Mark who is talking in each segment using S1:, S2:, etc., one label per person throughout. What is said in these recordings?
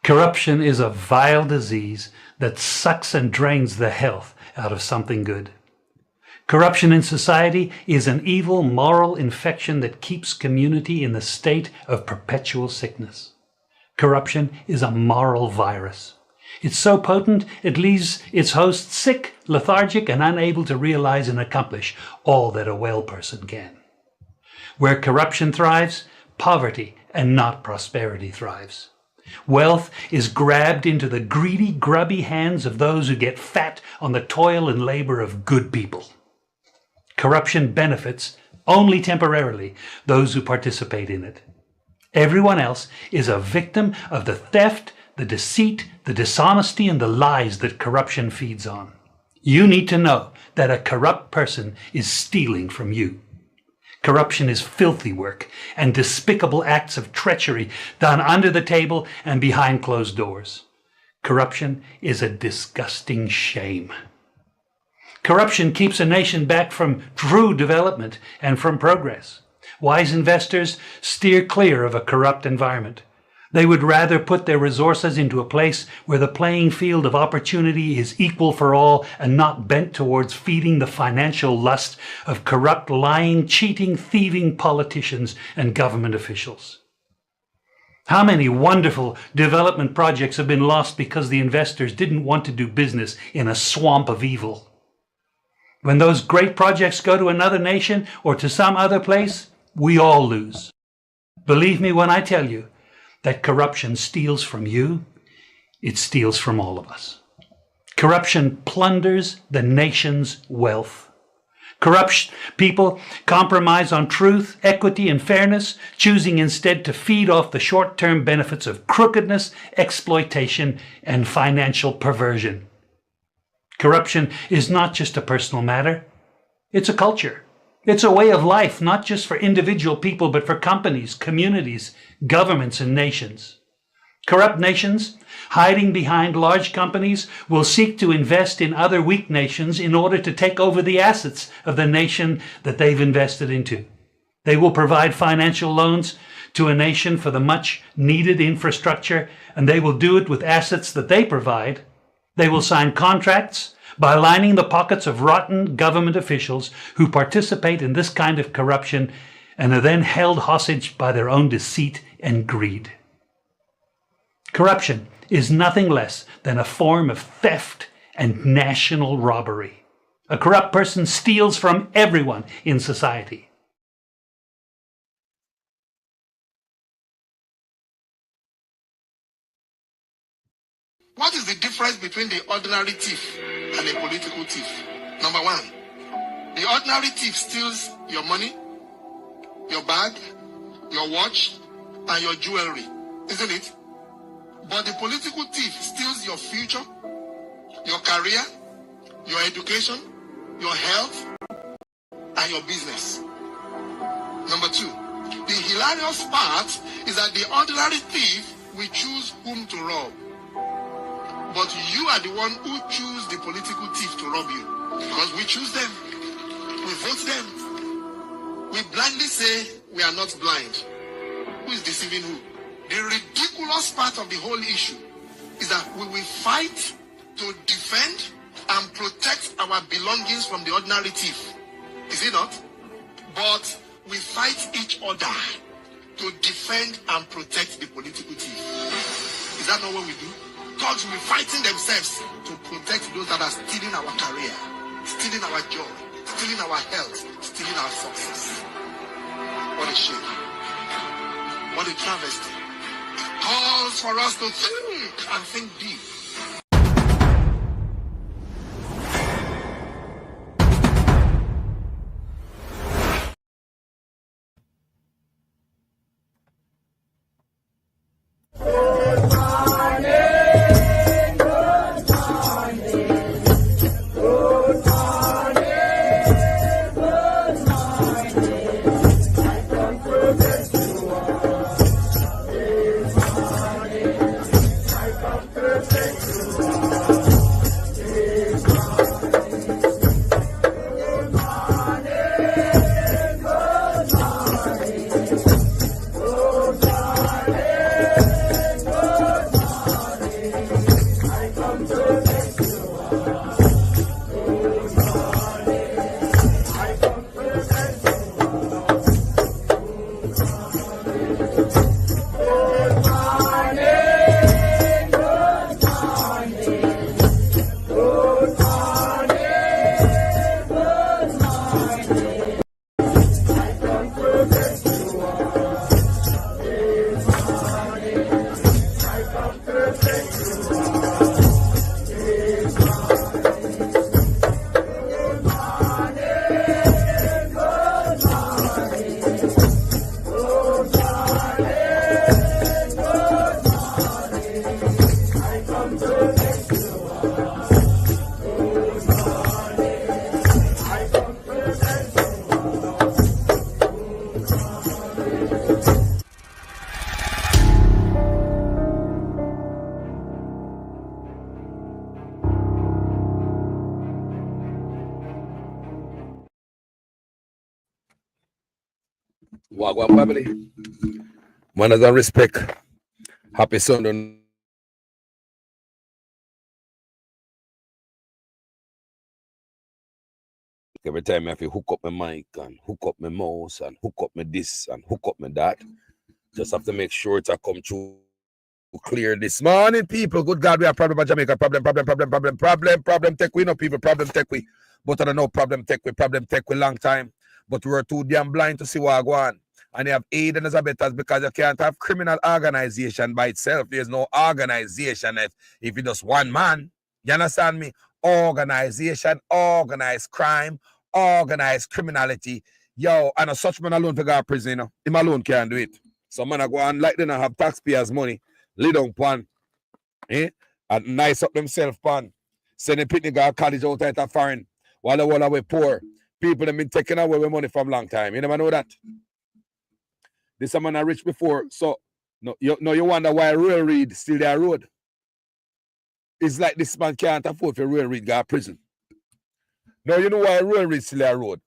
S1: Corruption is a vile disease that sucks and drains the health out of something good. Corruption in society is an evil moral infection that keeps community in the state of perpetual sickness. Corruption is a moral virus. It's so potent it leaves its host sick, lethargic, and unable to realize and accomplish all that a well person can. Where corruption thrives, poverty and not prosperity thrives. Wealth is grabbed into the greedy, grubby hands of those who get fat on the toil and labor of good people. Corruption benefits, only temporarily, those who participate in it. Everyone else is a victim of the theft, the deceit, the dishonesty, and the lies that corruption feeds on. You need to know that a corrupt person is stealing from you. Corruption is filthy work and despicable acts of treachery done under the table and behind closed doors. Corruption is a disgusting shame. Corruption keeps a nation back from true development and from progress. Wise investors steer clear of a corrupt environment. They would rather put their resources into a place where the playing field of opportunity is equal for all and not bent towards feeding the financial lust of corrupt, lying, cheating, thieving politicians and government officials. How many wonderful development projects have been lost because the investors didn't want to do business in a swamp of evil? When those great projects go to another nation or to some other place, we all lose. Believe me when I tell you that corruption steals from you, it steals from all of us. Corruption plunders the nation's wealth. Corrupt people compromise on truth, equity, and fairness, choosing instead to feed off the short-term benefits of crookedness, exploitation, and financial perversion. Corruption is not just a personal matter, it's a culture. It's a way of life, not just for individual people, but for companies, communities, governments, and nations. Corrupt nations, hiding behind large companies, will seek to invest in other weak nations in order to take over the assets of the nation that they've invested into. They will provide financial loans to a nation for the much needed infrastructure, and they will do it with assets that they provide. They will sign contracts by lining the pockets of rotten government officials who participate in this kind of corruption and are then held hostage by their own deceit and greed. Corruption is nothing less than a form of theft and national robbery. A corrupt person steals from everyone in society.
S2: What is the difference between the ordinary thief and a political thief? Number one, the ordinary thief steals your money, your bag, your watch, and your jewelry, isn't it? But the political thief steals your future, your career, your education, your health, and your business. Number two, the hilarious part is that the ordinary thief will choose whom to rob. But you are the one who choose the political thief to rob you. Because we choose them. We vote them. We blindly say we are not blind. Who is deceiving who? The ridiculous part of the whole issue is that we will fight to defend and protect our belongings from the ordinary thief. Is it not? But we fight each other to defend and protect the political thief. Is that not what we do? Thugs will be fighting themselves to protect those that are stealing our career, stealing our joy, stealing our health, stealing our success. What a shame. What a travesty. It calls for us to think and think deep.
S3: Perfect. Wagwan family. Manners and respect. Happy Sunday. Every time I have to hook up my mic and hook up my mouse and hook up my this and hook up my that. Just have to make sure it's a come through clear this morning, people. Good God, we have problem at Jamaica. Problem tech we, no people, problem tech we. But I don't know problem tech we long time. But we were too damn blind to see what go on. And they have aid and abettors because you can't have criminal organization by itself. There's no organization if it's just one man. You understand me? Organization, organized crime, organized criminality. Yo, and a such man alone for go to prison, you know. Him alone can't do it. Some man go on like they don't have taxpayers' money. Lay down pan. And nice up themselves pan. Send a picnic to college out at foreign. While the world are poor. People have been taking away with money from a long time. You never know that. This man are rich before. So you wonder why Royal Reed still their road. It's like this man can't afford for Royal Reed go to prison. Now you know why Royal Reed still their road.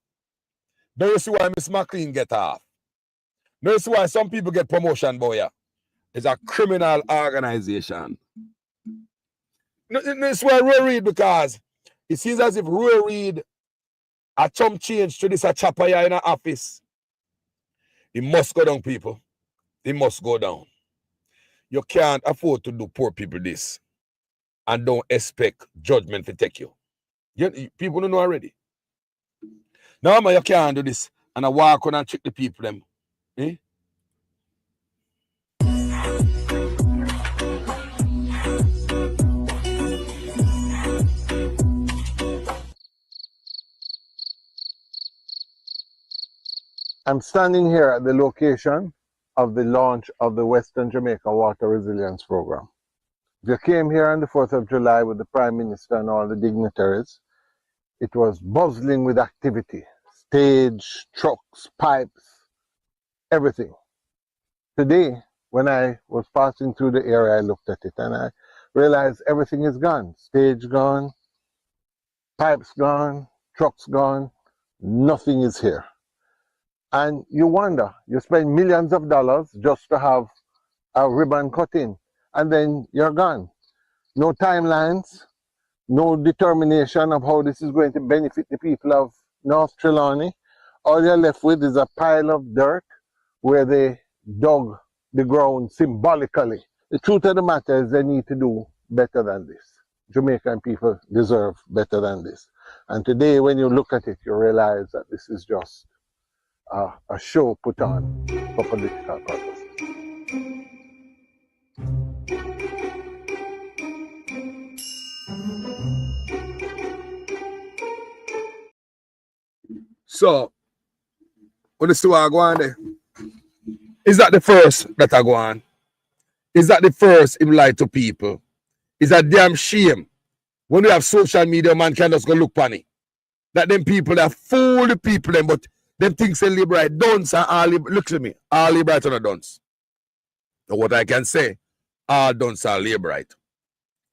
S3: Now you see why Miss McLean get off. Now you see why some people get promotion, boy. It's a criminal organization. This why Royal Reed, because it seems as if Royal Reed a chump change to this a chopper here in the office. It must go down, people. It must go down. You can't afford to do poor people this and don't expect judgment to take you. People don't know already. Now, man, you can't do this and I walk on and trick the people them. Eh?
S4: I'm standing here at the location of the launch of the Western Jamaica Water Resilience Program. If you came here on the 4th of July with the Prime Minister and all the dignitaries, it was bustling with activity. Stage, trucks, pipes, everything. Today, when I was passing through the area, I looked at it and I realized everything is gone. Stage gone, pipes gone, trucks gone, nothing is here. And you wonder, you spend millions of dollars just to have a ribbon cut in, and then you're gone. No timelines, no determination of how this is going to benefit the people of North Trelawney. All you're left with is a pile of dirt where they dug the ground symbolically. The truth of the matter is they need to do better than this. Jamaican people deserve better than this. And today, when you look at it, you realize that this is just a show put on for political purposes.
S3: So, when you see what I go on there, is that the first that I go on? Is that the first him lie to people? Is that damn shame when we have social media, man can just go look on it. That them people that fool the people, them, but them things say liberate, dunce and all look at me, all liberate on a dunce. So what I can say, all dunce are liberate.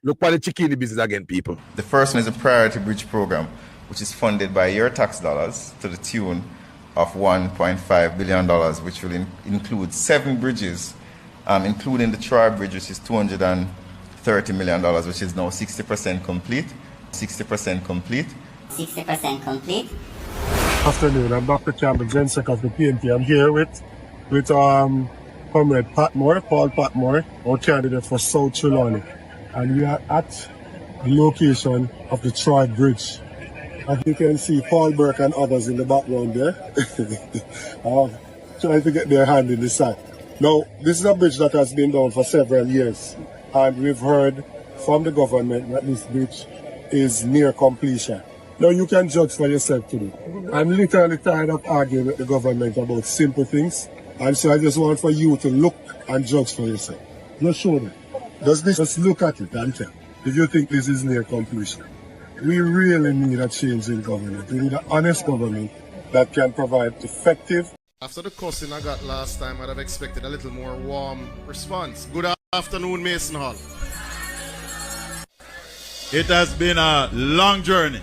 S3: Look for the chicken business again, people.
S5: The first one is a priority bridge program, which is funded by your tax dollars to the tune of $1.5 billion, which will include 7 bridges, including the Troy Bridge, which is $230 million, which is now 60% complete. 60% complete.
S6: 60% complete.
S7: Afternoon, I'm Dr. Campbell, Gen Sec of the PNP. I'm here with Comrade Patmore, Paul Patmore, our candidate for South Trelawney. And we are at the location of the Troy Bridge. As you can see, Paul Burke and others in the background there, trying to get their hand in the side. Now, this is a bridge that has been down for several years, and we've heard from the government that this bridge is near completion. Now, you can judge for yourself today. I'm literally tired of arguing with the government about simple things, and so I just want for you to look and judge for yourself. Just show them. Just look at it and tell if you think this is near completion. We really need a change in government. We need an honest government that can provide effective.
S8: After the cussing I got last time, I'd have expected a little more warm response. Good afternoon, Mason Hall.
S9: It has been a long journey,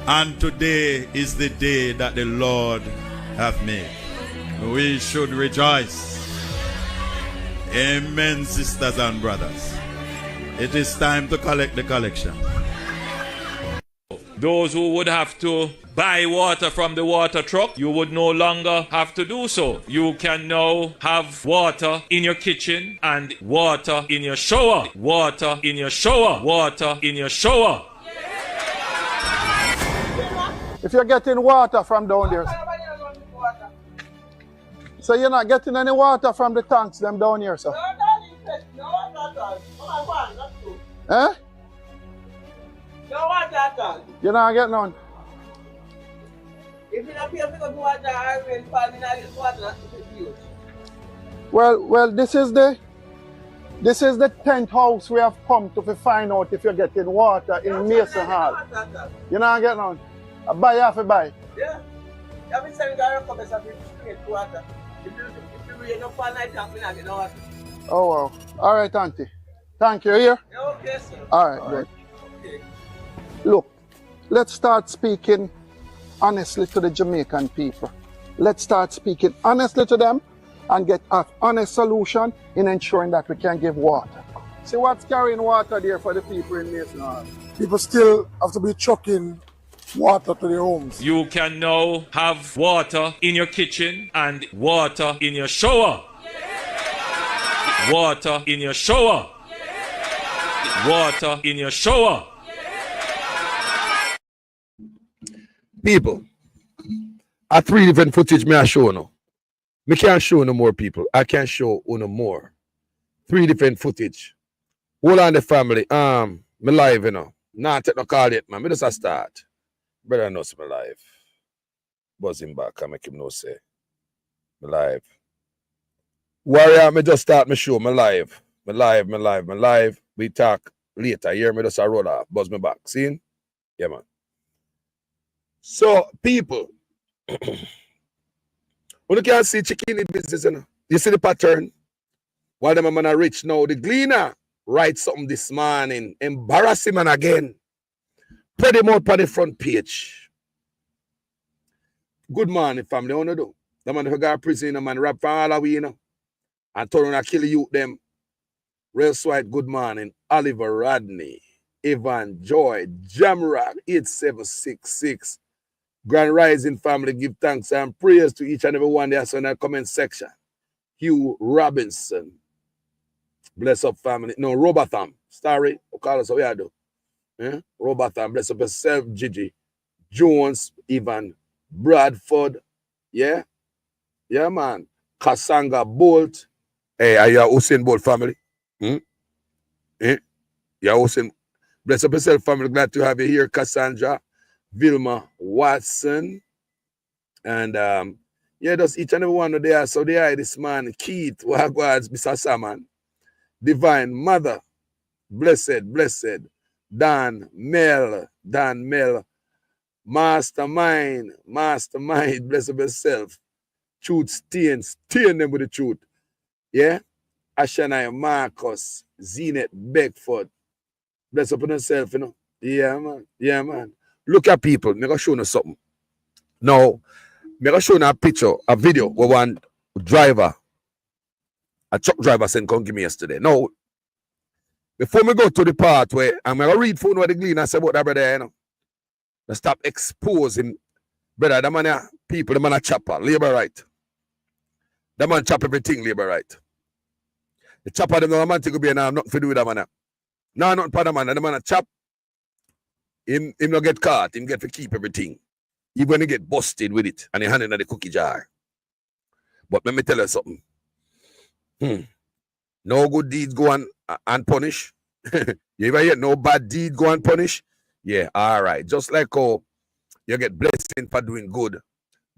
S9: and today is the day that the Lord hath made. we should rejoice. Amen, sisters and brothers. It is time to collect the collection. Those who would have to buy water from the water truck, you would no longer have to do so. You can now have water in your kitchen and water in your shower. Water in your shower. Water in your shower.
S4: If you're getting water from down there, so you're not getting any water from the tanks them down here, sir? Eh?
S10: No water at all.
S4: You're not getting none?
S10: If you don't pay for water, I will find me not get water to use.
S4: Well, this is the 10th house we have come to find out if you're getting water in Mason Hall. You're not getting none? I buy you have to buy.
S10: Yeah. You have been selling a cup of water. If you rain up all night, I'm not getting no water.
S4: Oh wow. All right, Auntie. Thank you. Here?
S10: Yeah, okay, sir.
S4: All right, good.
S10: Okay.
S4: Look, let's start speaking honestly to the Jamaican people. Let's start speaking honestly to them and get an honest solution in ensuring that we can give water. See what's carrying water there for the people in Mason Hall?
S7: People still have to be chucking water to their homes.
S9: You can now have water in your kitchen and water in your shower. Water in your shower. Water in your shower.
S3: People, a 3 different footage me I show no. Me can't show no more people. I can't show no more. 3 different footage. Hold on the family. Me live, you know. Nah, take no call yet, man. Me just a start. Brother knows me live. Buzz him back. I make him know say. Me live. Warrior, me just start my show. Me live. Me live. We talk later. Hear me just a roll off. Buzz me back. See? Yeah, man. So, people, when you can see chicken in business, you know, you see the pattern? While the man are rich now, the gleaner write something this morning, embarrass him and again, put him out on the front page. Good morning, family. What you do? The man who got prison, the man rap for all of we, you know, and turn and kill you them. Real sweet, good morning. Oliver Rodney, Evan Joy, Jamrock, 8766. Grand Rising family, give thanks and prayers to each and every one that's in the comment section. Hugh Robinson. Bless up family. No, Robotham. Starry. Call us how you do. Yeah? Robotham. Bless up yourself, Gigi. Jones, Ivan, Bradford. Yeah? Yeah, man. Kasanga Bolt. Hey, are you Usain Bolt family? Eh? Yeah, Usain. Bless up yourself, family. Glad to have you here, Cassandra. Vilma Watson, and yeah, just each and every one of there. So they are this man, Keith, Wagwads, Mr. Saman, Divine Mother, Blessed, Dan Mel, Mastermind, bless up yourself, Truth stain them with the truth, yeah, Ashana Marcus, Zenith Beckford, bless up on yourself, you know, yeah, man. Look at people. I'm going to show you something. Now, I'm going to show you a picture, a video where one driver, a truck driver sent come give me yesterday. Now, before we go to the part where I'm going to read for what the gleaner said about that brother, you know. Let's stop exposing, brother, the man, people, the man a chopper, labor right. The man chop everything, labor right. The chopper, the man to be now, nothing to do with that man. No, nothing for the man, the man a chop. Him not get caught, him get to keep everything. Even when he get busted with it and he hand it in the cookie jar. But let me tell you something. No good deeds go and punish. You ever hear no bad deed go and punish? Yeah, all right. Just like how you get blessing for doing good.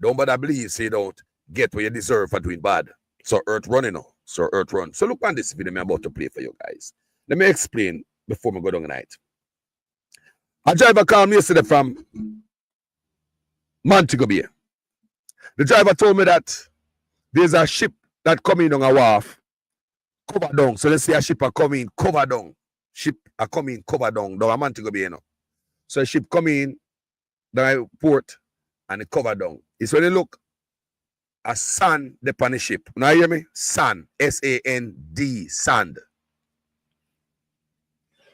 S3: Don't bother believe, say don't get what you deserve for doing bad. So earth running now. So earth run. So look on this video I'm about to play for you guys. Let me explain before we go down tonight. A driver called me yesterday from Montego Bay. The driver told me that there's a ship that coming on a wharf, cover down. So let's say a ship are coming, cover down. Ship are coming, cover down a Montego Bay, you know. So a ship coming down port and it cover down. It's when you look, a sand upon the ship. Now hear me? Sand. S-A-N-D. Sand.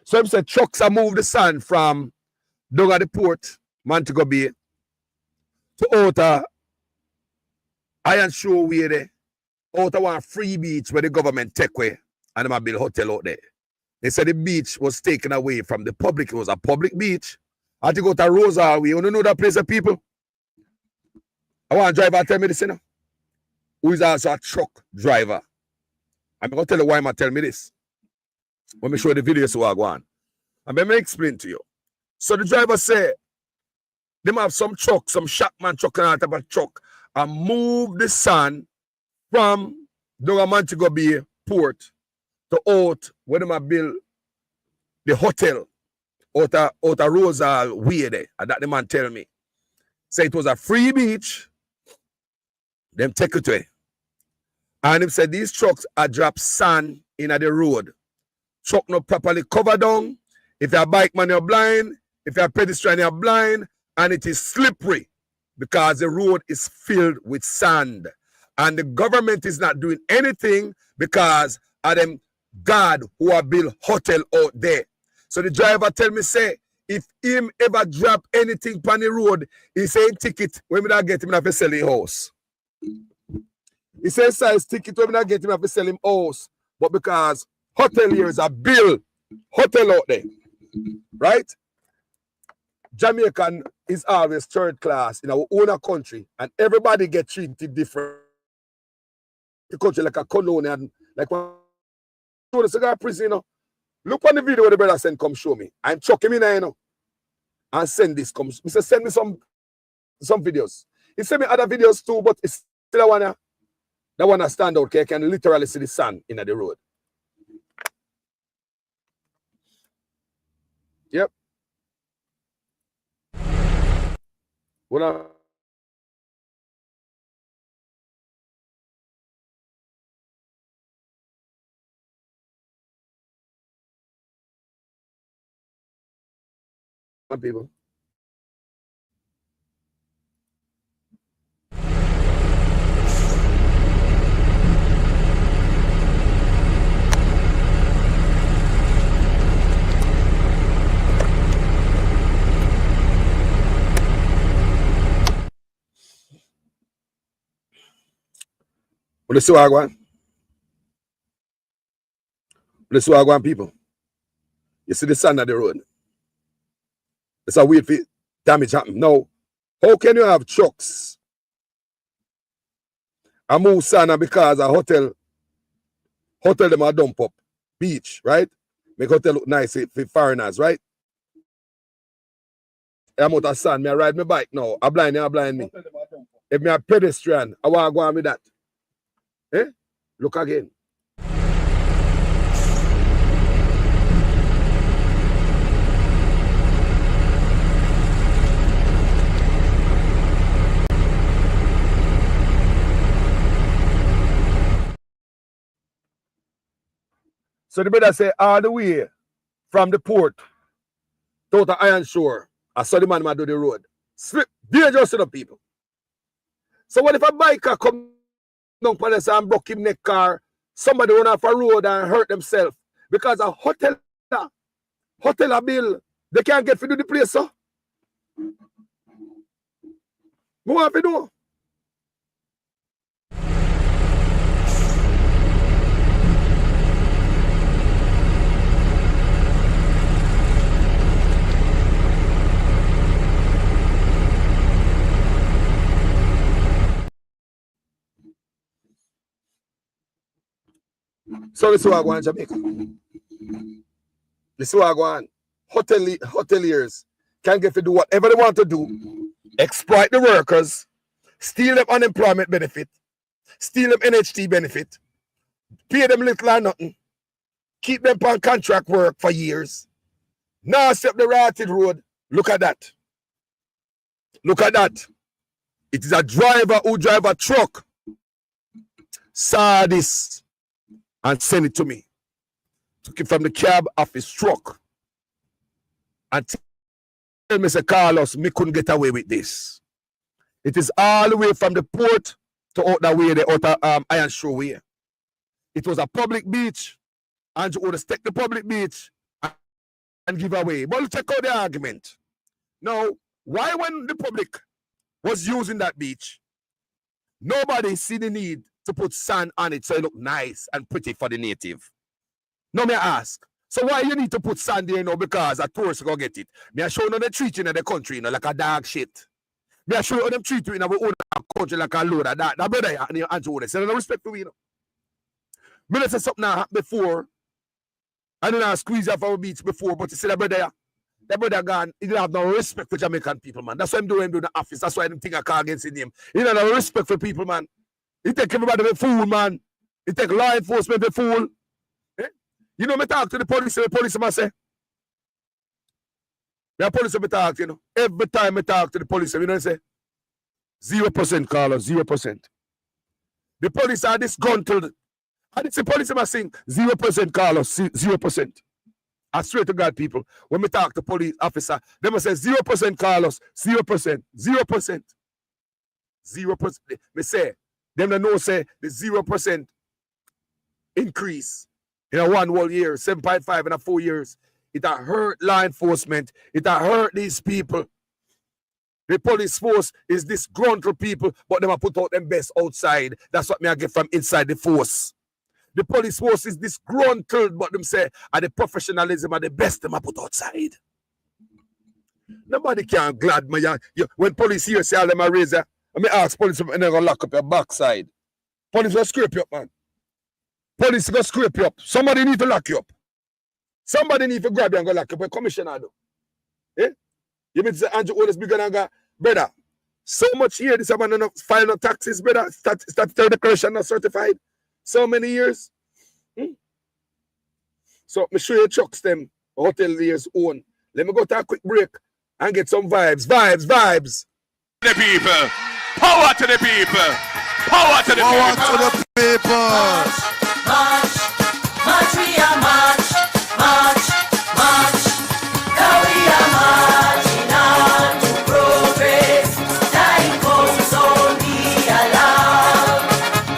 S3: So him said trucks are move the sand from down at the port, Montego Bay, to outer Iron Shore way there, outer one free beach where the government take away and them a build hotel out there. They said the beach was taken away from the public. It was a public beach. I had to go to Rosal way. You know that place of people? I want a driver to tell me this, you know, who is also a truck driver. I'm going to tell you why I'm telling me this. Let me show you the video so I go on. And let me explain to you. So the driver said, they have some truck, some Shackman truck and all type of truck, and move the sand from the Montego Bay port to out where they build the hotel out of Rosal way there. And that the man tell me. Say it was a free beach. Them take it away. And him said these trucks are drop sand in the road. Truck not properly covered down. If you're a bike man, you're blind. If you're a pedestrian, you're blind. And it is slippery because the road is filled with sand. And the government is not doing anything because of them God who are built hotel out there. So the driver tell me, say, if him ever drop anything on the road, he say ticket, when we not get him, I have to sell his house. He says size ticket, when we not get him, I have to sell him house. But because hoteliers are built hotel out there, right? Jamaican is always third class in our own country, and everybody get treated different. The country like a colonial, like one the cigar prison, you know. Look on the video where the brother send, come show me. I'm chucking in there, you know. And send this, come. He said, send me some videos. He sent me other videos too, but it's still that one that stand out, okay? I can literally see the sun in the road. Yep. Well, people. Let's see what I want. Let's see what I want, people. You see the sun of the road. It's a weird for damage happen. Now, how can you have trucks and move sand because a hotel them a dump up beach, right? Make hotel look nice for foreigners, right? I'm out of sand, me I ride my bike now. I blind me. If me a pedestrian, I want to go on with that. Eh? Look again. So the brother say all the way from the port to the Iron Shore, I saw the man do the road. Slip, dangerous to the people. So what if a biker come down on us and broke him neck car, somebody run off a road and hurt themselves because a hotel a bill, they can't get to do the place, so. What have to do? So this is what I go on Jamaica. This is what I go on. Hoteliers can get to do whatever they want to do, exploit the workers, steal them unemployment benefit, steal them NHT benefit, pay them little or nothing, keep them on contract work for years. Now step the rotted road. Look at that. Look at that. It is a driver who drive a truck. Saw this and send it to me. Took it from the cab of his truck. And tell me, say, Carlos, me couldn't get away with this. It is all the way from the port to out that way, the outer Iron Shore way. It was a public beach. Andrew would take the public beach and give away. But let's check out the argument. Now, why when the public was using that beach, nobody see the need to put sand on it so it look nice and pretty for the native? Now me ask, so why you need to put sand there now because a tourist go get it? Me I show you the treating in the country, like a dog shit. Me I show you them treating in our own country like a load of that. That brother and your Andrew would say, no respect to me, you know. Me let's say something happened before. I don't know squeeze off our beach before, but you see that brother gone, he don't have no respect for Jamaican people, man. That's why I'm doing the office. That's why I don't think I call against him. He don't have no respect for people, man. He take everybody for fool, man. He take law enforcement for fool. Eh? You know, me talk to the police must say. The police me talk, you know. Every time I talk to the police, you know what I say? 0%, Carlos, 0%. The police are disgruntled. And it's the police must sing 0%, Carlos, 0%. I swear to God, people, when we talk to police officer, they must say 0%, Carlos, 0%, 0%. 0%. Me say, them don't know say the 0% increase in a 1 whole year, 7.5 in a 4 years. It a hurt law enforcement. It a hurt these people. The police force is disgruntled people, but them a put out them best outside. That's what me I get from inside the force. The police force is disgruntled, but them say the professionalism are the best them I put outside. Nobody can glad me. When police here say all them a razor, I mean ask police and they're gonna lock up your backside. Police gonna scrape you up, man. Police gonna scrape you up. Somebody need to lock you up. Somebody need to grab you and go lock you up. What commissioner do? Eh? You mean to say Andrew always bigger than God? Brother, so much here, this man not file no taxes, brother. Statutory declaration not certified. So many years. So me show you trucks them hotel years own. Let me go to a quick break and get some vibes. Vibes.
S11: The people. Power to the people. Power to the
S12: Power
S11: people.
S12: to the people.
S13: March, we are march. Now we are marching on to progress. Time comes only along.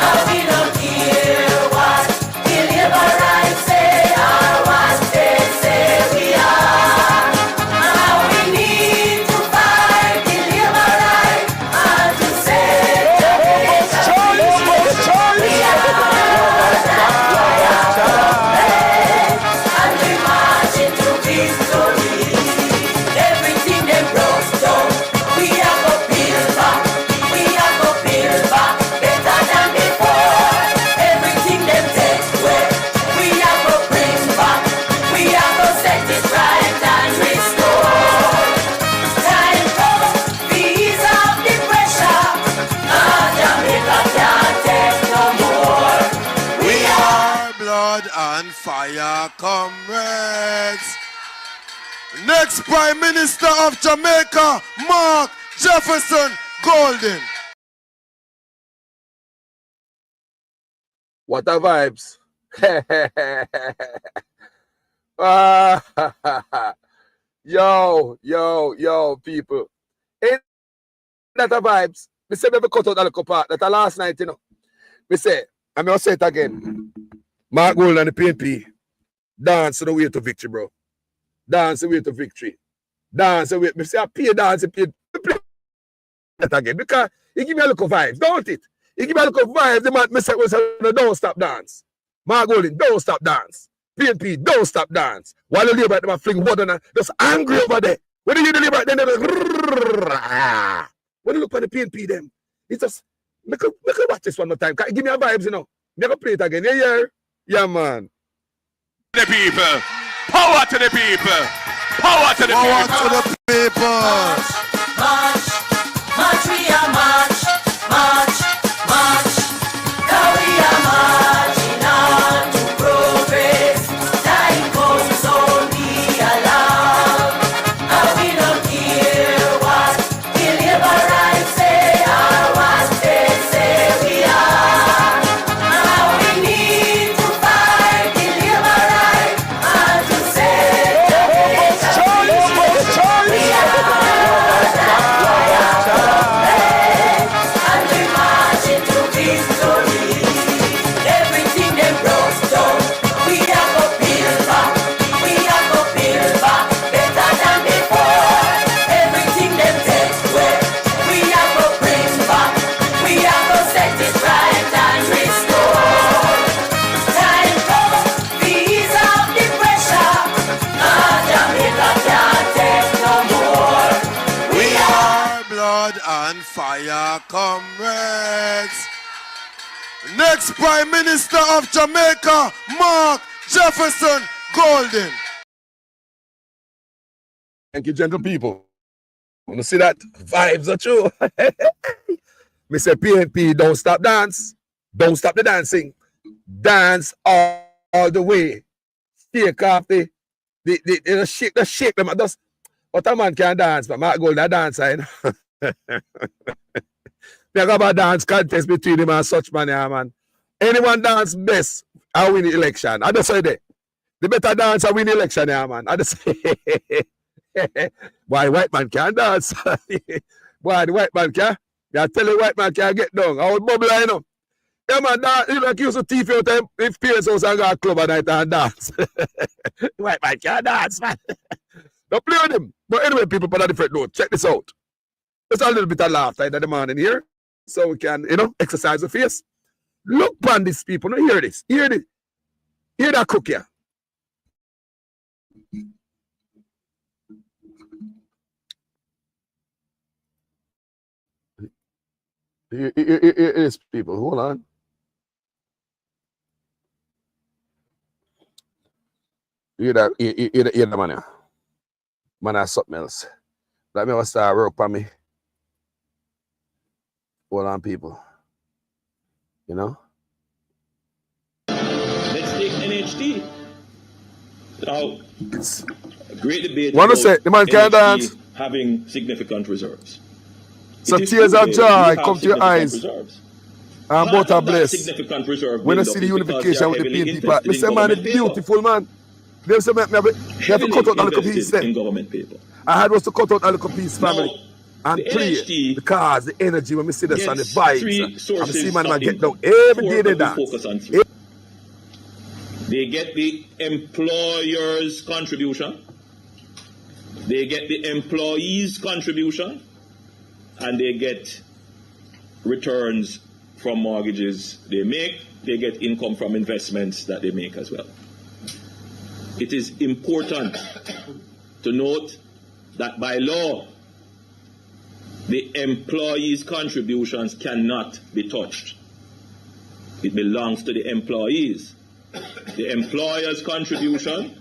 S13: And we don't care what the labor rights say or what they say we are. Now we need to fight the labor rights and to set Jamaica free. We are and we march into victory. Everything they broke down, we are go build back. We are go build back better than before. Everything they take away, we are go bring back. We are go set it right and restore. Time comes, we ease off the pressure. Jamaica can't take no more. We are
S12: Blood and fire, comrades. Next Prime Minister of Jamaica, Mark Jefferson Golden.
S3: What a vibes. Yo, people. Ain't that a vibes? Me say me cut out a little part. That a last night, you know. Me say, and me will say it again. Mark Gold and the PNP. Dance the way to victory, bro. Dance the way to victory. Dance the way. Me say I pay dance, play that again. Because he give me a little vibes, don't it? He give me a little vibes. The man me say, no, don't stop dance. Mark Gold, don't stop dance. PNP, don't stop dance. While the labor them fling water and just angry over there. When you hear the labor, then they when you look at the PNP them, it's just make a watch this one more time. Give me a vibes, you know. Never play it again. Yeah, man.
S11: The people. Power to the people. Power to the
S12: Power
S11: people.
S12: to the people.
S13: March, we are march. Now we are marching on to progress. Time comes only along. And we don't care what the labor rights say or what they say we are. Now we need to fight the labor rights and to set Jamaica free. We are
S12: fire, comrades. Next Prime Minister of Jamaica, Mark Jefferson Golden.
S3: Thank you, gentle people. Want to see that? Vibes are true. Mr. PNP, don't stop dance. Don't stop the dancing. Dance all the way. Shake off the shake them. But a man can dance, but Mark Gold, that dancer, you know. They got a dance contest between him and such man, yeah, man. Anyone dance best, I win the election. I just say that. The better dancer win the election, yeah, man. I just say, why white man can't dance? Why the white man can? Yeah, tell the white man can't get down. I would bubble, you know. Yeah, man, you like used to thief out time if parents house and go to a club at night and dance. White man can't dance, man. Don't play with him. But anyway, people put a different note. Check this out. There's a little bit of laughter in the morning here. So we can, exercise the face. Look on these people. Now hear this. Hear this. Hear that cook here. Here is people. Hold on. Hear that man here. Man has something else. Let me start work for me. Hold on, people. You know?
S14: Let's take NHT. Now, a great debate.
S3: Want to say the man can't dance?
S14: Having significant reserves.
S3: So tears of joy come to your eyes. And both are blessed. When I see the unification with the PNP part, I say, man, it's beautiful, man. They say, me have to cut out a little piece there. I had was to cut out a little piece, family. And pray because the energy when we see this and the vibes, I see man get down every day they dance.
S14: They get the employer's contribution, they get the employee's contribution, and they get returns from mortgages they make. They get income from investments that they make as well. It is important to note that by law, the employee's contributions cannot be touched. It belongs to the employees. The employer's contribution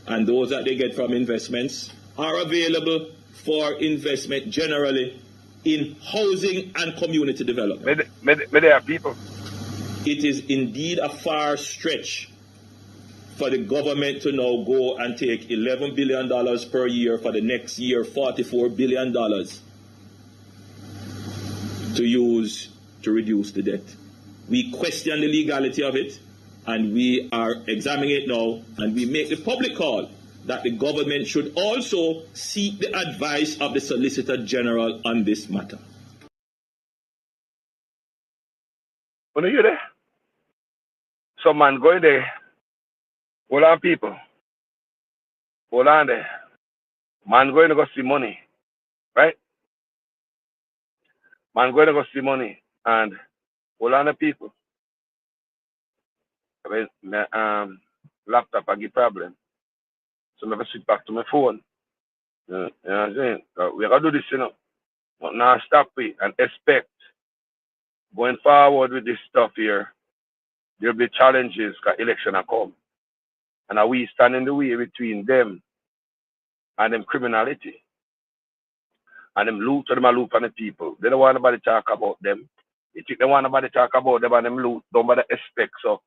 S14: and those that they get from investments are available for investment generally in housing and community development.
S3: There are people.
S14: It is indeed a far stretch for the government to now go and take $11 billion per year for the next year, $44 billion to use to reduce the debt. We question the legality of it, and we are examining it now, and we make the public call that the government should also seek the advice of the Solicitor General on this matter.
S3: When are you there? Some man going there. Hold on, people. Hold on there. Man going to go see money. Right? Man going to go see money. And hold on the people. My laptop I get problem. So I have to switch back to my phone. You know what I'm saying? We gotta do this, you know. But now stop it and expect going forward with this stuff here, there'll be challenges because election are come. And are we stand in the way between them and them criminality? And them loot on the people. They don't want nobody to talk about them. They think they want nobody to talk about them and them loot, nobody expect. So,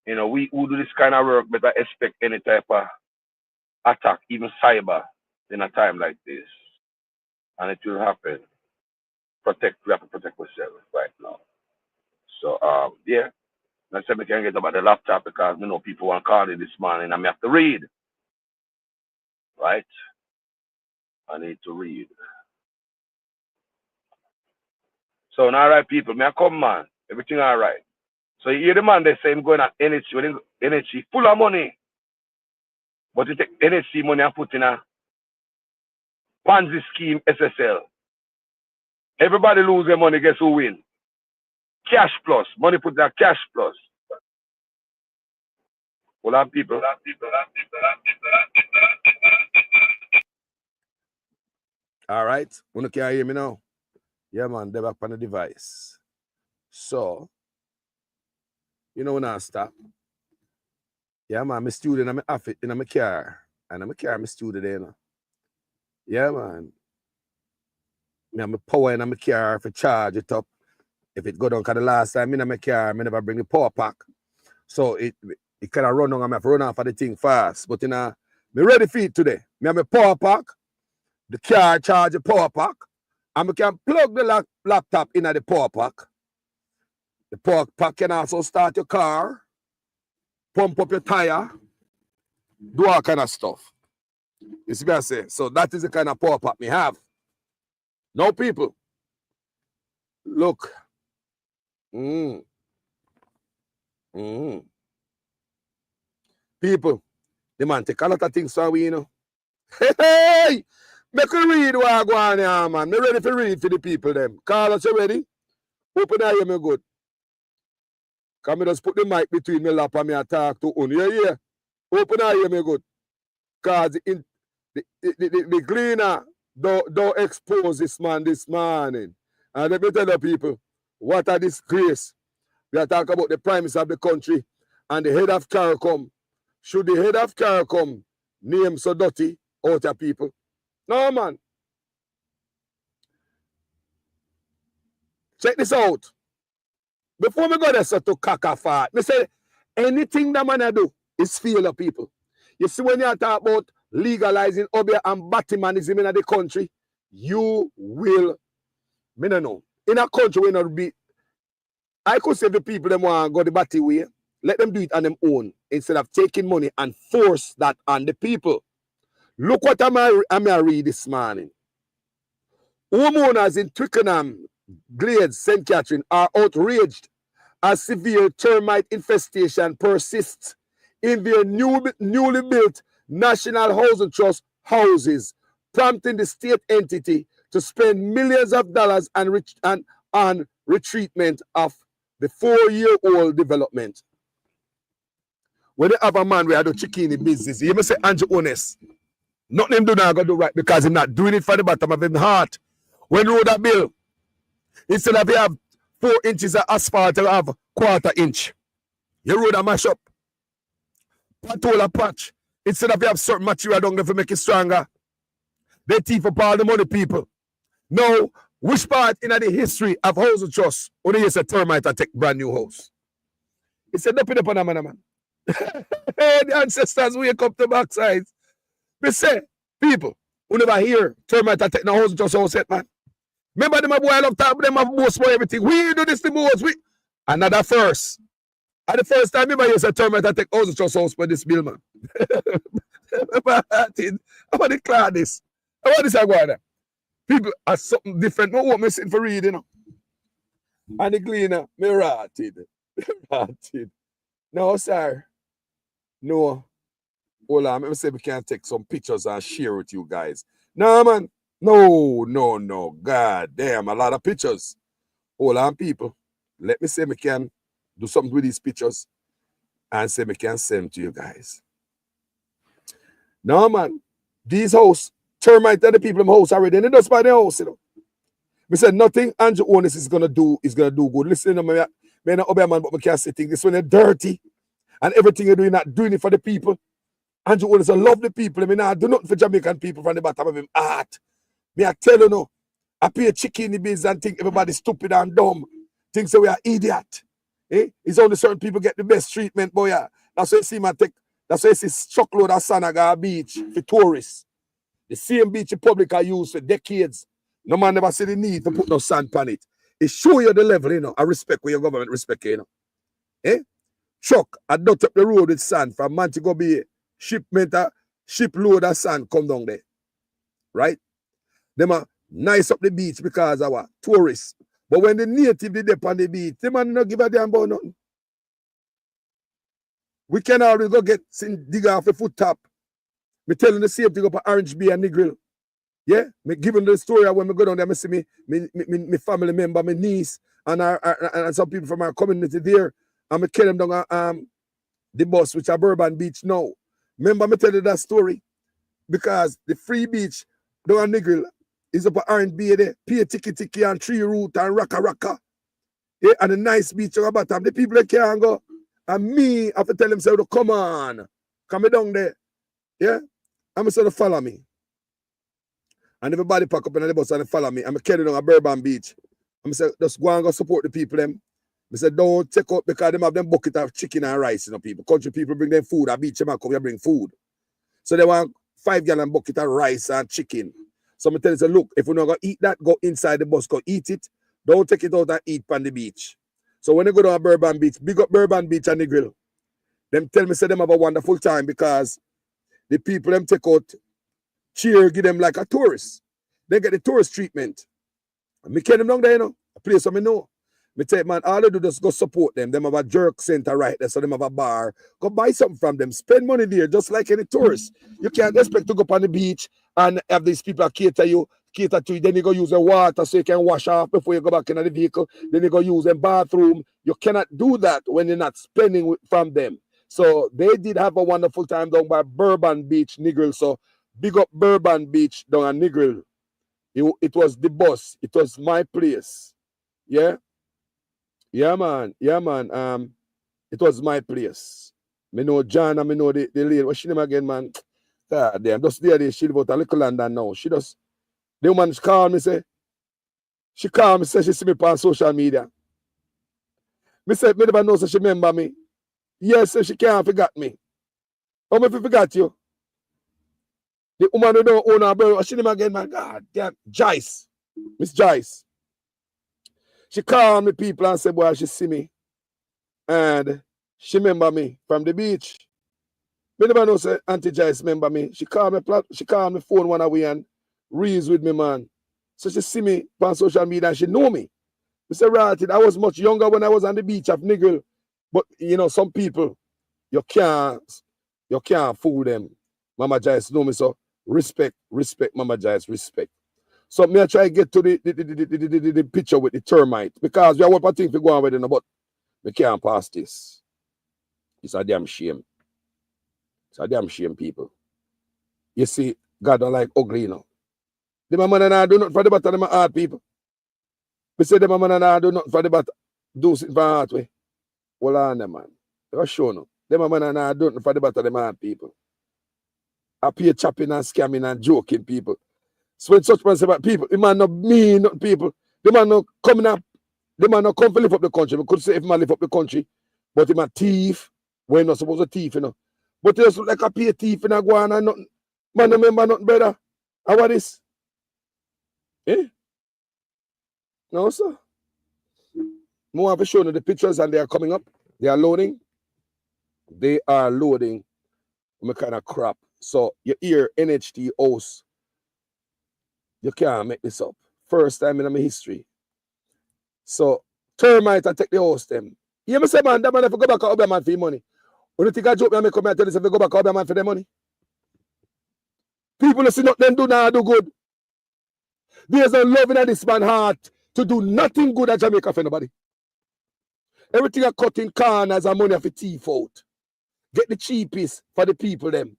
S3: you know, we who do this kind of work better expect any type of attack, even cyber, in a time like this. And it will happen. We have to protect ourselves right now. So, yeah. Let's say we can get about the laptop because, you know, people want to call it this morning and I have to read. Right? I need to read. So, now, all right, people, may I come, man? Everything all right. So, you hear the man, they say him going at NHC full of money. But you take NHC money and put in a Ponzi scheme SSL. Everybody lose their money, guess who win? Cash plus. Money put in a cash plus. Hold on, people. All right. When you can hear me now? Yeah, man, they're back on the device. So, you know when I stop. Yeah, man, my student, I'm off it in my car. And I'm a car, my student there, you know. Yeah, man. Me have my power in my car for charge it up. If it go down, because the last time in my car, I never bring the power pack. So it kind of run on, I have to run off of the thing fast. But you know, me ready for it today. Me have my power pack, the car charge the power pack, and we can plug the laptop in the power pack. The power pack can also start your car, pump up your tire, do all kind of stuff. You see what I say? So that is the kind of power pack me have. Now, people, look. People, the man take a lot of things from we, you know. Hey! Make you read what I go on here, man. Me ready to read for the people, them. Carlos, you ready? Open eye, me good. Come me just put the mic between me lap and me talk to un. Yeah. Open eye, me good. Because the cleaner don't expose this man this morning. And let me tell the people, what a disgrace. We are talking about the prime minister of the country and the head of CARICOM. Should the head of CARICOM name so dirty out of people? No, man. Check this out. Before we go there so to caca me say anything that man do is feel of people. You see, when you talk about legalizing obia and batimanism in the country, you will, me no know. In a country where not be, I could say the people them want to go the batty way, let them do it on them own instead of taking money and force that on the people. Look what I'm read this morning. Homeowners in Twickenham, Glades, St. Catherine are outraged as severe termite infestation persists in their newly built National Housing Trust houses, prompting the state entity to spend millions of dollars on retreatment of the 4-year-old development. When they have a man where I do chicken in business, you must say Andrew honest. Nothing him do now gonna do right because he's not doing it for the bottom of his heart. When road a bill, instead of you have 4 inches of asphalt, you have 1/4 inch. Your road a mash up. Pothole a patch. Instead of you have certain material down there to make it stronger. They thief up all the money, people. Now, which part in the history of housing trust only is a termite attack brand new house? It's a dumping upon a man. The ancestors wake up the backside. They say, people who never hear termite attack the housing trust house yet, man. Remember them a boy I love talk, them have most for everything. We do this the most. Another first. At the first time, remember you said termite attack housing trust house for this bill, man. I want to declare this. I want this Aguada. People are something different. No what me sitting for reading, you know. And the cleaner, me rotted. No, sir. No. Hold on, let me see if we can take some pictures and share with you guys. No, man. No. God damn, a lot of pictures. Hold on, people. Let me see if we can do something with these pictures and see if we can send them to you guys. No, man. These house, termite that the people in the house already, and they just by the house, you know. We said nothing Andrew Onis is gonna do good. Listen to me, man, man, but we can't say things. This one is dirty, and everything you're doing, not doing it for the people. Andrew Onis, I love the people. I mean, I do nothing for Jamaican people from the bottom of him heart. Me, I tell you no, I pay a chicken in the biz and think everybody's stupid and dumb. Think so we are idiot. Eh? It's only certain people get the best treatment, boy. Yeah. That's why you see that's why you see truckload of Sanaga beach for tourists. The same beach the public are used for decades. No man never see the need to put no sand on it. It show you the level, you know. I respect where your government respect, you know. Eh? Truck, I dot up the road with sand from Montego Bay. Shipload of sand come down there. Right? Them are nice up the beach because our tourists. But when the native they dip on the beach, they man not give a damn about nothing. We can always go get dig off the foot top. Me telling the same thing up at Orange Bay and Negril. Yeah? Me giving the story when me go down there, me see me family member, my niece, and some people from our community there. And me carry them down the bus, which are Bourbon Beach now. Remember me tell you that story? Because the free beach down at Negril It's up at R&B there. Pay tiki and tree root and raka. Yeah, and a nice beach on the bottom. The people that can't go. And me have to tell them, say, come on. Come down there. Yeah? I'm going to follow me. And everybody pack up in the bus and they follow me. I'm carrying on a Bourbon Beach. I'm say, just go and go support the people them. I said, don't take out because them have them bucket of chicken and rice, people. Country people bring them food. I beach them and come here bring food. So they want 5 gallon bucket of rice and chicken. So I'm telling you, look, if we're not going to eat that, go inside the bus, go eat it. Don't take it out and eat on the beach. So when they go down to Bourbon Beach, big up Bourbon Beach and the grill. Them tell me, say them have a wonderful time because the people them take out cheer, give them like a tourist. They get the tourist treatment. Me carry them down there, a place where I know. Me tell you, man, all they do is go support them. Them have a jerk center right there, so them have a bar. Go buy something from them. Spend money there, just like any tourist. You can't expect to go up on the beach and have these people cater to you. Then you go use the water so you can wash off before you go back in the vehicle. Then you go use the bathroom. You cannot do that when you're not spending from them. So they did have a wonderful time down by Bourbon Beach, Negril. So big up Bourbon Beach down at Negril. It was the bus. It was my place. Yeah? Yeah, man. It was my place. Me know John and me know the lady. What's she name again, man? God damn. Just there, she live out a little London now. She just, the woman she called me, say she see me on social media. Me say, me never know, so she remember me. Yes, so she can't forget me. How me forgot you? The woman who don't own her brother, what's she name again, man? God damn. Joyce. Miss Joyce. She called me people and said, boy, she see me. And she remember me from the beach. Me never know, say, Auntie Joyce remember me. She called me phone one away and reads with me, man. So she see me on social media and she know me. We say, right, I was much younger when I was on the beach of Nigel. But, some people, you can't fool them. Mama Joyce know me, so respect, Mama Joyce, respect. So me I try to get to the picture with the termite because we have one thing to go on with it, but we can't pass this. It's a damn shame. It's a damn shame, people. You see, God don't like ugly, The man and do nothing for the better of my heart, people. We say the man and do nothing for the better. Do it for the heart way. Hold on, man. Just show no. The man and do nothing for the better of my heart, people. I pay chopping and scamming and joking, people. So when such person about people, the man not mean, not people. The man not coming up. The man not come to lift up the country. We could say if man lift up the country, but him a thief. We're not supposed to thief, But he just look like a pay thief and a go on and nothing. Man, no remember nothing better. How about this? No, sir. More have to show you the pictures and they are coming up. They are loading. They are loading. I'm kind of crap. So you hear NHT host. You can't make this up. First time in my history. So termite and take the host them. You me say, man, that man if you go back to Obeah man for your money. When you think I joke me and come here and tell you if you go back to Obeah man for their money? People see nothing do now do good. There's a love in this man's heart to do nothing good at Jamaica for nobody. Everything I cut in corners and money for thief out. Get the cheapest for the people them.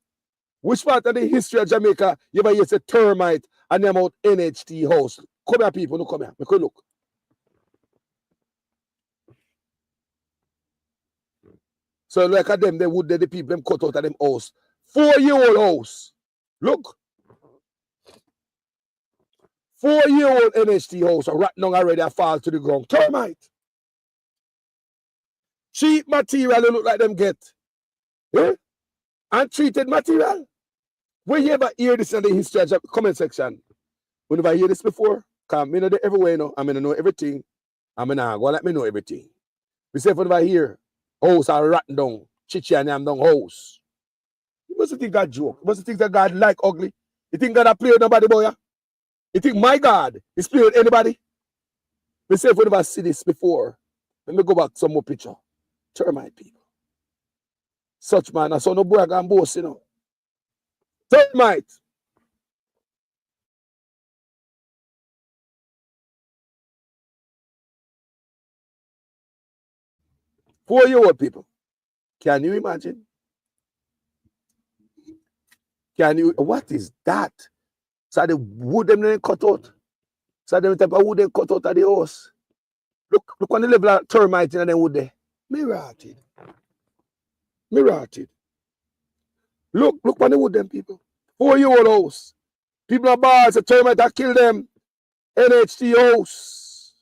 S3: Which part of the history of Jamaica you ever use a termite and them out NHT house? Come here, people, no come here. Make a look. So like at them, they would the people them cut out of them house. 4-year-old house. Look. 4-year-old NHT house right now already I fall to the ground. Termite. Cheap material they look like them get. Yeah? Untreated material. When you ever hear this in the history of the comment section? When you ever hear this before? Because I know the everywhere, I'm going to know everything. I'm going to go let me know everything. We say if you ever hear house are rotten down, chichi and them down house. You must think God joke. You must think that God like ugly. You think God a play with nobody, boy? You think my God is playing with anybody? We say if you ever see this before, let me go back some more picture. Termite people. Such man, I saw no brag and boast, Termite. Four-year-old people. Can you imagine? What is that? So the wood them then cut out. So the type of wood they cut out of the house. Look on the level of termite in the wood there. Me rotted. Look on the wood them people. 4-year-old house. People are bars, the termite that kill them. NHT house.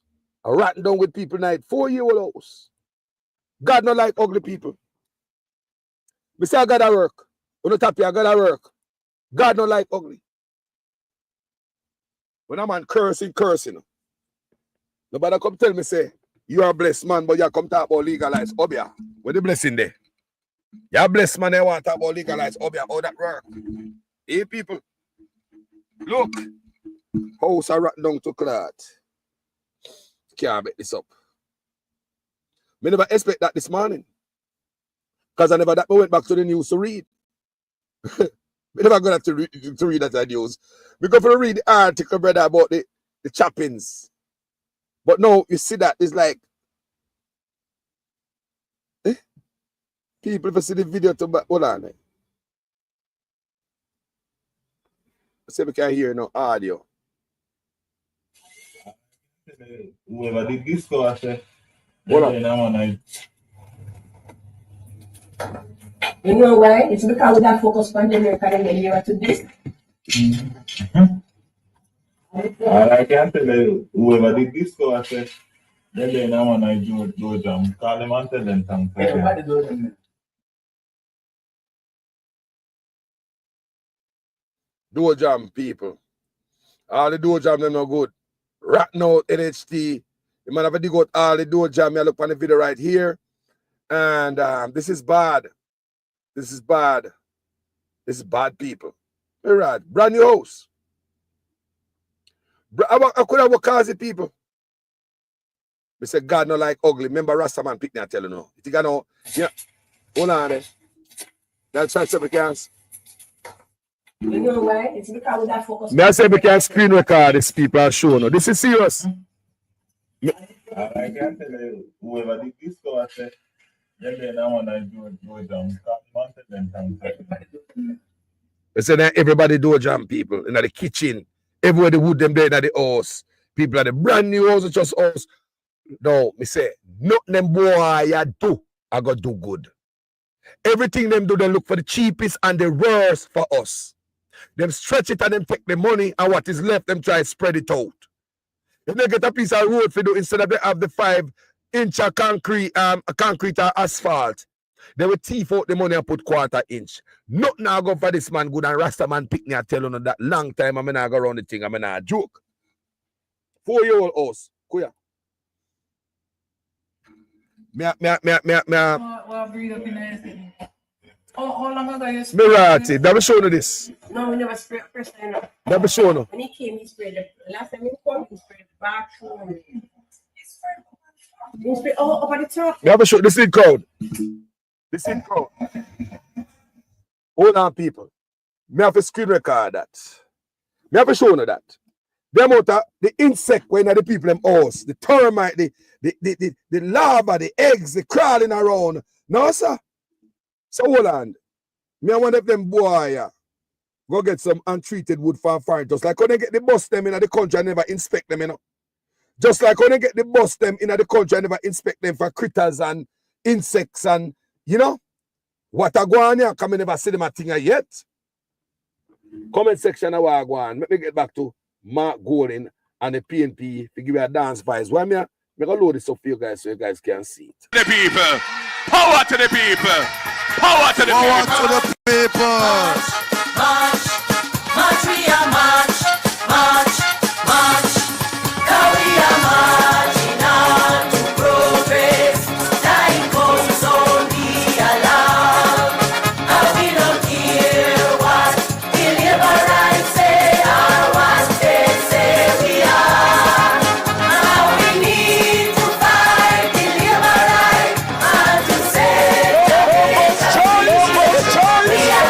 S3: A rotten down with people night. 4-year-old house. God not like ugly people. Me say I gotta work. When you tap here, I gotta work. God not like ugly. When a man cursing. Nobody come tell me say, you are a blessed man, but you come talk about legalize Obia. Where the blessing there? You're a blessed man, they want to talk about legalize Obia. How that work? Hey people, look. House are rotten down to clot. Can't make this up. Me never expect that this morning. Because I never went back to the news to read. Me never got to read that news. We go for to read the article, brother, about the choppings. But no, you see that, it's like, people, if you see the video, hold on. See if we can hear no audio.
S15: Whoever did this go, I said,
S3: You
S10: know why? It's because we got focused on Jamaica and then you are to this.
S15: All I can tell you, whoever did this go, I said, then I want to do jam. Call them and tell them thanks. Everybody do them.
S3: Do jam, people. All the do jam, they're no good. Right now, NHT. You might have to dig out all the do jam. You look on the video right here. And this is bad. This is bad, people. All right. Brand new house. I could have cause the people. We say God not like ugly. Remember Rastaman pick me, I tell you now. You think I know? Yeah. Hold on there. That's try to chance.
S10: You know why? It's because we got focused.
S3: May I say we can screen record this people are showing you. This is serious.
S15: I can tell you, whoever did this go, I said, then I want to do jam. Call them and tell them thanks.
S3: They say that everybody do jam, people. In the kitchen. Everywhere the wood them there in the house. People are the brand new house, just us. No, me say, nothing them boy I do, I got do good. Everything them do, they look for the cheapest and the worst for us. Them stretch it and them take the money and what is left, them try to spread it out. If they get a piece of road for do, instead of they have the 5-inch of concrete or asphalt, they will thief out the money and put 1/4 inch. Nothing I go for this man good and Rasta man pick me and tell you that long time I'm not go around the thing, I'm not joke. 4-year-old house. Kuya.
S16: What breed up in there? How long ago you
S3: sprayed? Me ratty. That was showing you this.
S10: No, we never sprayed first time.
S3: That was showing you.
S10: When he came, he sprayed the last time he came, he sprayed the bathroom. He sprayed up at the top.
S3: That was showing this in crowd. This in crowd. Hold on, people. Me have to screen record that. Me have to show you that. The amount of the insect when the people them house, the termite, the larva, the eggs, the crawling around. No, sir. So hold on. Me I want them boy go get some untreated wood for fire. Just like when they get the bus them in the country and never inspect them, you know. Just like when they get the bus them in the country and never inspect them for critters and insects and you know. What I go on here, come never see them a thing yet. Comment section of what go on. Let me get back to Mark Golden and the PNP to give you a dance vibes. Why me? I'm going to load this up for you guys so you guys can see it.
S11: The people. Power to the people. Power to the people.
S12: Power to the people.
S13: March, march, we are march, march, march. Now we are marching on to progress. Time comes on the alarm. And we don't care what the liberals say or what they say we are. Now we need to fight the liberals and to set the nation. We are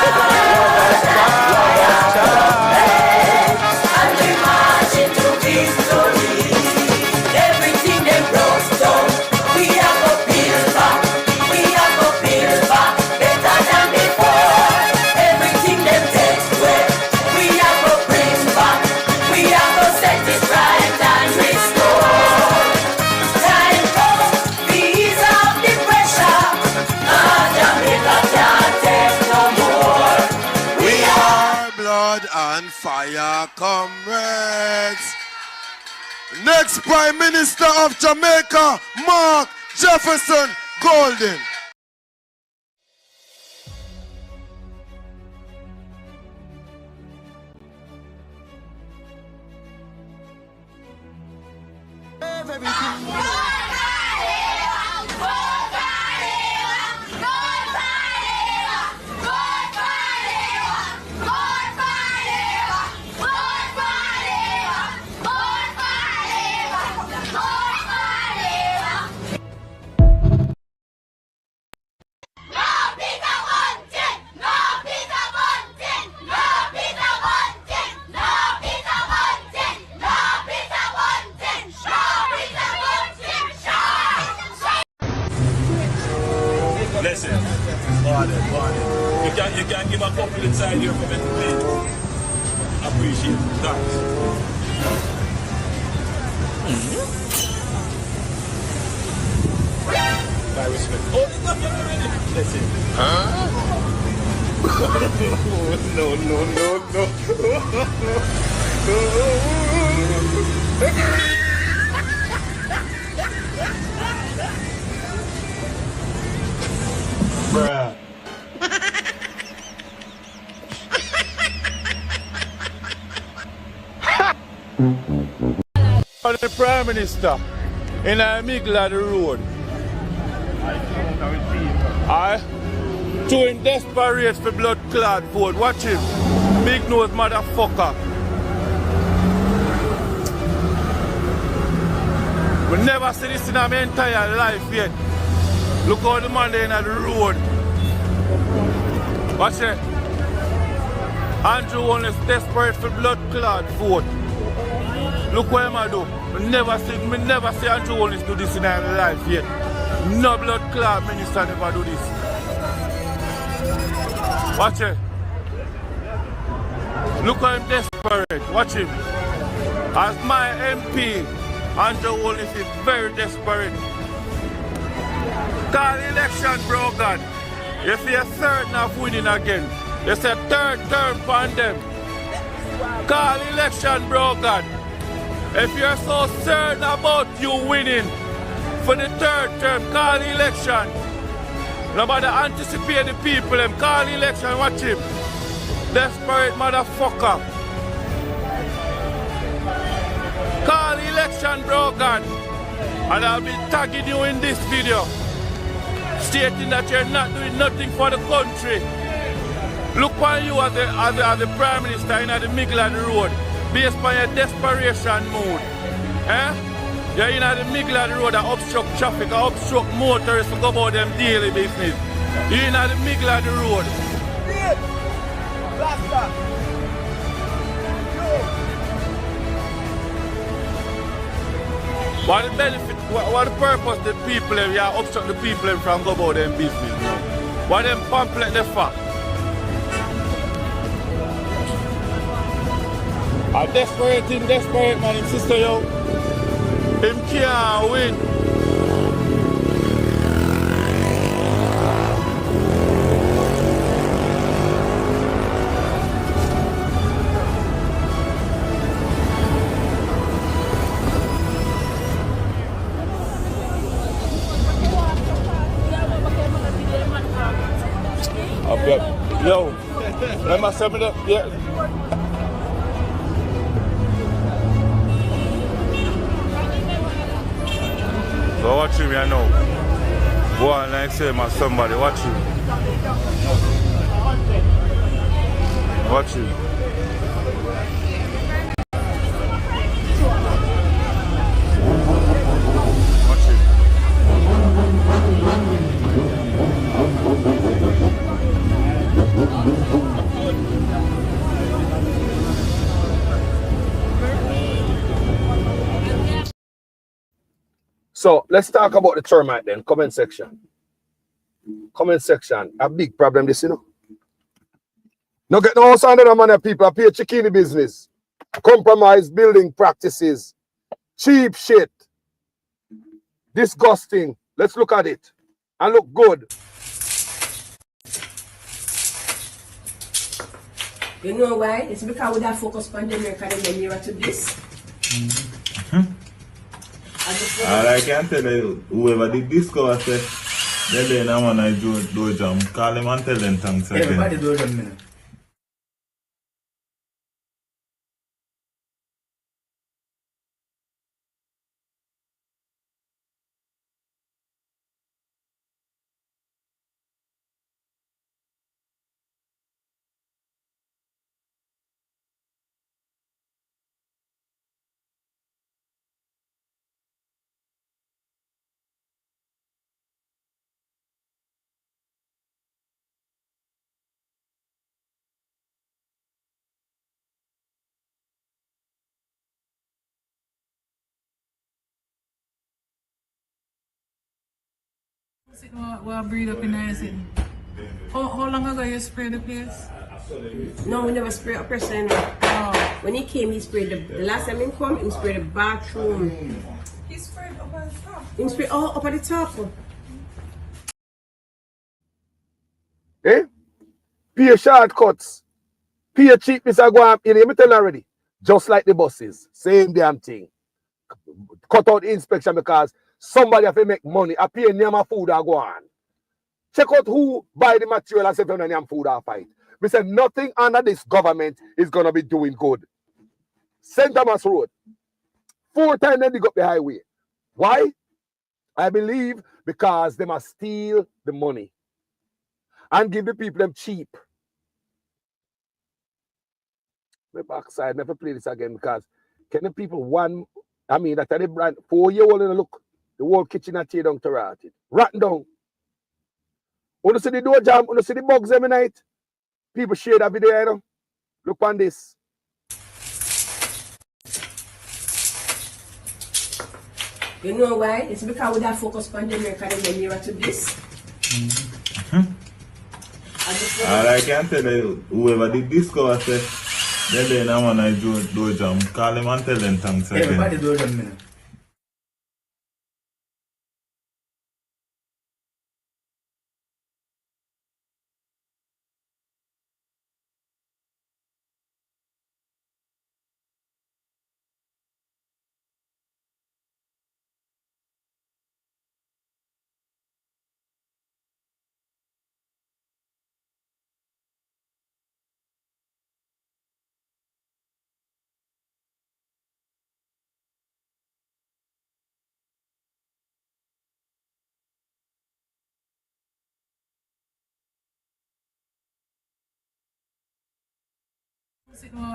S12: Fire, comrades. Next Prime Minister of Jamaica, Mark Jefferson Golden.
S9: Listen, you can give a couple inside here for me, please. Appreciate it. Thanks. By respect. Oh, it's not yet already. Listen. Huh? No. Bruh.
S17: The Prime Minister in the middle of the road. Aye. Two in desperate for blood clot vote. Watch him. Big nose motherfucker. We never see this in my entire life yet. Look how the man there in the road. Watch it. Andrew one is desperate for blood clot vote. Look what I do. Me never see Andrew Holness do this in his life yet. No blood clot minister never do this. Watch it. Look how him desperate. Watch him. As my MP, Andrew Holness is very desperate. Call election, bro, God. You see a certain of winning again. You say third term on them. Call election, bro, God. If you're so certain about you winning for the third term, call election. Nobody anticipate the people, them call election, watch him. Desperate motherfucker. Call election, bro, God. And I'll be tagging you in this video, stating that you're not doing nothing for the country. Look on you as the Prime Minister in the middle of the road, based on your desperation mood. You're in the middle of the road that obstruct traffic, or obstruct motorists to go about them daily business. You're in the middle of the road. What the benefit, what the purpose the people, you obstruct the people from go about them business now? What them pamphlet the fact? A desperate man, him sister, yo. Him can't win. Yo, let me send me the, yeah. So watch him here now. Go on like say my somebody, watch him. Watch him. Watch him.
S3: So let's talk about the termite then. Comment section. Comment section. A big problem this, you know. No get no house under the money, people. Pay chicken business. Compromise building practices. Cheap shit. Disgusting. Let's look at it. And look good.
S10: You know why? It's because we have focused on Jamaica and then nearer to this.
S15: All I can tell you, whoever did discover say, then I want to do jam. Call them and tell them thanks again.
S16: Everybody do them minute. What breed up in there? How long ago you sprayed the place?
S10: No, we never spray a person. Oh. When he came, he sprayed the last time he come, he sprayed the bathroom.
S16: He sprayed up at the top.
S10: He sprayed all up at the top.
S4: Eh? Pay shortcuts. Pay cheapness I go up in. Let me tell you already. Just like the buses. Same damn thing. Cut out the inspection because somebody have to make money. I pay near my food I go on. Check out who buy the material and say no name food I fight. We said nothing under this government is gonna be doing good. St. Thomas Road. 4 times they dig up the highway. Why? I believe because they must steal the money and give the people them cheap. My backside, never play this again because can the people one, I mean that the brand 4-year-old in the look, the whole kitchen at tear down to rot it. Rotten down. When you see the door jam, when you see the bugs every night, people share that video, you know. Look on this.
S10: You know why? It's because we have focused on Jamaica and then nearer to this.
S15: All I can tell you, whoever did discover say, then I want to do jam. Call them and tell them thanks again.
S16: Everybody do them minute.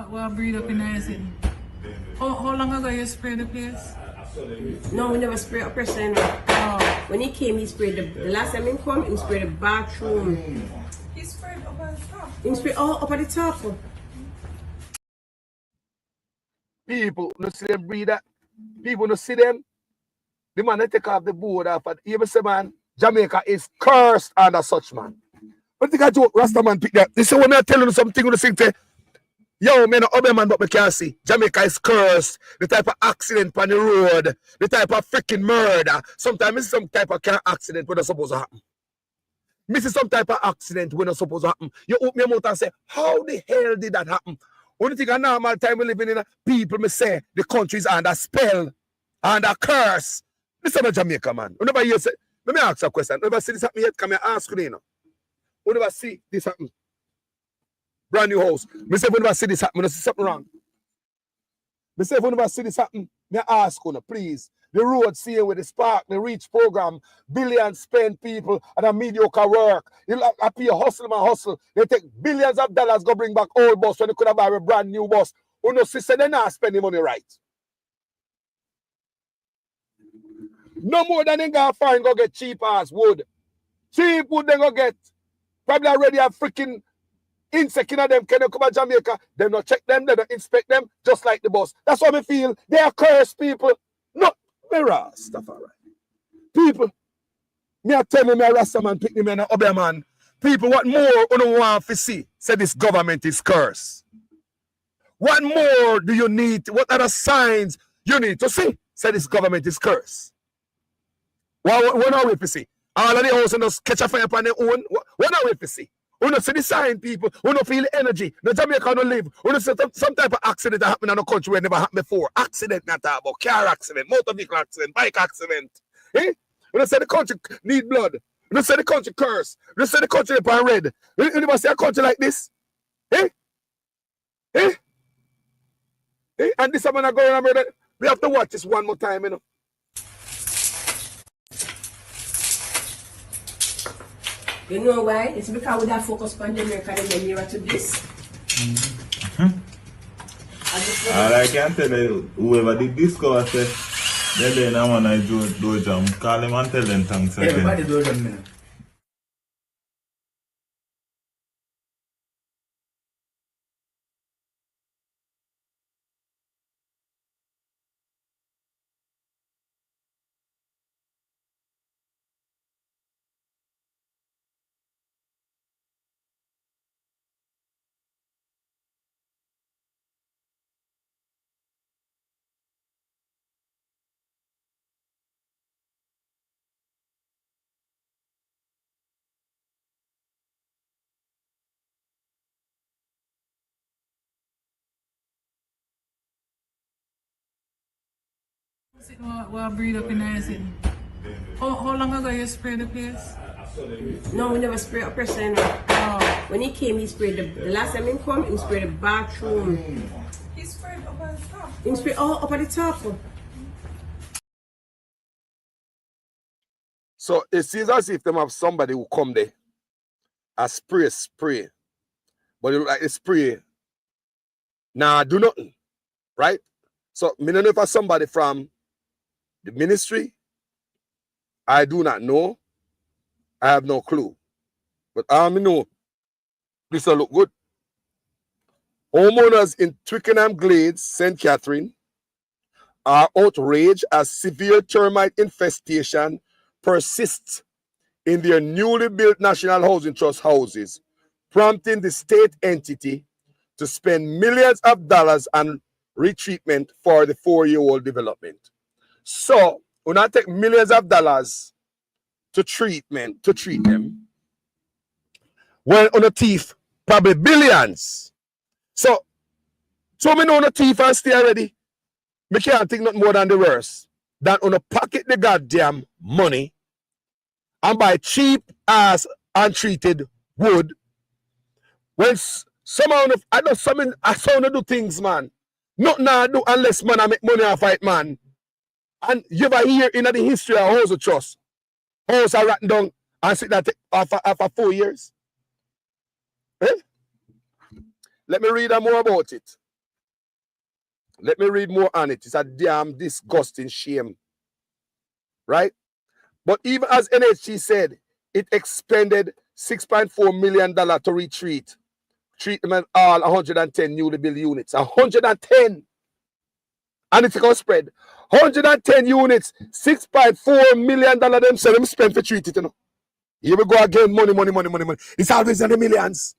S16: What breed up in there? How long ago you sprayed the place?
S10: No, we never spray a person. Oh. When he came, he sprayed the last time he come, he sprayed the bathroom.
S16: He sprayed up at the top.
S10: He sprayed all up at the top.
S4: People, you see them breed that. People, you see them. The man they take off the board off. You say, man, Jamaica is cursed under such man. But think I joke, Rasta man pick that. This is when I tell you something you think to, yo, man, other man, but me can't see. Jamaica is cursed. The type of accident on the road, the type of freaking murder. Sometimes it's some type of car accident when it's supposed to happen. Miss some type of accident when it's supposed to happen. You open your mouth and say, how the hell did that happen? Only thing a normal time we living in, people may say the country is under spell, under curse. This is not Jamaica, man. You never hear say, let me ask you a question. You never see this happen yet? Come here, ask you, you know. You never see this happen. Brand new house. Me say if you never see this happen, you see something wrong. Me say if you never see this happen, me ask you, please. The road seeing with the Spark, the Reach program, billions spent people and a mediocre work. You appear hustle, man, hustle. They take billions of dollars go bring back old bus when they could have buy a brand new bus. You know, sister, they're not spending money right. No more than they go find go get cheap ass wood. Cheap wood they go get. Probably already have freaking insect in them. Can they come to Jamaica? They don't check them, they don't inspect them, just like the bus. That's what I feel. They are cursed people. No, mirror stuff, all right. People, me I tell me, me a Rasta man, pick me, and a other man. People, what more you want to see? Say this government is cursed. What more do you need? What other signs you need to see? Say this government is cursed. What are we to see? All of the houses just catch a fire upon their own. What are we to see?
S3: We don't see the sign, people. We don't feel the energy. The Jamaica don't live. We don't see some type of accident that happened in the country where it never happened before. Accident, not about car accident, motor vehicle accident, bike accident. Eh? We don't say the country need blood. We don't say the country curse. We don't say the country upon red. We never see a country like this. Eh? Eh? Eh? And this man are going on. We have to watch this one more time, you know.
S10: You know why? It's because we have focused on Jamaica and then nearer to this.
S15: All I can tell you, whoever did this course, then I want to do jam. Call him and tell them thanks again.
S18: Everybody do them, man.
S16: What breed up in there? How long ago you sprayed the place?
S10: No, we never spray a person. Oh. When he came, he sprayed the last time he came, he sprayed the bathroom.
S16: He sprayed up at the top.
S10: He sprayed all up at the top.
S3: So it seems as if them have somebody who come there and spray. But it look like they spray. Nah, do nothing. Right? So me don't know if somebody from the ministry. I do not know. I have no clue. But I know this will look good. Homeowners in Twickenham Glades, St. Catherine, are outraged as severe termite infestation persists in their newly built National Housing Trust houses, prompting the state entity to spend millions of dollars on retreatment for the 4-year-old development. So, we not take millions of dollars to treat them. When on a thief, probably billions. So me know on a thief and stay ready. Me can't think nothing more than the worst. Than on a pocket the goddamn money and buy cheap ass untreated wood. When somehow I know something, I saw do things, man. Nothing I do unless man I make money off it, man. And you ever hear in the history of House of Trust, house are written down and sit that after 4 years? Eh? Let me read more about it. Let me read more on it. It's a damn disgusting shame. Right? But even as NHG said, it expended $6.4 million to retreat. Treatment all 110 newly built units. 110. And it's going to spread. 110 units, $6.4 million them spend for treat it, you know. Here we go again, money. It's always in the millions.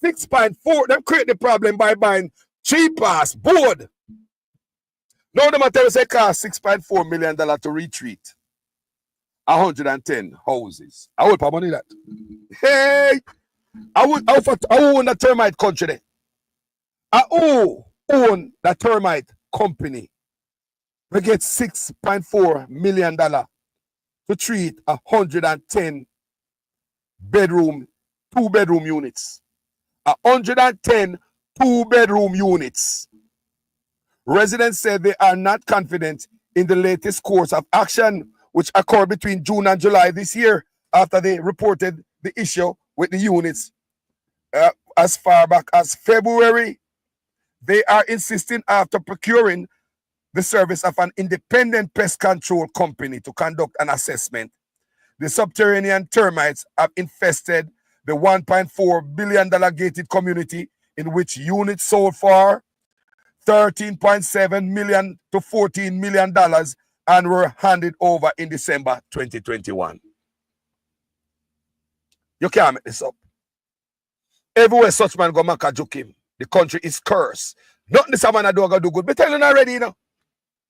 S3: 6.4, them create the problem by buying cheap ass board. Now them tell us it cost $6.4 million to retreat 110 houses. I would pay money that. Hey, I would own the termite country there. I own the termite company. We get $6.4 million to treat 110 bedroom, 2-bedroom units. 110 2-bedroom units. Residents said they are not confident in the latest course of action, which occurred between June and July this year, after they reported the issue with the units as far back as February. They are insisting after procuring the service of an independent pest control company to conduct an assessment. The subterranean termites have infested the $1.4 billion gated community, in which units sold for $13.7 million to $14 million and were handed over in December 2021. You can't make this up. Everywhere such man go make a joke him, the country is cursed. Nothing this man do good. Me telling you already, you know.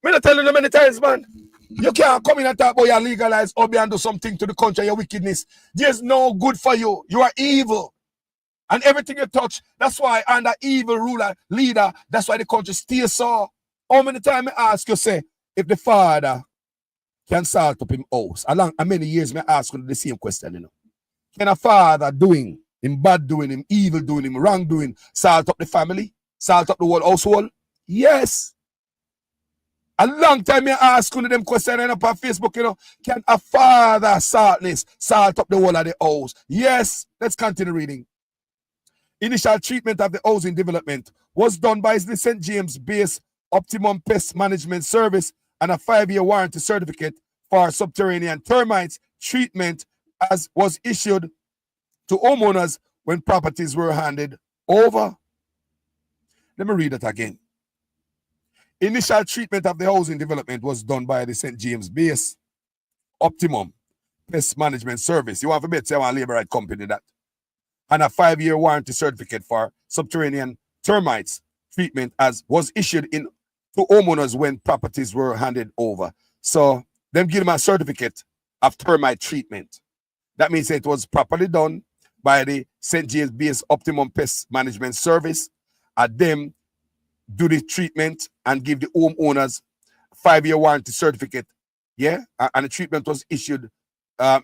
S3: Me not telling you many times, man. You can't come in and talk about you legalize Obi and do something to the country, your wickedness. There's no good for you. You are evil. And everything you touch, that's why under evil ruler, leader, that's why the country still so. How many times I ask you, say, if the father can salt up him house? How many years I ask you the same question, you know? Can a father doing, him bad doing, him evil doing, him wrong doing, salt up the family? Salt up the whole household? Yes. A long time I ask you them questions up on Facebook, you know, can a father salt up the whole of the house? Yes. Let's continue reading. Initial treatment of the housing development was done by the St. James Base Optimum Pest Management Service and a 5-year warranty certificate for subterranean termites treatment as was issued to homeowners when properties were handed over. Let me read that again. Initial treatment of the housing development was done by the St. James Base Optimum Pest Management Service. You want to bet, say, I want a labor right company that. And a 5-year warranty certificate for subterranean termites treatment as was issued to homeowners when properties were handed over. So them give them a certificate of termite treatment. That means it was properly done by the St. James Base Optimum Pest Management Service. And them do the treatment and give the homeowners 5-year warranty certificate. Yeah, and the treatment was issued. The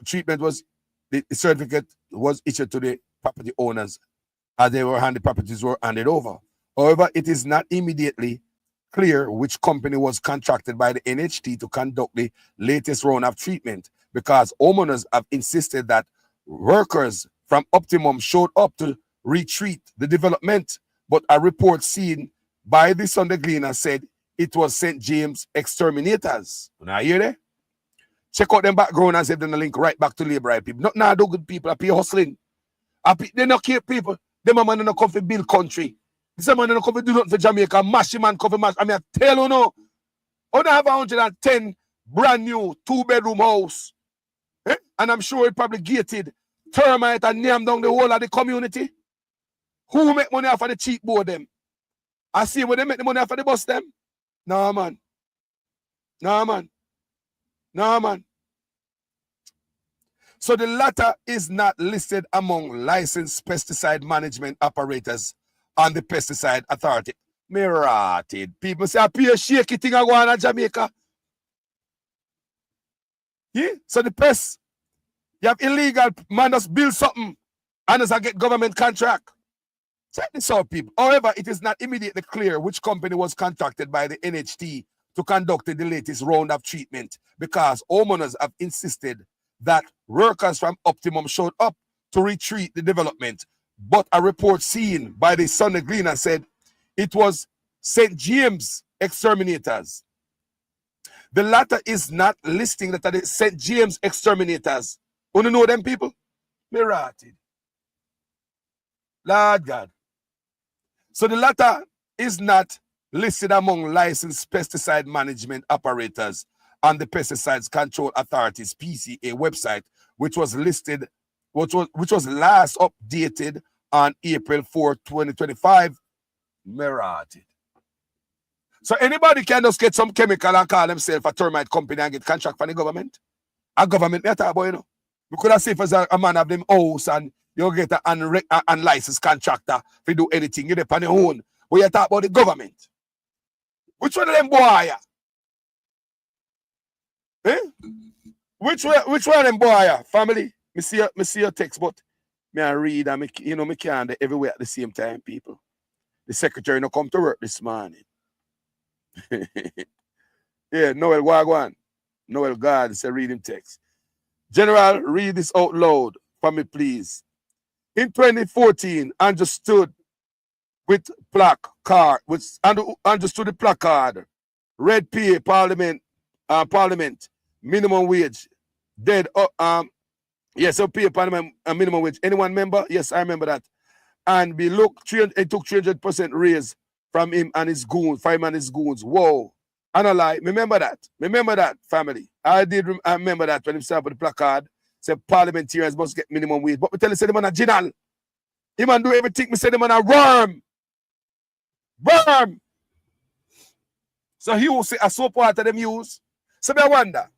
S3: certificate was issued to the property owners as the properties were handed over. However, it is not immediately clear which company was contracted by the NHT to conduct the latest round of treatment because homeowners have insisted that workers from Optimum showed up to retreat the development, but a report seen by the Sunday Gleaner said it was St. James exterminators. Now hear that? Check out them background and save them the link right back to labor right people. Not now do good people, I hustling. They not care people. Them a man no come for build country. This a man no come for do nothing for Jamaica. Mash man come for mash. I mean, I tell you no. I have 110 brand new 2-bedroom house. Eh? And I'm sure it probably gated termite and name down the whole of the community. Who make money off of the cheap board them? I see where they make the money off of the bus them. No man. No man. No man. So the latter is not listed among licensed pesticide management operators on the pesticide authority. Me rotted. People say, I pay a shaky thing I go on in Jamaica. Yeah? So the pest, you have illegal man just build something and as I get government contract. Check this out, people. However, it is not immediately clear which company was contracted by the NHT to conduct the latest round of treatment because homeowners have insisted that workers from Optimum showed up to retreat the development. But a report seen by the Sunday Gleaner said it was St. James exterminators. The latter is not listing that are the St. James exterminators. Want to know them people? Me rotted. Lord God. So the latter is not listed among licensed pesticide management operators on the Pesticides Control Authority's PCA website, which was listed, which was last updated on April 4, 2025. Merated. So anybody can just get some chemical and call themselves a termite company and get contract from the government. A government matter about, you know. We could have said as a man of them house and you get an unlicensed contractor to do anything. You depend on your own. But you talk about the government. Which one of them boy? Eh? Which one of them boy? Family? Me see your text, but me I read and me can't everywhere at the same time, people. The secretary no come to work this morning. Yeah, Noel Wagwan. Noel God say read him text. General, read this out loud for me, please. In 2014, understood with placard, understood the placard, red pay, parliament, minimum wage, dead, yes, so pay parliament, minimum wage. Anyone remember? Yes, I remember that. And it took 300% raise from him and his goons, from him and his goons. Whoa. I don't lie. Remember that, family. I remember that when he started with the placard, said parliamentarians must get minimum wage. But we tell you, say the man a general. He man do everything. Me say the man a worm. Worm. So he will say a soap water them use. So I wonder,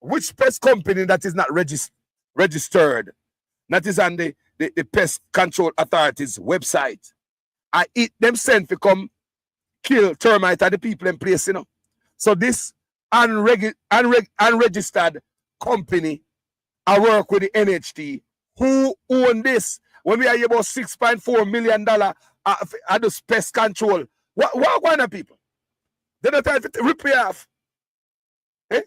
S3: which pest company that is not registered, that is on the the Pest Control Authority's website. I eat them sent to come kill termite at the people in place, you know. So this unregistered company, I work with the NHT, who own this. When we are about $6.4 million at this pest control, what kind of people? They don't have to rip you off. Eh?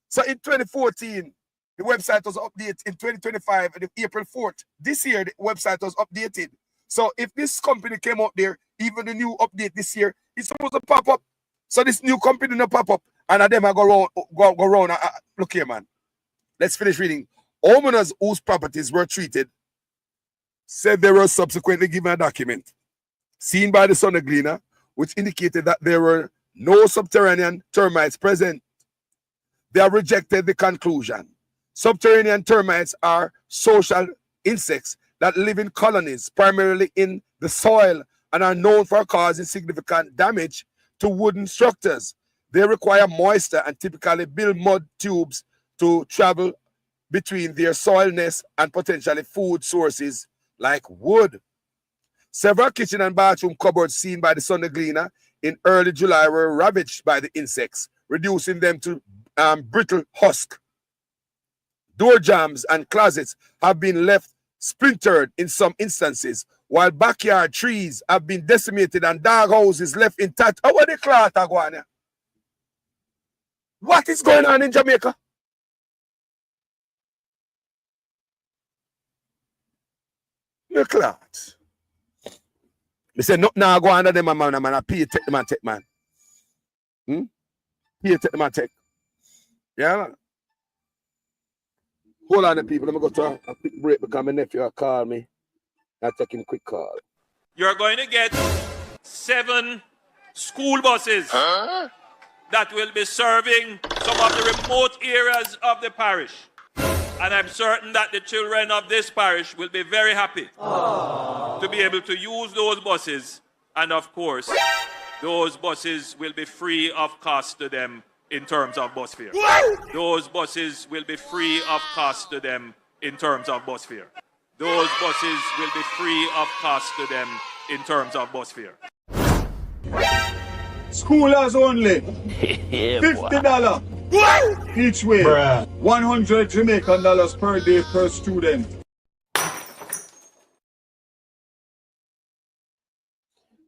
S3: So in 2014, the website was updated. In 2025, April 4th, this year, the website was updated. So if this company came out there, even the new update this year, it's supposed to pop up. So this new company no pop up, and them I go around. Look here, man. Let's finish reading. Homeowners whose properties were treated said they were subsequently given a document seen by the Sunday Gleaner, which indicated that there were no subterranean termites present. They have rejected the conclusion. Subterranean termites are social insects that live in colonies, primarily in the soil, and are known for causing significant damage to wooden structures. They require moisture and typically build mud tubes to travel between their soil nests and potentially food sources like wood. Several kitchen and bathroom cupboards seen by the Sunday Gleaner in early July were ravaged by the insects, reducing them to brittle husk. Door jambs and closets have been left splintered in some instances, while backyard trees have been decimated and dog houses left intact. How are the cloth going? What is going on in Jamaica? The cloth. They say no now go under them man. I pay take them and take man. Pay take them and take. Yeah man. Hold on, the people. Let me go to a quick break because my nephew call me. I'm taking a quick call.
S9: You're going to get 7 school buses that will be serving some of the remote areas of the parish. And I'm certain that the children of this parish will be very happy to be able to use those buses. And of course, those buses will be free of cost to them in terms of bus fare. Those buses will be free of cost to them in terms of bus fare. Those buses will be free of cost to them in terms of bus fare.
S18: Schoolers only. $50 each way. 100 Jamaican dollars per day per student.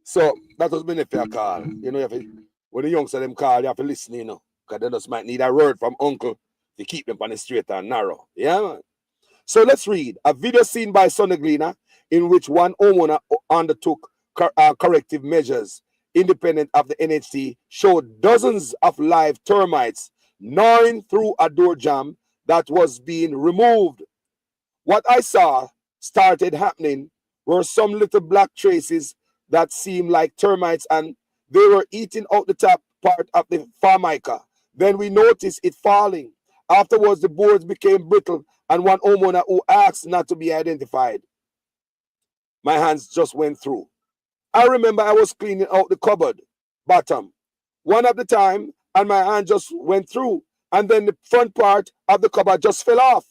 S3: So that was my nephew call. You know, you have to, when the youngsters them call, you have to listen, you know, because they just might need a word from uncle to keep them on the straight and narrow. Yeah, man. So let's read a video seen by Sunday Gleaner in which one homeowner undertook corrective measures independent of the NHT showed dozens of live termites gnawing through a door jamb that was being removed. What I saw started happening were some little black traces that seemed like termites, and they were eating out the top part of the formica. Then we noticed it falling. Afterwards, the boards became brittle, and one homeowner who asked not to be identified. My hands just went through. I remember I was cleaning out the cupboard bottom one at the time, and my hand just went through, and then the front part of the cupboard just fell off.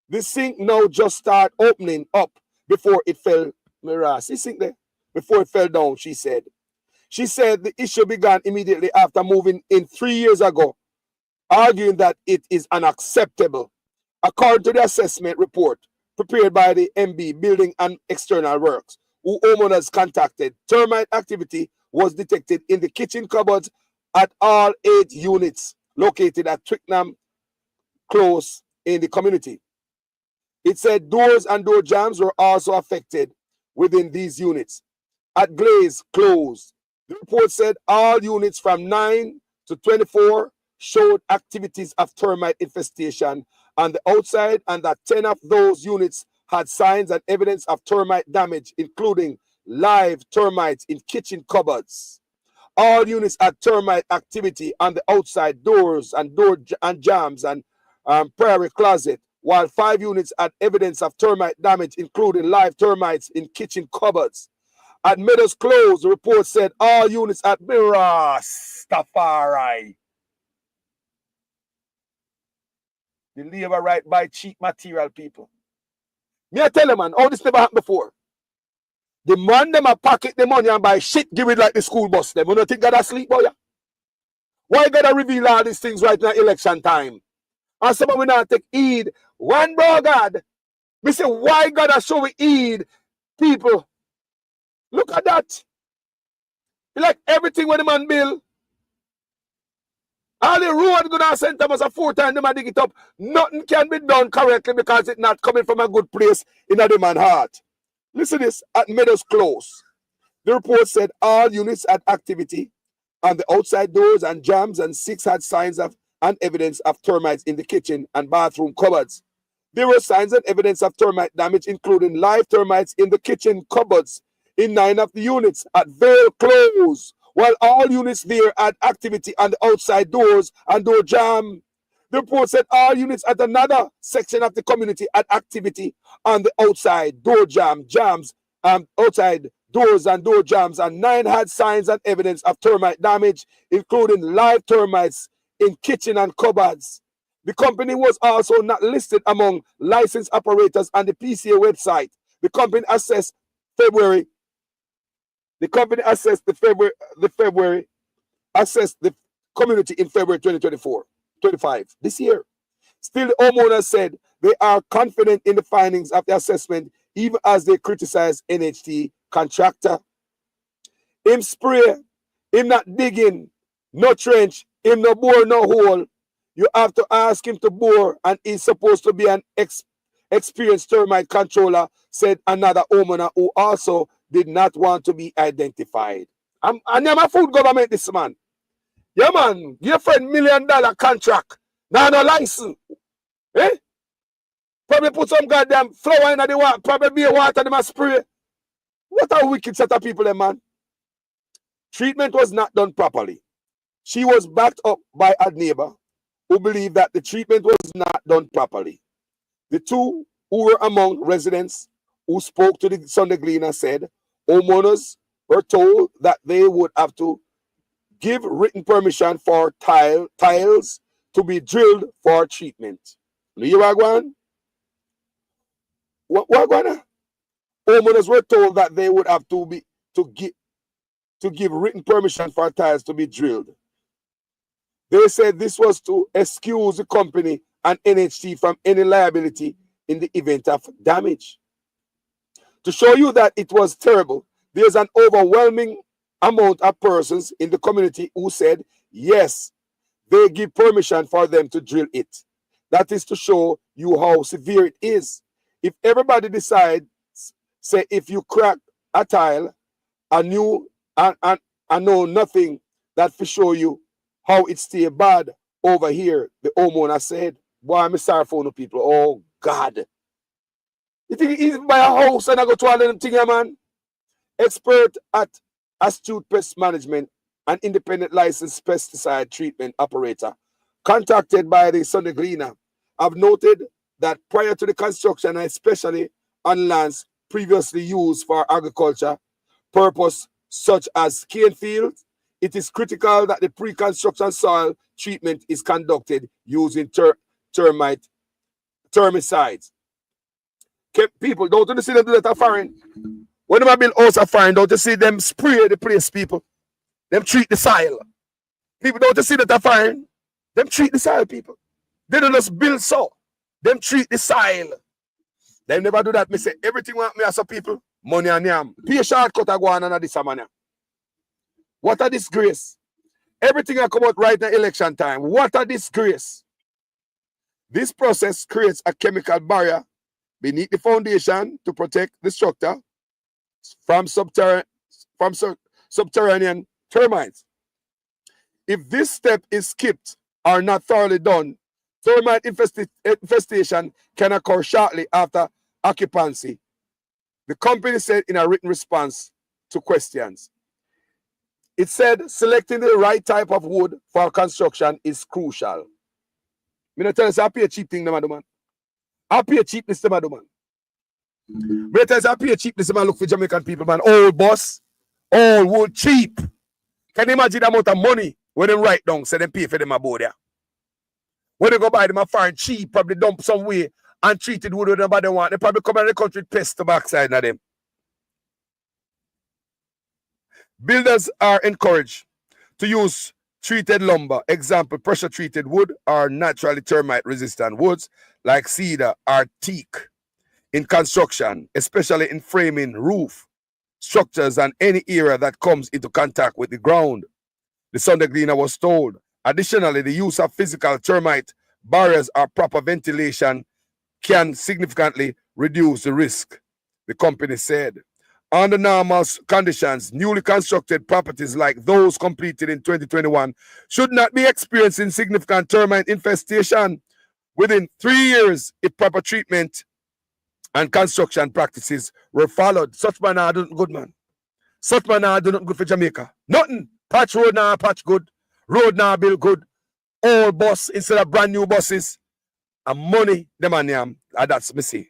S3: The sink now just started opening up before it fell. See sink there? Before it fell down, she said. She said the issue began immediately after moving in 3 years ago, arguing that it is unacceptable. According to the assessment report prepared by the MB Building and External Works, who homeowners contacted, termite activity was detected in the kitchen cupboards at all 8 units located at Twickenham Close in the community. It said doors and door jambs were also affected within these units. At Glaze Close, the report said all units from 9 to 24 showed activities of termite infestation on the outside, and that 10 of those units had signs and evidence of termite damage, including live termites in kitchen cupboards. All units had termite activity on the outside doors and door and jambs and prairie closet, while 5 units had evidence of termite damage, including live termites in kitchen cupboards. At Meadows Close, the report said all units at Rastafari. The labor right by cheap material, people. Me I tell you, man, all this never happened before. The man them a pocket the money and buy shit, give it like the school bus. Them, you don't think God asleep, boy? Why God reveal all these things right now election time? And some of we not take heed. One bro God. We say, why God has show we heed people? Look at that. You like everything when the man build. All the road gonna send them as a 4 times them a dig it up. Nothing can be done correctly because it's not coming from a good place in the man's heart. Listen to this at Meadows Close. The report said all units had activity on the outside doors and jams, and 6 had signs of and evidence of termites in the kitchen and bathroom cupboards. There were signs and evidence of termite damage, including live termites in the kitchen cupboards in 9 of the units at Vale Close, while all units there had activity on the outside doors and door jam. The report said all units at another section of the community had activity on the outside door jams, outside doors and door jams, and 9 had signs and evidence of termite damage, including live termites in kitchen and cupboards. The company was also not listed among licensed operators on the PCA website. The company assessed the community in February 2025, this year. Still, the homeowners said they are confident in the findings of the assessment, even as they criticize NHT contractor. Him spray, him not digging, no trench, him no bore, no hole. You have to ask him to bore, and he's supposed to be an experienced termite controller, said another homeowner who also did not want to be identified. And I'm a food government, this man. Yeah, man, your friend $1 million contract. Now no license. Eh? Probably put some goddamn flour in the water, probably be a water them a spray. What a wicked set of people, them, man. Treatment was not done properly. She was backed up by a neighbor who believed that the treatment was not done properly. The 2 who were among residents who spoke to the Sunday Gleaner said homeowners were told that they would have to give written permission for tiles to be drilled for treatment. You are going? What going? Homeowners were told that they would have to give written permission for tiles to be drilled. They said this was to excuse the company and NHT from any liability in the event of damage. To show you that it was terrible, there's an overwhelming amount of persons in the community who said, yes, they give permission for them to drill it. That is to show you how severe it is. If everybody decides, say, if you crack a tile and you and know nothing, that for show you how it stay bad over here, the homeowner said. Boy, I'm sorry for no people. Oh, God. You think he's buy a house and I go to all of them things, man? Expert at Astute Pest Management, an independent licensed pesticide treatment operator, contacted by the Sunday Gleaner, have noted that prior to the construction, especially on lands previously used for agriculture purpose, such as cane fields, it is critical that the pre-construction soil treatment is conducted using termicides. People, don't you see them do that foreign? When they build house of foreign, don't you see them spray the place, people? Them treat the soil. People, don't you see that foreign? Them treat the soil, people. They don't just build so. Them treat the soil. They never do that. Me say, everything want me as a people, money and yam. Pay a shortcut I go on and this man. What a disgrace. Everything I come out right in election time. What a disgrace. This process creates a chemical barrier beneath the foundation to protect the structure from subterranean termites. If this step is skipped or not thoroughly done, termite infestation can occur shortly after occupancy, the company said in a written response to questions. It said selecting the right type of wood for construction is crucial. I'm going to tell you, I pay a cheap thing, man. I pay a cheapness, man. I'm going to tell you, I pay a cheapness, man. Look for Jamaican people, man. Old boss, old wood, cheap. Can you imagine the amount of money when they write down, say they pay for them aboard there? When they go buy them a foreign cheap, probably dump some way and treated wood with nobody want. They probably come out of the country with pests to backside of them. Builders are encouraged to use treated lumber, example, pressure-treated wood or naturally termite-resistant woods like cedar or teak in construction, especially in framing roof, structures, and any area that comes into contact with the ground, the Sunday Gleaner was told. Additionally, the use of physical termite barriers or proper ventilation can significantly reduce the risk, the company said. Under normal conditions, newly constructed properties like those completed in 2021 should not be experiencing significant termite infestation within 3 years if proper treatment and construction practices were followed. Such man are doing good, man. Such man are doing good for Jamaica. Nothing. Patch road now patch good. Road now build good. Old bus instead of brand new buses. And money, the man, that's me see.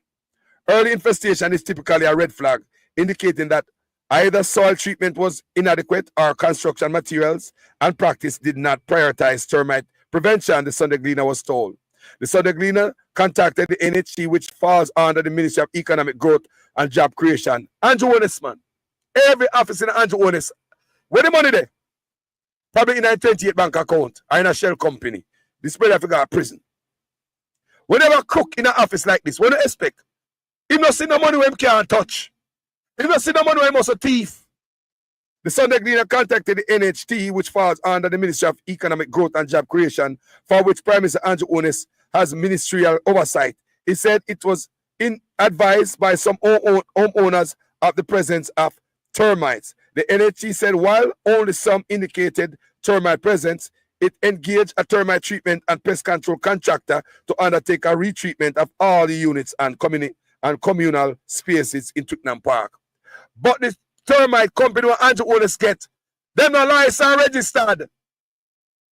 S3: Early infestation is typically a red flag, indicating that either soil treatment was inadequate or construction materials and practice did not prioritize termite prevention, the Sunday Gleaner was told. The Sunday Gleaner contacted the NHC, which falls under the Ministry of Economic Growth and Job Creation. Andrew Onis, man. Every office in Andrew Onis. Where the money there? Probably in a 28 bank account or in a shell company. This brother have got a prison. Whenever cook in an office like this, what do you expect? He not see no money where he can't touch. He not see no money where he must a thief. The Sunday Gleaner contacted the NHT, which falls under the Ministry of Economic Growth and Job Creation, for which Prime Minister Andrew Onis has ministerial oversight. He said it was advised by some homeowners of the presence of termites. The NHT said while only some indicated termite presence, it engaged a termite treatment and pest control contractor to undertake a retreatment of all the units and communal spaces in Twickenham Park. But the termite company where Andrew Onis get, them no license registered.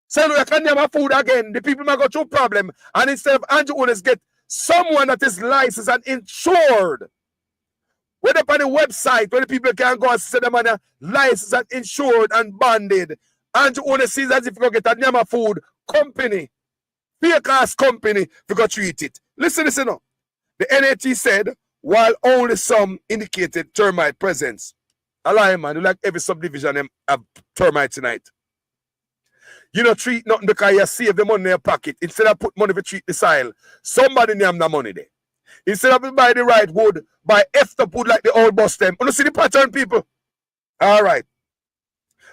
S3: So we can name a food again. The people might go through problem. And instead of Andrew Onis get someone that is licensed and insured. Whether up on the website where the people can go and say them on a licensed and insured and bonded. Andrew Onis sees as if you go get a name a food company. Fake ass company if you treat it. Listen up. The NAT said, while only some indicated termite presence. I lie, man. You like every subdivision have termites tonight. You don't treat nothing because you save the money in your pocket. Instead of put money to treat the soil, somebody name the money there. Instead of buy the right wood, buy effed up wood like the old bus them. You see the pattern, people? All right.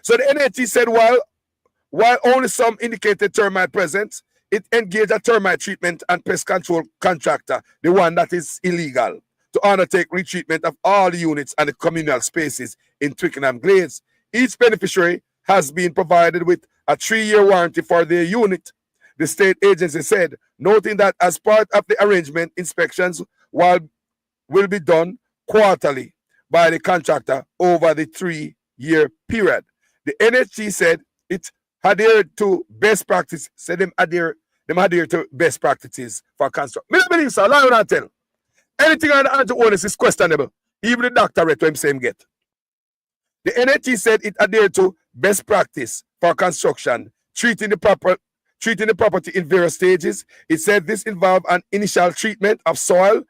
S3: So the NAT said while only some indicated termite presence, it engaged a termite treatment and pest control contractor, the one that is illegal, to undertake retreatment of all the units and the communal spaces in Twickenham Glades. Each beneficiary has been provided with a 3-year warranty for their unit, the state agency said, noting that as part of the arrangement, inspections will be done quarterly by the contractor over the 3-year period. The NHG said it adhered to best practice, said them adhere to best practices for construction. I don't believe so, lie and tell. Anything on the Andrew Onis is questionable. Even the doctorate when him get. The NHG said it adhered to best practice for construction, treating the property in various stages. It said this involved an initial treatment of soil,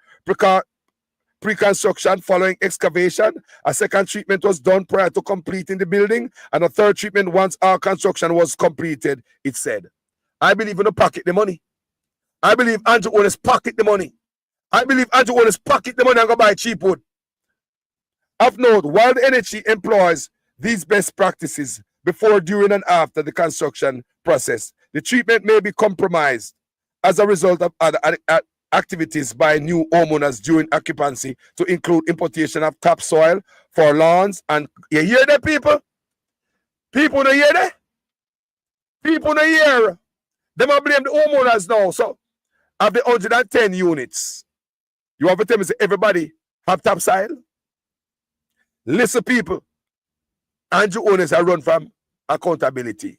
S3: pre-construction following excavation. A second treatment was done prior to completing the building, and a third treatment once our construction was completed, it said. I believe in the pocket the money. I believe Andrew Onis pocket the money. I believe Andrew Onis pocket the money and go buy cheap wood. Of note, while the NHG employs these best practices before, during, and after the construction process, the treatment may be compromised as a result of other activities by new homeowners during occupancy, to include importation of topsoil for lawns. And you hear that, people? People don't hear that? People don't hear. They might blame the homeowners now. So, of the 110 units, you have to tell me say everybody have topsoil? Listen, people. Andrew Onis are run from accountability.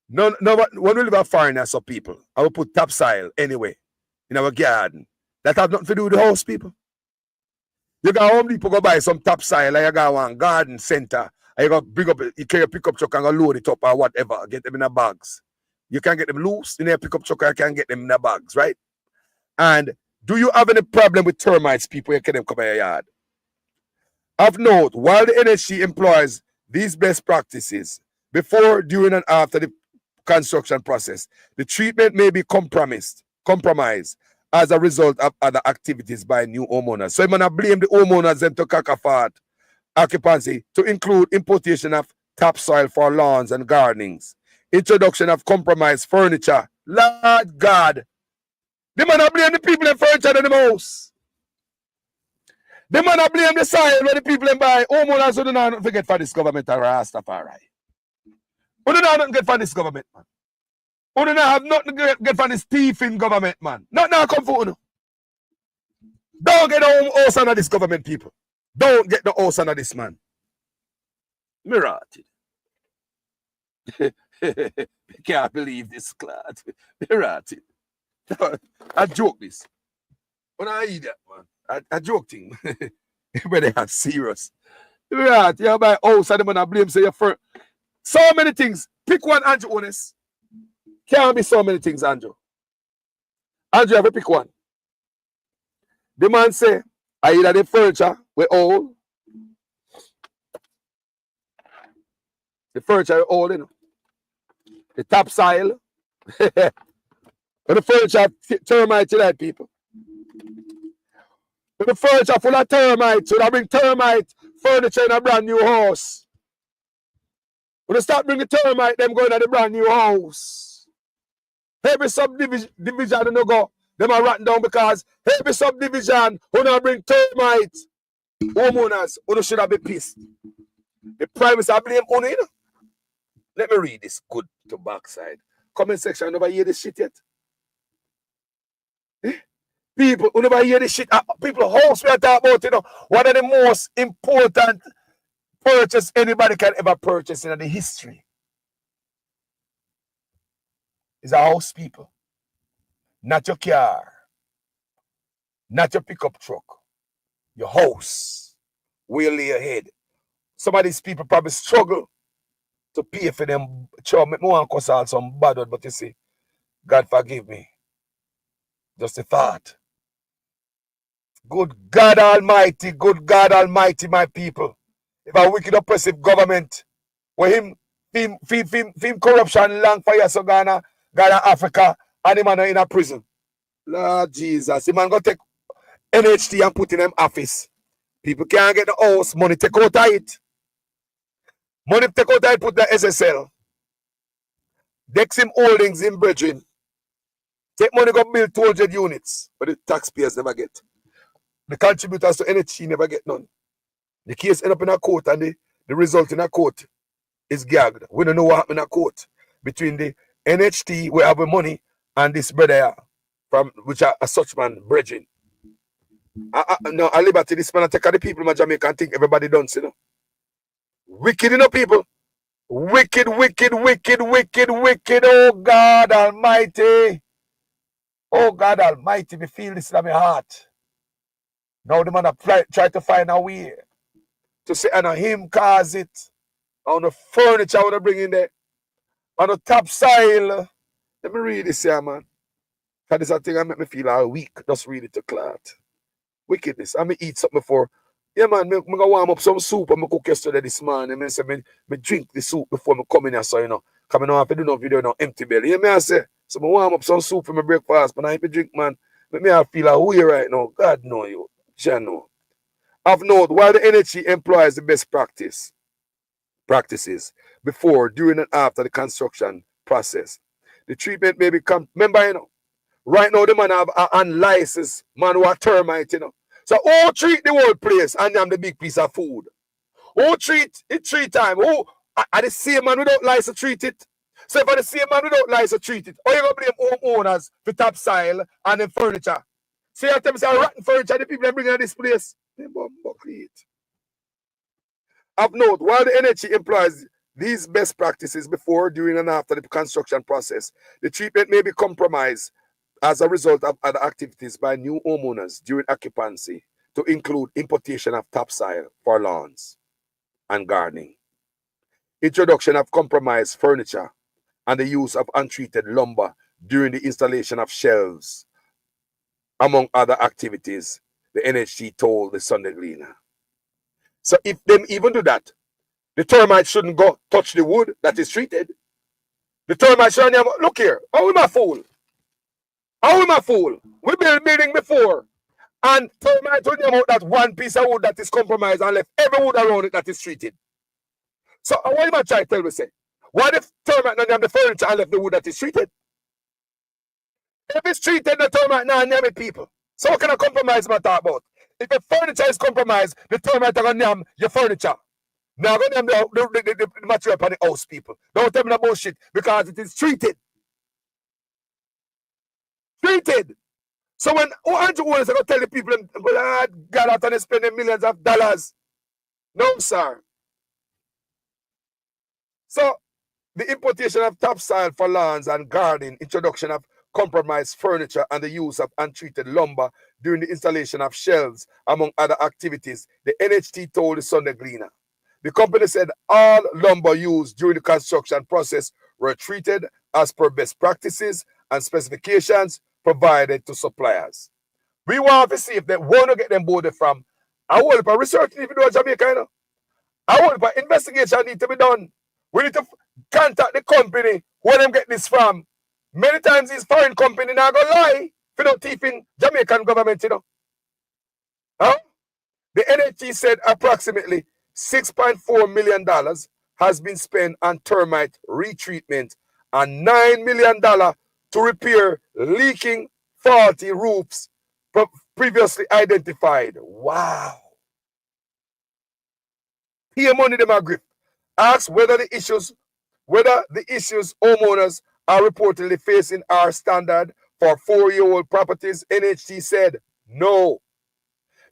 S3: When we live a foreigner, so people, I will put topsoil anyway in our garden. That have nothing to do with the house, people. You got home people go buy some topsoil, like you got one garden center, and you got bring up, you carry a pickup truck and go load it up or whatever, get them in the bags. You can get them loose in a pickup truck, or you can get them in the bags, right? And Do you have any problem with termites, people? You can come in your yard. Of note, while the NHC employs these best practices before, during, and after the construction process, the treatment may be compromised as a result of other activities by new homeowners. So I'm gonna blame the homeowners them to cackafat occupancy, to include importation of topsoil for lawns and gardenings, introduction of compromised furniture. Lord God, the man blame the people in furniture in the house. The man blame the soil where the people in buy. Homeowners who do not forget for this government or Rastafari. Who do not get for this government, man. Who do not have nothing to get for this thieving government, man. Not now come for you. Don't get the house under this government, people. Don't get the house under this man. Mirati. Can't believe this, Clad. Mirati. I joke this. When I eat that, man, I joke thing. When they are serious. Right, you buy house and the man I blame say you for so many things. Pick one, Andrew, honest. Can't be so many things, Andrew. Andrew, have to pick one. The man say, I either the furniture we old. The furniture we old, you know. The topsoil. But the furniture termite tonight, people. But the furniture full of termites. So they bring termite furniture in a brand new house. When they start bringing termite, them going to the brand new house. Every subdivision don't go. Them are written down because every subdivision who not bring termite. Homeowners who should have been pissed. The privacy I blame on it. Let me read this good to backside. Comment section, never hear this shit yet. People who never hear this shit, people house we are talking about, you know, one of the most important purchase anybody can ever purchase in the history is a house, people. Not your car, not your pickup truck, your house. Where you lay your head. Some of these people probably struggle to pay for them. Sure, me want to cause out some bad word, but you see, God forgive me. Just a thought. Good God Almighty, my people. If a wicked oppressive government, where him corruption long for years, so Ghana, Africa, and him in a prison. Lord Jesus, the man go take NHT and put in them office. People can't get the house, money take out of it. Money take out of it, put the SSL. Dexim Holdings in Bridging. Take money go build 200 units, but the taxpayers never get. The contributors to NHT never get none. The case end up in a court and the result in a court is gagged. We don't know what happened in a court between the NHT, we have the money, and this brother from which are a such man, Bridging. No, I liberty this man and take out the people in Jamaica and think everybody done, you know. Wicked, you know, people. Wicked, wicked, wicked, wicked, wicked. Oh God Almighty. Oh God Almighty, me feel this in my heart. Now the man try to find a way to say, and him cause it. On the furniture I want to bring in there. On the topsoil. Let me read this here, man. Because this is a thing that make me feel all weak. Just read it to clot. Wickedness. I may eat something before. Yeah, man, I'm going to warm up some soup and I cook yesterday this morning. I say, I drink the soup before I come in here, so, you know. Because I don't have to do no video, no empty belly. You know what I say? So I warm up some soup for my breakfast, but I ain't drink, man. Make me feel like way right now. God know you. Jano. Of note, while the NHE employs the best practices before, during, and after the construction process, the treatment may become, remember, you know, right now the man have an unlicensed man who are termite, you know. So who treat the whole place and them the big piece of food? Who treat it 3 times? Who are the same man without license treat it? So if I the same man without license treat it, or you gonna blame homeowners for topsoil and the furniture? So you tell me say rotten furniture, the people that bring in this place. They it. Of note, while the NHE employs these best practices before, during, and after the construction process, the treatment may be compromised as a result of other activities by new homeowners during occupancy, to include importation of topsoil for lawns and gardening, introduction of compromised furniture, and the use of untreated lumber during the installation of shelves among other activities, the NHT told the Sunday Gleaner. So if them even do that, the termite shouldn't go touch the wood that is treated. The termite shouldn't have, look here, how am I fool? How am I fool? We built building before, and termite told them about that one piece of wood that is compromised and left every wood around it that is treated. So what am I trying to tell me, say? What if termite not have the furniture and left the wood that is treated? If it's treated, the termite not name it, people. So what kind of compromise am I talk about? If the furniture is compromised, the termite are going to name your furniture. Now going to name the material upon the house, people. Don't tell me no bullshit, because it is treated. Treated. So when Andrew owners are going to tell the people, God, after they spending millions of dollars. No, sir. So the importation of topsoil for lawns and garden, introduction of compromised furniture, and the use of untreated lumber during the installation of shelves, among other activities, the NHT told the Sunday Gleaner. The company said all lumber used during the construction process were treated as per best practices and specifications provided to suppliers. We want to see if they want to get them boarded from. I want to research if you do Jamaica, you know. I want to investigation need to be done. We need to contact the company where them get this from. Many times these foreign company now go lie if you don't thief in Jamaican government, you know. Huh? The NHT said approximately $6.4 million has been spent on termite retreatment and $9 million to repair leaking faulty roofs previously identified. Wow. Here money them agree. Ask whether the issues homeowners are reportedly facing are standard for 4-year-old properties. NHT said no.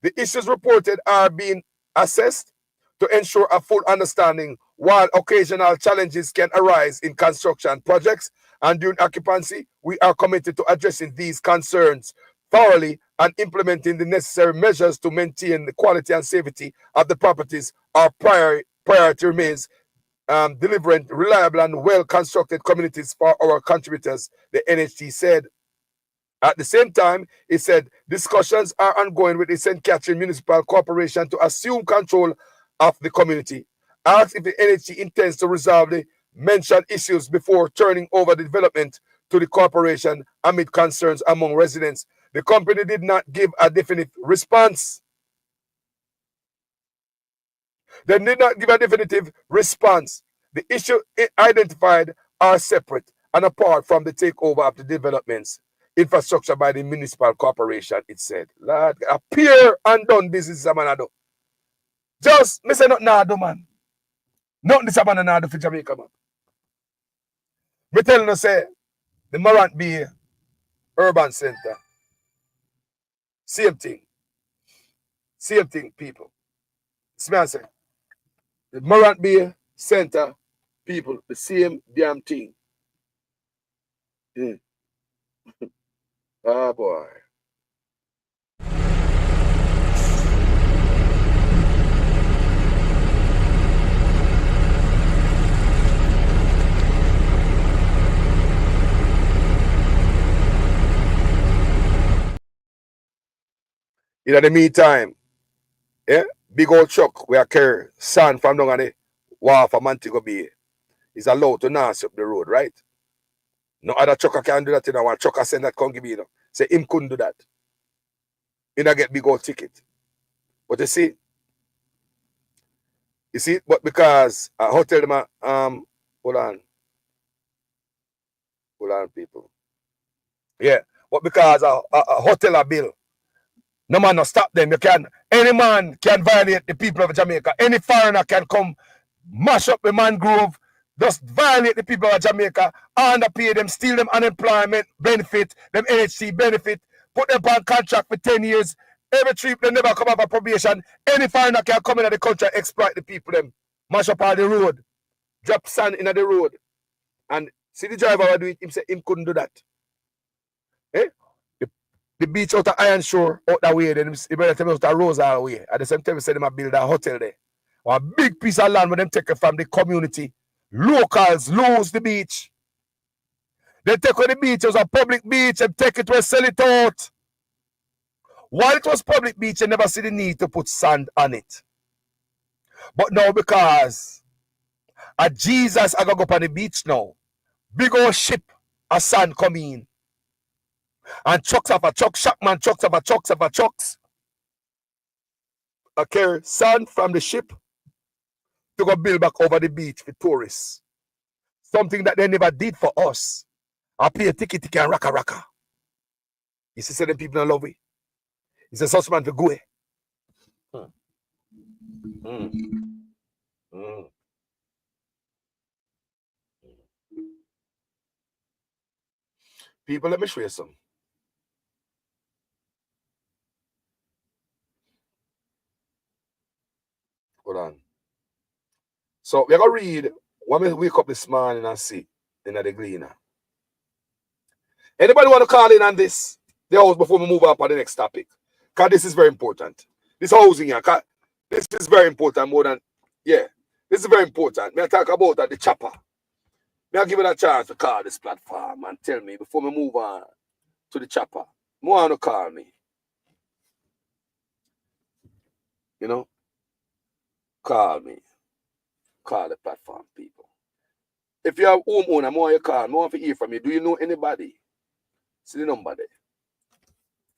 S3: The issues reported are being assessed to ensure a full understanding. While occasional challenges can arise in construction projects and during occupancy, we are committed to addressing these concerns thoroughly and implementing the necessary measures to maintain the quality and safety of the properties. Our priority remains delivering reliable and well-constructed communities for our contributors, the NHT said. At the same time, it said discussions are ongoing with the St. Catherine Municipal Corporation to assume control of the community. Asked if the NHT intends to resolve the mentioned issues before turning over the development to the corporation amid concerns among residents. The company did not give a definite response. They did not give a definitive response. The issue identified are separate and apart from the takeover of the developments infrastructure by the municipal corporation, it said. Lord, appear and done business, man. Just, me say nothing I do, man. Nothing this man I do for Jamaica, man. Me telling you, say, the Morant Bay Urban Center. Same thing. Same thing, people. See me I say. The Morant Bay Center, people, the same damn thing. Oh, boy. In the meantime, big old truck where I carry sand from down on the wharf of Montego Bay is allowed to nurse up the road, right? No other trucker can do that, you know. One trucker send that come give me, you know. Say him couldn't do that. He not get big old ticket. But you see, but because a hotel them hold on, people. Yeah, but because a hotel a bill, no man no stop them. Any man can violate the people of Jamaica. Any foreigner can come mash up the mangrove, just violate the people of Jamaica, underpay them, steal them unemployment benefit, them NHC benefit, put them on contract for 10 years. Every trip they never come up for probation. Any foreigner can come in the country and exploit the people them, mash up all the road, drop sand in the road. And see the driver will do it, him say him couldn't do that. The beach out of Iron Shore out that way, then he better tell me out of Rosa way. At the same time, he said them build a hotel there. A big piece of land when them take it from the community. Locals lose the beach. They take away the beach as a public beach and take it to sell it out. While it was public beach, you never see the need to put sand on it. But now because a Jesus I go up on the beach now, big old ship, a sand come in. And trucks after trucks, Shackman trucks after trucks after trucks. I carry sand from the ship to go build back over the beach for tourists. Something that they never did for us. I pay a ticket and raka. You see, certain people don't love it. He says, such man to go. People, let me show you some. Hold on. So we're going to read when we wake up this morning and see in the Gleaner. Anybody want to call in on this? The house before we move on to the next topic. Because this is very important. This housing here, this is very important more than, yeah. This is very important. May I talk about the chopper? May I give it a chance to call this platform and tell me before we move on to the chopper. More want to call me. You know? Call me. Call the platform people. If you have homeowner, more you call, more want to hear from you. Do you know anybody? See the number there.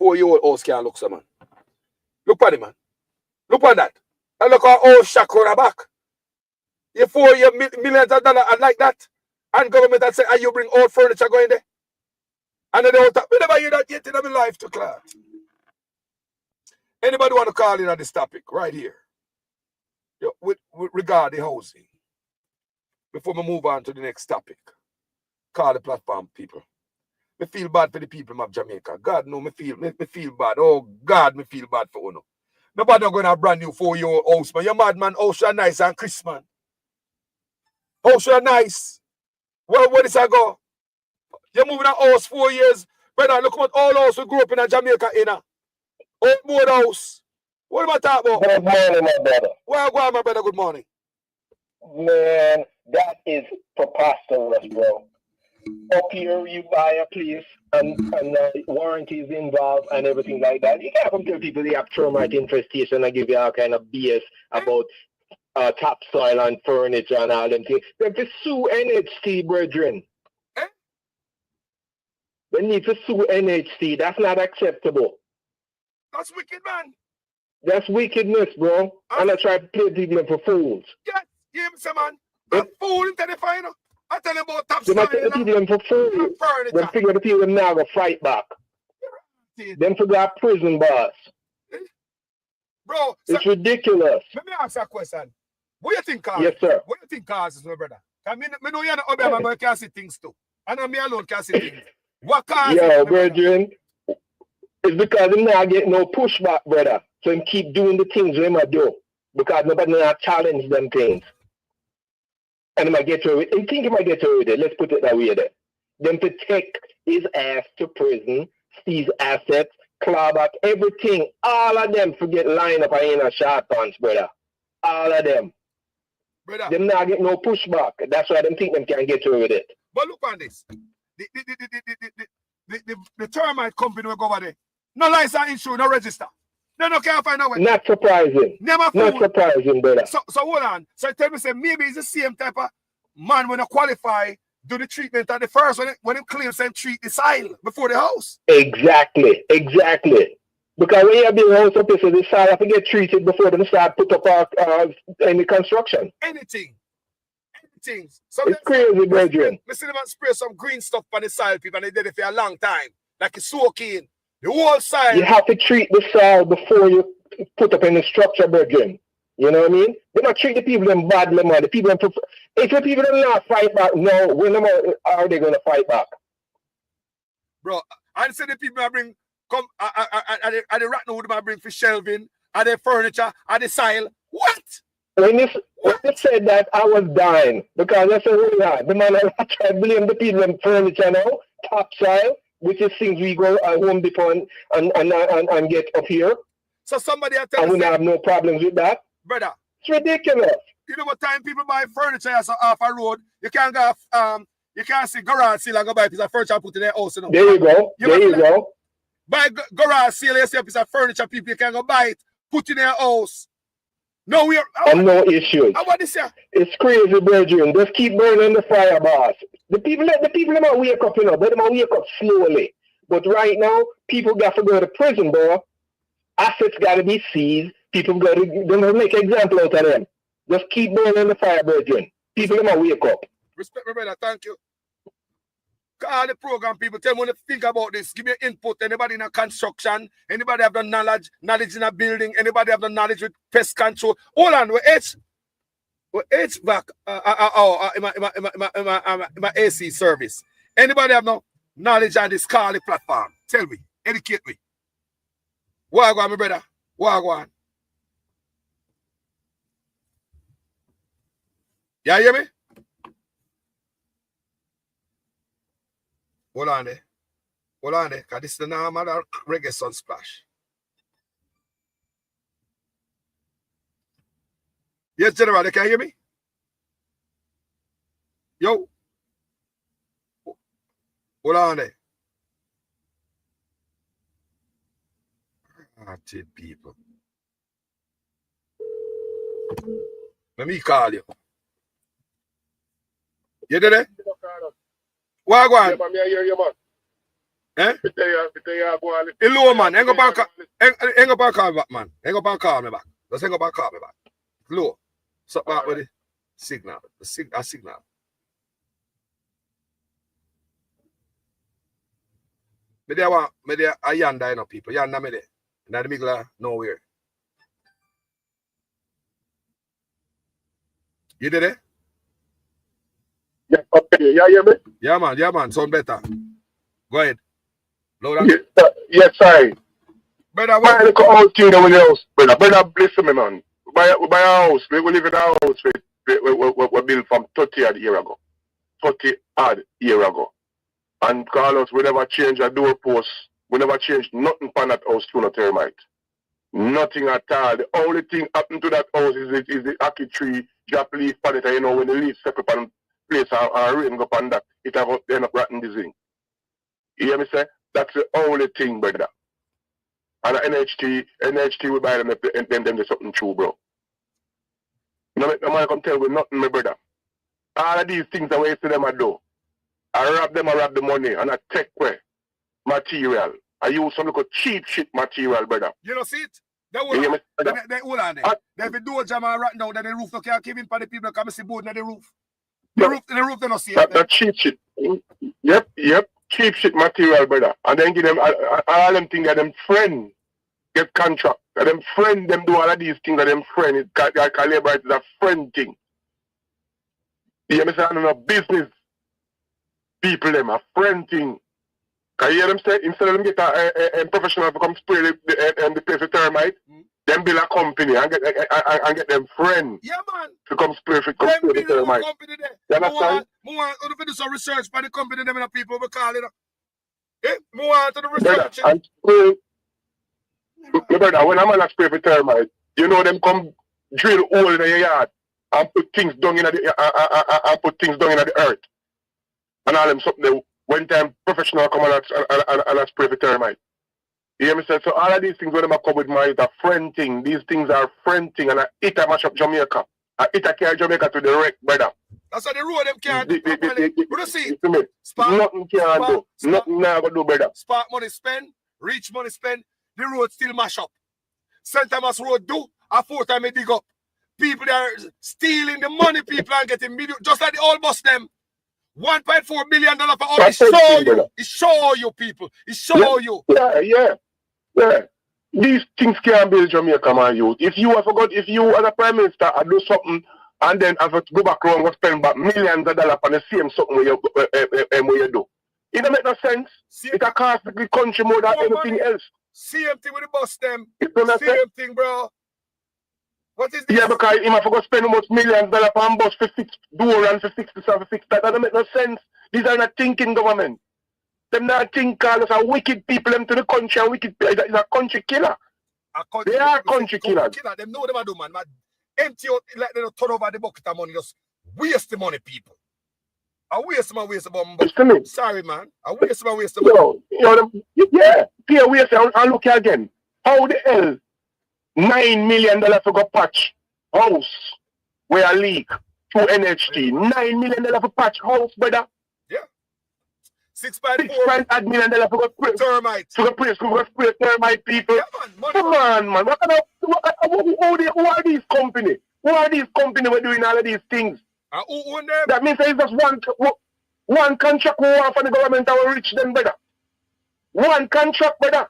S3: 4-year-old house can't look some man. Look at it, man. Look at that. And look at old shack on the back. You 4 year millions of dollars and like that. And government that say, and you bring old furniture going there. And then they don't we never hear that yet in my life to class. Anybody want to call in on this topic right here? With regard the housing. Before we move on to the next topic. Call the platform people. Me feel bad for the people of Jamaica. God no, me feel bad. Oh God, me feel bad for you. Nobody not going to have brand new 4-year-old house, man. You're mad, man. House are nice and crisp, man. House are nice. Where does I go? You're moving a house 4 years. Brother, look what all house we grew up in Jamaica, old board house. What am I talking about?
S19: Good morning, my brother.
S3: Where go on, my brother? Good morning.
S19: Man, that is preposterous, bro. Up here, you buy a place and warranties involved and everything like that. You can't come tell people they have termite infestation and give you all kind of BS about topsoil and furniture and all them things. They have to sue NHC, brethren. They need to sue NHC. That's not acceptable.
S3: That's wicked, man.
S19: That's wickedness, bro. And I try to play people for fools.
S3: Yes, you hear me, man. A fool into the final. I tell you about top
S19: They might take the people for fools. They figure the people now go fight back. Them for that prison boss.
S3: Bro,
S19: it's ridiculous.
S3: Let me ask you a question. What do you think causes?
S19: Yes, sir.
S3: What do you think causes, my brother? I mean, I know you're not Obama, but you can see things too. I know me alone can see things. What causes?
S19: Yeah, brethren, it's because they not get no pushback, brother. So him keep doing the things they might do. Because nobody not challenge them things. And he might get away with it. I think he might get away with it. Let's put it that way there. Them to take his ass to prison, seize assets, claw back everything. All of them forget line up in a short pants, brother. All of them.
S3: Brother.
S19: Them not get no pushback. That's why them think them can get away with it.
S3: But look on this. The termite company will go over there. No license, insurance, no register. No, can't find out.
S19: Not surprising.
S3: Never
S19: not surprising, brother.
S3: So hold on. So tell me, say maybe it's the same type of man when I qualify, do the treatment at the first when it claims and treat the soil before the house.
S19: Exactly. Because when you build a house up, so the soil have to get treated before they start put up any construction.
S3: Anything.
S19: So it's crazy, brethren.
S3: Listen, man, spray some green stuff on the soil, people, and they did it for a long time. Like it's soaking. The whole soil.
S19: You have to treat the soil before you put up any structure, brethren. You know what I mean? They not treat the people in badly, man. The people, if the people do not fight back, no, when are they going to fight back?
S3: Bro, I say the people I bring, come, are the rotten wood I bring for shelving, are the furniture, are the soil. What?
S19: When you said that, I was dying. Because I said, hold on. The man, I try to blame the people in furniture now, topsoil, which is things we go home before and get up here.
S3: So somebody I tell
S19: and we have no problems with that.
S3: Brother.
S19: It's ridiculous.
S3: You know what time people buy furniture off a road? You can't go you can't see garage sale and go buy a piece of furniture and put in their house. You know?
S19: There you go.
S20: Buy garage sale yourself piece of furniture, people you can go buy it, put in your house. No, we are.
S19: No issues.
S20: How about this here?
S19: It's crazy, brethren. Just keep burning the fire, boss. The people them wake up, you know, but them wake up slowly. But right now, people got to go to prison, bro. Assets got to be seized. People got to make an example out of them. Just keep burning the fire, brethren. People them wake up.
S20: Respect, my brother. Thank you. All the program people tell me when they think about this. Give me input. Anybody in a construction? Anybody have the knowledge in a building? Anybody have the knowledge with pest control? Hold on, we're back. My AC service. Anybody have no knowledge on this Carly platform? Tell me. Educate me. Wagwan, my brother. Wagwan. You hear me? Hold on there. Because this is the normal reggae Sunsplash. Yes, General, can you hear me? Yo. Hold on there. People. Let me call you. You did it? Wagwan.
S21: Yeah, man, I hear you, man.
S20: Eh?
S21: Hello,
S20: man. Hang up and call me back, man. Hang up and call me back. Just hang up and call me back. Low. Stop back with the signal. The signal. Me there a yonder, you know, people. Yonder me there. In the middle of nowhere. You did it?
S21: Yeah, okay. Yeah, hear me?
S20: Yeah, man. Sound better. Go ahead. Load up.
S21: Yes, sorry.
S20: Brother,
S21: buy the house thing in the house, brother. Brother, listen me, man. We buy a house. We live in a house we built from 30 odd years ago. 30 odd years ago. And Carlos, we never change a doorpost. We never change nothing from that house to no termite. Nothing at all. The only thing happened to that house is the ackee tree drop leaf on it. And you know, when the leaves settle upon place and rain go upon that, it have end up rotting this thing. You hear me say? That's the only thing, brother. And NHT will buy them and then do something true, bro. No man come tell me nothing, my brother. All of these things are ways to them I do. I rob the money and I take away material. I use some little cheap shit material, brother.
S20: You know, see it? They hold on there. They be do a jam and right now, then the roof no can't give in for the people come and see board in the roof. The roof they don't see it.
S21: That cheap shit. Yep. Cheap shit material, brother. And then give them all them things that them friend get contract. That them friend them do all of these things that them friend. It's labor, it's a friend thing. You hear me say? I don't know business people them a friend thing. Can you hear them say instead of them get a professional to come spray the place with termite, them build a company and get them friends.
S20: Yeah, man.
S21: To come spray the termite. You understand?
S20: More to do some research by the company them and people we call it. More to the research.
S21: Brother, when a man spray for termite, you know them come drill hole in your yard and put things down in the earth. And all them something one time professional come and spray for termite. You hear me say? So all of these things when them come with my it's a friend thing. These things are friend thing and it a mash up Jamaica. It a carry Jamaica to the wreck, brother.
S20: That's how the road them can't do. You see?
S21: Nothing can do. Nothing never do, brother.
S20: Spark money spend, reach money spend, the road still mash up. St. Thomas Road do, a 4 time they dig up. People are stealing the money, people are getting million, just like the old bus them. $1.4 billion for all. It show you, people. It show you.
S21: Yeah. These things can't build Jamaica, man, youth. If you as a prime minister I do something and then have to go back around and spend back millions of dollars on the same something where you do. It don't make no sense. It costs the country more than anything else.
S20: Same thing with the bus them. Same thing, bro. What is this?
S21: Yeah, because he might go spend almost millions of dollars on bus for 6 door and for 6 this and for 6 that. That don't make no sense. These are not thinking government. Them not think Carlos are wicked people them to the country and wicked people. It's a country killer. They are country killers.
S20: Them know them I do, man. Empty out like they don't turn over the bucket of money, just waste the money, people. I waste a bomb.
S21: Listen to me.
S20: Sorry, man. I waste a bomb.
S21: Yeah, Pierre waste and look here again. How the hell $9 million for go patch house where a leak through NHT? $9 million for patch house, brother.
S20: Yeah. $6.4
S21: million for go spray
S20: termite.
S21: For go spray termite people.
S20: Yeah, man.
S21: Come on, man. Who are these companies? Who are these companies who are doing all of these things?
S20: Who own them?
S21: That means it's just one contract we want from the government and we reach them, brother. One contract, brother.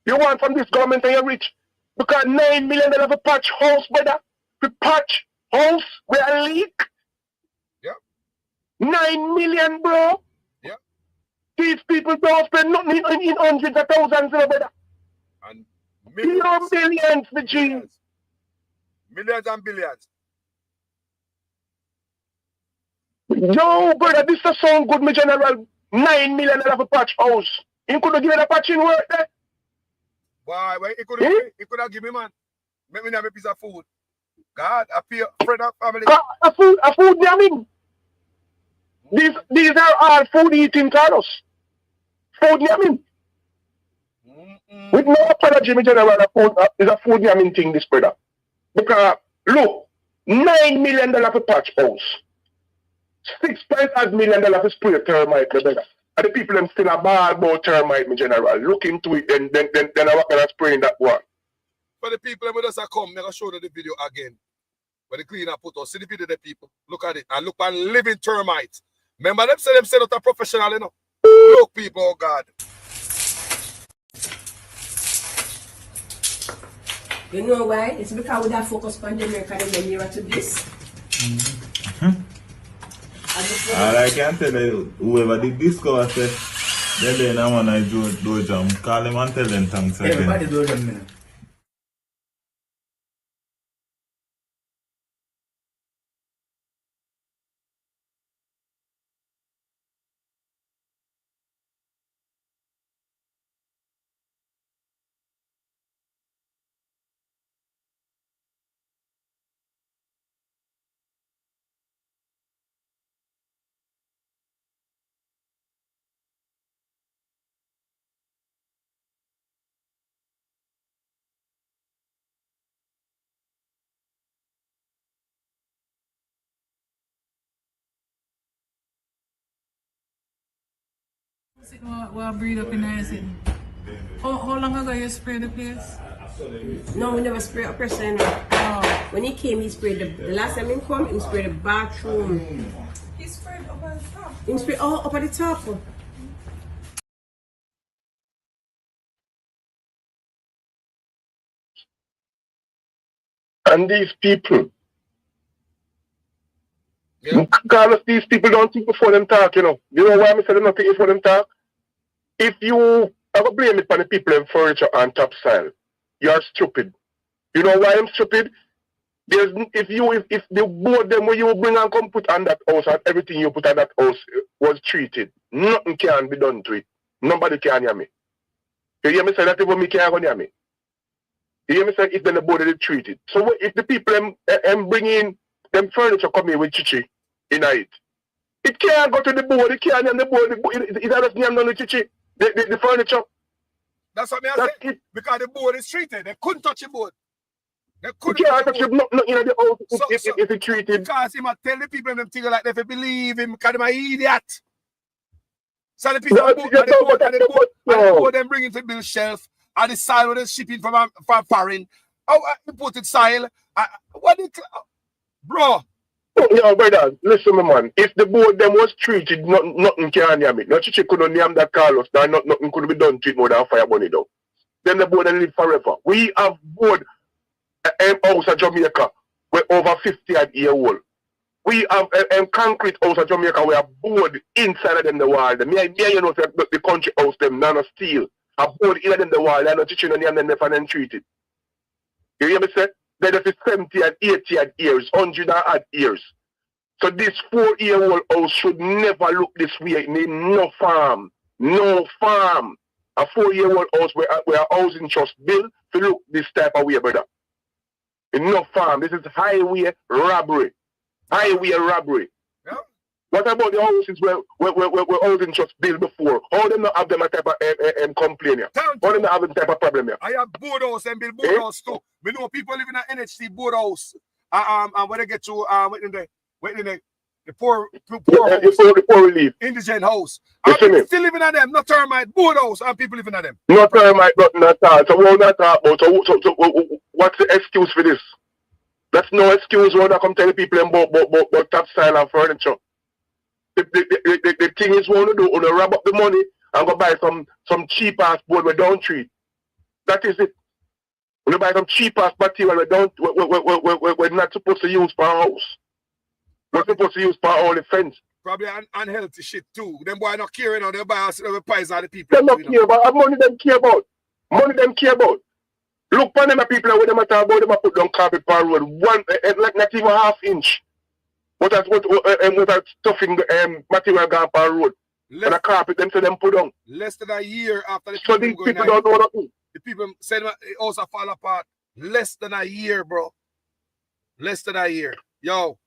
S21: You want from this government and you're rich. Because $9 million for patch house, brother. To patch house where a leak.
S20: Yeah.
S21: 9 million, bro.
S20: Yeah.
S21: These people don't spend nothing in hundreds of thousands, brother.
S20: And
S21: billions, the G.
S20: Millions and billions.
S21: No, brother, this does sound good, my general. $9 million for patch house. You could have given a patching work there.
S20: Why? He could have given me, man. Make me have a piece of food. God, I feel friend of family.
S21: A food, I mean. These are all food eating Carlos. Food, I mean. With no apology, my general, is a food, I mean, thing, this brother. Because, look, $9 million for patch house. $6.5 million for spray termite, brother. And the people them still a ball about termite, my general. Look into it, then I walk and spray in that one.
S20: For the people who just come, I'm going to show you the video again. Where the cleaner put us. See the video, the people. Look at it. And look at living termites. Remember them say not a professional, you know. Look, people, oh God.
S10: You know why? It's because we don't focus on Jamaica and get nearer to this.
S15: All I can tell you, whoever did discover said, then I want to do jam. Call them and tell them thanks again.
S1: Everybody do jam, man.
S16: What breed up in there? How long ago you sprayed the place?
S10: No, we never spray a person. Oh. When he came, he sprayed the last time he come, he sprayed the bathroom.
S16: He sprayed up at the top.
S10: He sprayed up at the top.
S21: And these people, Carlos, these people don't think before them talk, you know. You know why I say they don't think before them talk? If you ever blame it on the people in furniture and topsoil, you're stupid. You know why I'm stupid? If the board them where you bring and come put on that house and everything you put on that house was treated, nothing can be done to it. Nobody can hear me. You hear me say that even me can't go near me. You hear me say if then the board is treated. So if the people bring in them furniture come here with chichi in it, it can't go to the board, it can't on the board, it has name on the chichi, the furniture.
S20: That's what I say. Because the board is treated. They couldn't touch the board. They couldn't
S21: touch the board. Not in the house if it's treated.
S20: Because he might tell the people them things like they believe him because they're an idiot. So the people and the board them bring it to build shelf and the soil where they're shipping from foreign. How imported soil? Bro.
S21: Yo, brother, listen, man. If the board them was treated, nothing can name it. No chichi couldn't name that Carlos. Nothing could be done to it more than fire bunny though. Then the board live forever. We have board house of Jamaica we're over 50-year old. We have concrete house of Jamaica we have board inside of them the wall. Me you know the country house them none of steel. A board in them the wall, they're not teaching them and never treated. You hear me say? Then if it's 70 and 80 years, 100 and odd years. So this 4-year-old house should never look this way. It need no farm. No farm. A 4-year-old house where a housing trust built to look this type of way, brother. No farm. This is highway robbery. Highway robbery.
S20: Yeah.
S21: What about the houses where housing trust built before? How them not have them a type of complaint here? How them not have them type of problem here?
S20: I have board house and build board house too. We know people living in NHC board house. And when they get to the poor house,
S21: the poor relief.
S20: Indigent house. And people still living in them, not termite, board house, and people living in them.
S21: No termite, nothing at all. So we're not talking about. So what's the excuse for this? That's no excuse when I come tell the people about topsoil and furniture. The thing is, what to do, when you wrap up the money and go buy some cheap ass board we don't treat. That is it. When you buy some cheap ass material we're not supposed to use for a house. We're supposed to use for all the fence.
S20: Probably unhealthy shit too. Them boy not caring how they buy the pies of the people.
S21: They not care about money them care about. Money them care about. Look for them people when them talk about them put down carpet per road. One like not even half inch. What stuffing material gone per road. And the carpet them say them put down.
S20: Less than a year after the
S21: so these people don't know nothing.
S20: The people said it also fall apart. Less than a year, bro. Less than a year. Yo,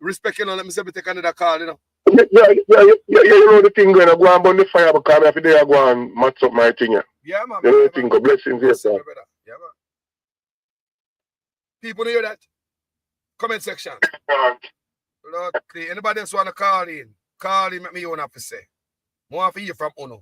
S20: respect, you know, let me say me take another call, you know.
S21: Yeah, you know the thing going to go and burn the fire because every day I go and match up my thing.
S20: Yeah, man.
S21: You know the thing, blessings here, sir.
S20: Yeah, man. People hear that? Comment section. Lord, anybody else want to call in? Call in, make me own have to say. I want to hear from Uno.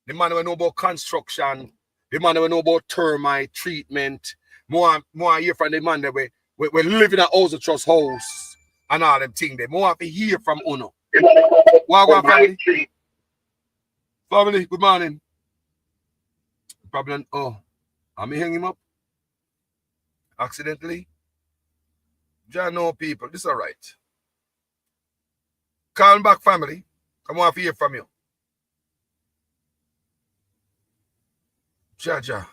S20: The man who know about construction, the man who know about termite treatment. More hear from the man that we live in a house of trust house and all them things there. More have to hear from Uno. Wagwan family. Family, good morning. Problem. Oh, I may hang him up accidentally. John, no people. This is all right. Call back, family. Come on, hear from you. Jaja.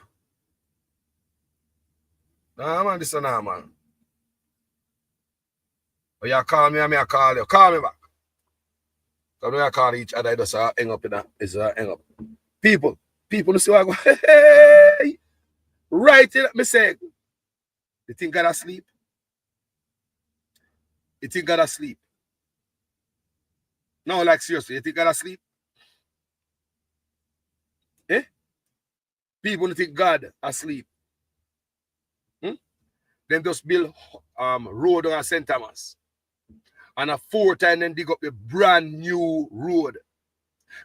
S20: Nah, man, this is nah, man. Oh, you call me, I call you. Call me back. So when I call each other, I just hang up in that. It's hang up. People, you see what I go, hey! Right in, me say, you think God asleep? You think God asleep? No, like seriously, you think God asleep? Eh? People think God asleep. Then just build road on St. Thomas. And a 4 time then dig up a brand new road.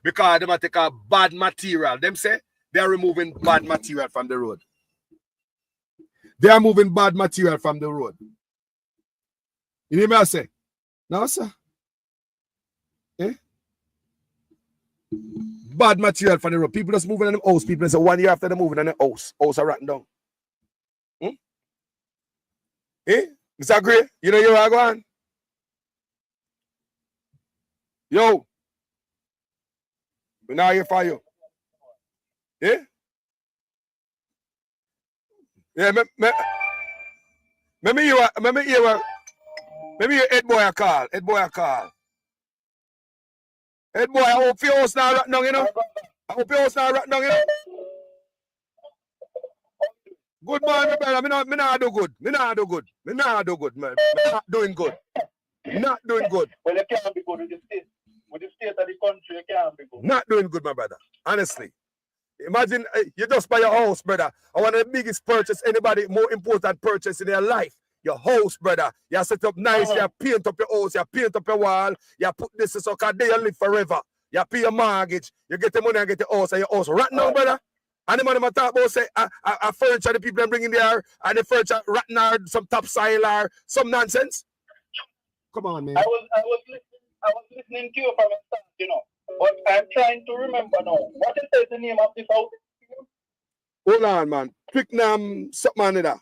S20: Because they take a bad material. Them say they are removing bad material from the road. They are moving bad material from the road. You hear me I say? No, sir. Eh? Bad material from the road. People just moving on the house. People say 1 year after they moving on the house. House are rotten down. Eh? Mr. Gray, you know you are going? Yo. We're now here for you. Eh? Yeah, maybe you head boy a call. Head boy a call. Head boy, I hope your house now rotten down, you know? I hope your house now rotten down, you know? Good man, my brother. Me not do good. Me not do good, man. Me not doing good. Not doing good.
S1: Well, you can't be good with the state. With the state of the country, you can't be good.
S20: Not doing good, my brother. Honestly. Imagine you just buy your house, brother. And one of the biggest purchase, anybody more important purchase in their life. Your house, brother. You set up nice, you paint up your house, you paint up your wall, you put this so because they live forever. You pay your mortgage, you get the money and get the house, and your house right now, brother. And the man I talk about say a furniture the people bring in there and the furniture rotten or some topsoil or some nonsense. Come on, man.
S1: I was listening to you from the start, you know. But I'm trying to remember now. What is the name of this house?
S20: Hold on, man. Twickenham something on there.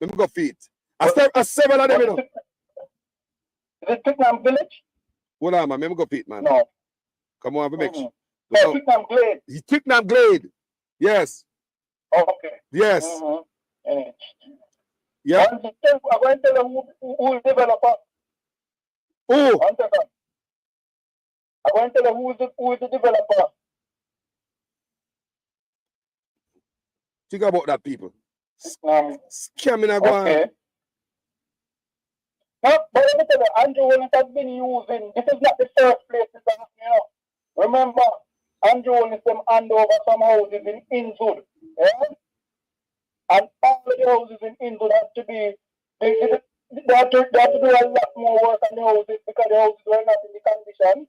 S20: Let me go feet. I several of them, you know.
S1: Is it Twickenham Village?
S20: Hold on, man. Let me go feet, man.
S1: No.
S20: Come on, make sure.
S1: Oh, Twickenham Glade.
S20: Twickenham Glade. Yes.
S1: Oh, okay.
S20: Yes.
S1: Yeah. I'm going to tell you who is the developer.
S20: Who?
S1: 1 second. I'm going to tell you who is the developer.
S20: Think about that, people. Scamming a go on.
S1: Okay. No, but let me tell you, Andrew Willis has been using, this is not the first place it's happening, you know. Remember, Andrew Willis them hand over some houses in Inwood, yeah? And all the houses in Inwood have to be, they have to do a lot more work on the houses because the houses were not in the condition.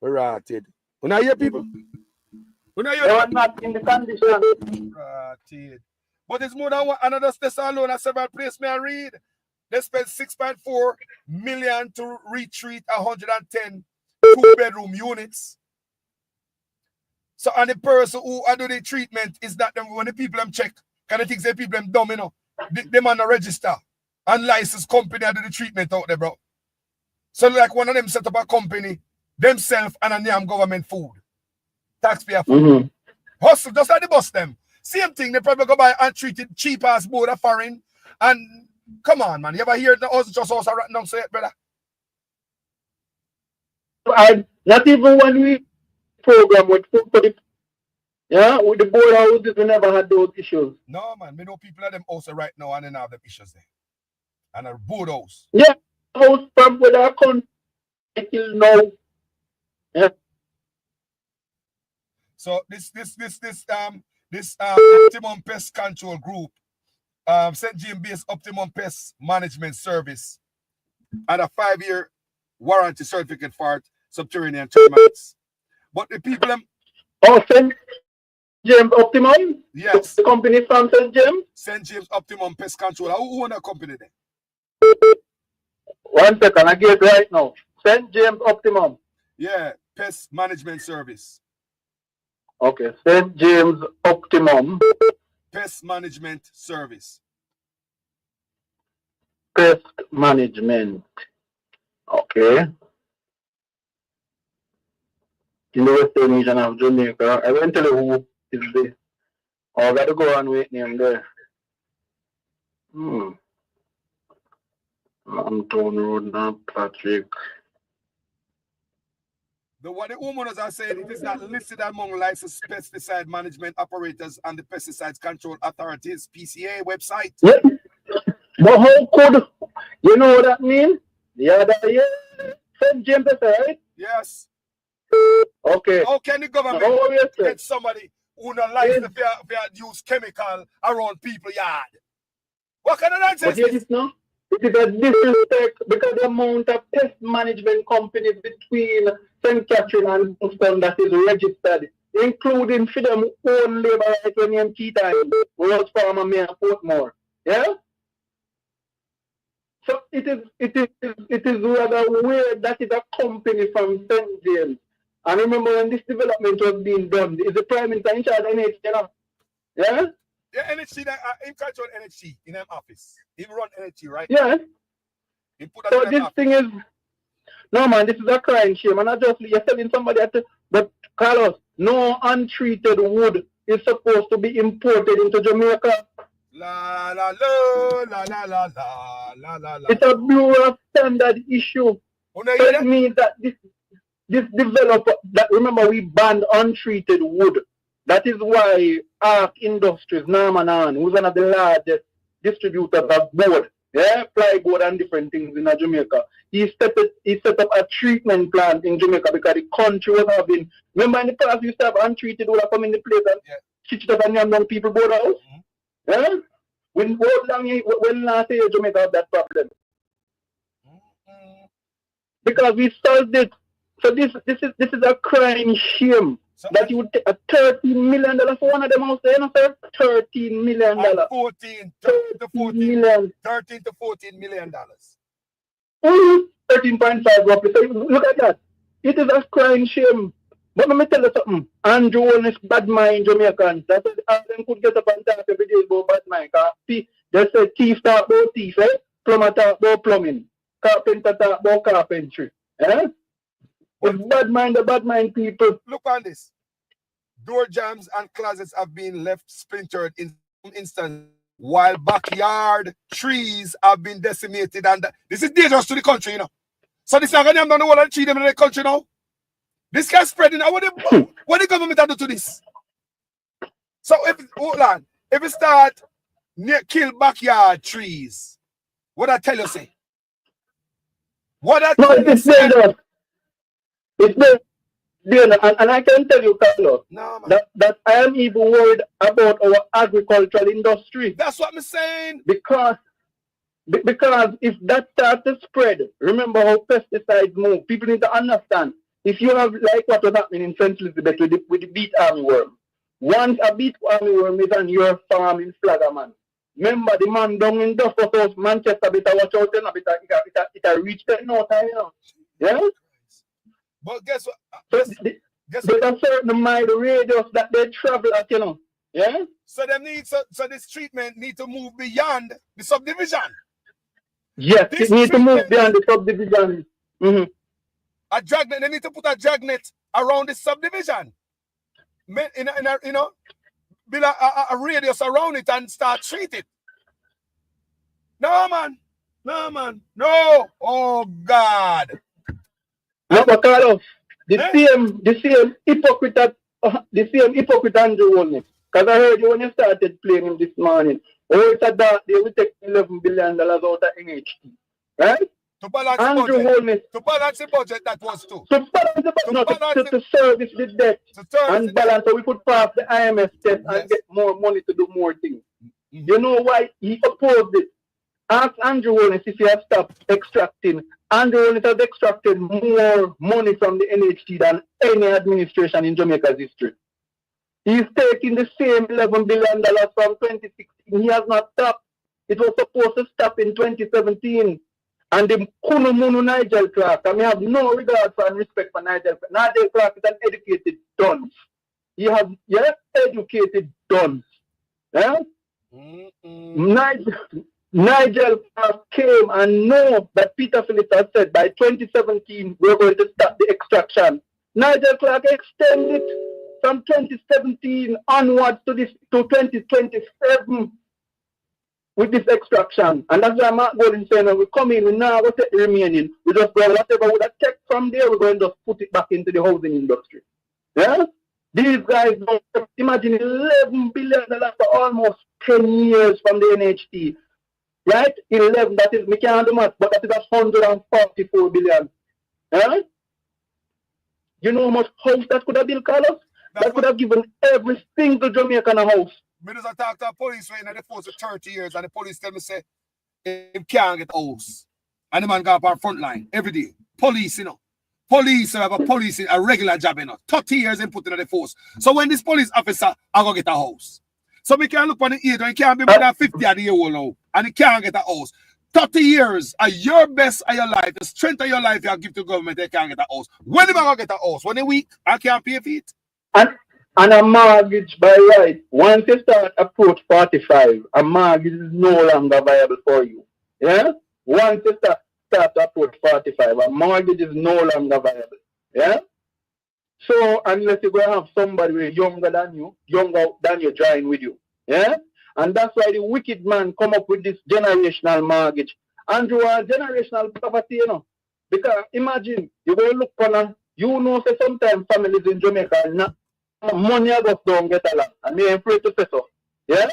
S3: Rotted. When I hear people,
S1: They were not in the condition.
S20: Rotted. But it's more than one. Another test alone at several places may I read. They spent 6.4 million to retreat 110 two-bedroom units. So, and the person who do the treatment is not them when the people them check. Can the things say people them dumb, you know? They man a register and license company do the treatment out there, bro. So like one of them set up a company, themselves and a name government food. Taxpayer food. Hustle, just like the bus them. Same thing, they probably go buy and treat it cheap as board of foreign. And come on, man. You ever hear the house just also right now say it, brother?
S1: And not even when we program with food for the, yeah, with the board houses, we never had those issues.
S20: No, man. We know people at them also right now and they have them issues there. And a board house.
S1: Yeah, house from with our country till now. Yeah.
S20: So this Optimum Pest Control Group, St. James-based Optimum Pest Management Service, and a 5-year warranty certificate for subterranean termites. But the people them.
S1: Oh, St. James Optimum?
S20: Yes.
S1: The company from St. James?
S20: St. James Optimum Pest Control. Who own that company there?
S1: 1 second, I get it right now. St. James Optimum.
S20: Yeah, Pest Management Service.
S1: Okay, St. James Optimum.
S20: Pest Management Service.
S1: Pest Management. Okay. In the western region of Jamaica. I won't tell you who is the. Oh, I got to go and wait name there. Anton Road, now Patrick.
S20: What the homeowners are saying, it is not listed among licensed pesticide management operators and the Pesticides Control Authority's PCA website.
S1: Yeah. But how could, you know what that means? The other year, St. James, right?
S20: Yes.
S1: Okay.
S20: How can the government get somebody who not like to use chemical around people's yard? What kind of nonsense is this?
S1: No? It is a disrespect because the amount of pest management companies between St. Catherine and Boston that is registered, including for them own labor right when you tea time, Rose Farmer, Mayor Portmore. Yeah? So it is rather weird that is a company from St. James. And remember when this development was being done, is the Prime Minister in charge of NHC, you know? Yeah?
S20: Yeah, NHC, in control NHC in them office. He run NHC, right?
S1: Yeah. So this thing is, no man, this is a crying shame. And not just you're telling somebody that, but Carlos, no untreated wood is supposed to be imported into Jamaica.
S20: La la la la la la la la la.
S1: It's a Bureau of Standard issue. It means that this developer, that remember we banned untreated wood. That is why Arc Industries, Namanan, who's one of the largest distributors of board, yeah, plywood and different things in Jamaica. He set up a treatment plant in Jamaica because the country was having, remember in the past we used to have untreated wood come in the place and switch it up and young people board house? Yeah? When last year Jamaica have that problem? Because we solved it. So this is a crying shame. That you would take a $13 million for one of them house there, you know, sir? $13 million.
S20: 13 to 14 million dollars.
S1: 13.5 roughly. So look at that. It is a crying shame. But let me tell you something. Andrew Willis, bad mind Jamaicans. That's what them could get up and talk every day about bad mind. They say thief talk about thief, eh? Plumber talk about plumbing. Carpenter talk about carpentry. Eh? It's bad mind people.
S20: Look on this. Door jambs and closets have been left splintered in some instances, while backyard trees have been decimated. And this is dangerous to the country, you know. So this is not going to have the whole and treat them in the country now. This guy's spreading. What the government have to do this? So if it start kill backyard trees, what I tell you say? What that
S1: No, it's dangerous. It's dangerous. And I can tell you, Carlos, that I am even worried about our agricultural industry.
S20: That's what I'm saying.
S1: Because if that starts to spread, remember how pesticides move. People need to understand. If you have like what was happening in St. Elizabeth with the beet armyworm, once a beet armyworm is on your farm in Flaggerman, remember the man down in Duffer's House, Manchester, better watch out, it reached that no time, you know. Yeah?
S20: But guess what?
S1: So there's a certain mile radius that they travel at, you know. Yeah?
S20: So this treatment need to move beyond the subdivision.
S1: Yes, it needs to move beyond the subdivision. Mm-hmm.
S20: A dragnet, they need to put a dragnet around the subdivision. Build a radius around it and start treat it. No, man. No. Oh, God.
S1: No, but Carlos, the same hypocrite Andrew Holness. Because I heard you when you started playing him this morning. Oh, it's a dark day, we take $11 billion out of NHT. Right?
S20: To balance
S1: Andrew
S20: the budget.
S1: Holness.
S20: To balance the budget, that was too.
S1: To balance the budget, to service the debt. And balance, so we could pass the IMF test and get more money to do more things. Mm-hmm. You know why he opposed it? Ask Andrew Holness if he has stopped extracting. Andrew Holness has extracted more money from the NHT than any administration in Jamaica's history. He's taking the same $11 billion from 2016. He has not stopped. It was supposed to stop in 2017. And the Kunumunu Nigel Clark, I have no regard for and respect for Nigel Clark. Nigel Clark is an educated dunce. He has educated dunce. Yeah? Nigel Clark came and know that Peter Phillips had said by 2017 we're going to start the extraction. Nigel Clark extended from 2017 onwards to 2027 with this extraction. And that's why Mark Golden saying when we come in, we now take the remaining. We just go whatever we have checked from there, we're going to just put it back into the housing industry. Yeah? These guys don't imagine $11 billion for almost 10 years from the NHT. Right? 11, that is, we can't do much, but that is 144 billion. Yeah? You know how much house that could have built, Carlos? That could have given every single Jamaican a house.
S20: Me just talk to the police right now, they force for 30 years, and the police tell me, say, he can't get a house. And the man got up on front line every day. Police, you know. Police have a police, a regular job, you know. 30 years and put it in the force. So when this police officer, I go get a house. So we can look on the age, and he can't be more than 50 at the year old now, and he can't get a house. 30 years are your best of your life, the strength of your life you give to government, they can't get a house. When am I going to get a house? When a week, I can't pay for it.
S1: And a mortgage by right, once you start approach 45, a mortgage is no longer viable for you. Yeah? Once you start approach 45, a mortgage is no longer viable. Yeah? So unless you're going to have somebody younger than you join with you. Yeah? And that's why the wicked man come up with this generational mortgage. Andrew, generational poverty, you know. Because imagine, you're going to look for say sometimes families in Jamaica not money of us don't get along. And me afraid to say so. Yeah?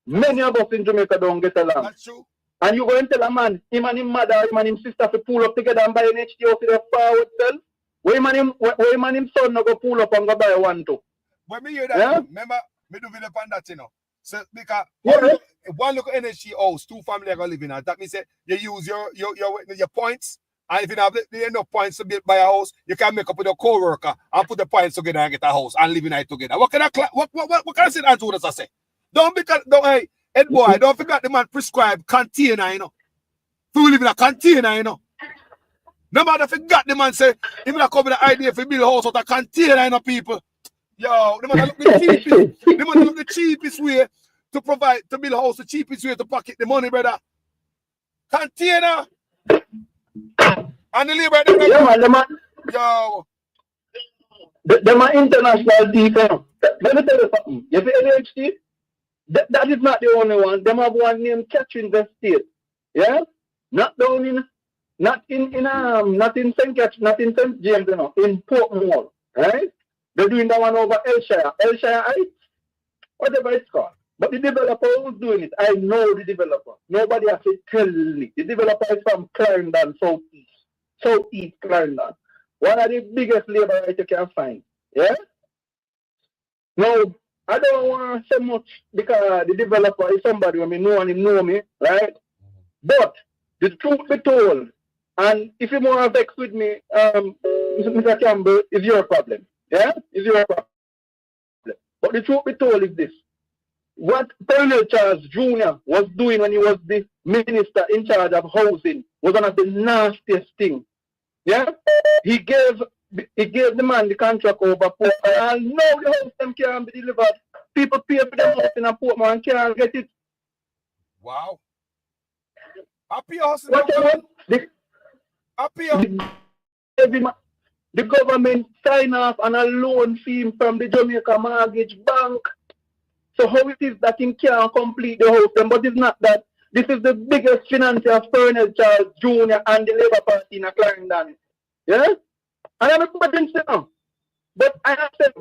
S1: Many of us in Jamaica don't get along.
S20: That's true.
S1: And you go and tell a man, him and his mother, him and his sister to pull up together and buy an HT house in the forward self. Where him and him son no go pull up and go buy one too.
S20: When me hear that,
S1: yeah?
S20: Remember, me do video on that, you know. So because one look at NHG house, two family are gonna live in it. That means you use your points. And if you have enough points to buy a house, you can make up with your co-worker and put the points together and get a house and live in it together. What kind of sit Andrew does I say? Hey, Ed boy, don't forget the man prescribed container, you know. If we live in a container, you know. No matter forgot the man say, if you come with the idea for build a house out of container, you know, people. Yo, the man look the cheapest way to provide, to build a house, the cheapest way to pocket the money, brother. Container. And the labor, yo.
S1: Them are international defense. Let me tell you something. You see NHT? That is not the only one. Them have one named Catherine Estate. Yeah? Not down in St. James, you know, in Portmore. Right? They're doing that one over Elshire Heights, whatever it's called. But the developer who's doing it, I know the developer. Nobody has to tell me. The developer is from Clarendon, Southeast. Southeast Clarendon. One of the biggest labor rights you can find. Yeah? Now, I don't want to say much because the developer is somebody when me know and he know me, right? But the truth be told, and if you more vex with me, Mr. Campbell, is your problem. Yeah? Is your problem. But the truth be told is this. What Colonel Charles Jr. was doing when he was the minister in charge of housing was one of the nastiest things. Yeah? He gave the man the contract over Port, and now the house them can't be delivered. People pay for the house in a Portman and can't get it.
S20: Wow. Happy house.
S1: What you want? The government sign off on a loan fee from the Jamaica Mortgage Bank. So how it is that he can't complete the house then? But it's not that. This is the biggest financier of Colonel Charles Jr. and the Labour Party in Clarendon. Yeah? And I'm not saying now. But I have said,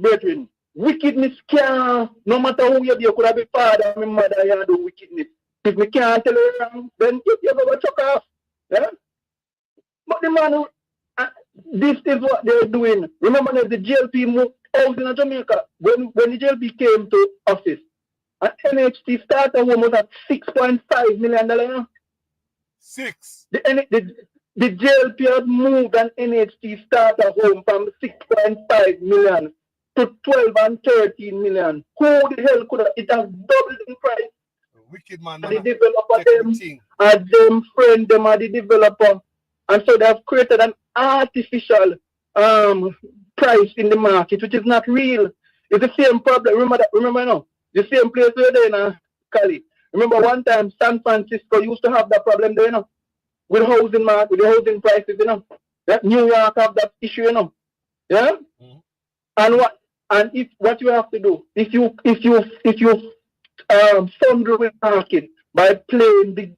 S1: brethren, wickedness can't, no matter who you be, you could have been father or mother, you do wickedness. If me can't tell you wrong, then you go chuck off. Yeah? But the man who, this is what they're doing. Remember that the JLP moved out in Jamaica when the JLP came to office. And NHT starter home was at $6.5 million.
S20: Six.
S1: The JLP had moved an NHT starter home from 6.5 million to 12 and 13 million. Who the hell could have? It has doubled in price.
S20: Wicked man.
S1: The developer them friend them are the developer. And so they have created an artificial price in the market, which is not real. It's the same problem. Remember now, the same place where they're in Cali. Remember one time San Francisco used to have that problem there, you know, with housing market, with the housing prices, you know. That New York have that issue, you know. Yeah? And if what you have to do, if you fund with market by playing the,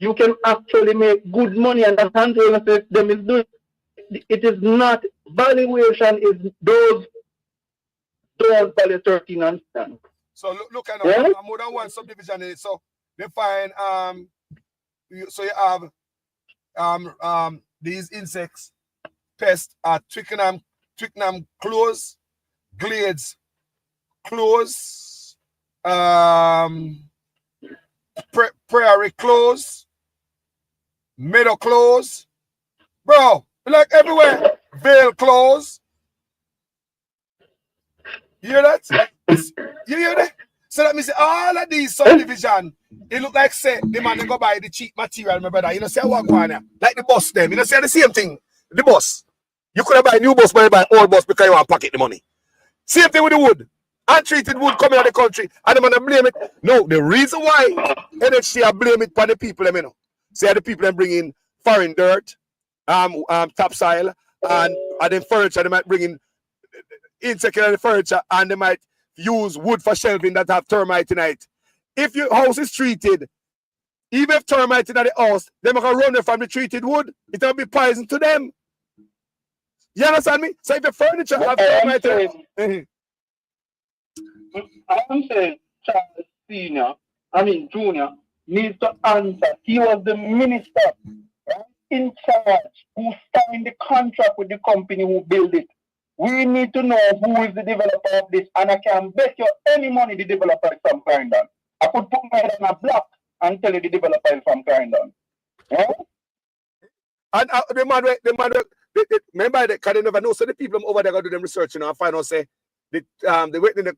S1: you can actually make good money, and the handle them is doing. It is not valuation, is those don't value 13 and stand.
S20: So look at yeah? More than one subdivision in it. So they find so you have these insects, pests at Twickenham close, Glades close, Prairie close, Meadow close, bro. Like everywhere, Vale close. You hear that? You hear that? So that means all of these subdivision, it look like say the man they go buy the cheap material, my brother. You know, say what going on? Like the bus them. You know, say the same thing. The bus. You could have buy new bus, but you buy old bus because you want to pocket the money. Same thing with the wood. Untreated wood coming out of the country, and them gonna blame it. No, the reason why NHC are blame it for the people, you know. Say the people them bring in foreign dirt, topsoil, and then furniture. They might bring in insect in the furniture, and they might use wood for shelving that have termite in it. If your house is treated, even if termite in the house, they're gonna run it from the treated wood. It will be poison to them. You understand me? So if your furniture have termite in it.
S1: I'm saying Charles Jr. needs to answer. He was the minister in charge who signed the contract with the company who built it. We need to know who is the developer of this, and I can bet you any money the developer is from Clarendon. I could put my head on a block and tell you the developer is from Clarendon. Yeah?
S3: And the man, remember that because they never know, so the people over there go do them research, you know, and find out say the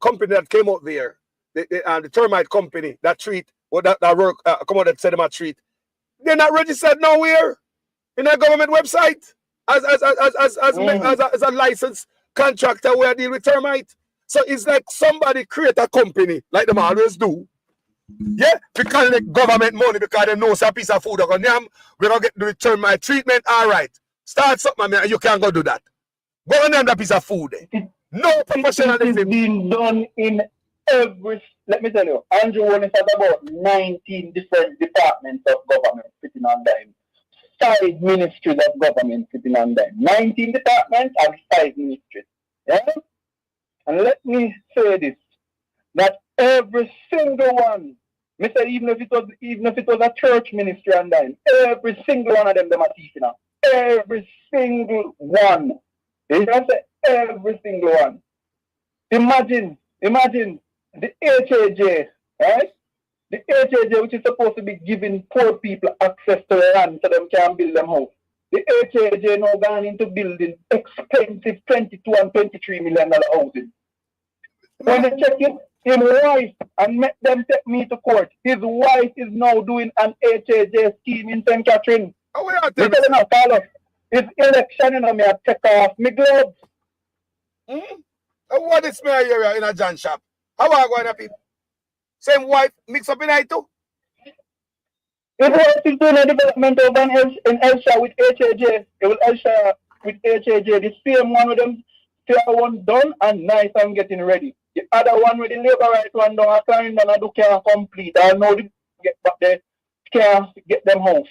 S3: company that came out there, the termite company that treat or that work come out that said them a treat, they're not registered nowhere in a government website as a licensed contractor where I deal with termite. So it's like somebody create a company like them always do. Yeah, because they government money because they know some piece of food are gonna we're gonna get the termite treatment. All right, start something, man. You can't go do that. Go on that piece of food. No professionalism.
S1: It's been done in every. Let me tell you, Andrew only said about 19 different departments of government sitting on them. 5 ministries of government sitting on them. 19 departments and 5 ministries. Yeah? And let me say this, that every single one Me said even if it was a church ministry and then every single one of them are teaching now. Every single one. You can say every single one. Imagine the HAJ, right? The HAJ, which is supposed to be giving poor people access to land so them can build them house. The HAJ now gone into building expensive $22 and $23 million houses. When they check it, his wife, and make them take me to court, his wife is now doing an HAJ scheme in St. Catherine.
S20: Oh, we are
S1: telling you now, Carlos, it's election, you know, me I take off my gloves.
S20: What is me here in a John shop? How are going to people? Same wife mix up in I too?
S1: If wife is doing a development over in Elsha with HAJ, it will Elsha with HAJ, the same one with them, fair one done and nice and getting ready. The other one with the labor right one down, I can't do can't complete. I know they get back there, can't get them house.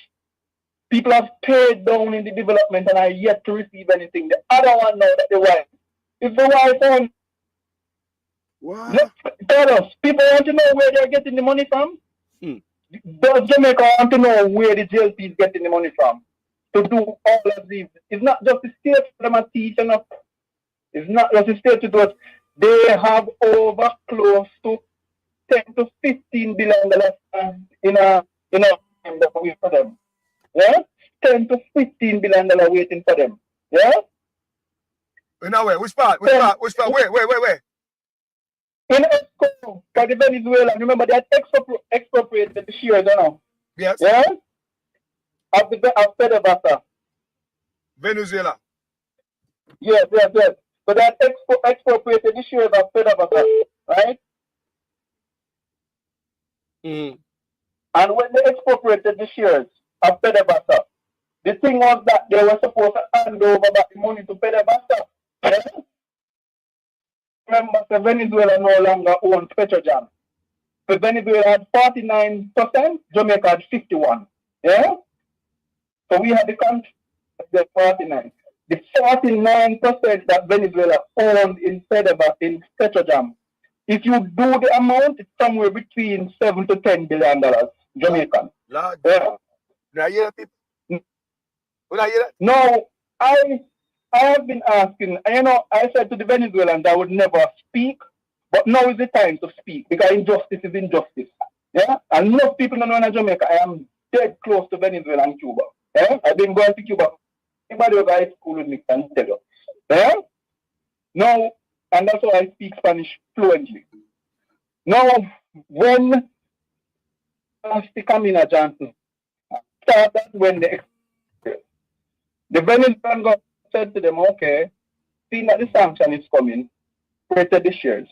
S1: People have paid down in the development and are yet to receive anything. The other one now that the wife. If the wife on, tell us, people want to know where they're getting the money from. Does Jamaica want to know where the JLP is getting the money from to do all of these? It's not just the state for them to teach enough. It's not just the state to do it. They have over close to $10 to $15 billion in a wait for them. Yeah? $10 to $15 billion waiting for them. Yeah?
S20: No way. Which part? Where?
S1: In Esco, for the Venezuela, remember they had expropriated the shares, you know?
S20: Yes.
S1: Yeah? Of Fedabasa.
S20: Venezuela.
S1: Yes. So they had expropriated the shares of Fedabasa, right? And when they expropriated the shares of Fedabasa, the thing was that they were supposed to hand over back the money to Fedabasa. Yeah? Remember, the Venezuela no longer owns Petrojam. So Venezuela had 49%, Jamaica had 51%. Yeah? So we had the country, the 49%. The 49% that Venezuela owned in Petrojam, if you do the amount, it's somewhere between $7 to $10 billion Jamaican.
S20: Lord.
S1: Yeah.
S20: Now you hear people?
S1: No, I have been asking, I said to the Venezuelans I would never speak, but now is the time to speak because injustice is injustice. Yeah? And most people don't know in Jamaica, I am dead close to Venezuela and Cuba. Yeah? I've been going to Cuba. Anybody who goes to school with me can tell you. Yeah? Now, and that's why I speak Spanish fluently. Now, when Camina Johnson started when the Venezuelan government said to them, okay, seeing that the sanction is coming, created the shares.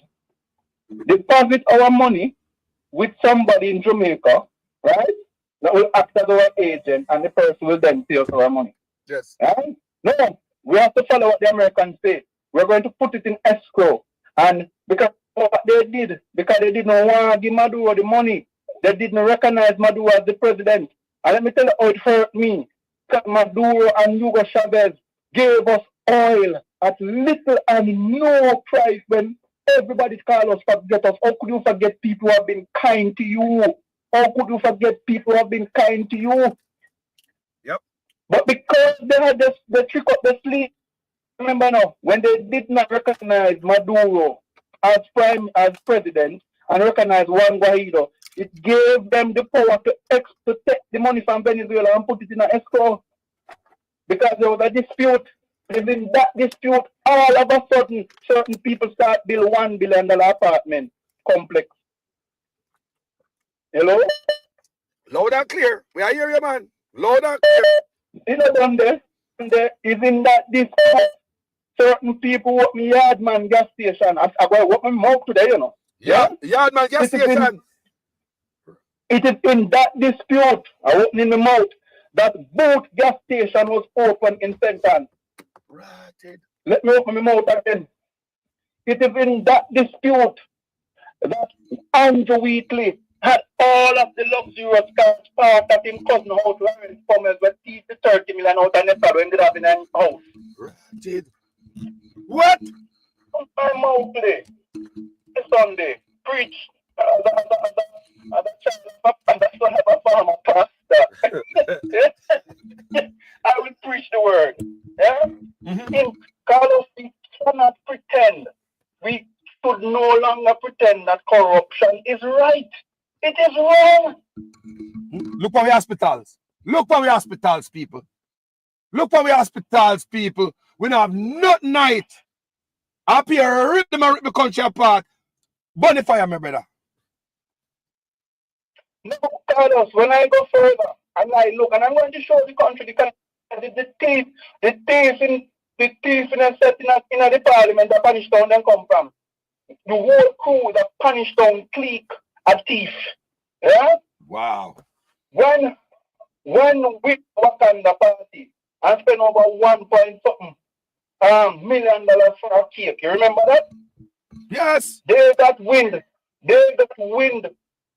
S1: Deposit our money with somebody in Jamaica, right? That will act as our agent and the person will then pay us our money.
S20: Yes.
S1: Right? No, we have to follow what the Americans say. We're going to put it in escrow. And because what they did, because they didn't want to give Maduro the money, they didn't recognize Maduro as the president. And let me tell you how it hurt me. Because Maduro and Hugo Chavez gave us oil at little and no price when everybody call us forget us. How could you forget people who have been kind to you? How could you forget people who have been kind to you?
S20: Yep.
S1: But because they had the trick up the sleeve, remember now, when they did not recognize Maduro as president and recognize Juan Guaido, it gave them the power to take the money from Venezuela and put it in an escrow. Because there was a dispute. Within that dispute, all of a sudden, certain people start build $1 billion apartment complex. Hello?
S20: Loud and clear. We are here, you man. Loud and clear.
S1: You know, down there, is in that dispute, certain people work me Yardman gas station. I go work my mouth today, you know.
S20: Yeah? Yardman gas station.
S1: It is in that dispute, I open in the mouth, that both gas station was open in St. Anne.
S20: Right.
S1: Let me open my mouth again. It is in that dispute that Andrew Wheatley had all of the luxurious cars parked at his cousin house, Lawrence Summers, where he the 30 million out and the ended up in a house.
S20: Right. What?
S1: My mouth today, this Sunday, preach as a child preach the word. Yeah? In Carlos, we cannot pretend. We should no longer pretend that corruption is right. It is wrong.
S20: Look for the hospitals. Look for the hospitals, people. Look for the hospitals, people. We don't have nothing night. Up here, rip the country apart. Bonfire, my brother.
S1: No, Carlos, when I go further, and I look, and I'm going to show the country the thief in a setting in the parliament, the Spanish town then come from. The whole crew, the Spanish town clique, a thief. Yeah?
S20: Wow.
S1: When we work on the party and spend over $1 million for a cake, you remember that?
S20: Yes.
S1: They got wind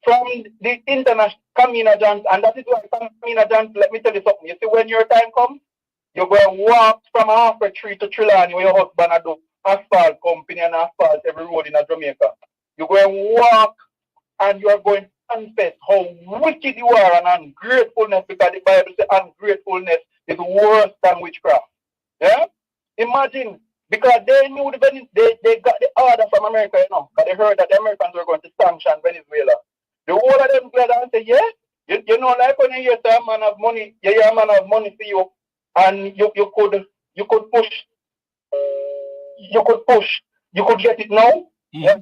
S1: from the international Camina John, and that is why Camina John, let me tell you something. You see, when your time comes, you're going to walk from Halfway Tree to Trelawney where your husband has do asphalt company and asphalt every road in Jamaica. You're going to walk and you're going to confess how wicked you are and ungratefulness, because the Bible says ungratefulness is worse than witchcraft. Yeah? Imagine, because they knew they got the order from America, you know, because they heard that the Americans were going to sanction Venezuela. The whole of them glad and say, yeah, you know, like when you hear a man have money, you hear a man have money for you, and you could push, you could get it now. Yeah.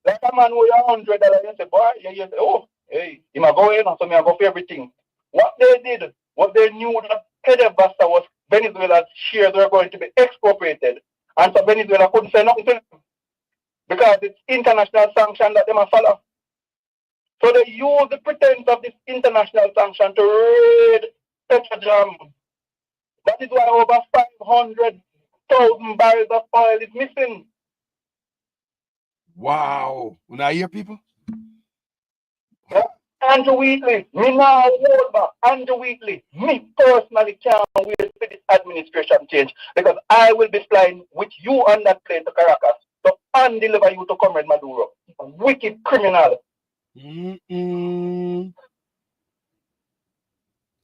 S1: Like a man with $100, you say, boy, you say, oh, hey, he might go in, so me I go for everything. What they did, what they knew that Pedebasta was Venezuela's shares were going to be expropriated, and so Venezuela couldn't say nothing to them because it's international sanction that they must follow. So they use the pretense of this international sanction to raid Petrojam. That is why over 500,000 barrels of oil is missing.
S20: Wow. When I hear people?
S1: Yeah. Andrew Wheatley, me now hold back. Andrew Wheatley, me personally can't wait for this administration change because I will be flying with you on that plane to Caracas to undeliver you to Comrade Maduro. Wicked criminal.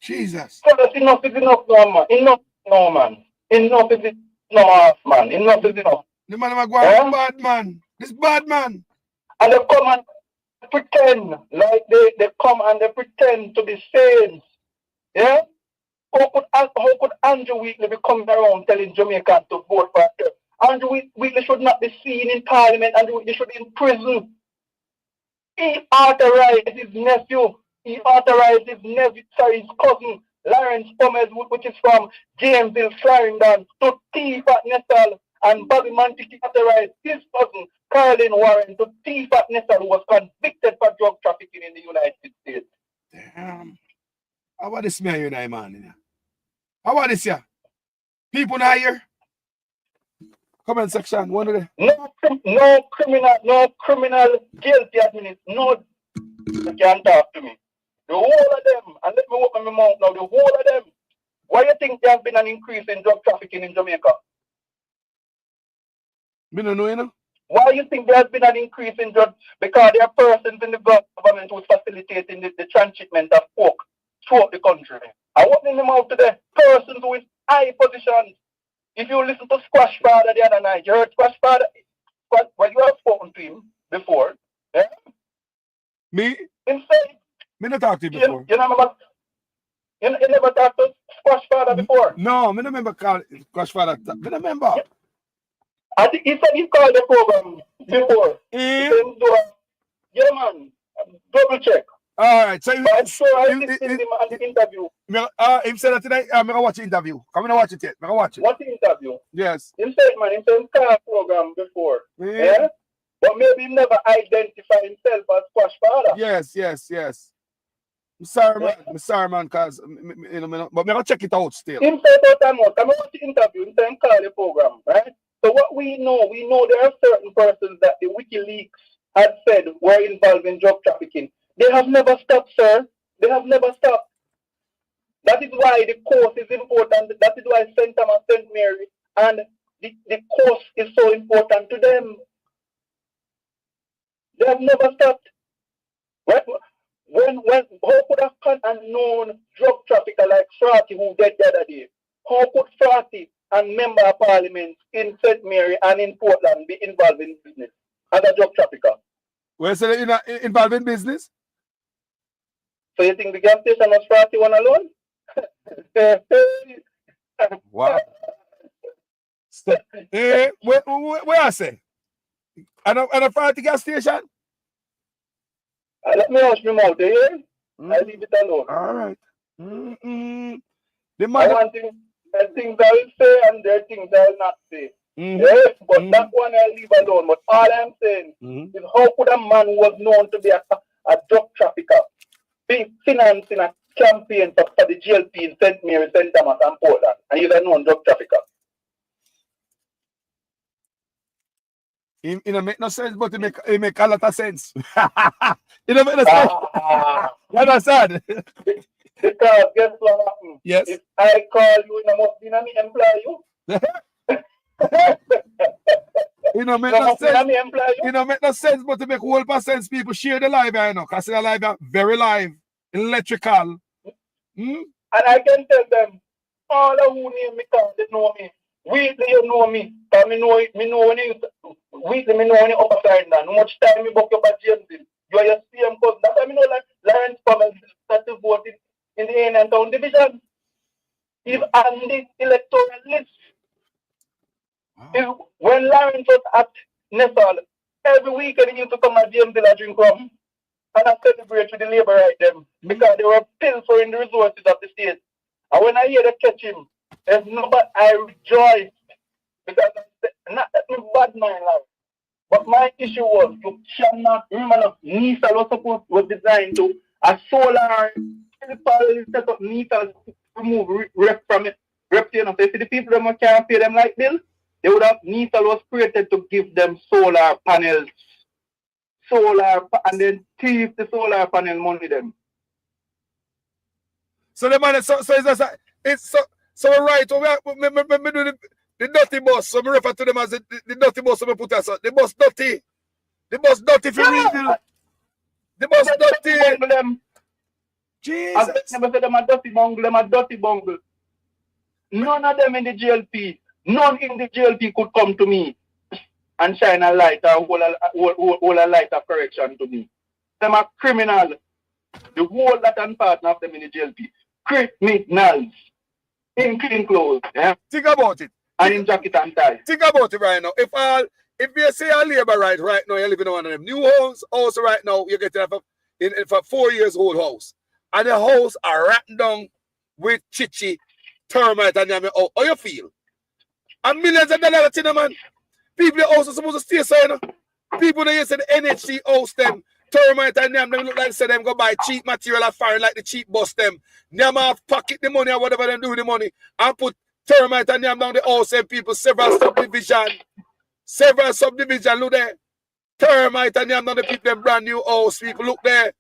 S20: Jesus.
S1: So that's enough is enough, no, man. Enough, no, man. Enough is enough, man. Enough is enough.
S20: The man am going bad man. This bad man.
S1: And they come and pretend like they come and they pretend to be saints. Yeah? How could Andrew Wheatley be coming around telling Jamaicans to vote for her? Andrew Wheatley should not be seen in Parliament. Andrew Wheatley should be in prison. He authorized his nephew. His cousin, Lawrence Gomez, which is from Jamesville, Clarendon, to thief at Nestle, and Bobby Mantiki authorized his cousin, Carlin Warren, to thief at Nestle, who was convicted for drug trafficking in the United States.
S20: Damn. How about this man, man? How about this here? People not here? Comment section, one of them.
S1: No criminal guilty administration. No, you can't talk to me. The whole of them, and let me open my mouth now, the whole of them. Why do you think there has been an increase in drug trafficking in Jamaica?
S20: Me don't know, you know.
S1: Why do you think there has been an increase in drug? Because there are persons in the government who are facilitating the transshipment of coke throughout the country. I want them out today. Persons with high positions. If you listen to Squash Father the other night, you heard Squash Father? Well, you have spoken to him before. Yeah?
S20: Me?
S1: Him say,
S20: me not talk to him before.
S1: You never talked to Squash Father before?
S20: No, me don't remember Squash Father. Me don't remember.
S1: Yeah. I think he said he called the program before. Yeah, man. Double check.
S20: All right, so
S1: I'm sure I listened to him on the interview.
S20: Him said that today. I'm gonna watch the interview. Come on, watch it yet. I'm gonna watch it.
S1: What interview?
S20: Yes.
S1: Him said, man, he said car program before. Yeah. But maybe he never identify himself as Squash Father.
S20: Yes. I'm sorry, man, cause but I'm gonna check it out still.
S1: Him said that I'm gonna watch the interview. Him said call the program, right? So what we know there are certain persons that the WikiLeaks had said were involved in drug trafficking. They have never stopped, sir. They have never stopped. That is why the course is important. That is why St. Thomas, St. Mary, and the course is so important to them. They have never stopped. Right? How could a unknown drug trafficker like Frotty, who dead the other day, how could 40 and member of parliament in St. Mary and in Portland be involved in business as a drug trafficker?
S20: Where say involved in business?
S1: So you think the gas station was 41 alone?
S20: Wow. Where I say? And a 40 gas station?
S1: Let me ask him out here. I leave it alone.
S20: All right.
S1: I want things, there are things I will say and there are things I will not say. Yes, but that one I leave alone. But all I'm saying is how could a man who was known to be a drug trafficker be financing a campaign for the GLP in St. Mary, St. Thomas and Portland, and he's a known drug trafficker?
S20: It don't make no sense, but it make a lot of sense. It don't make no sense. You understand?
S1: Because guess what happened?
S20: Yes.
S1: If I call you, you must be me employ you.
S20: It don't make no sense. It don't make no sense, but to make whole sense, people share the live, you know, because the live are very live, electrical.
S1: And I can tell them, all of who name me because they know me. Weekly you know me. Because me know when you weekly me know when you upside down. How much time you book your James in. You are your same cousin. That's why me know like Lawrence Powell started to vote in the Indian Town Division. He's on the electoral list. Wow. When Lawrence was at Nestle, every weekend he used to come at James Villa drink rum and I celebrate with the labor right them because they were pilfering the resources of the state. And when I hear they catch him, there's nobody I rejoice because not that me bad mind life. But my issue was you cannot remember NISA was designed to a solar set up NISA to remove rep from it. Rep, you know, so if the people that can't pay them like bill, they would have NISA was created to give them solar panels. And then thief the solar panel money them.
S20: So the man, so it's so right. Me do the dirty bus. So me refer to them as the dirty bus. So me put as the bus dirty. The bus dirty for real. The bus dirty.
S1: Them.
S20: Jesus.
S1: I never said them a dirty bungle. Them a dirty bungle. None of them in the GLP. None in the GLP could come to me and shine a light or hold a light of correction to me. Them are criminal. The whole lot and partner of them in the GLP. Criminals. In clean clothes. Yeah?
S20: Think about it.
S1: And in jacket and tie.
S20: Think about it right now. If you say a labor right now, you're living in one of them new homes, also right now, you get it for 4 years old house. And the house are rotten down with chichi, termite, and yammy. How you feel? And millions of dollars, you know, man. People are also supposed to stay so, you know. People that you say the NHC house them, termite and them look like say them go buy cheap material and foreign like the cheap bus them. Them have pocket the money or whatever them do with the money and put termite and them down the house and people several subdivision, look there. Termite and them down the people them brand new house, people look there.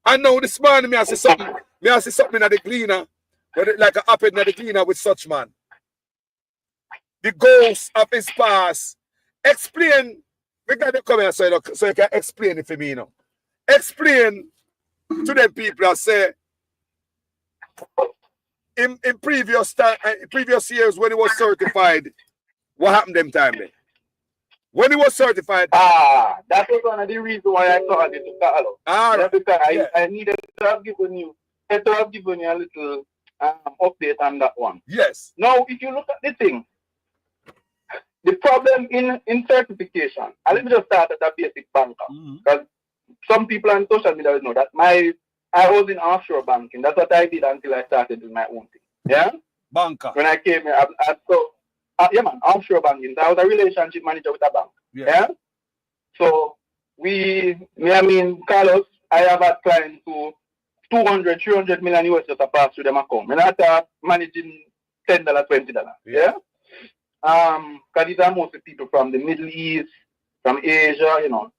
S20: And now this morning I see something at the cleaner, but it like a happened at the cleaner with such man. The ghost of his past. Explain. We got to come here so you can explain it for me, you know. Explain to them people that say in previous years when he was certified, what happened them time there? When he was certified.
S1: That was one of the reasons why I called it to Carlo. Because I needed to have given you a little update on that one.
S20: Yes.
S1: Now, if you look at the thing, the problem in certification, and let me just start at a basic banker. Because some people on social media know that I was in offshore banking. That's what I did until I started with my own thing. Yeah?
S20: Banker.
S1: When I came here, yeah, man, offshore banking. So I was a relationship manager with a bank. Yeah? So Carlos, I have had clients who 200, 300 million US just pass through them account. And I managing $10, $20. Yeah? Because these are mostly people from the Middle East, from Asia, you know,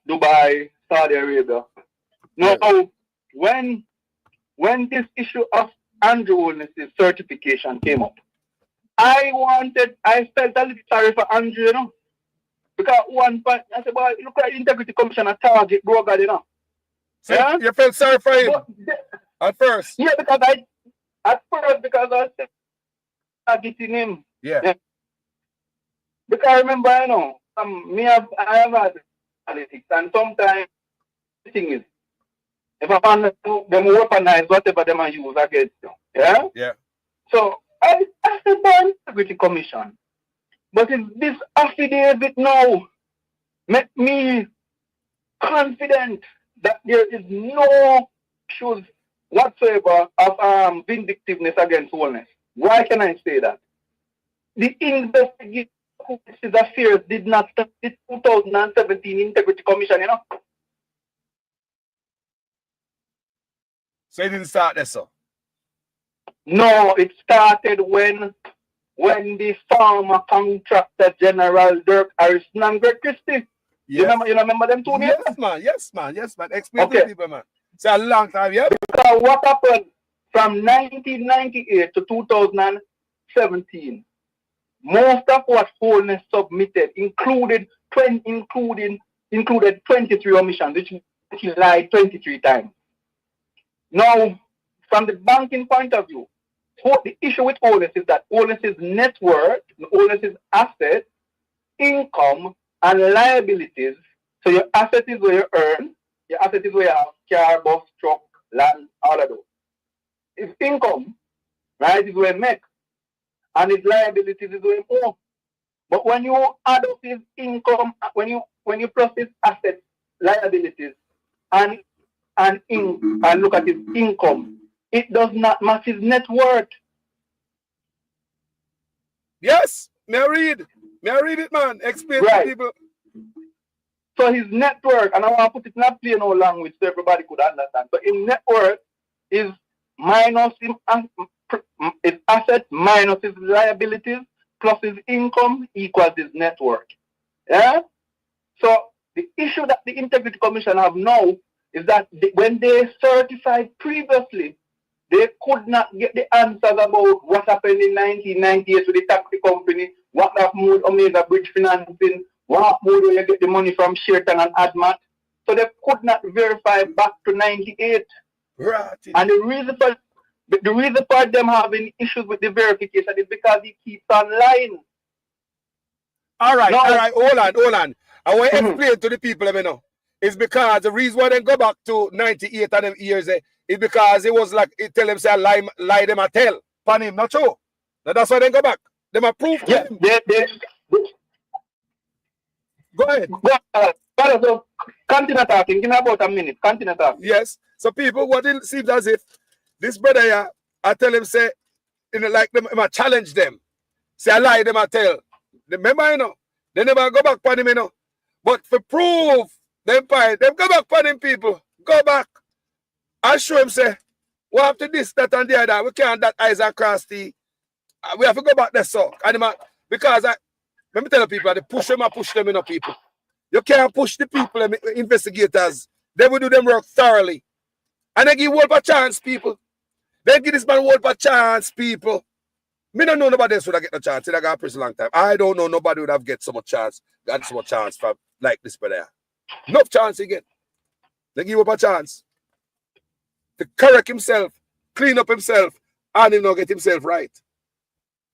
S1: Dubai, Saudi Arabia. Now, when this issue of Andrew Holness's certification came up, I felt a little sorry for Andrew, you know. Because at one point, I said, boy, look at the Integrity Commissioner target broker, you know.
S20: So yeah? You felt sorry for him at first?
S1: Yeah, because I said, targeting him.
S20: Yeah.
S1: Because remember, I have had politics, and sometimes the thing is, if I find them weaponize whatever them I use against you. Yeah?
S20: Yeah.
S1: So I said the Integrity Commission. But if this affidavit now make me confident that there is no issues whatsoever of vindictiveness against wholeness. Why can I say that? The investigation of these affairs did not start the 2017 Integrity Commission,
S20: So it didn't start there, sir?
S1: No, it started when the former contractor general Dirk Harrison and Greg Christie.
S20: Yes.
S1: You remember them two names?
S20: Yes, man. Explain to people, man. It's a long time, yeah?
S1: Because what happened from 1998 to 2017, most of what Wholeness submitted included 23 omissions, which he lied 23 times. Now, from the banking point of view, the issue with Wholeness is that Wholeness's net worth, Wholeness's assets, income, and liabilities. So your asset is where you earn, your asset is where you have car, bus, truck, land, all of those. His income, right, is where you make, and his liabilities is where you owe. But when you add up his income, when you plus his assets, liabilities, and look at his income, it does not match his net worth.
S20: Yes, may I read it, man. Explain to people.
S1: So his net worth, and I want to put it in a plain old language so everybody could understand. So his net worth is minus his assets minus his liabilities plus his income equals his net worth. Yeah? So the issue that the Integrity Commission have now is that when they certified previously, they could not get the answers about what happened in 1998 with the taxi company, what happened with Omega Bridge financing, what happened when you get the money from Sheraton and Admat. So they could not verify back to 98.
S20: Right.
S1: And the reason for them having issues with the verification is because he keeps on lying.
S20: All right, hold on. I want to explain to the people, let me know. It's because the reason why they go back to 98 and them years is because it was like, it tell them, say, lie them a tell. Pan him, not true. Now that's why they go back. Them a proof to him. Go ahead.
S1: So continue talking. Give me about a minute. Continue talking.
S20: Yes. So people, what it seems as if this brother here, I tell him, say, like them, I challenge them. Say, I lie them, I tell. Remember, they never go back on him, But for proof, them go back on him, people. Go back. I show him, say, what after this, that, and the other, we can't that eyes and cross the. We have to go back there, so. Because let me tell the people, they push them, people. You can't push the people, investigators. They will do them work thoroughly. And they give Wolf a chance, people. They give this man Wolf a chance, people. Me don't know nobody else would have get a chance. I got a pretty long time. I don't know nobody would have got so much chance for like this brother. Enough chance again. They give up a chance to correct himself, clean up himself, and him not get himself right.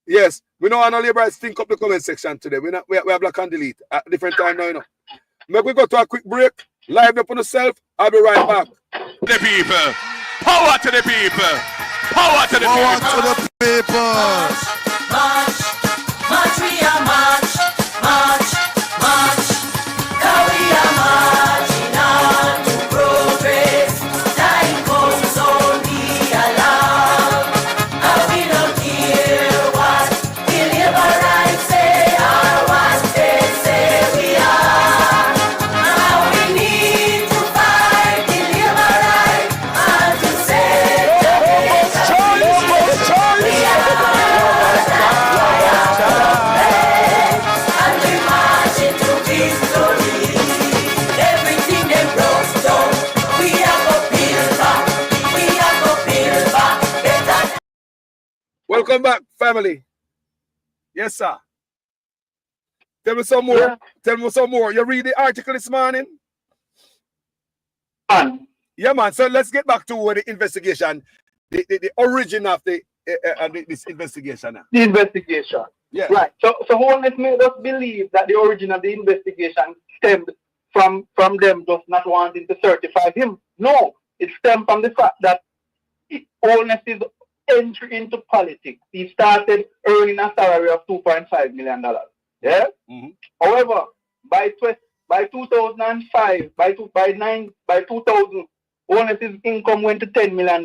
S20: Yes, we know our laborers think up the comment section today. We have black and delete at different time now, Maybe we go to a quick break, live up on yourself. I'll be right back.
S11: The people, power to the people, power to the people.
S12: Power to the people.
S13: March, we are march, march, march. Now we are marching on to progress. Time comes, so be alarmed. And we don't care what the liberals say or what they say we are. Now we need to fight the liberals and to set the
S20: Welcome back, family. Yes, sir. Tell me some more. Yeah. Tell me some more. You read the article this morning? Yeah, man. So let's get back to the investigation. The origin of the this investigation now?
S1: The investigation.
S20: Yeah.
S1: Right. So Holness made us believe that the origin of the investigation stemmed from them just not wanting to certify him. No, it stemmed from the fact that Holness's entry into politics, he started earning a salary of $2.5 million. Yeah.
S20: Mm-hmm.
S1: However, by 2005, by 2000, Holness's income went to $10 million.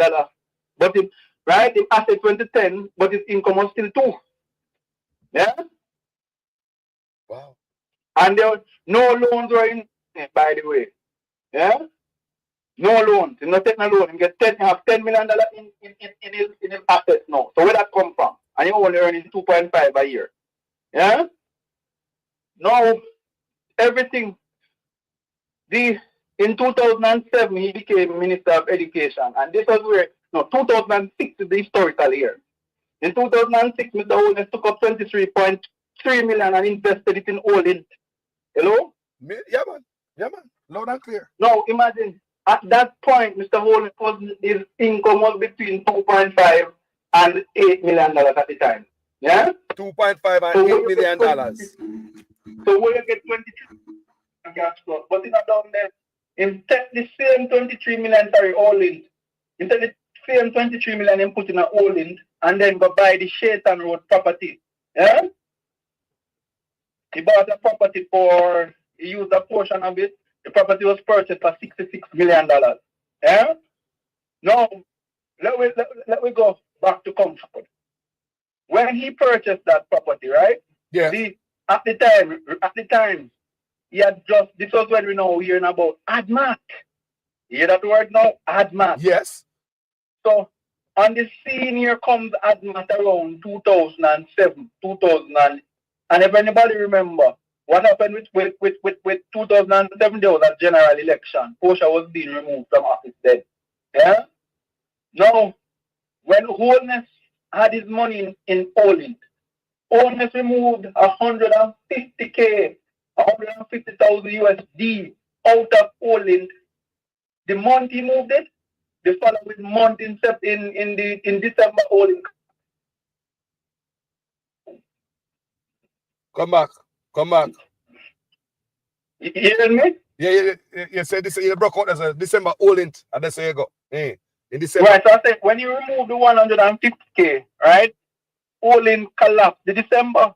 S1: But his assets went to 10, but his income was still 2. Yeah.
S20: Wow.
S1: And there were no loans were in, by the way. Yeah. No loans. He's not taking a loan. He have $10 million in his assets now. So where that come from? And he only earning 2.5 a year. Yeah. Now everything. In 2007 he became Minister of Education, and this was 2006 is the historical year. In 2006, Mr. Holness took up 23.3 million and invested it in Olin. Hello?
S20: Yeah, man. Loud and clear.
S1: Now, imagine, at that point, Mr. Holness, his income was between 2.5 and $8 million at the time. Yeah?
S20: 2.5 and $8 million.
S1: So where you get 23 gas flow? But in down there, in the same 23 million, Olin. Instead the same 23 million and put in a Olin, and then go buy the Shaitan Road property. Yeah? He bought a property he used a portion of it. The property was purchased for $66 million. Yeah? Now, let me go back to Comfort. When he purchased that property, right?
S20: Yeah.
S1: At the time, he had this was when we know we're hearing about ADMAT. You hear that word now? ADMAT.
S20: Yes.
S1: So, on the scene here comes ADMAT around 2007, 2000. And if anybody remember, what happened with 2007, there was a general election. Portia was being removed from office then. Yeah? Now, when Holness had his money in Poland, Holness removed 150,000 USD out of Poland. The month he moved it, the following month in December, Poland.
S20: Come back.
S1: You hearing me?
S20: Yeah. You said this. You broke out as a December Olin, and that's where you go. In December.
S1: Right. So I said when you remove the 150K, right? Olin collapsed. The December.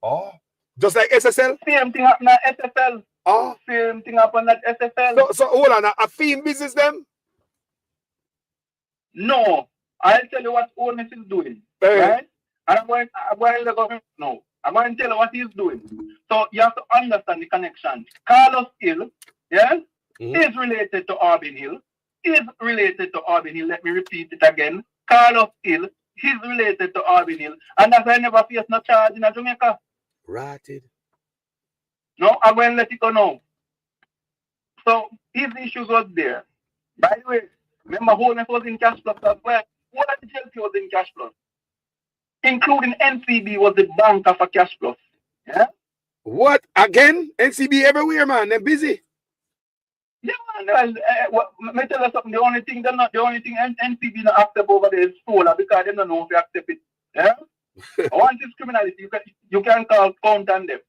S20: Oh. Just like SSL.
S1: Same thing happened at SSL.
S20: Oh.
S1: Same thing happened at SSL.
S20: So hold on. A theme business them?
S1: No. I'll tell you what Holness is doing. Right? And I'm going to tell you what he's doing. So you have to understand the connection. Carlos Hill, yeah, is related to Arbin Hill. Let me repeat it again. Carlos Hill is related to Arbin Hill. And that's why I never faced no charge in Jamaica.
S20: Ratted.
S1: No, I'm going to let it go now. So his issues was there. By the way, remember Holness was in cash flow as well. What the JLP was in cash flow? Including NCB was the banker for cash flow. Yeah?
S20: What? Again? NCB everywhere, man. They're busy.
S1: Yeah, man. Let me tell you something. The only thing NCB not accept over there is solar because they don't know if you accept it. Yeah? Once it's criminality, you can call count on them.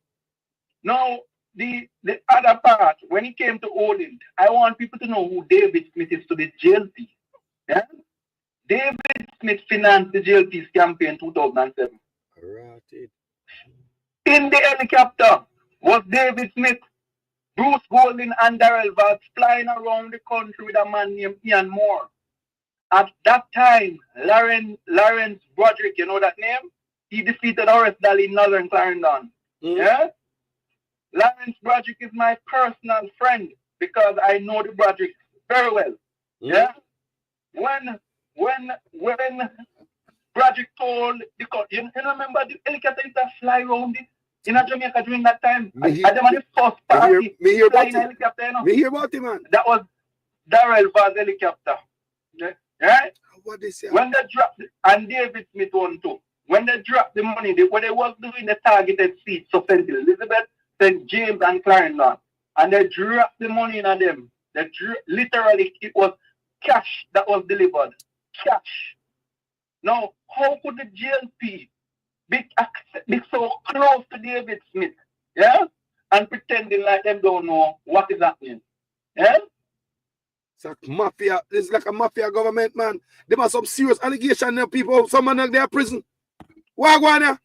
S1: Now, the other part, when it came to Olin, I want people to know who David Smith is to the JLP. Yeah? David Smith financed the JLP's campaign in 2007.
S20: Right.
S1: In the helicopter was David Smith, Bruce Golding, and Darrell Valls flying around the country with a man named Ian Moore. At that time, Lawrence Broderick, you know that name? He defeated Horace Daly in Northern Clarendon. Yeah? Lawrence Broderick is my personal friend because I know the Broderick very well. Yeah? When Broderick told the court, you remember the helicopter used to fly around in Jamaica during that time? I them the first party flying helicopter, you know?
S20: Me hear about it, man.
S1: That was Darrell Valls helicopter. Right?
S20: What they say?
S1: When they dropped, and David Smith won too. When they dropped the money, when they was doing the targeted seats of St. Elizabeth, St. James, and Clarendon, and they dropped the money in them. Literally, it was cash that was delivered. Cash. Now, how could the GLP be so close to David Smith, yeah, and pretending like them don't know what is happening, yeah?
S20: It's like mafia. It's like a mafia government, man. There are some serious allegations there, people. Someone in their prison. Why go on there?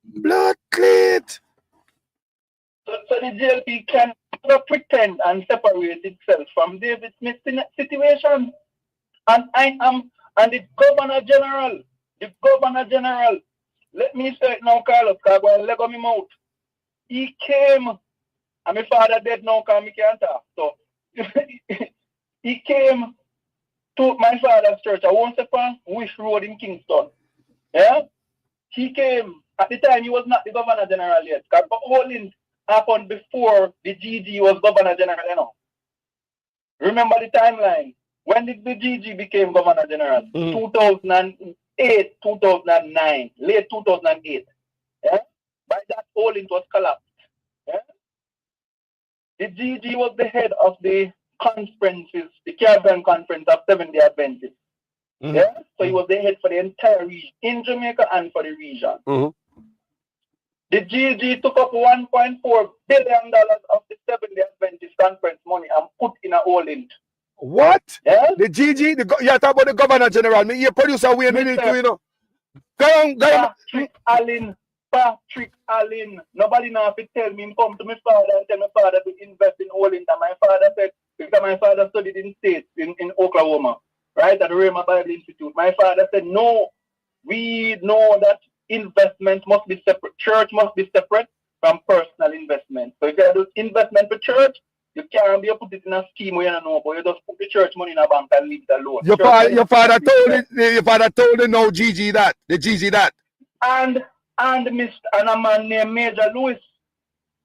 S20: Blood clot.
S1: So the GLP cannot pretend and separate itself from David Smith's situation. And the Governor General, let me say it now, Carlos, because I'm going to leg on my mouth. He came, and my father dead now, because I can't talk. So, he came to my father's church. I won't say on Wish Road in Kingston. Yeah? He came, at the time he was not the Governor General yet, because Holding happened before the GG was Governor General, you know. Remember the timeline. When did the GG became Governor General? 2008, 2009, late 2008. Yeah? By that, Holding was collapsed. Yeah? The GG was the head of the conferences, the Caribbean Conference of Seventh-day Adventists. Yeah? So he was the head for the entire region, in Jamaica and for the region. The GG took up $1.4 billion of the Seventh-day Adventist Conference money and put in a Holding.
S20: What?
S1: Yeah?
S20: The GG? You talk about the Governor General. Me, you producer, we need to, you know. Go on. Patrick Allen. Nobody now have to tell me, come to my father and tell my father to invest in Holding. And my father said, because my father studied in States, in Oklahoma, right, at the Rhema Bible Institute. My father said, no, we know that investment must be separate. Church must be separate from personal investment. So if you do investment for church, you can't be put it in a scheme where you don't know, but you just put the church money in a bank and leave it alone. Your father told him no GG that, the GG that. And a man named Major Lewis.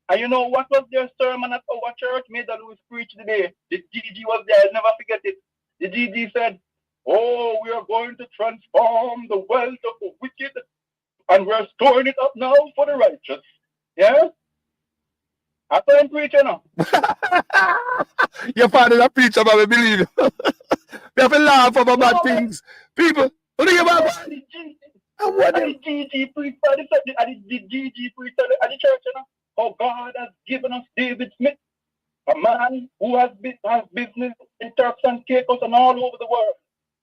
S20: And you know what was their sermon at our church? Major Lewis preached today. The GG was there, I'll never forget it. The GG said, oh, we are going to transform the wealth of the wicked and we're storing it up now for the righteous. Yeah? I can't preach, you know. Your father's a preacher, but we believe you. We have to laugh about bad things. People, what do you about? The GG preached at the GG preached at the church, you know. Oh, God has given us David Smith, a man who has business in Turks and Caicos and all over the world.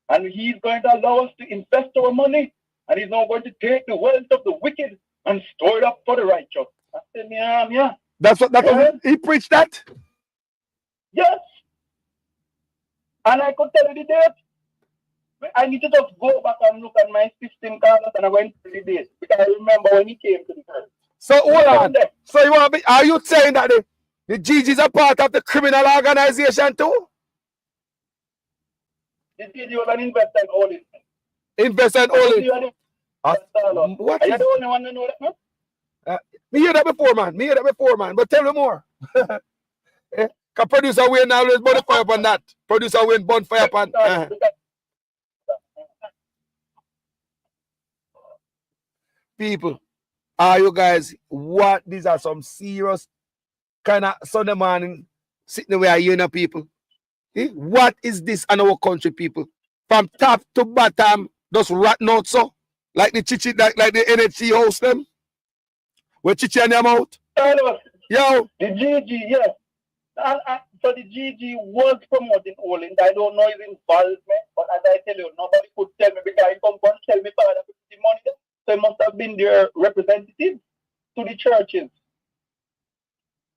S20: And he's going to allow us to invest our money. And he's now going to take the wealth of the wicked and store it up for the righteous. I said, yeah. Was he preached that? Yes. And I could tell you the date. I need to just go back and look at my system, Carlos, and I went to the date. Because I remember when he came to the church. So hold on. So you want me, are you saying that the GGs are part of the criminal organization too? The GG was an investor in Holding. Investor in Holding. What? Are you the only one to know that, no? Me hear that before, man. But tell me more. Can producer Wayne always burn fire upon that? Producer Wayne burn fire upon. People, are you guys, what? These are some serious kind of Sunday morning sitting away, you know, people. What is this in our country, people? From top to bottom, just rat notes so. Like the chichi, like the NHC host them. Where chichi and them out? Yo. The GG, yes. So the GG was promoting Holding. I don't know his involvement, but as I tell you, nobody could tell me because he come and tell me father to put the money there. So he must have been their representative to the churches.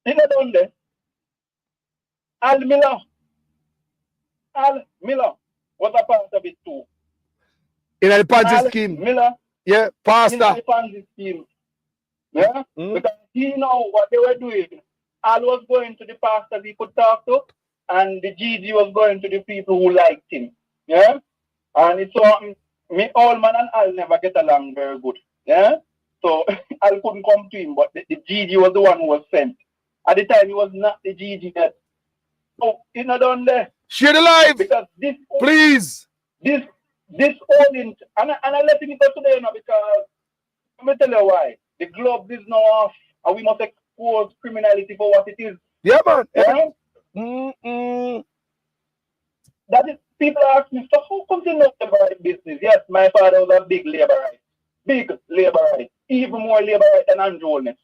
S20: You know down there. Al Miller was a part of it too. In the Ponzi scheme. Miller. Yeah, pastor. In the Ponzi scheme. Yeah? Because he know what they were doing. Al was going to the pastors he could talk to, and the GG was going to the people who liked him. Yeah? And it's so me, Allman and Al never get along very good. Yeah? So Al couldn't come to him, but the GG was the one who was sent. At the time, he was not the GG yet. So, you know, down there. Share the live! Because this, please! This Holding, and I let him go today, you know, because let me tell you why. The globe is now off, and we must expose criminality for what it is. Yeah, man. Yeah?
S1: people ask me, so how come you know about business? Yes, my father was a big laborite. Big laborite. Even more laborite than Andrew Holness.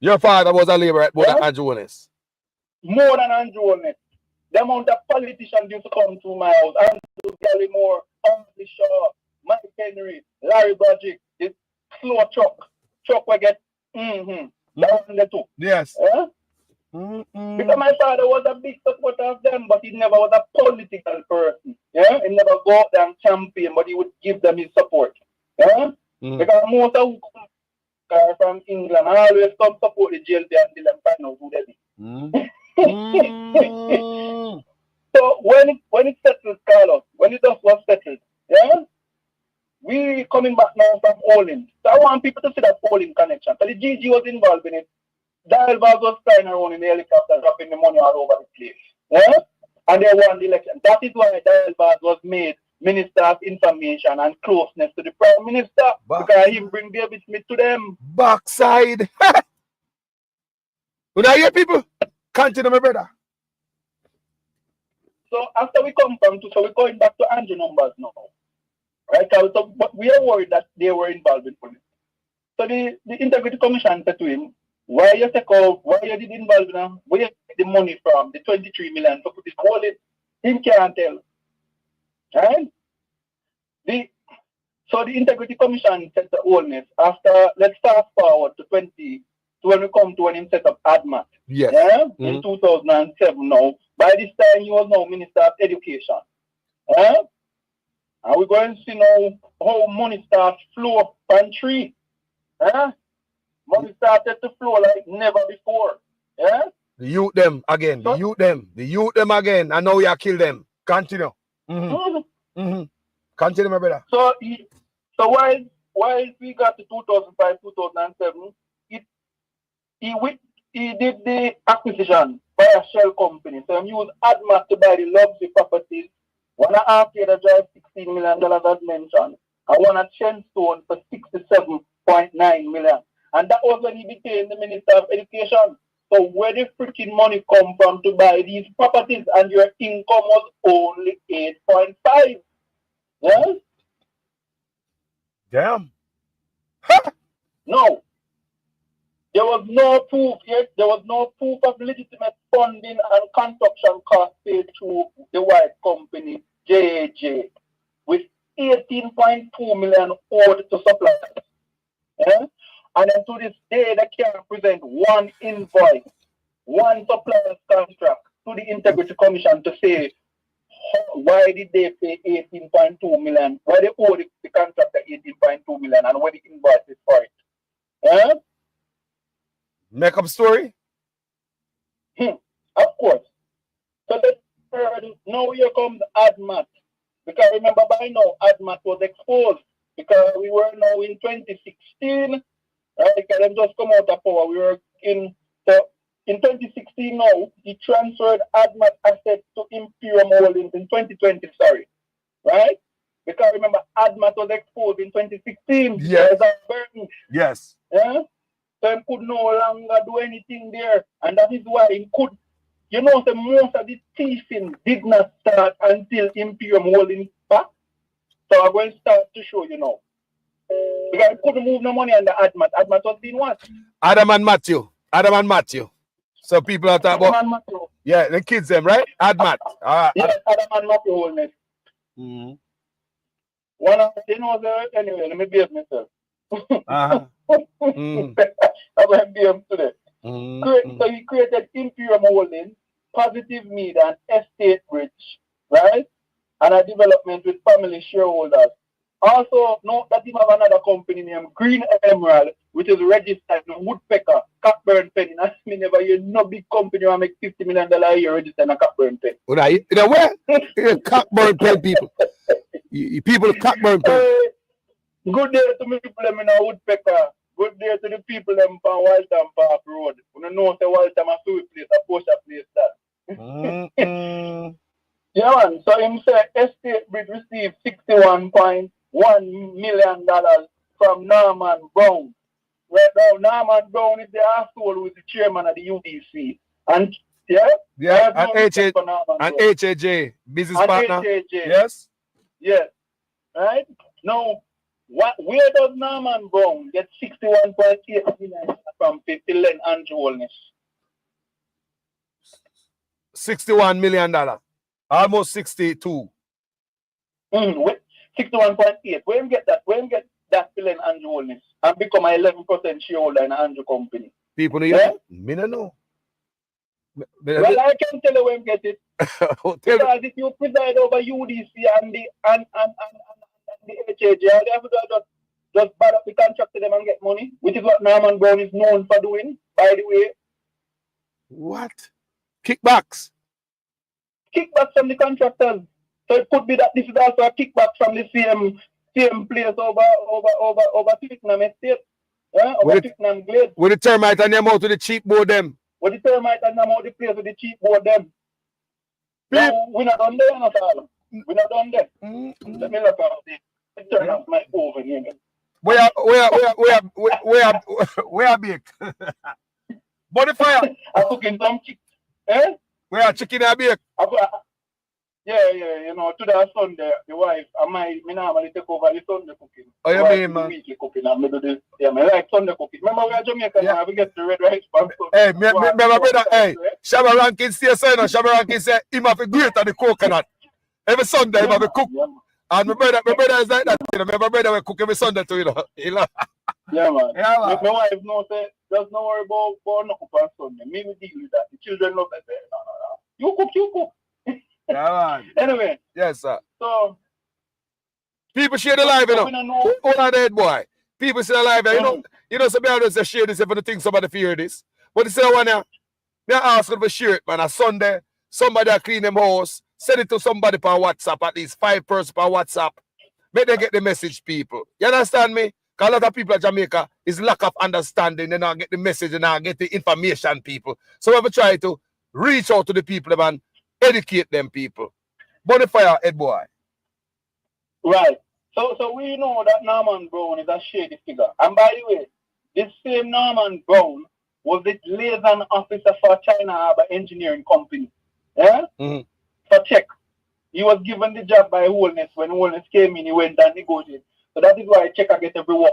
S3: Your father was a laborite more than Andrew Holness.
S1: More than Andrew Holness. The amount of politicians used to come to my house. Andrew Gallimore, Andy Shaw, Mike Henry, Larry Broderick, this slow truck we get. That one the two.
S3: Yes.
S1: Yeah? Because my father was a big supporter of them, but he never was a political person. Yeah, he never go out there and campaign, but he would give them his support. Yeah, because most of them are from England, I always come support the JLP until them find out who they be. So when it settled, Carlos, when it just was settled, yeah, we coming back now from Olin. So I want people to see that Olin connection. So the GG was involved in it. Dial Bars was flying around in the helicopter, dropping the money all over the place. Yeah? And they won the election. That is why Dial Bars was made Minister of Information and Closeness to the Prime Minister. Because he bring David Smith to them.
S3: Backside. Would I hear people? Continue, my brother.
S1: So after we come from so we're going back to Andrew numbers now. Right? So, but we are worried that they were involved in police. So the Integrity Commission said to him, why you take off, why you did involve now? Where you get the money from, the 23 million to put it wallet? Him can't tell. Right? So the Integrity Commission said to Holness, after, let's fast forward to when we come to when he set up ADMAT.
S3: Yes.
S1: Yeah? In 2007 now. By this time, he was now Minister of Education. Yeah? And we're going to see now how money starts flow from tree. Yeah? Money started to flow like never before. Yeah?
S3: The youth them again. The youth them again. And now you kill them. Continue. Continue, my brother.
S1: So while we got to 2005, 2007, he did the acquisition by a shell company. So he used ADMAT to buy the luxury properties. 1.5 year drive, $16 million as mentioned. And one at Shenstone for $67.9 million. And that was when he became the Minister of Education. So where the freaking money come from to buy these properties and your income was only 8.5? Yeah?
S3: Damn.
S1: No. There was no proof yet. There was no proof of legitimate funding and construction costs paid to the white company, JAJ, with 18.2 million owed to suppliers. Yeah? And then to this day, they can't present one invoice, one supplier's contract to the Integrity Commission to say why did they pay 18.2 million, why they owe the contractor 18.2 million, and where the invoice is for it. Yeah?
S3: Make up story?
S1: Of course. So now here comes ADMAT. Because remember by now, ADMAT was exposed. Because we were now in 2016. Right? Because them just come out of power. We were in 2016 now, he transferred ADMAT assets to Imperium Holdings in 2020, sorry. Right? Because remember, ADMAT was exposed in 2016.
S3: Yes.
S1: Yes. Yeah? So he could no longer do anything there. And that is why he could, so most of the thieving did not start until Imperium Holdings back. So I'm going to start to show you now. Because he couldn't move no money under ADMAT. ADMAT was being what?
S3: Adam and Matthew. So people are talking about, yeah, the kids them, right? ADMAT.
S1: Yes, Adam and Matthew Holness. One of the knows anyway, let me behave myself. I'm going to behave today. So he created Imperium Holdings, Positive Media, and Estate Bridge, right? And a development with family shareholders. Also, note that he have another company named Green Emerald, which is registered in Woodpecker, Cockburn Pen. I mean, never hear no big company will make $50 million a year registered in a Cockburn Pen.
S3: You know where? Cockburn Pen people. People of Cockburn Pen.
S1: Good day to me people in a Woodpecker. Good day to the people them on Waltham Park Road. You know say Waltham a sweet place, a kosher place that. Yeah, man. So him say Estate Bridge received $61.1 million from Norman Brown. Right now, Norman Brown is the asshole who is the chairman of the UDC. And Yeah?
S21: Yeah,
S1: I have no respect for Norman
S21: and
S1: Brown.
S21: HAJ, business
S1: And
S21: partner.
S1: HAJ.
S21: Yes?
S1: Yes. Right? Now, where does Norman Brown get 61.8 million from 50 Len and Joelness?
S21: $61 million. Almost 62.
S1: 61.8. Where you get that? Where you get that Len and Joelness and become an 11% shareholder in an Andrew company?
S21: People know
S1: Yeah?
S21: me no know.
S1: Well, I can tell you where you get it. Because if you preside over UDC and the HAJ, all they have to do is just buy up the contract to them and get money, which is what Norman Brown is known for doing, by the way.
S21: What? Kickbacks?
S1: Kickbacks from the contractors. So it could be that this is also a kickback from the same place over Twickenham Estate. Over Twickenham Glade.
S21: With the termite and them out to the cheap board them.
S1: With the termite and them out the place with the cheap board them. No, we're not done there, not all. We're not done there. Let me look at it. Turn off my oven here.
S21: We are baked. Bonfire.
S1: I'm cooking some chicken. Eh?
S21: We are chicken and bake.
S1: Yeah, you know, today Sunday, the wife, me normally take over the Sunday cooking.
S21: Oh, you mean, man?
S1: Weekly cooking, and me do this. Yeah, I like Sunday cooking. Remember, we are Jamaican, yeah. We get the red rice.
S21: Hey, my brother, hey, Shabba Rankin say, Shabba Rankin say, him have to grate on the coconut. Every Sunday, him have to cook. Yeah. And my brother is like that, you know. My brother will cook every Sunday too, you know.
S1: Yeah, man.
S21: Yeah, man.
S1: My wife knows that, just don't worry about no cook on Sunday. Me will deal with that. The children love that. No. You cook.
S21: Yeah, man.
S1: Anyway.
S21: Yes, sir.
S1: So,
S21: people share the live, you know. Who are dead, boy? People share the live, you know, somebody else say share this if you think somebody fear this. But this is one here. Me ask them to share it, man. On Sunday, somebody clean them house. Send it to somebody per WhatsApp, at least 5 persons per WhatsApp. Make them get the message, people. You understand me? Because a lot of people in Jamaica is lack of understanding. They not get the message, they not get the information, people. So we have to try to reach out to the people, man. Educate them, people. Bonfire, head boy.
S1: Right. So we know that Norman Brown is a shady figure. And by the way, this same Norman Brown was the liaison officer for China Harbour Engineering Company. Yeah? Mm-hmm. For check. He was given the job by Holness. When Holness came in, he went and negotiated. So that is why Checker get every work.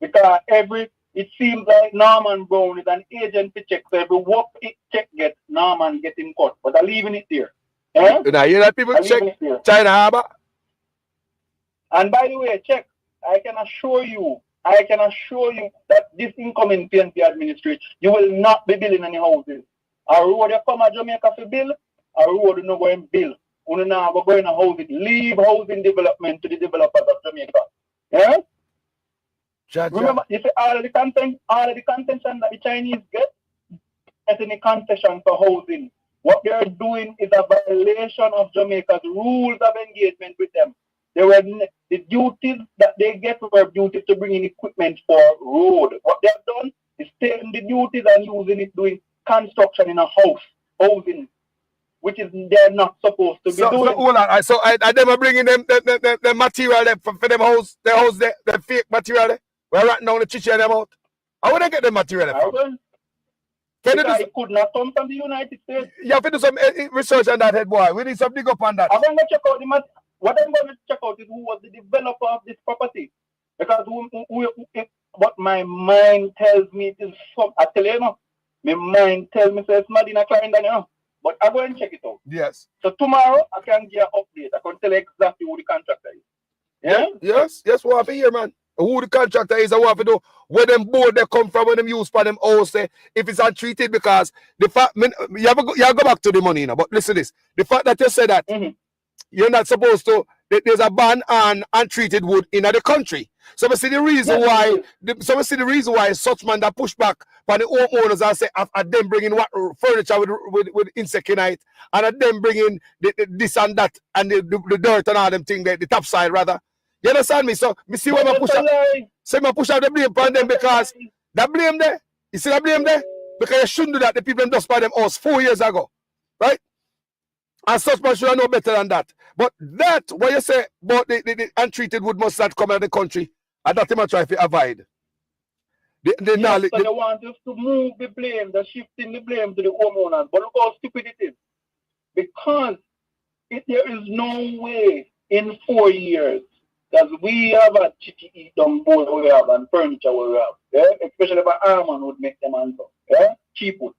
S1: Because it seems like Norman Brown is an agent to check. So every work check get, Norman get him cut. But I'm leaving it there. Eh?
S21: Now you hear that people check China Harbour?
S1: And by the way, check. I can assure you that this incoming PNP administration, you will not be building any houses. A road you come to Jamaica for build, a road you not going to build. You know, we're going to housing. Leave housing development to the developers of Jamaica. Yeah? Remember, you see all of the contention that the Chinese get, as any concession for housing. What they're doing is a violation of Jamaica's rules of engagement with them. The duties that they get were duties to bring in equipment for road. What they have done is taking the duties and using it doing construction in a housing, which is they're not supposed to be doing.
S21: So hold on. So I them are bringing them the material there for them house, the fake material there. We're writing down the chicha them out. How would I get the material there from?
S1: It could not come from the United States.
S21: You have to do some research on that, head boy. We need some dig up on that.
S1: I'm going to check out what I'm going to check out is who was the developer of this property. Because what my mind tells me is I tell you, my mind tells me it's Madina Clarendon, you know. But I'm going to check it out.
S21: Yes.
S1: So tomorrow I can give an update. I can tell you exactly who the contractor is. Yeah?
S21: Yes, we have to hear, man. Who the contractor is, I want to know where them board they come from, when them use for them house, if it's untreated, because the fact, you have to go back to the money, you know, but listen to this. The fact that you said that you're not supposed to, there's a ban on untreated wood in the country. So we see the reason why, such man that push back by the homeowners and say, at them bringing what furniture with insectinite, and at them bringing this and that, and the dirt and all them things, the top side rather. You understand me? So, me see when I push out the blame upon them, because that blame there, you see that blame there? Because you shouldn't do that. The people just by them house 4 years ago. Right? And such man should know better than that. But that, what you say about the untreated wood must not come out of the country, and that him try to avoid. Yes,
S3: knowledge.
S21: so they want us to move the blame, they're shifting the blame to the homeowners. But look how stupid it is. Because there is no way in 4 years that we have a chicken down board we have and furniture we have. Yeah? Especially if an Arman would make them answer. Yeah? Cheap wood.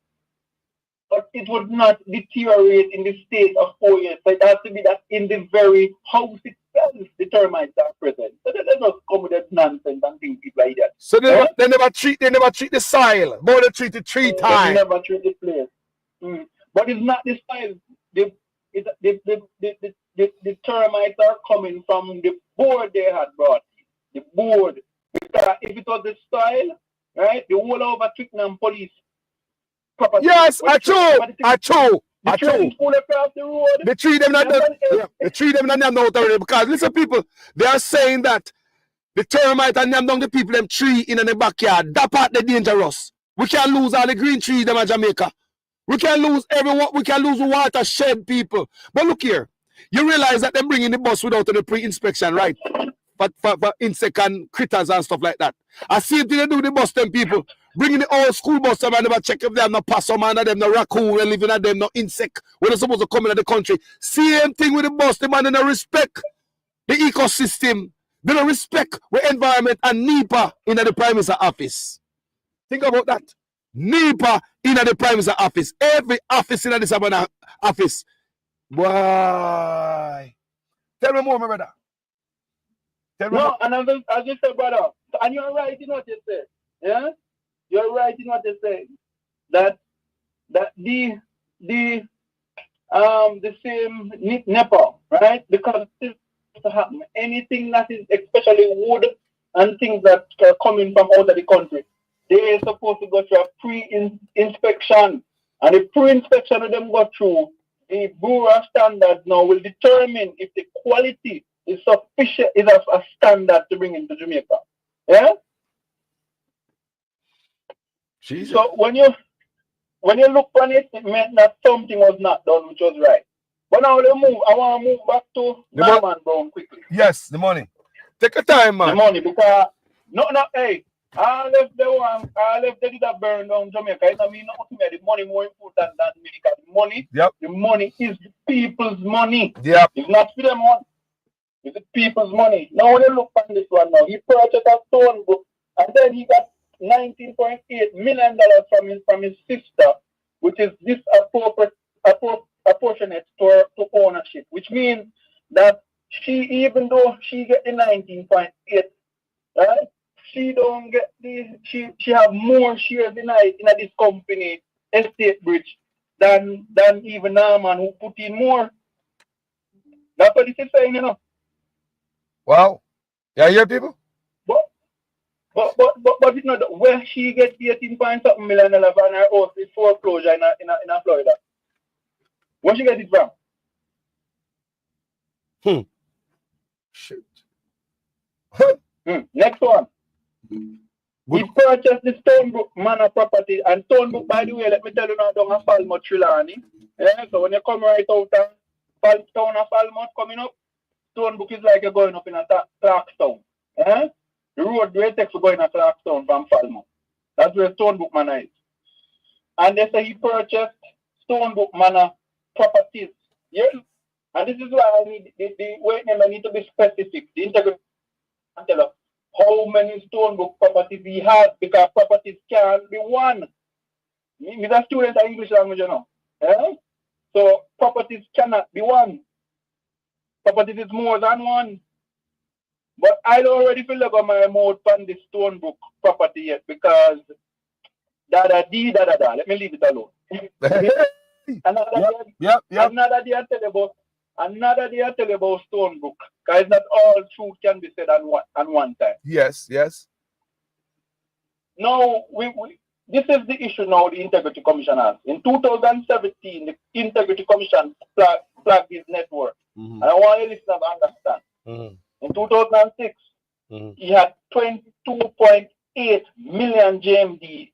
S21: But it would not deteriorate in the state of 4 years. So it has to be that in the very house itself, the termites are present. So they don't come with that nonsense and think people like that.
S3: So they never treat the soil, but they treat it 3 times.
S21: They never treat the place. But it's not the soil. The termites are coming from the board they had brought. The board. Because if it was the soil, right, the whole over Twickenham police property.
S3: Yes, I true.
S21: The train pull across the road.
S3: They treat them not they treat them not out already because listen, people, they are saying that the termite and them down the people them tree in the backyard. That part they dangerous. We can lose all the green trees them in Jamaica. We can lose everyone. We can lose watershed, people. But look here, you realize that they're bringing the bus without any pre-inspection, right? For insect and critters and stuff like that. I see if they do the bus them people. Bringing the old school bus them and never check if they have no possum and them, no raccoon, we living at them, no insect. When they're supposed to come in the country. Same thing with the bus, the man, they don't respect the ecosystem. They don't respect the environment and NEPA in the Prime Minister office. Think about that. NEPA in the Prime Minister office. Every office in this office. Why? Tell me more, my brother. Tell me
S21: No,
S3: more.
S21: and as you said, brother, and you're right in what you said. Yeah? You're right in what you said. That the same NEPA, right? Because this to happen. Anything that is especially wood and things that are coming from out of the country, they're supposed to go through a pre-inspection. And the pre-inspection of them go through, the Bureau standards now will determine if the quality is sufficient, is of a standard to bring into Jamaica. Yeah?
S3: Jesus.
S21: So when you look on it, it meant that something was not done, which was right. But now I want to move back to Norman Brown quickly.
S3: Yes, the money. Take your time, man.
S21: The money, because hey, I left they did that burn down Jamaica. I mean, the money more important than me, because the money is the people's money.
S3: Yep.
S21: It's not for them one. It's the people's money. Now when you look on this one now, he purchased a stone book and then he got $19.8 million from his sister, which is disproportionate to ownership, which means that she, even though she get the 19.8, right? She don't get she have more shares in this company, Estate Bridge, than even Norman, who put in more. That's what this is saying, you know.
S3: Wow. Yeah, hear people?
S21: But you know where she gets 18.something million on her house with foreclosure in Florida. Where she get it from?
S3: Shit.
S21: Next one. He purchased the Stonebrook Manor property, and Stonebrook, by the way, let me tell you now, down a Falmouth Trelawney. Yeah, so when you come right out of town of Falmouth coming up, Stonebrook is like you're going up in a Clarkstown. Yeah? The road where it takes to go in a Clarkstown from Falmouth. That's where Stonebrook Manor is. And they say he purchased Stonebrook Manor properties. Yes. And this is why I need the wait name, I need to be specific. The integrity and tell us how many Stonebrook properties he has, because properties can't be one. Me a student of English language, you know. Yeah? So properties cannot be one. Properties is more than one. But I don't already feel like my mouth on the Stonebrook property yet, because Let me leave it alone. Another day I tell you about Stonebrook, because not all truth can be said on one time.
S3: Yes.
S21: Now, this is the issue now the Integrity Commission has. In 2017, the Integrity Commission flagged his network. And I want you listeners to understand. In 2006, he had 22.8 million JMD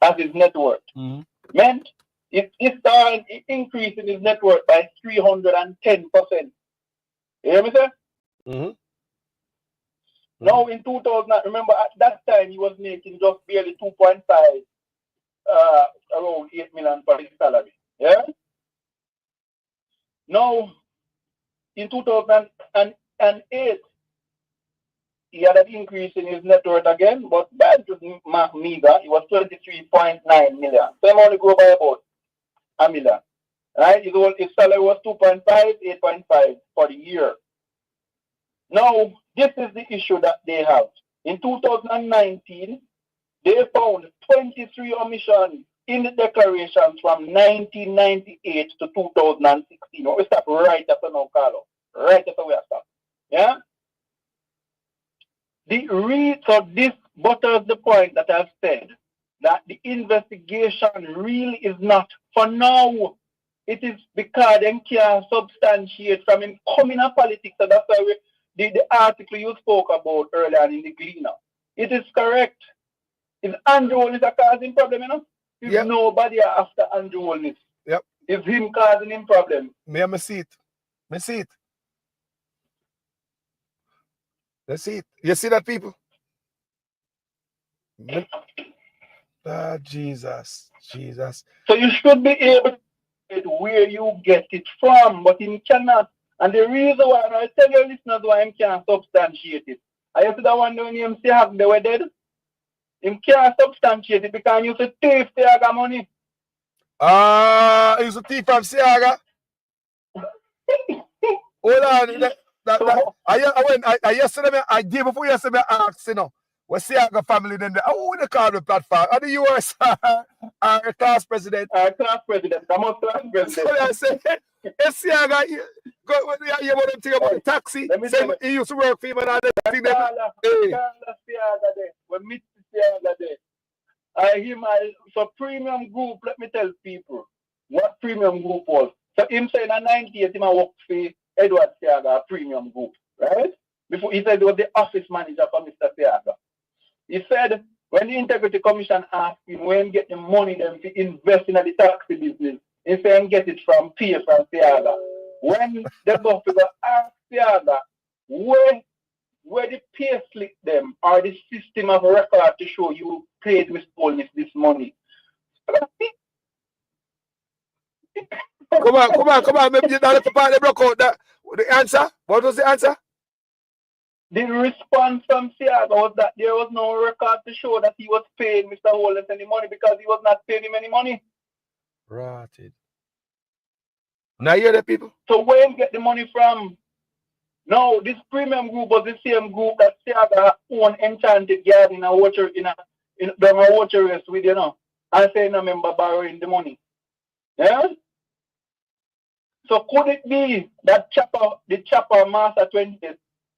S21: as his net worth. Meant it increased in his net worth by 310%. You hear me, sir?
S1: Now in 2000, remember at that time he was making just barely 2.5, around 8 million for his salary. Yeah. Now in 2008, he had an increase in his net worth again, but that was meager. It was 23.9 million. So he only grew by about a million. Right? His salary was 2.5, 8.5 for the year. Now, this is the issue that they have. In 2019, they found 23 omissions in the declarations from 1998 to 2016. Now, we stop right after now, Carlo. Right after we stop. Yeah? So this butters the point that I've said, that the investigation really is not for now. It is because they can't substantiate from him coming to politics. So that's why the article you spoke about earlier in the Gleaner. It is correct. If Andrew Holness are causing problem, you know? If nobody are after Andrew Holness.
S20: Yep.
S1: If him causing him problem.
S20: Me see it. Me see it. Let's see it. You see that, people? Jesus.
S1: So you should be able to get where you get it from, but he cannot. And the reason why, and I tell your listeners why he can't substantiate it. I used to that one when him say they were dead. Him can't substantiate it because he used to thief Siaga money.
S20: He used to thief from Siaga? Hold on. Yesterday, I day before yesterday, I asked, you know, what's Siaga family then? Oh, they call the platform. Are the US our class president?
S1: Our class president. I'm a class president.
S20: So I say, if Siaga, you want to think about the taxi, say he used to work for him and all that thing.
S1: When meet Siaga there. So premium group, let me tell people what premium group was. So him saying in 98, he worked for Edward Siaga, premium group, right? Before he said he was the office manager for Mr. Siaga. He said when the Integrity Commission asked him where he get the money them to invest in the taxi business, he said he get it from Pierre from Siaga. When the go ask Siaga where the pay slip them or the system of record to show you paid Mr. Holness this money.
S20: Come on. Maybe you don't have to block out that. The answer? What was the answer?
S1: The response from Siaga was that there was no record to show that he was paying Mr. Holness any money because he was not paying him any money.
S20: Rotted. Now you hear the people?
S1: So where he get the money from? No, this premium group was the same group that Siaga own Enchanted Garden in a water race with, you know. And say no member borrowing the money. Yeah? So could it be that the chopper Master 20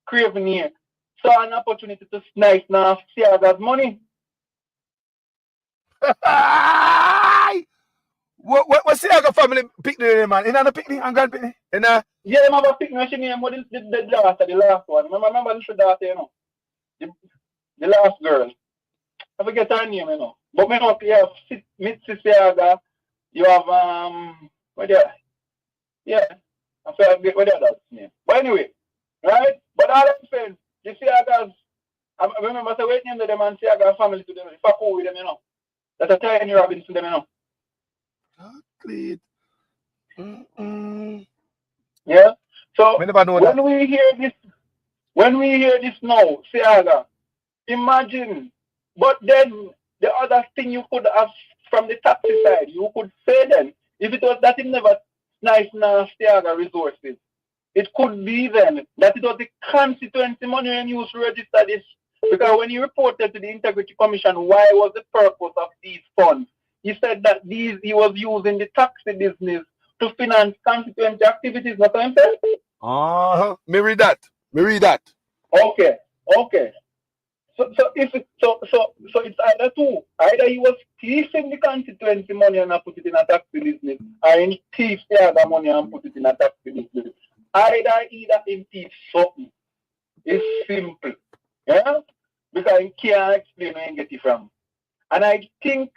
S1: Craven here saw an opportunity to snipe now Siaga's money?
S20: What Siaga family picnic, man? In a picnic and grand picnic?
S1: Yeah, I have a picnic name, but the last one. Remember the daughter, you know? The last girl. I forget her name, you know. But me know you have Mitzi Siaga, you have what there? Yeah. I forget what that's name. But anyway, right? But all I'm saying, the Siagas, I remember I wait name to them and Siaga family to them. If I go with them, you know. That's a tiny Robinson them, you know.
S20: Clean.
S1: Yeah. So when we hear this now, Siaga, imagine. But then the other thing you could have from the taxi side, you could say then, if it was that it never sniped Siaga resources, it could be then that it was the constituency money and used to register this. Because when he reported to the Integrity Commission why was the purpose of these funds, he said that he was using the taxi business to finance constituency activities. What I'm saying?
S20: Me read that.
S1: Okay. So it's either two. Either he was thieving the constituency money and put it in a taxi business, or he thieved the other money and put it in a taxi business. Either he thieved something. It's simple. Yeah? Because he can't explain where he get it from. And I think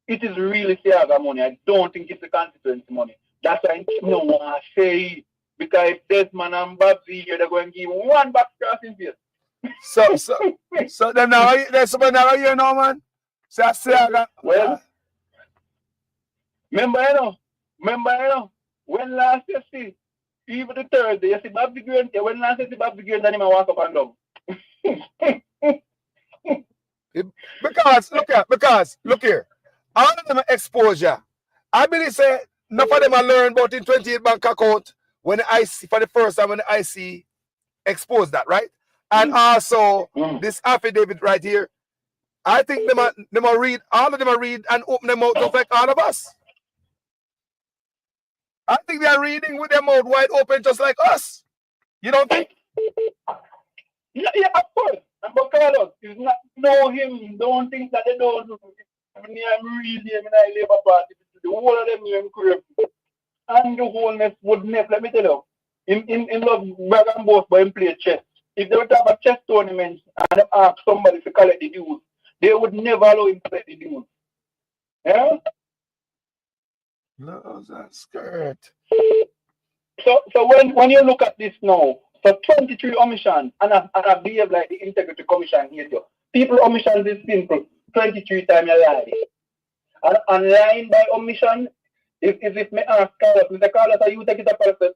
S1: it is really Siaga money. I don't think it's the constituency money. That's why I don't want to say, because if Desmond and Babsy here, they're going to give one back crossing face.
S20: So then now there's someone now you know, man. So I say I got
S1: well. Remember, when last you see, even the Thursday, you see Bobby Green, when last you see Bobby Green, then he might walk up and down.
S20: Because look here, all of them are exposure. I believe say enough of them I learned about in 28 bank account when the IC for the first time when the IC exposed that, right? And also this affidavit right here. I think them are read, all of them are read and open them out just like all of us. I think they are reading with their mouth wide open just like us. You don't think?
S1: Yeah, of course. But Carlos, it's not know him, don't think that they don't know. I mean, I'm reading him in a Labour Party. The whole of them name correct. And the wholeness would never, let me tell you, in love bag and both by him play chess. If they would have a chess tournament and ask somebody to collect the dues, they would never allow him to collect the dues. Yeah?
S20: No, that's skirt.
S1: So when you look at this now, so 23 omissions and I behave like the Integrity Commission here. People omissions is simple. 23 times you lie. And lying by omission is if me ask Carlos, Mr. Carlos, are you take it up and say,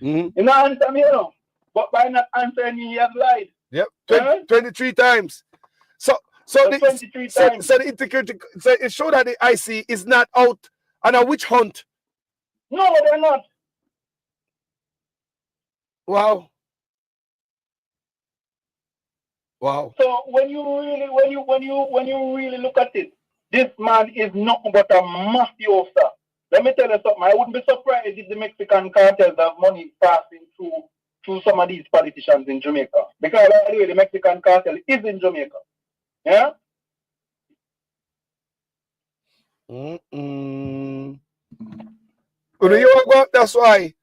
S1: You know answer me, you know. But by not answering me, you have lied.
S20: Yep. 23 times. So the
S1: 23 times.
S20: So the Integrity, so it showed that the IC is not out on a witch hunt.
S1: No, they're not.
S20: Wow.
S1: So when you really look at it, this man is nothing but a mafiosa. Let me tell you something. I wouldn't be surprised if the Mexican cartels have money passing through some of these politicians in Jamaica. Because anyway, the Mexican cartel is in Jamaica. Yeah?
S20: That's why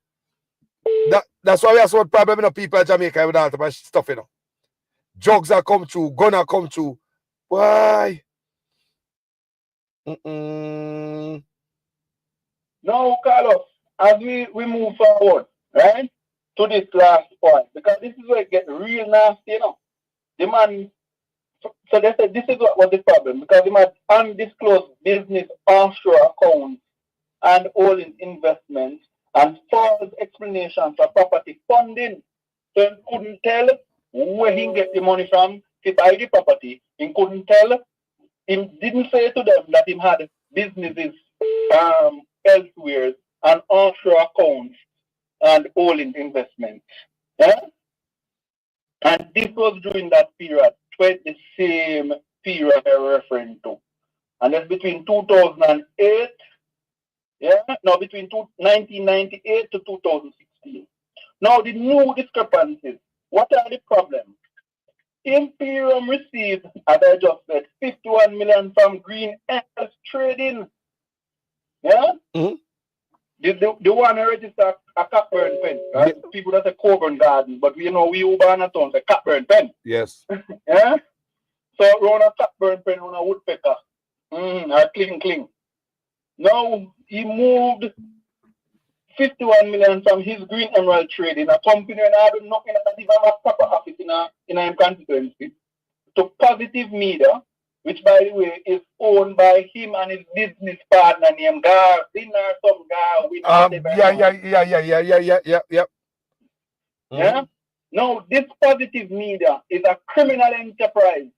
S20: we have some problem in the people in Jamaica with all the stuff, you know. Drugs are come through, gun are come through. Why?
S1: No, Carlos, as we move forward, right, to this last point, because this is where it gets real nasty, you know. The man, so they said this is what was the problem, because the man undisclosed business offshore accounts and all his investments and false explanations for property funding. So he couldn't tell where he get the money from to buy the property. He couldn't tell. He didn't say to them that he had businesses elsewhere and offshore accounts and all in investments. Yeah? And this was during that period, the same period they're referring to. And that's between 2008, between 1998 to 2016. Now, the new discrepancies, what are the problems? Imperium received, as I just said, 51 million from Green Earth Trading. Yeah? The one who registered a Cockburn pen. Right? Yeah. People that say Coburn Garden, but we know we Ubana town say Cockburn pen.
S20: Yes.
S1: Yeah? So we want a Cockburn pen on a woodpecker. Or cling. Now he moved 51 million from his Green Emerald Trading, a company and I do nothing that even have a proper office in a constituency, to Positive Media, which by the way is owned by him and his business partner named Garvin or some guy. Yeah. Now this Positive Media is a criminal enterprise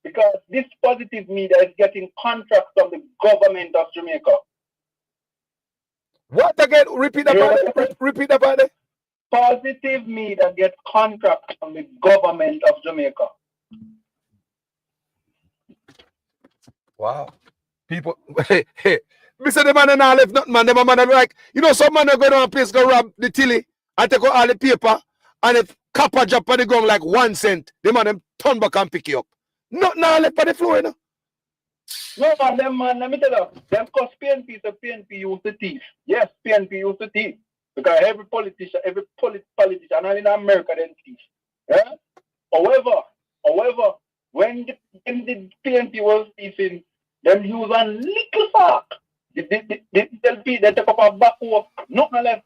S1: because this Positive Media is getting contracts from the government of Jamaica.
S20: What again? Repeat about it.
S1: Positive Media get contracts from the government of Jamaica.
S20: Wow. People, hey, me say the man and all left nothing, man. The man like, you know, some man go down a place, go rob the tilly and take out all the paper, and if copper drop on the ground like 1 cent, the man them turn back and pick you up. Nothing left on the floor, you know.
S1: No, man, let me tell you, them cause PNP, so PNP used to thief. Yes, PNP used to thief. Because every politician, and in America, then thief. Yeah? However, when the PNP was thieving, them use a little fork. They take up a back work, nothing left.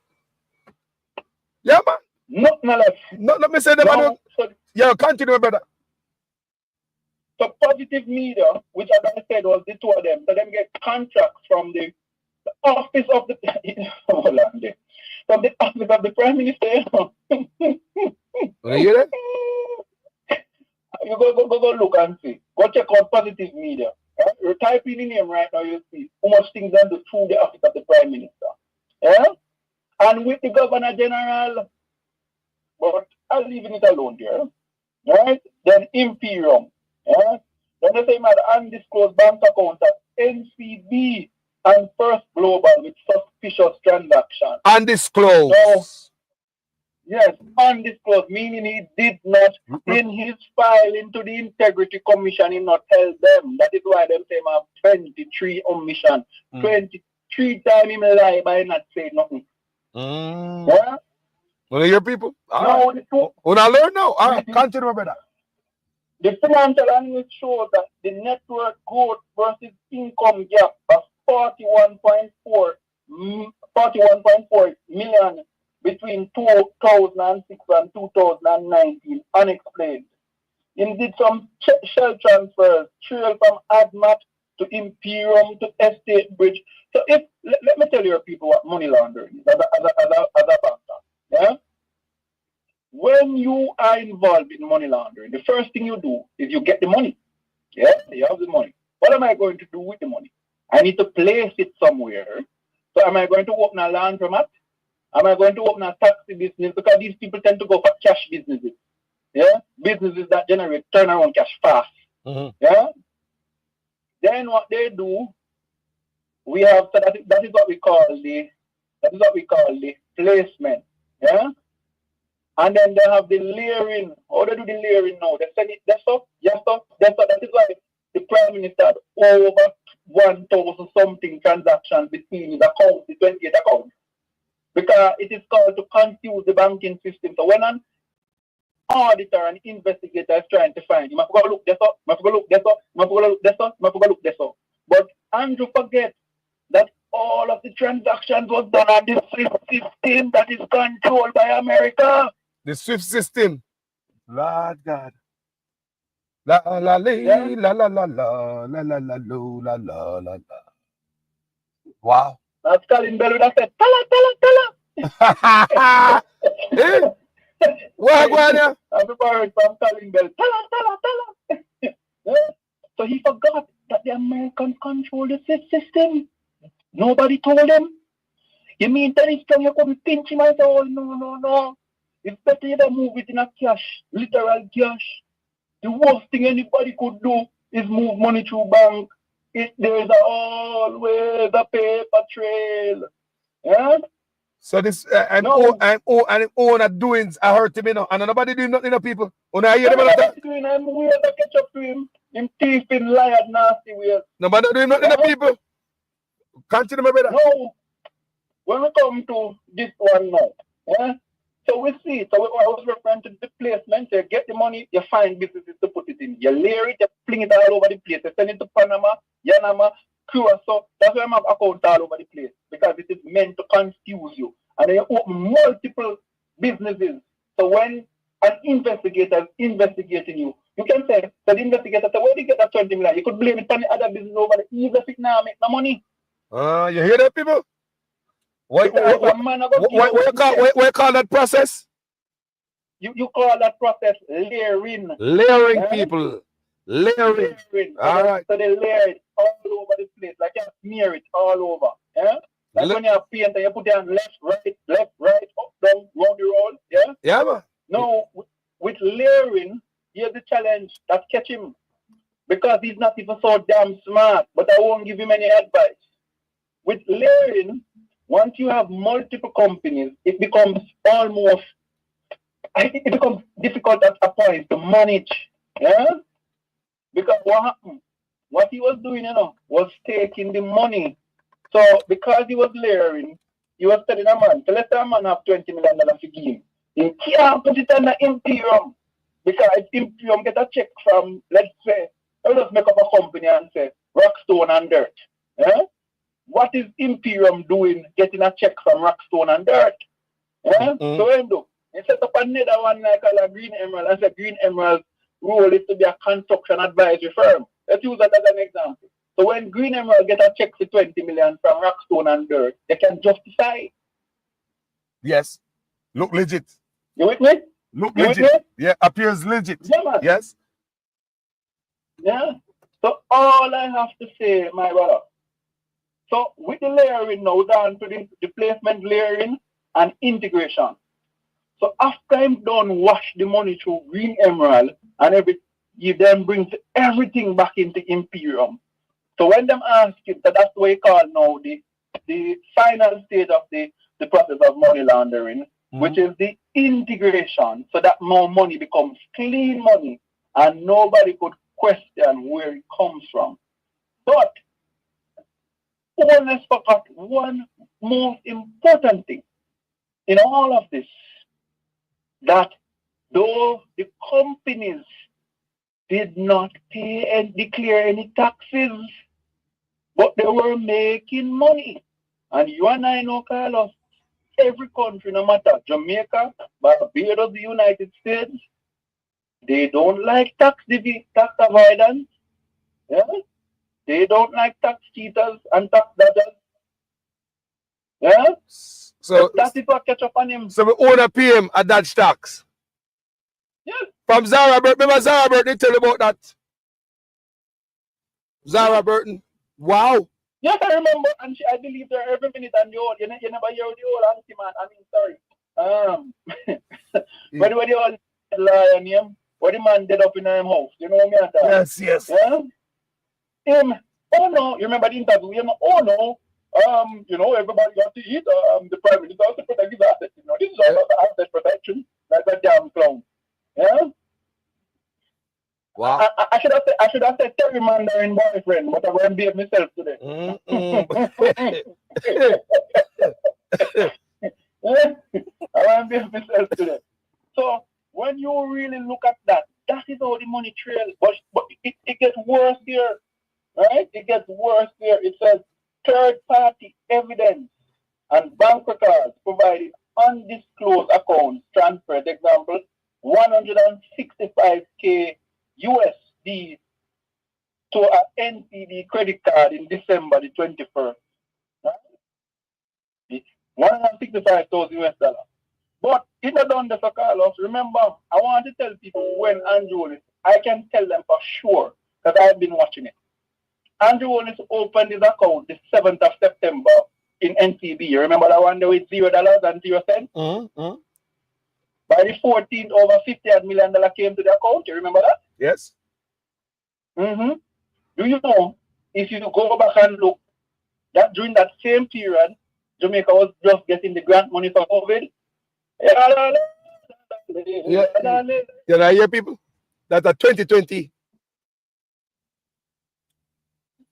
S20: Yeah, man.
S1: Nothing left.
S21: No, let me say them.
S1: No, so,
S21: Yeah, continue, brother.
S1: so Positive Media, which as I said was the two of them, so them get contracts from the office of the hold on there. From the office of the Prime Minister.
S21: You hear that?
S1: You go look and see. Go check out Positive Media. Right? You type in the name right now, you'll see how much things done through the office of the Prime Minister. Yeah? And with the Governor General, but I'm leaving it alone there. Right? Then Imperium. Yeah? Then they say my undisclosed bank account at NCB and First Global with suspicious transactions.
S21: Undisclosed.
S1: So, yes, undisclosed, meaning he did not, in his file into the Integrity Commission, he not tell them. That is why them say I have 23 omission. 23 times him lie by not say nothing. Yeah?
S21: One of your people?
S1: Now,
S21: When I learn now. All right, continue, my brother.
S1: The financial analyst shows that the net worth growth versus income gap of 41.4 million between 2006 and 2019 unexplained. Indeed, some shell transfers trail from ADMAT to Imperium to Estate Bridge. So if let me tell you people what money laundering is as a banker. Yeah? When you are involved in money laundering, the first thing you do is you get the money. Yeah, you have the money. What am I going to do with the money? I need to place it somewhere. So am I going to open a laundromat? Am I going to open a taxi business? Because these people tend to go for cash businesses. Yeah, businesses that generate turnaround cash fast. Yeah. Then what they do, we have so that is what we call the placement. Yeah. And then they have the layering. How they do the layering now? They send it desktop. Yes, sir. Desktop. That is why the Prime Minister had over 1,000 something transactions between his accounts, the 28 accounts. Because it is called to confuse the banking system. So when an auditor and investigator is trying to find, you must go look this up, must go look this up, must go look this up, must go look this up. But Andrew forget that all of the transactions was done on the SWIFT system that is controlled by America.
S21: The SWIFT system. Lord God. La la la la la la la la la la la la la. Wow.
S1: That's Colin Bell would have said, tell
S21: her. What going
S1: I've borrowed from Colin Bell. Tell her. So he forgot that the Americans control the SWIFT system. Nobody told him. You mean that it's strong you couldn't pinch him and say, oh, no. It's better you move it in a cash, literal cash. The worst thing anybody could do is move money through bank. There's always a paper trail. Yeah?
S21: So this and owner doings I hurt him, you know, and nobody doing nothing, you know, people. When I hear them like that,
S1: I'm weird to catch up to him. Him thieving, liar, nasty weird.
S21: Nobody doing nothing, you know, people. Continue, my brother.
S1: No. When we come to this one now, yeah? So we see, I was referring to the placement. You get the money, you find businesses to put it in. You layer it, you fling it all over the place. You send it to Panama, Yanama, Curacao. That's why I have accounts all over the place. Because it is meant to confuse you. And then you open multiple businesses. So when an investigator is investigating you, you can say, so the investigator say, where did you get that 20 million? You could blame it on the other business over there, even if it now make no money.
S21: You hear that, people? What call that process?
S1: You call that process layering.
S21: Layering, people. Layering. All right.
S1: So they layer it all over the place. Like you smear it all over. Yeah? Like when you have paint and you put it on left, right, up, down, round the road. Yeah?
S21: Yeah, man.
S1: No, with layering, here's the challenge that catch him. Because he's not even so damn smart. But I won't give him any advice. With layering, once you have multiple companies, it becomes difficult at a point to manage. Yeah? Because what happened? What he was doing, was taking the money. So because he was layering, he was telling a man, so let's say a man have $20 million to give him. He can't put it under Imperium. Because if Imperium get a check from, let's say, I'll just make up a company and say, Rockstone and Dirt. Yeah? What is Imperium doing getting a check from Rockstone and Dirt? Yeah? So what do? He set up another one like a Green Emerald. I said Green Emerald's role is to be a construction advisory firm. Let's use that as an example. So when Green Emerald get a check for 20 million from Rockstone and Dirt, they can justify it.
S20: Yes. Look legit.
S1: You with me?
S20: Look
S1: You with
S20: legit.
S1: me?
S20: Yeah, appears legit.
S1: Yeah, man.
S20: Yes.
S1: Yeah. So all I have to say, my brother, so with the layering now down to the placement layering and integration. So after I'm done wash the money through Green Emerald and you then brings everything back into Imperium. So when them ask you, so that's what we call now the final stage of the process of money laundering, which is the integration, so that more money becomes clean money and nobody could question where it comes from. But let's forget one most important thing in all of this, that though the companies did not pay and declare any taxes, but they were making money. And you and I know, Carlos, every country, no matter Jamaica, Barbados, the United States, they don't like tax avoidance. Yeah? They don't like tax cheaters and tax dodgers. Yeah?
S20: So
S1: that is what catch up on him.
S20: So we own a PM a dodge tax.
S1: Yes.
S20: From Zara Burton. Remember Zara Burton, they tell you about that. Zara Burton. Wow.
S1: Yes, I remember, and I believe her every minute, and you never hear the old auntie, man. I mean, sorry. When the old lion name, when the man dead up in her house, you know what I mean?
S20: Yes, yes.
S1: Yeah? Oh no, you remember the interview? Oh no, everybody got to eat. The prime minister has to protect his assets. This is all about asset protection, like a damn clown. Yeah?
S20: Wow.
S1: I should have said Terry Mandarin boyfriend, but I won't behave myself today. I won't behave myself today. So when you really look at that is how the money trails. But it gets worse here, right? It gets worse here. It says third-party evidence and bank records provided undisclosed accounts transferred. Example, 165K USD to an NCD credit card in December the 21st. Right? 165,000 US dollars. But it not done the Carlos. Remember, I want to tell people when Andrew Willis, I can tell them for sure because I've been watching it. Andrew Willis opened his account the 7th of September in NCB. You remember that one day with $0 and 0 cents? By the 14th, over $50 million came to the account. You remember that?
S20: Yes.
S1: Do you know, if you go back and look, that during that same period, Jamaica was just getting the grant money for COVID.
S20: Yeah, I hear people that are 2020.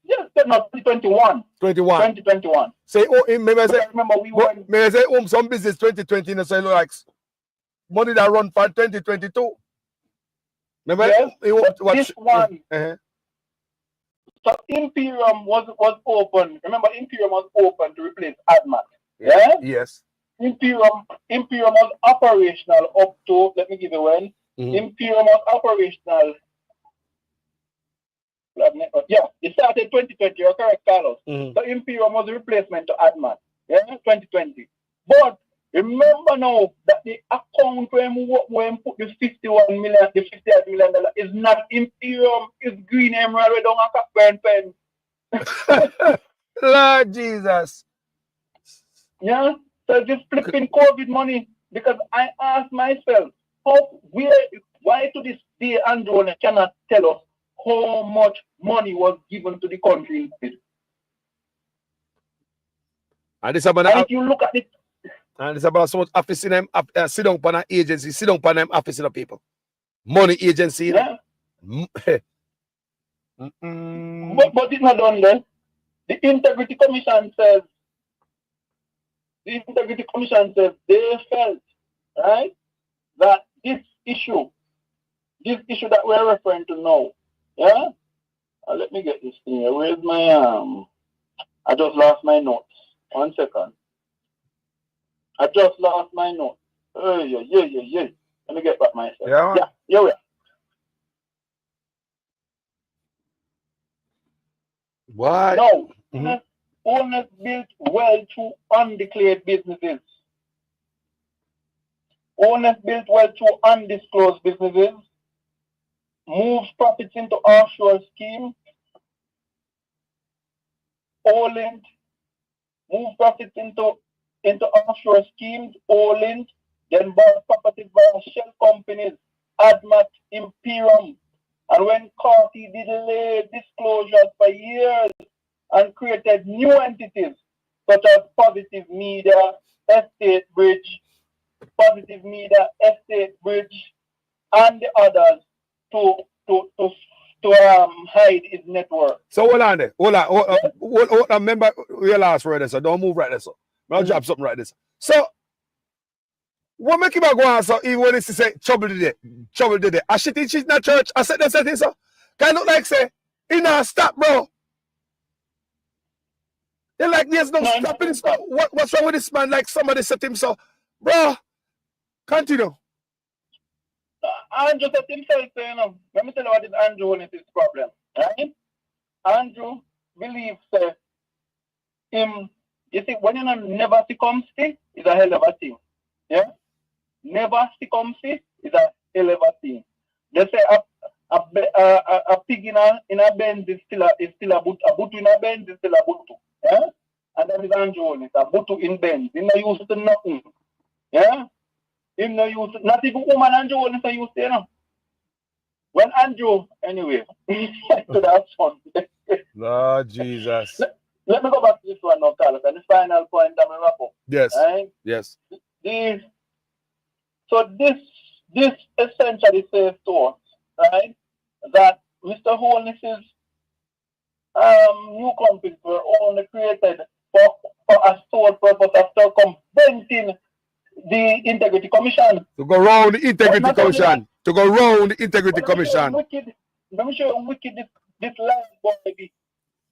S1: Yes, not 2021. 2021.
S20: Say, maybe I say,
S1: remember we were.
S20: Maybe I say, some business 2020, and say, like, money that run for 2022. Remember?
S1: Yes,
S20: this
S1: one. So Imperium was open. Remember, Imperium was open to replace ADMAT. Yeah?
S20: Yes.
S1: Imperium was operational up to, let me give you one. Imperium was operational. Yeah, it started 2020, you're correct, Carlos. So Imperium was a replacement to ADMAT. Yeah, 2020. But remember now that the account when put the $58 million is not Imperium, it's Green Emerald. We don't have a pen.
S20: Lord Jesus.
S1: Yeah, so just flipping COVID money, because I asked myself, why to this day Andrew cannot tell us how much money was given to the country.
S20: And this about
S1: if you look at it.
S20: And it's about so much office in them, sit down on an agency, sit down on them office in the people. Money agency.
S1: Yeah. But it's not done there. The Integrity Commission says they felt, right, that this issue that we're referring to now, yeah? Let me get this thing here. Where's my, I just lost my notes. 1 second. I just lost my notes. Yeah. Let me get back myself.
S3: Yeah.
S1: Yeah.
S3: Why?
S1: No. Owners built well through undeclared businesses. Owners built well through undisclosed businesses. Moves profits into offshore schemes. All-in. Move profits into offshore schemes. All-in. Then bought properties by shell companies. Admat, Imperium. And when caught, he delayed disclosures for years and created new entities such as Positive Media, Estate Bridge, and the others to hide his network.
S3: So hold on there. Hold on. Remember your last word there, so don't move right there, so. I'll drop something right there. So what make him go on so even when he say trouble today? I shit in shit in the church. I said that so. Can look like say, he not stop, bro. They're like, there's no stopping this. What's wrong with this man? Like somebody said to him so, bro, continue.
S1: Andrew said himself, let me tell you what is Andrew and his problem. Right? Andrew believes him, you see, when you never circumstance, it's a hell of a thing. Yeah? Never circumstance is a hell of a thing. They say a pig in a Benz is still a boot. A boot in a Benz is still a boot. Yeah? And that is Andrew. It's a boot in Benz. He's not used to nothing. Yeah? He's not used to, not even woman Andrew is not used to, you know. When Andrew, anyway, to that son.
S3: Lord Jesus.
S1: Let me go back to this one now, Carlos, and the final point I'm going to wrap up.
S3: Yes.
S1: Right?
S3: Yes.
S1: So this essentially says to us, right, that Mr. Holness's new companies were only created for a sole purpose of circumventing the Integrity Commission.
S3: To go round the Integrity Commission. To go round the Integrity Commission.
S1: Let me show you how wicked this line boy be.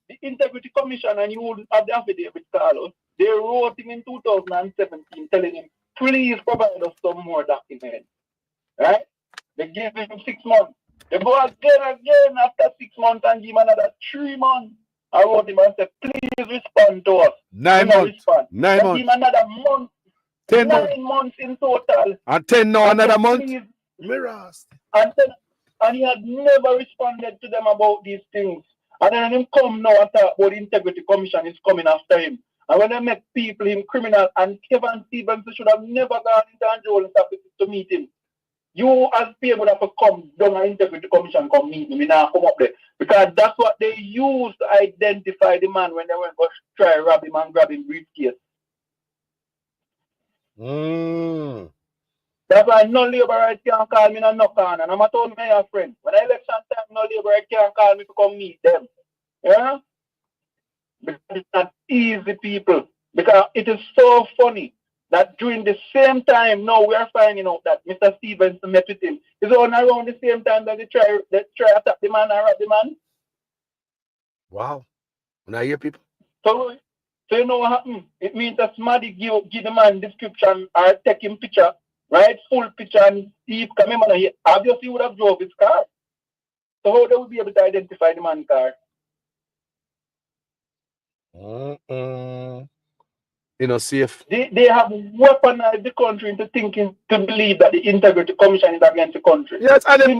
S1: The Integrity Commission, and you will have the affidavit, Carlos, they wrote him in 2017 telling him, please provide us some more documents. Right? They gave him 6 months. They go again after 6 months and give him another 3 months. I wrote him and said, please respond to us.
S3: 9 months.
S1: Respond.
S3: 9 months.
S1: Give him another month.
S3: 10
S1: 9 months in total.
S3: And 10 now, another month.
S1: Mirrors. And he had never responded to them about these things. And then him come now and talk about the Integrity Commission is coming after him. And when they make people him criminal, and Kevin Stevens should have never gone into Andrew office to meet him. You as people have to come down and Integrity Commission come meet him. You now come up there. Because that's what they used to identify the man when they went to try rob him and grab him briefcase. That's why no labor right can't call me and knock on. And I'm a told me your friend. When election time, no labor right can't call me to come meet them. Yeah? Because it's not easy, people. Because it is so funny that during the same time, now we are finding out that Mr. Stevens met with him. It's on around the same time that they try to attack the man and rob the man.
S3: Wow. When I hear people.
S1: So you know what happened? It means that somebody give the man description or take him picture, right? Full picture, and he come in and he obviously would have drove his car. So how they would be able to identify the man's car?
S3: You know, safe.
S1: They have weaponized the country into thinking, to believe that the Integrity Commission is against the country.
S3: Yes, and they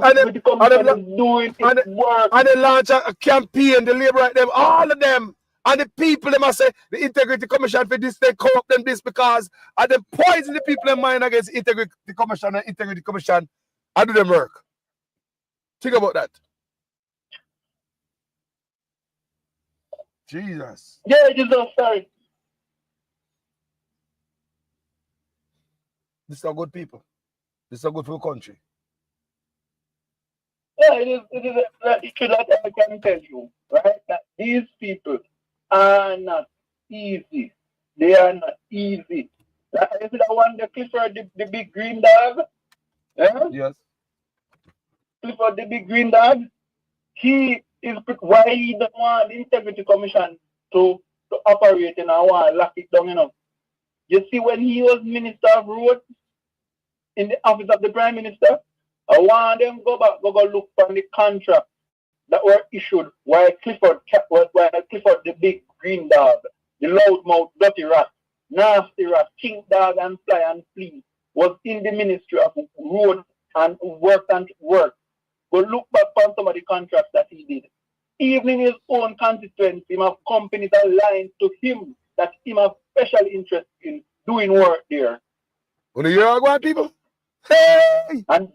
S3: launch a campaign, the labor right them, all of them. And the people, they must say, the Integrity Commission for this, they call up them this because and they poison the people in mind against the Integrity Commission and Integrity Commission. I do them work. Think about that. Jesus.
S1: Yeah, it is so sorry.
S3: This are good people. This are good for the country.
S1: Yeah, it is like I can tell you, right? That these people are not easy. They are not easy. Like, is it the one, the Clifford, the big green dog? Yeah?
S3: Yes.
S1: Clifford, the big green dog? He is why he don't want the Integrity Commission to operate and I want to lock it down, you know. You see, when he was Minister of Roads, in the office of the Prime Minister. I want them go back, go look for the contract that were issued while Clifford, the big green dog, the loudmouth, dirty rat, nasty rat, king dog and fly and flea, was in the Ministry of Road and Work and Work. Go look back on some of the contracts that he did. Even in his own constituency, him have companies aligned to him that him have special interest in doing work there.
S21: When you hear what people? Hey!
S1: And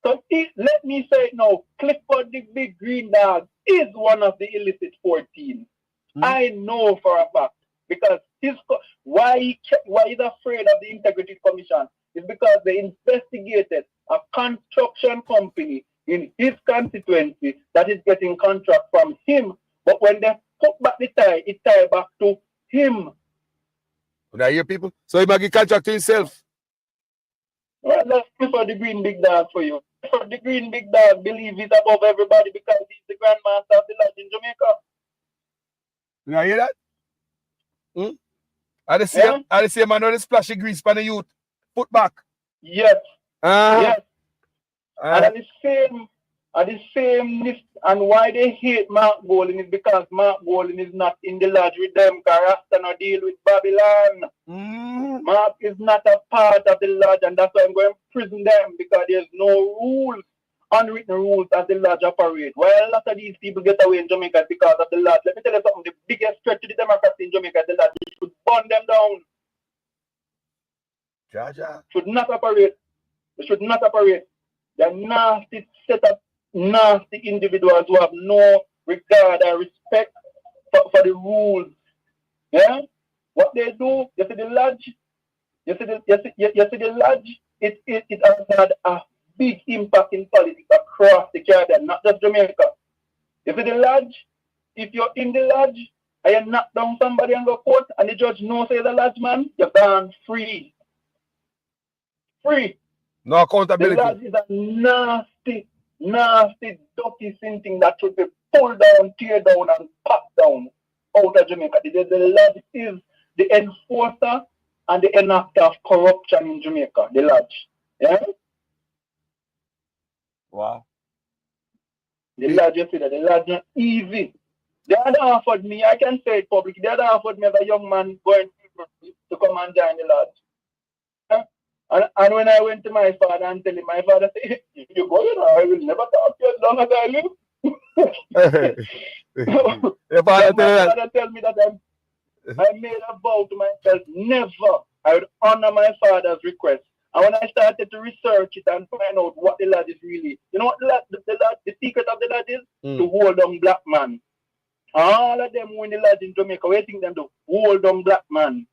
S1: so let me say it now, Clifford the big green dog is one of the illicit 14. I know for a fact because why he's afraid of the Integrity Commission is because they investigated a construction company in his constituency that is getting contract from him. But when they put back the tie, it tie back to him.
S21: When I hear people, so he might get contract to himself.
S1: Well, let's Clifford the green big dog for you. Clifford the green big dog believe he's above everybody because he's the grandmaster of the lodge in Jamaica.
S21: You know, hear that? I see a man with a splashy grease for the youth. Foot back.
S1: Yes.
S21: Yes.
S1: And at the same list, and why they hate Mark Golden is because Mark Golden is not in the lodge with them, Rasta no deal with Babylon. Mark is not a part of the lodge, and that's why I'm going to prison them because there's no rules, unwritten rules as the lodge operate. Well, a lot of these people get away in Jamaica because of the lodge. Let me tell you something, the biggest threat to the Democrats in Jamaica is the lodge. They should burn them down.
S21: Jaja.
S1: Should not operate. They should not operate. They're nasty set of nasty individuals who have no regard or respect for the rules. Yeah? What they do, you see the lodge, you see the lodge, it has had a big impact in politics across the Caribbean, not just Jamaica. You see the lodge, if you're in the lodge and you knock down somebody and go court and the judge knows say the lodge man, you're gone free. Free.
S21: No accountability.
S1: The lodge is a nasty, dirty thing that should be pulled down, tear down, and packed down out of Jamaica. The lodge is the enforcer and the enactor of corruption in Jamaica. The lodge. Yeah?
S21: Wow.
S1: The lodge, you see that? The lodge not easy. They had offered me, I can say it publicly, they had offered me as a young man going to come and join the lodge. And when I went to my father and tell him, my father said, if you go, I will never talk to you as long as I live.
S21: Your father
S1: my father tell me that I made a vow to myself, never. I would honor my father's request. And when I started to research it and find out what the lodge is really, you know what the secret of the lodge is? To hold on black man. All of them who in the lodge in Jamaica, what do you think them do? Hold on black man.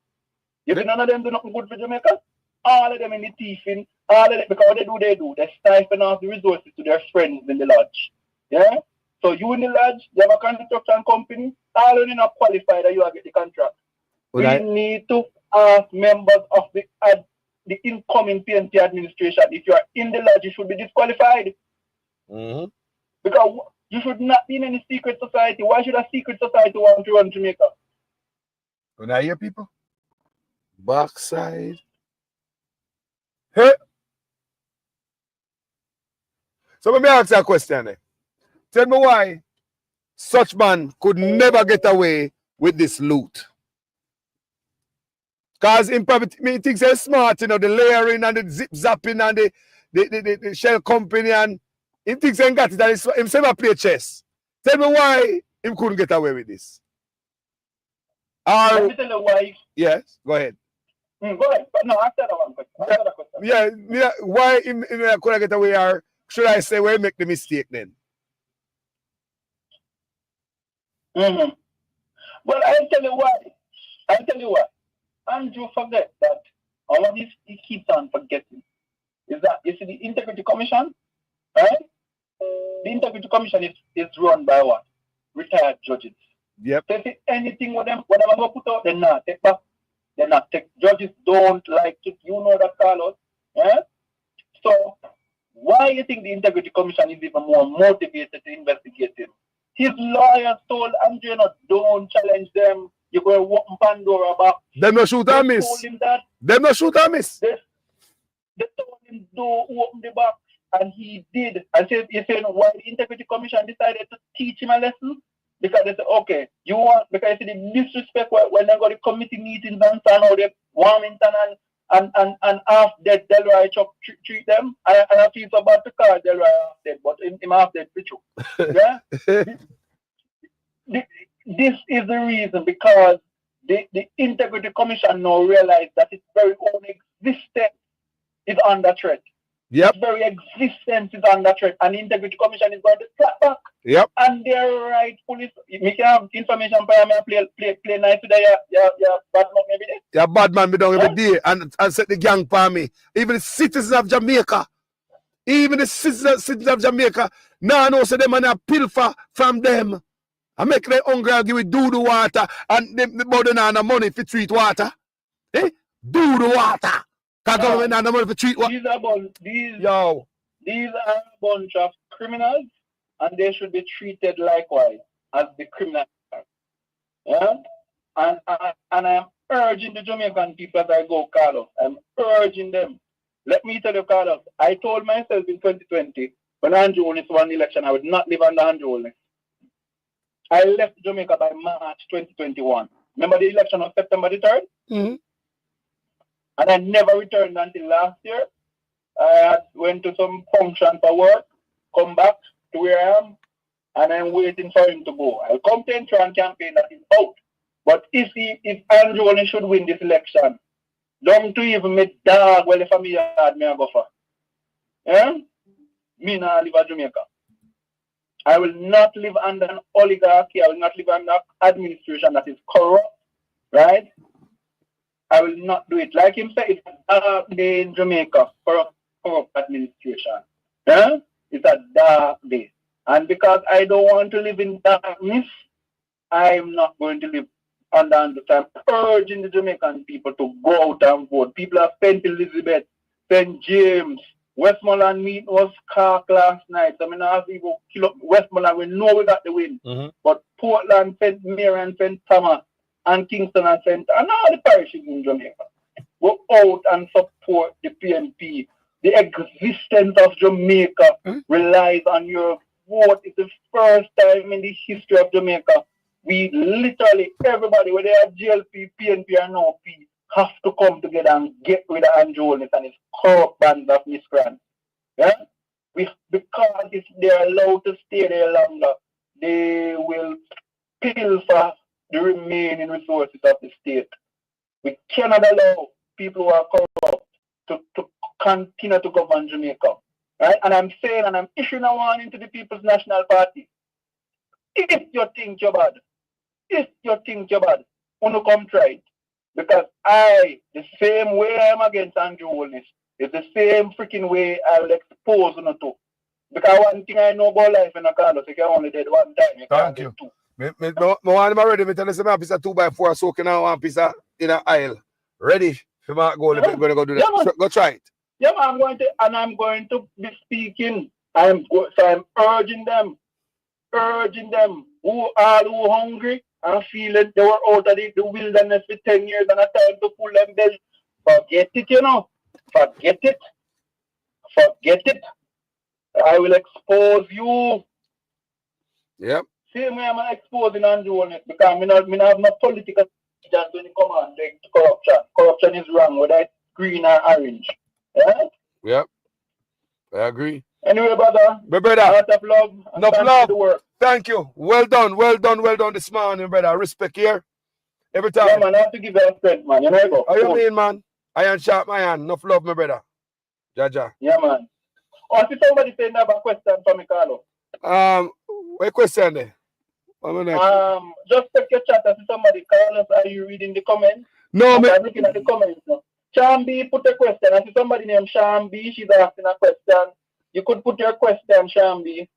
S1: You think none of them do nothing good for Jamaica? All of them in the thieving, all of them, because what they do, they siphon off the resources to their friends in the lodge. Yeah? So you in the lodge, you have a construction company, all of them not qualified that you have get the contract. We need to ask members of the incoming PNP administration, if you are in the lodge, you should be disqualified. Because you should not be in any secret society. Why should a secret society want to run Jamaica?
S21: When I hear people, backside. Hey. So let me ask you a question. Tell me why such man could never get away with this loot. Because in probably me thinks they're smart, you know, the layering and the zip zapping and the shell company, and he thinks he got it and himself play chess. Tell me why he couldn't get away with this.
S1: Let me tell you why.
S21: Yes, go ahead.
S1: Go ahead. No, after that one question.
S21: Yeah, why he couldn't get away, or should I say where he make the mistake then?
S1: Well, I'll tell you why. Andrew forget that all of this he keeps on forgetting is that you see the Integrity Commission, right? The Integrity Commission is run by what? Retired judges.
S21: Yep.
S1: So if it's anything with them, whatever go put out, they're not take back. They're not take. Judges don't like it. You know that, Carlos. Yeah? So why you think the Integrity Commission is even more motivated to investigate him? His lawyers told Andrew, don't challenge them. You're going to open Pandora back.
S21: Them no shoot and miss.
S1: Told him that.
S21: Them no shoot and miss.
S1: They told him to open the box, and he did. And he said, why the Integrity Commission decided to teach him a lesson? Because they said, okay, you want, because I see the disrespect when they go to committee meetings and so on, how they Warmington and half dead Delroy Chuck treat them. And I feel so bad to call Delroy half dead, but him half dead for you. Yeah? This is the reason, because the Integrity Commission now realize that its very own existence is under threat.
S3: Yep.
S1: Its very existence is under threat, and the Integrity Commission is going to slap back.
S3: Yep.
S1: And they're rightfully. Me can have information for me play nice today. Yeah, bad man maybe there.
S3: Yeah, bad man be down every day and set the gang for me. Even the citizens of Jamaica. Even the citizens of Jamaica. Now know so them and a pilfer from them. I make them hungry and give it do the water and them body and money for treat water. Eh? Do the water. Because government and the money for treat water.
S1: These are a bunch of criminals, and they should be treated likewise as the criminals. Yeah? And I'm urging the Jamaican people as I go, Carlos. I'm urging them. Let me tell you, Carlos, I told myself in 2020, when Andrew Holness won the election, I would not live under Andrew Holness. I left Jamaica by March 2021. Remember the election of September the 3rd?
S3: Mm-hmm.
S1: And I never returned until last year. I went to some function for work, come back to where I am, and I'm waiting for him to go. I'll come to Entran campaign that is out. But if Andrew only should win this election, don't to even make dog well if I'm yard me a go for. Yeah? Me not live in Jamaica. I will not live under an oligarchy. I will not live under administration that is corrupt. Right? I will not do it. Like him said, it's a dark day in Jamaica for corrupt administration. Yeah? It's a dark day. And because I don't want to live in darkness, I'm not going to live under the time. Urging the Jamaican people to go out and vote. People have St. Elizabeth, St. James, Westmoreland meeting was cark last night. So I mean, I even kill up Westmoreland. We know we got the win.
S3: Mm-hmm.
S1: But Portland, St. Mary and St. Thomas and Kingston and St. and all the parishes in Jamaica go out and support the PNP. The existence of Jamaica relies on your vote. It's the first time in the history of Jamaica. We literally, everybody, whether they are GLP, PNP, or no P, have to come together and get rid of Andrew Holness and his corrupt band of miscreants. Yeah? Because if they're allowed to stay there longer, they will pilfer the remaining resources of the state. We cannot allow people who are corrupt to continue to govern Jamaica. Right? And I'm saying, and I'm issuing a warning to the People's National Party. If you think you're bad, wanna come try it. Because the same way I'm against Andrew Holness, is the same freaking way I will expose you to. Because one thing I know about life in a Carlos, you can only dead one time.
S3: Thank you. I want him already. I tell you some piece of 2x4 soaking out one piece of in an aisle. Ready? If you go, we're going to go do that.
S1: Yeah,
S3: go try it.
S1: Yeah, man, I'm going to be speaking. I'm urging them, who hungry and feeling they were out of the wilderness for 10 years and a time to pull them belly. Forget it, you know. Forget it. I will expose you.
S3: Yep.
S1: Same way I'm exposing Andrew Holness because I have no political agents when it comes on to corruption. Corruption is wrong, whether it's green or orange. Yeah?
S3: Yep. I agree.
S1: Anyway, brother.
S3: My brother.
S1: Lot of love.
S3: Enough love. Thank you. Well done this morning, brother. Respect here. Every time.
S1: Yeah, man, I have to give you strength, man. You know,
S3: how you mean, man? Iron sharp my hand. Enough love, my brother. Jaja.
S1: Yeah, man. Oh, I see somebody saying I have a question for me, Carlo.
S3: What question there?
S1: Just check your chat. I see somebody, Carlos, are you reading the comments?
S3: No, man.
S1: I'm looking at the comments now. Shambi put a question. I see somebody named Shambi. She's asking a question. You could put your question, Shambi.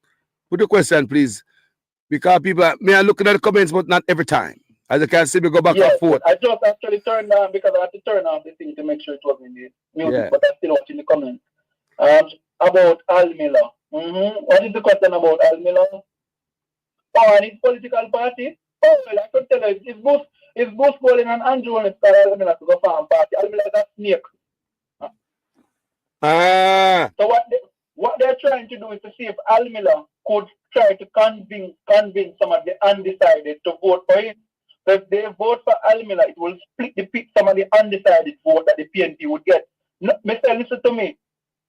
S3: Put your question, please. Because people are looking at the comments, but not every time. As you can see, we go back and forth.
S1: I just actually turned on because I had to turn off the thing to make sure it wasn't in the music, but I'm still watching the comments. About Al Miller. What is the question about Al Miller? Oh, and his political party? Oh, well, I could tell you, it's Bush calling an Andrew Holness for Al Miller to go farm party. Al Miller is a snake. So what they're trying to do is to see if Al Miller could try to convince some of the undecided to vote for him. So if they vote for Al Miller, it will split some of the undecided vote that the PNP would get. No, Mr. Listen to me.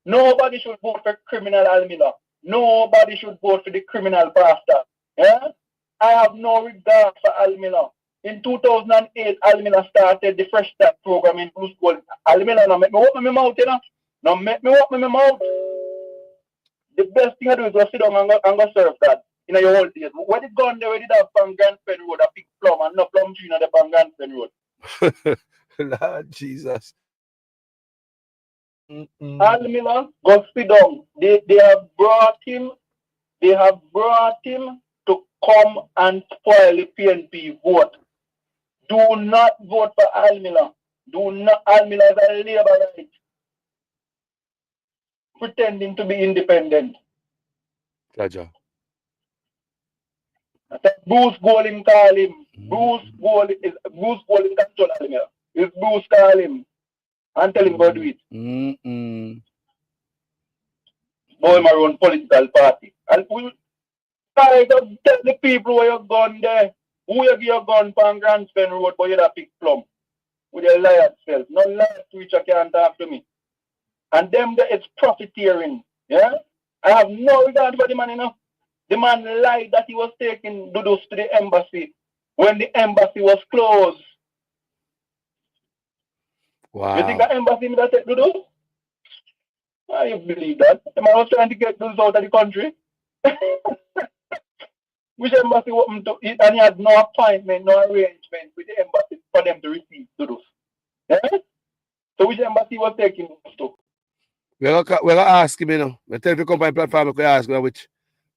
S1: Nobody should vote for criminal Al Miller. Nobody should vote for the criminal pastor. Yeah? I have no regard for Al Miller. In 2008, Al Miller started the Fresh Start program in Blue School. Al Miller, now make me open my mouth, you know. Now make me open my mouth. The best thing I do is go sit down and go serve that in your whole days. When it gone there, we did have from Grand Pen Road, a big plum, and no plum tree in the Grand Pen Road.
S3: Lord Jesus.
S1: Al Miller, go sit down. They have brought him to come and spoil the PNP vote. Do not vote for Al Miller. Al Miller is a Labourite pretending to be independent.
S3: Jaja.
S1: Bruce Golding call him. Bruce Golding control Al Miller. It's Bruce call him and tell him go do it. Boy, my own political party. And we try to tell the people where you're gone there. Who you give your gun from Grand Spen Road, but you're that big plum. With your liar self. No liar creature can't talk to me. And them there is profiteering. Yeah? I have no regard for the man, you know. The man lied that he was taking Dudus to the embassy when the embassy was closed.
S3: Wow.
S1: You think the embassy would take Dudus? I believe that. The man was trying to get Dudus out of the country. Which embassy opened to it, and he had no appointment, no arrangement with the embassy for them to receive Dudus. Yeah? So which embassy was taking Dudus to?
S3: We're gonna ask him, you know. We tell the company platform, we can ask him which.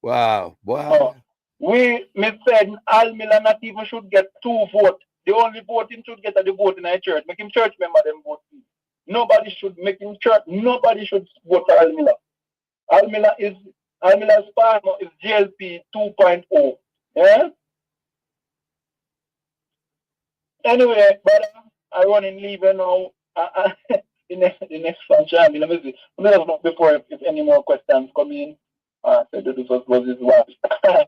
S3: Wow. Wow.
S1: We said Al Miller not even should get 2 votes. The only vote him should get at the vote in our church. Make him church member them vote. Nobody should make him church. Nobody should vote for Al Miller. Al Miller's partner is GLP 2.0. Yeah? Anyway, brother, I run and leave now. The next function. Let me see. Before if any more questions come in. I said Dudus was his wife. I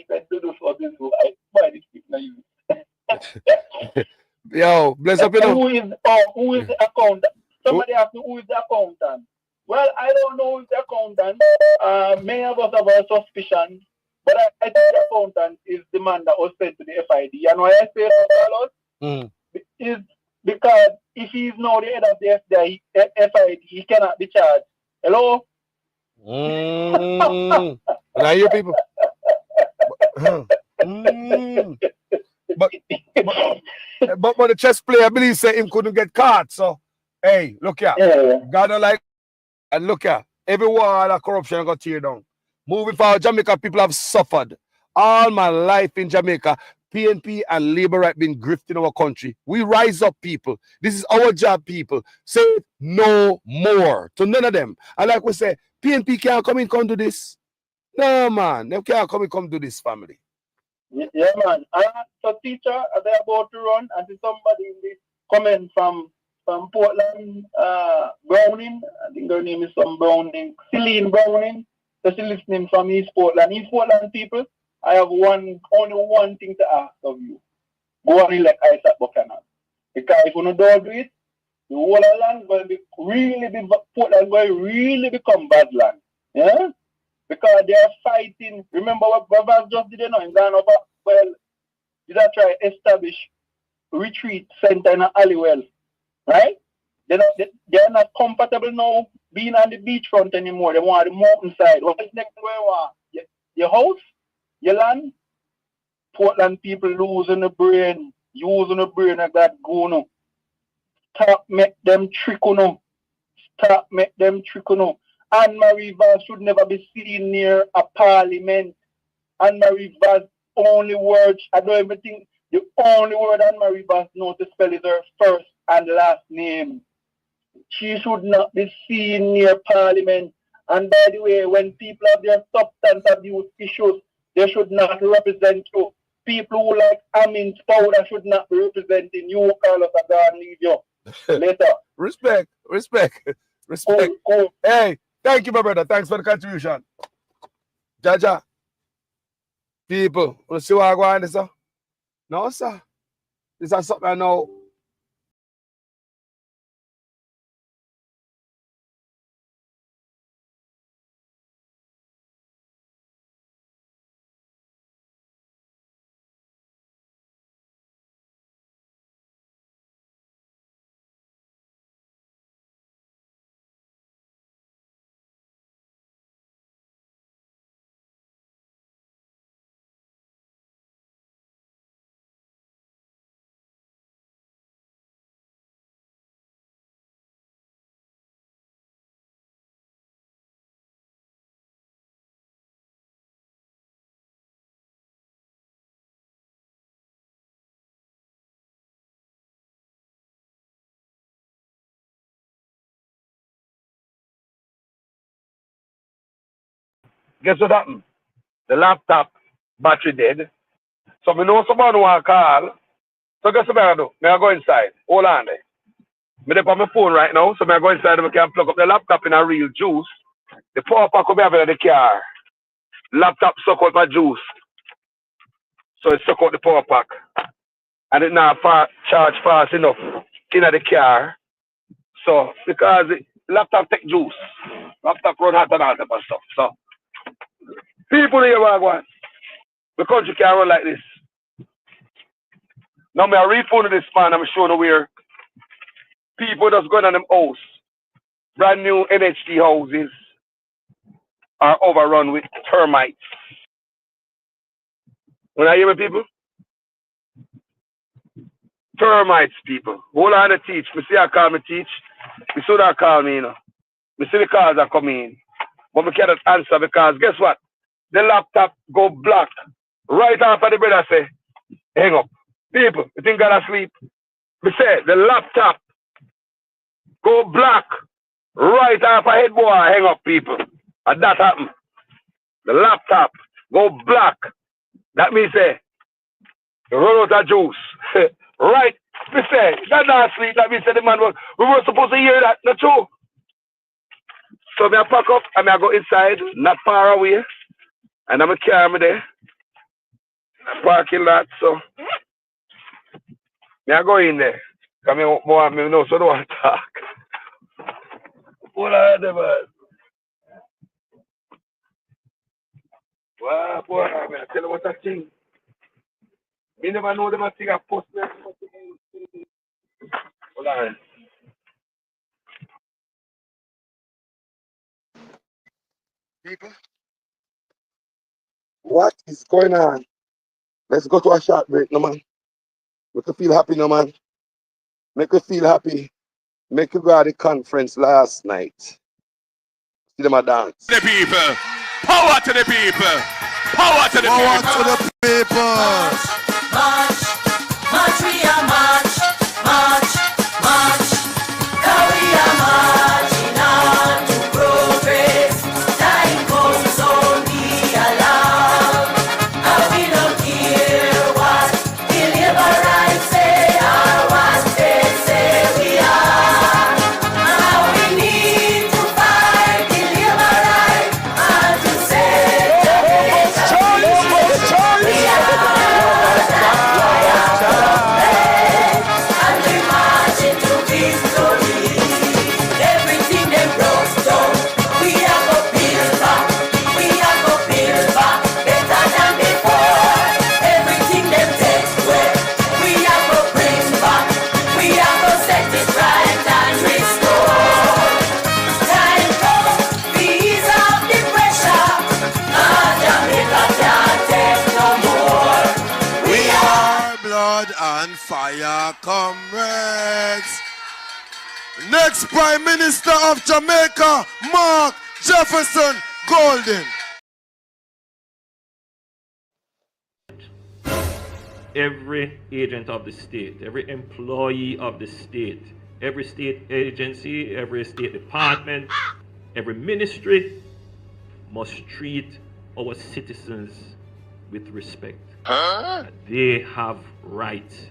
S1: said Dudus was his wife. Why did people use?
S3: Yo, bless up, you know.
S1: Who is the accountant? Somebody asked me who is the accountant. Well, I don't know who is the accountant. Many of us have a suspicion, but I think the accountant is the man that was sent to the FID. And why I say that, Carlos, is because if he is now the head of the FID, he cannot be charged. Hello?
S3: And I hear people. But the chess player believes say him couldn't get caught. So hey, look here.
S1: Yeah.
S3: Gotta like and look here. Every wall of corruption got tear down. Moving forward, Jamaica people have suffered. All my life in Jamaica, PNP and Labour have been grifting our country. We rise up, people. This is our job, people. Say no more to none of them. And like we say, PNP can't come do this. No, man. They can't come do this, family.
S1: Yeah, man. So, teacher, are they about to run? And there's somebody in the comment from Portland, Browning. I think her name is some Browning. Celine Browning. So she's listening from East Portland. East Portland people, I have only one thing to ask of you. Go and elect Isaac Buchanan. Because if you don't do it, the whole of land will Portland will really become bad land. Yeah? Because they are fighting. Remember what Bavas just did, you know, in Ghana? Well, did I try to establish retreat center in Halliwell? Right? They're not comfortable now being on the beachfront anymore. They want the mountainside. What is next where you want? Your house? Your land? Portland people losing the brain. Using the brain like that go now. Stop make them trick now. Stop make them trick now. Anne-Marie Vaz should never be seen near a parliament. Anne-Marie Vaz only word, I don't even think the only word Anne-Marie Vaz knows to spell is her first and last name. She should not be seen near parliament. And by the way, when people have their substance abuse issues, they should not represent you. People who like Amin's powder should not be representing you, Carlos, and leave you. Later.
S3: Respect.
S20: Respect. Hey, thank you, my brother. Thanks for the contribution. Jaja. People, you see what I go on this, sir? No, sir. This is something I know. Guess what happened? The laptop battery dead. So me know somebody want to call. So guess what I do? Me I go inside. Hold on there. Me dey on my phone right now. So me I go inside and we can plug up the laptop in a real juice. The power pack will be having in the car. Laptop suck out my juice. So it suck out the power pack. And it not charge fast enough in the car. So because the laptop take juice. Laptop run hot and all that stuff. So people here what I want. The country can't run like this. Now me I refund this man, I'm showing you where people just going on them house. Brand new NHT houses are overrun with termites. When I hear me people? Termites, people. Hold on to teach. Me see I call me teach. Me see that call me, you know. Me see the calls are coming in. But me cannot answer because guess what? The laptop go black. Right after the brother say, hang up. People, you think God asleep? Me say, the laptop go black. Right after head boy hang up, people. And that happen. The laptop go black. That means say, you run out of juice. Right. Me say, that not sleep. That means say the man we were supposed to hear that. Not true. So me I pack up and I go inside, not far away. And I'm a car me there. Parking lot, so me I go in there. Come here more me know so don't want to talk. What are they, man? Wow, boy, I tell you what I think. Me never know them I think I post me. Hold on. People, what is going on? Let's go to a short break, no man. Make you feel happy, no man. Make you feel happy. Make you go to the conference last night. See them a dance.
S11: The people. Power to the people. Power to the people.
S12: Power to the people.
S13: March, march, we are march, march, march. Now we are marching on to progress. Time comes on the alarm. And we don't care what the labor rights say or what they say we are. Now we need to fight the labor right and to say we are. And we march into victory. Everything they broke down, we are go build back. We are go build back better than before. Everything they take away, we are go bring back. We are go set it right and restore. Time comes, ease up the pressure. Jamaica can't take no more. We are
S12: Blood and fire, comrades. Next Prime Minister of Jamaica, Mark Jefferson Golden.
S9: Every agent of the state, every employee of the state, every state agency, every state department, every ministry must treat our citizens with respect. They have rights,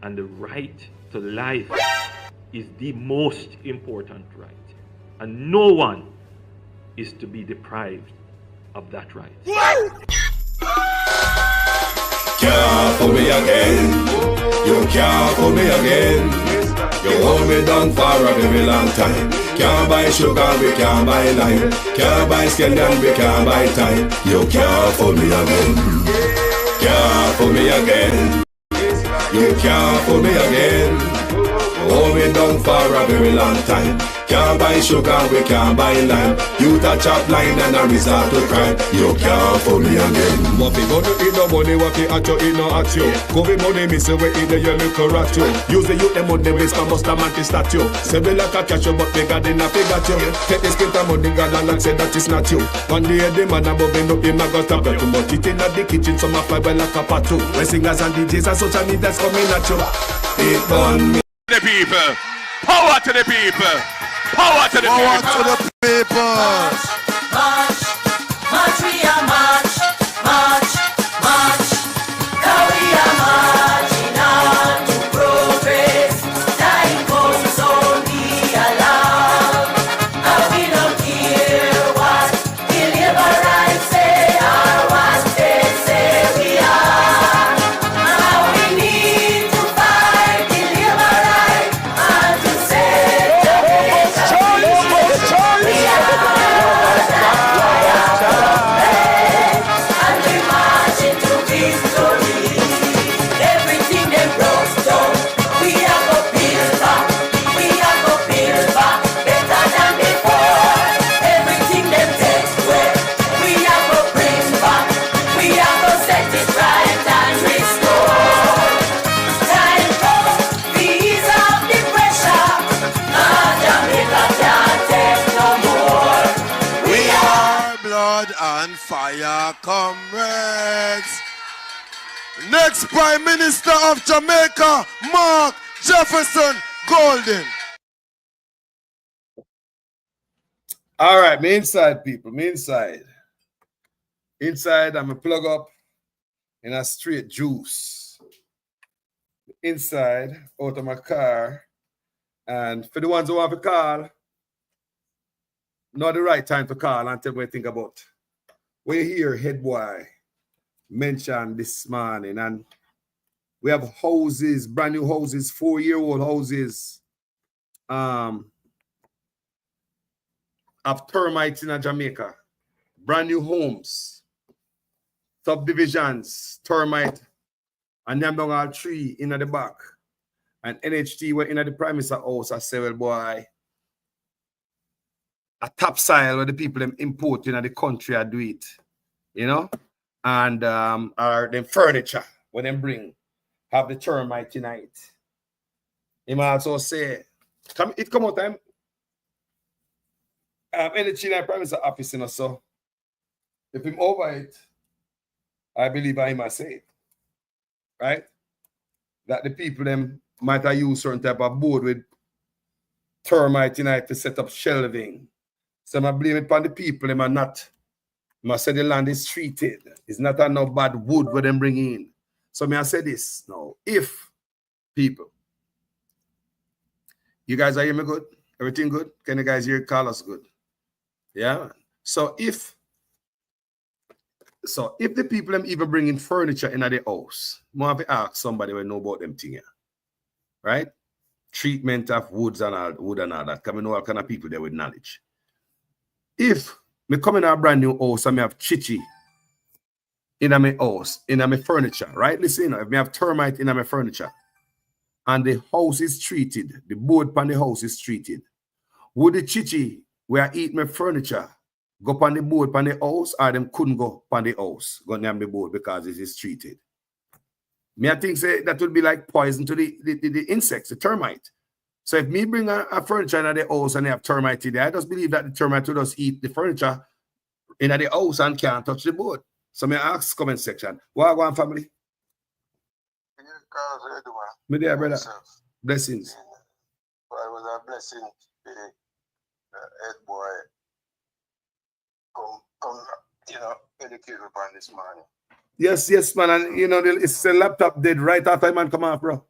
S9: and the right to life is the most important right. And no one is to be deprived of that right.
S2: Can't fool me again. You can't fool me again. You hold me down for a very long time. Can't buy sugar, we can't buy lime. Can't buy skin and we can't buy time. You can't fool me again. Can't fool me again. You can't fool me again. You hold me down for a very long time. Can't buy sugar, we can't buy lime. You touch up line and a resort to crime. You can't fool me again.
S22: What fi gonna eat no money, what fi at you, it no at you. Covid money, me say we eat the yellow rat you. Use the youth, them money, waste my must a manti statue. Say we like a catch you, but we got in a figure you. Take the skin from money, girl, and say that is not you. One day the man above me up, him a got a black. But it in the kitchen, some a fly well like a patu. My singers and DJs and social media's coming at you. It burn me.
S11: The people, power to the people. Power to the people.
S12: Power to the people.
S13: March, march, we are march, march, march. Now we are marching on to progress. Time comes on the alarm. And we don't care what the liberals say or what they say we are. Now we need to fight the liberals and to set the
S12: and fire, comrades. Next Prime Minister of Jamaica, Mark Jefferson Golden.
S20: All right, me inside, people. Me inside. Inside, I'm a plug up in a straight juice. Inside, out of my car. And for the ones who want to call, not the right time to call until we think about. We hear head boy mentioned this morning, and we have houses, brand new houses, 4-year-old houses, of termites in Jamaica, brand new homes, subdivisions, termite, and them down all three in the back. And NHT were in the Prime Minister house. I say, well, boy, a topsoil where the people them importing in the country are do it, you know, and or them furniture when them bring have the termite tonight. Him also say, it come out time. In the China Prime Minister office, you know, so if him over it, I believe I must say it, right? That the people them might have used certain type of board with termite tonight to set up shelving. So I blame it upon the people. Them are not. I say the land is treated. It's not no bad wood where them bring in. So I say this now. If people, you guys are hearing me good? Everything good? Can you guys hear call us good? Yeah. So if the people them even bring in furniture in their house, I have to ask somebody who know about them thing here. Right? Treatment of woods and all that. Because I know all kind of people there with knowledge. If me come in a brand new house and me have chichi in my house, in my furniture, right? Listen, you know, if me have termite in my furniture and the house is treated, the board pan the house is treated, would the chichi where I eat my furniture go pan the board pan the house, or them couldn't go pan the house, go near the board because it is treated? Me I think say that would be like poison to the insects, the termite. So if me bring a furniture in the house and they have termite in there, I just believe that the termite will just eat the furniture in the house and can't touch the board. So me ask comment section. What go on, family? Me there, brother. Blessings.
S23: Well, it was a blessing to the head boy come educate upon this morning.
S20: Yes, man. And you know, it's a laptop dead right after man come out, bro.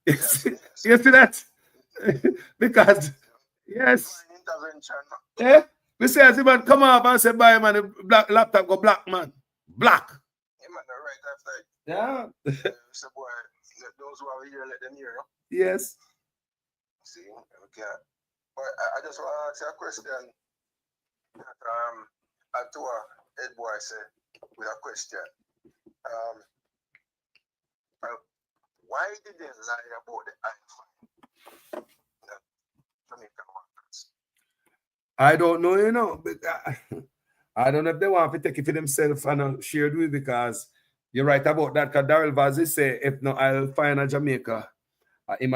S20: You see that? Because yes,
S23: intervention.
S5: Eh? We say as man come up and say buy man the black laptop go black man. Black.
S23: Yeah, man, right after it.
S5: Yeah.
S23: So boy, those who are here, let them hear.
S5: Yes.
S23: See, okay. But I just want to ask you a question. That, I to head boy say with a question. Why did they lie about the iPhone? Jamaican workers.
S5: I don't know, you know. But I don't know if they want to take it for themselves and share it with because you're right about that. Because Daryl Vazzy say, if not, I'll find a Jamaica. He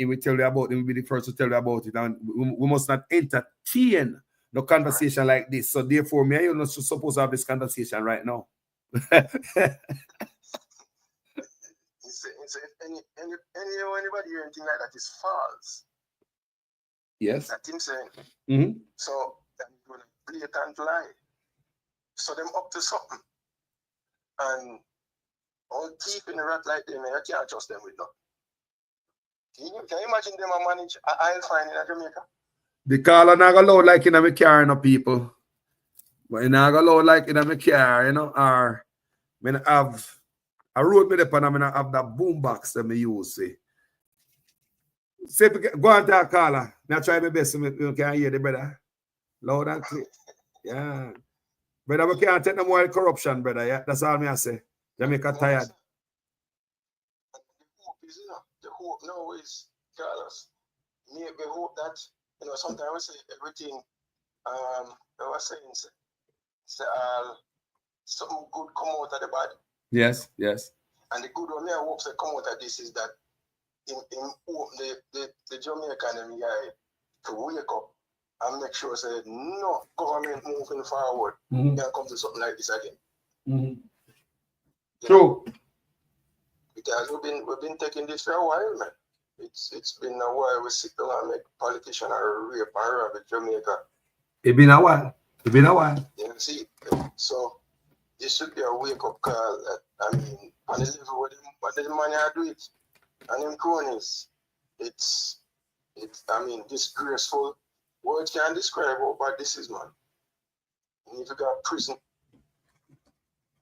S5: will tell you about it. He will be the first to tell you about it. And we must not entertain no conversation like this. So therefore, me and you not supposed to have this conversation right now.
S23: Anybody hear anything like that is false.
S5: Yes.
S23: That him saying.
S5: Mm-hmm.
S23: So that is going to blatant lie. So them up to something. And all keeping the rat like them, you can't trust them with nothing. Can you imagine them manage an aisle fine in Jamaica?
S5: The caller not go loud like in a car, no people. But you not go loud like in a car, you know, or I have a road me up and I have that boom box that I use. See. Say, go on to a caller. I try my best so you can hear the brother. Loud and clear. Yeah. Brother, we can't take no more corruption, brother. Yeah, that's all I say. Jamaica tired.
S23: The hope now is, Carlos, we hope that, you know, sometimes we say everything, I was saying, something good come out of the bad.
S5: Yes, yes.
S23: And the good one I hope that come out of this is that in the Jamaican guy to wake up and make sure say no government moving forward can come to something like this again.
S5: True.
S23: Because we've been taking this for a while, man. It's been a while we sit down and make politicians rape and rob in Jamaica.
S5: It's been a while. It's been a while.
S23: You see, so this should be a wake up call. I mean, on the level where the money I do it, and them cronies, it's I mean, disgraceful. Words can't describe how bad this is, man. You need to go to prison.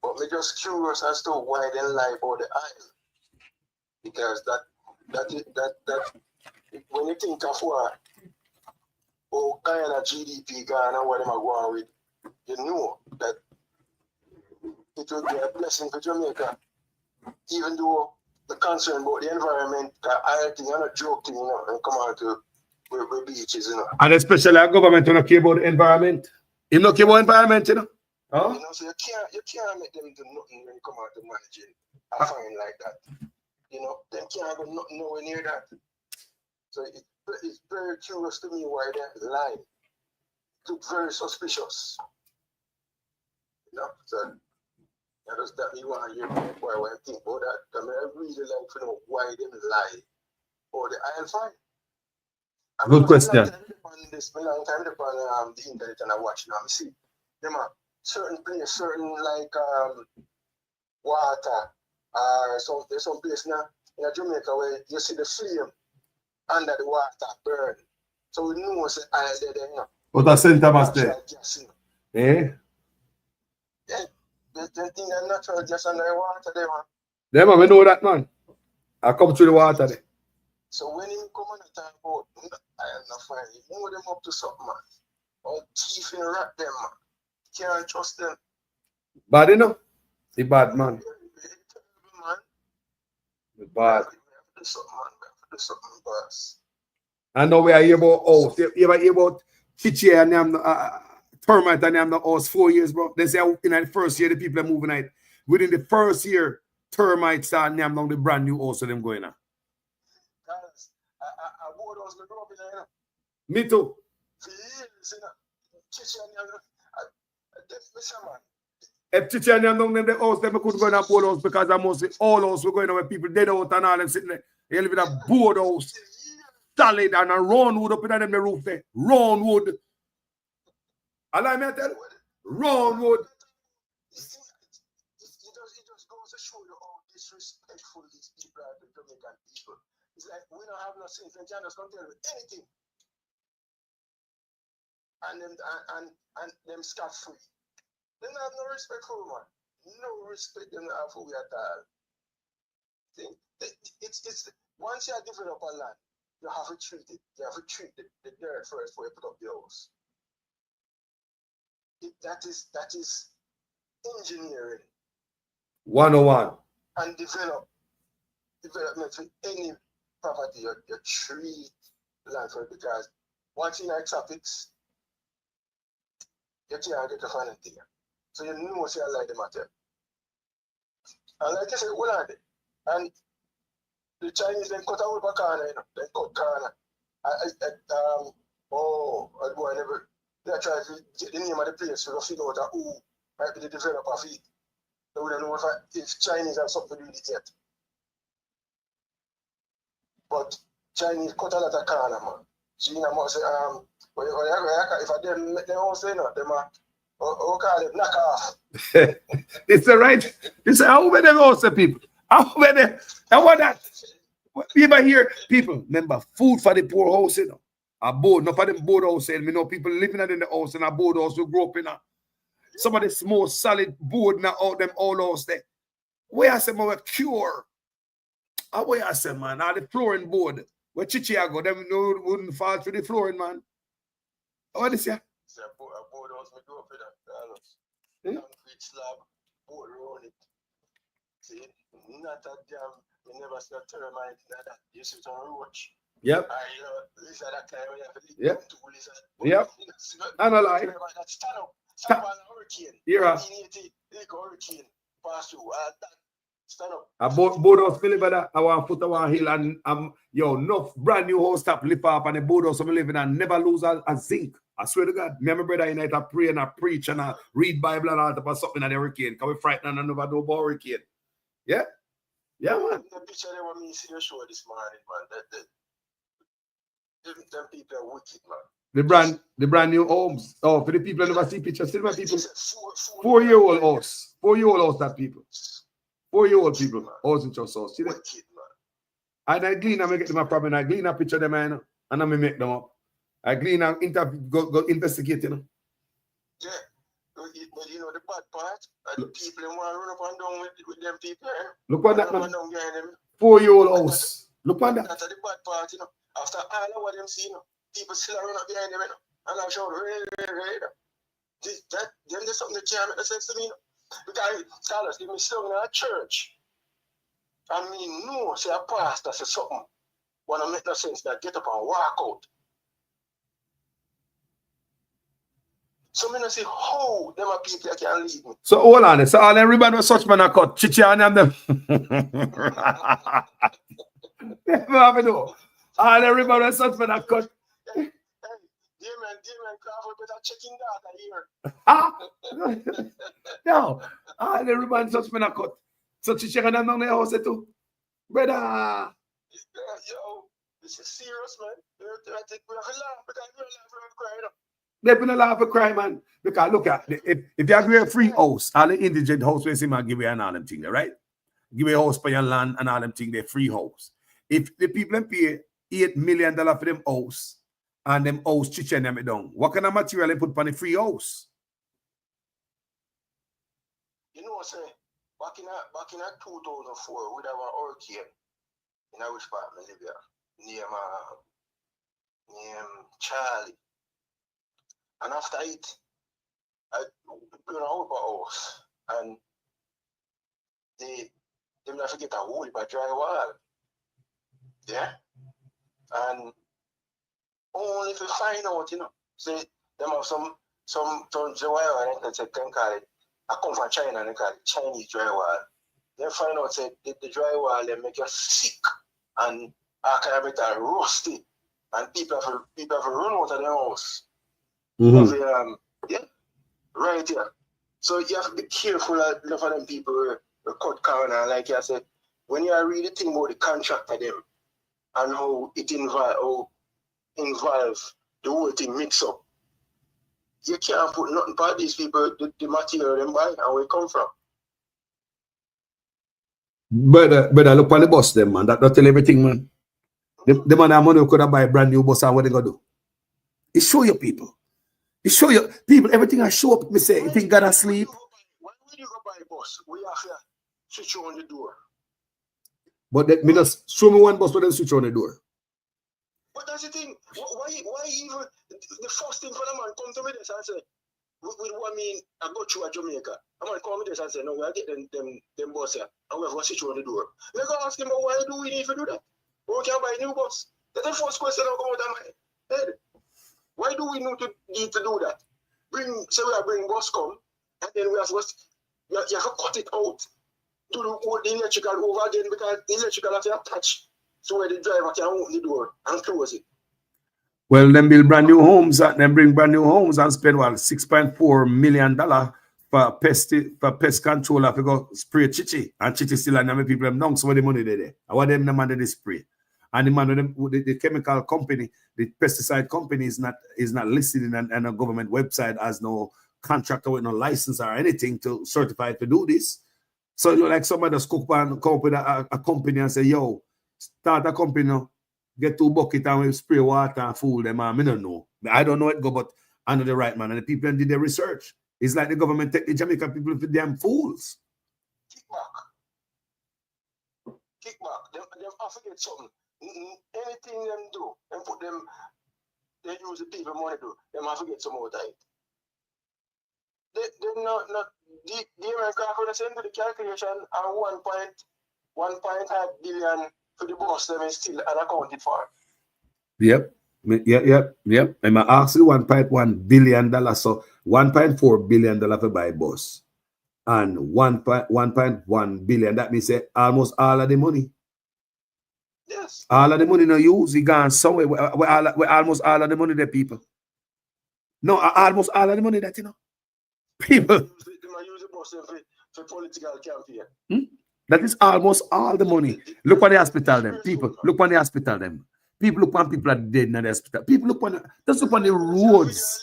S23: But me just curious as to why they lie about the aisle. Because that when you think of what kind of GDP gone and what them are going with, you know that it will be a blessing for Jamaica. Even though the concern about the environment, I think I'm not joking, you know, and come on to where beaches, you know.
S5: And especially our government don't care about the environment. You don't care about environment, you know. Huh?
S23: You know, so you can't make them do nothing when you come out to managing a fine like that. You know, them can't go nothing nowhere near that. So it's very curious to me why they lie. It look very suspicious. You know, so that does that me want to hear why I think about that. I mean, I really like to know why they lie or the aisle fine.
S5: Good question.
S23: This long time on the internet and I watch now. I see them are certain place, certain like water. There's some place now in Jamaica where you see the flame under the water burn. So we know it's aisle there, you know.
S5: What a St. Thomas there? Eh?
S23: Yeah, they think they're natural gas under the water there, man.
S5: Yeah, man, we know that, man. I come through the water there.
S23: So when you come and talk about iron not fine, you know them up to something, man. Or thief and rat them, man. Can't trust them.
S5: Bad, you know? The bad, man. The bad.
S23: Do something, man. Do something, boss.
S5: I know we are here about house. You ever hear about Chichi and them termite and them the house 4 years, bro? They say in the first year the people are moving out. Within the first year, termites start them down the brand new house of them going on. Me too. If Chichi and them down in the house, then we couldn't go in a board house because I mostly all house we're going on where people dead out and all them sitting there. They live in a board house, solid and a round wood up in them the roof there. Round wood. Allow me to tell you, round wood.
S23: It just goes to show you how disrespectful these people are to Jamaican people. It's like we don't have no sense and China's going to tell you anything. and them scot free. They don't have no respect for man. No respect them have for we at all. See? It's once you develop a land, you have to treat it. You have to treat the dirt first before you put up the house. That is engineering.
S5: 101.
S23: And development for any property you treat land for it, because once you know tropics, you can't get a financing. So you know say I like the matter. And like I said, what are they? And the Chinese then cut out a corner, you know, they cut corner. I never they try to get the name of the place to figure out who might be the developer of it. They wouldn't know if Chinese have something to do with it yet. But Chinese cut a lot of corner, man. So you know, must say, if I them make them house, you know, them call them knock off.
S5: It's the right. It's how many house people? How many? And what that? People here, people, remember, food for the poor house, you know. A board, not for them board house, you know, people living in the house and a board house who grew up in some of the small solid board now out them all house there. Where I say, man, cure. Where I say, man, now the flooring board, where Chichiago, them wouldn't fall through the flooring, man. What is it?
S23: A board house, me grew up in a concrete slab, board around it. See, not a damn, we never see a termite in that. You see it on roach.
S5: Yep.
S23: Lizard that time we have to
S5: yep.
S23: to lizard.
S5: Yep. I don't lie.
S23: Stand up on a hurricane.
S5: Yeah.
S23: 1980, hurricane pass through. Stand up.
S5: I board house Philip, I want to put on hill and yo, no brand new house stop lift up and the board house I'm living and never lose a zinc. I swear to God. Me and my brother in it, I pray and I preach and I read Bible and all that about something at the hurricane. Can we frighten and never do about hurricane? Yeah? Yeah, man.
S23: The picture they want me to see your show this morning, man. Them people are wicked, man.
S5: The brand new homes. Oh, for the people who never see pictures, still my people. 4-year-old house. 4-year-old house, that people. 4-year-old people. House in just house. See that? And I glean and I get them a problem. I glean a picture of them, you know, and I make them up. I glean and go investigate, you know.
S23: Yeah. But you know the bad part? The people want to run up and down with them people.
S5: Look at that, man. 4-year-old house. Look at that.
S23: That's the bad part, you know. After all of what them see, you know, people still run up behind them, you know, and I'm sure, there's something that can't make sense to me, you know. Because, scholars, if me sung in a church, I mean, no, say a pastor say something, want to make no sense, that get up and walk out. So, I say, how them are people that can lead me?
S5: So, hold on, so all everybody was such man a cut, Chichi and them. Never have to know. All everybody was such man a cut.
S23: Demon, Crawford better checking data here.
S5: No, all everybody such man a cut. So Chichi and them down the house too. Brother.
S23: Yo, this is serious, man. We have to laugh, but I don't laugh and cry, you know.
S5: They're gonna laugh at crime, man. Because look at if you agree a free house, all the indigent house we see man give you an all them thing, right? Give you a house for your land and all them thing, they free house. If the people pay $8 million for them house and them house chichen them down, what kind of material they put on the free house?
S23: You know what I'm saying? Back in 2004, we have an hurricane in our part of Libya near Charlie. And after it, I built a house and they never get a whole by drywall. Yeah. And only if you find out, you know, say them have some drywall and they can call it. I come from China and they call it Chinese drywall. They find out say the drywall they make you sick and I can make it rusty and people have to run out of their house.
S5: Mm-hmm.
S23: Yeah, right here. So you have to be careful of them people who cut corner, like I said. When you read the thing about the contract of them and how it involves the whole thing mix up, you can't put nothing about these people, the material them buy and where it come from.
S5: But look on the bus them, man. That don't tell everything, man. The man have money who could have buy a brand new bus and what they gonna do? It show you people. You show you people everything I show up. Me say, you think God asleep?
S23: When you go by bus, we have to switch on the door.
S5: But that me just show me one bus where they switch on the door.
S23: But that's the thing. Why even the first thing for the man come to me this and say, with what I mean, I go through a Jamaica. I man come to this and say, no, we get them bus here, and we have to switch on the door. They go ask him, why do we need to do that? We can buy a new bus. That's the first question that come out of my head. Why do we need to do that? Say we are bring bus come, and then we are supposed to, you have to cut it out to the electrical over again because the electrical has to attach so where the driver can open the door and close it.
S5: Well, them build brand new homes, them bring brand new homes and spend $6.4 million for pest control. If you go spray chichi, and chichi still and them people them down, so where the money there. I want them the man they spray. And the man the chemical company, the pesticide company is not listed in a government website as no contractor with no license or anything to certify to do this. So you like somebody just come up with a company and say, yo, start a company, get 2 buckets and we spray water and fool them. I don't know. I don't know it go, but I know the right man. And the people did their research. It's like the government take the Jamaica people for damn fools.
S23: Kickback. Them I forget something. Anything them do, and put them, they use the people money do, them I forget some more time. They not the American for send to the calculation and 1.5 billion for the boss them is still unaccounted for.
S5: Yep. I'm asking $1.1 billion, so $1.4 billion for buy bus. And 1.1 billion, that means almost all of the money.
S23: Yes.
S5: All of the money no use, it gone somewhere. We almost all of the money there, people. No, almost all of the money that, you know. People.
S23: They use the boss for political campaign.
S5: That is almost all the money. Look at the hospital, them. People, look at the hospital, them. People look when people are dead in the hospital. People look on just look on the roads.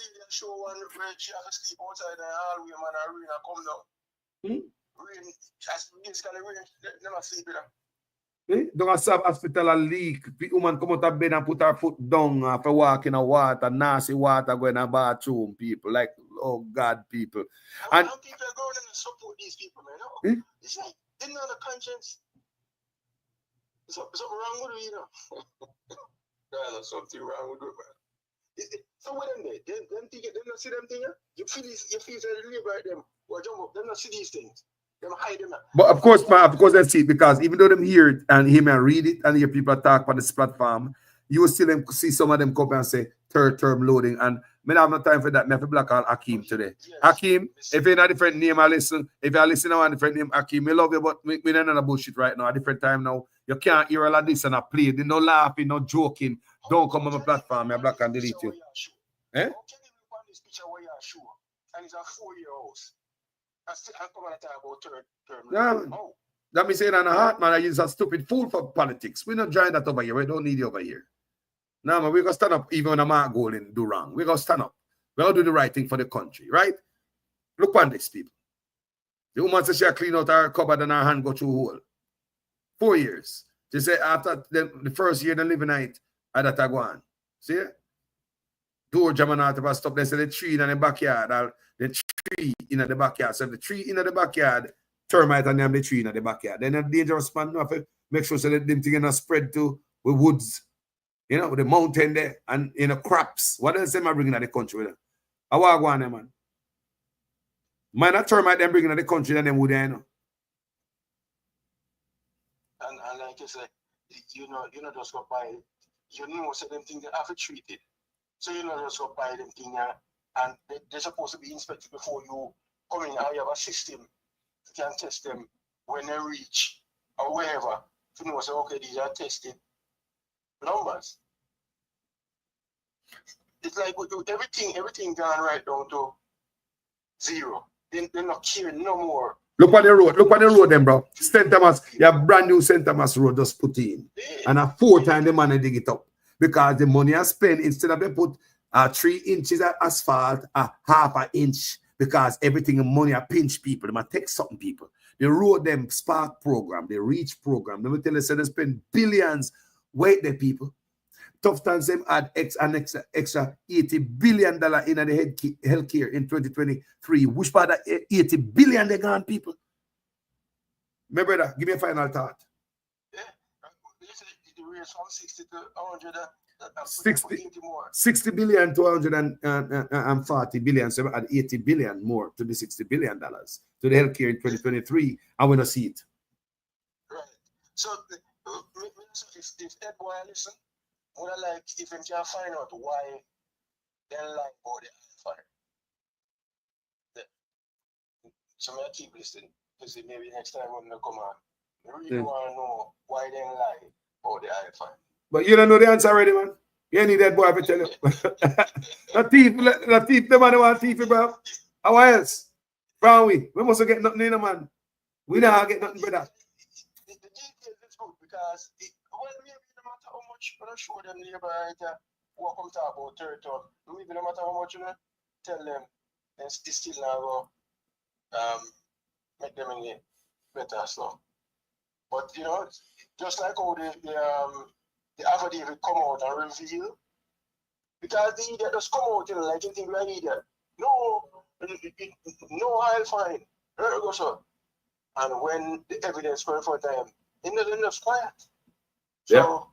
S5: Don't have hospital a leak. Woman come out of bed and put her foot down for walking in water, nasty water going in a bathroom. People like, oh God, people. And
S23: people are going and support these people, man. It's like they're not a conscience. Something wrong with you, you know. There's something wrong with it, man. So what them there? Them not see them things. You feel that live right them. Or jump up. Them not see these things. Them hide them.
S5: But of course, they see it because even though them hear it and hear me and read it and hear people talk on this platform, you will still see some of them come and say third term loading. And I have no time for that. I have to black out Hakeem today. Yes. Hakeem, if you're in a different name, I listen. If you're listening to a different name, Hakeem, we love you, but we're not on a bullshit right now. A different time now. You can't hear all of this and I play. There's no laughing, no joking. Don't come on my platform. I black and delete you. Eh?
S23: And it's a 4-year-old. I'm coming to talk about third term.
S5: Yeah. That means saying on the heart, man, I use a stupid fool for politics. We're not trying that over here. We don't need you over here. Now, man, we're going to stand up even when a man go and do wrong. We're going to stand up. We're going to do the right thing for the country, right? Look on this, people. The woman says she clean out her cupboard and her hand go through hole. 4 years. She said after the first year, the living night, I had to go on. See? Door jamming out of her stuff. They say the tree in the backyard. The tree in the backyard. So the tree in the backyard, termite and them the tree in the backyard. Then a dangerous man, make sure so that them thing not spread to the woods, you know, the mountain there and you know crops. What else am I bringing to the country with them? I want to go on there, man. Man, a termite them bringing to the country and them wood there, you know.
S23: And like you said, you know just go buy, you know, so them things they have to treat it. So you know just go buy them thing and they're supposed to be inspected before you come in. You have a system you can test them when they reach or wherever. You know, so okay, these are tested numbers. It's like everything gone right down to zero. They're not caring no more.
S5: Look on the road, them, bro. St. Thomas, you have brand new St. Thomas road just put in. And a 4 times the money dig it up. Because the money I spend, instead of they put 3 inches of asphalt, a half an inch, because everything in money I pinch people. They might take something people. They road them Spark program, the Reach program. Let me tell you, so they spend billions. Wait there, people. tough times them add extra $80 billion in the healthcare in 2023. Which part of that $80 billion they gone, people? My brother, give me a final thought.
S23: Yeah, the raise from 60 to 100.
S5: 60 billion to 140 billion, so we add $80 billion more to the $60 billion to the healthcare in 2023, and we don't see it.
S23: Right. So, if Ed boy listen, would I like if him can find out why they like about the fire. So I keep listening because maybe next time when they come on, I really want to know why they lie about the fire.
S5: But you don't know the answer already, man. You need that boy to tell you. The thief, the man who want thief, bro. How else? From we must get nothing in, man. We don't get nothing better.
S23: The details is good because maybe no matter how much when I show them labor right what come talk about territory, maybe no matter how much you know, tell them and still now go make them in the better stuff. But you know, just like how the affidavit come out and reveal, because the idiot just come out and like you think we're an idiot. No I'll find. There you go, sir. And when the evidence comes for time, in the quiet. So,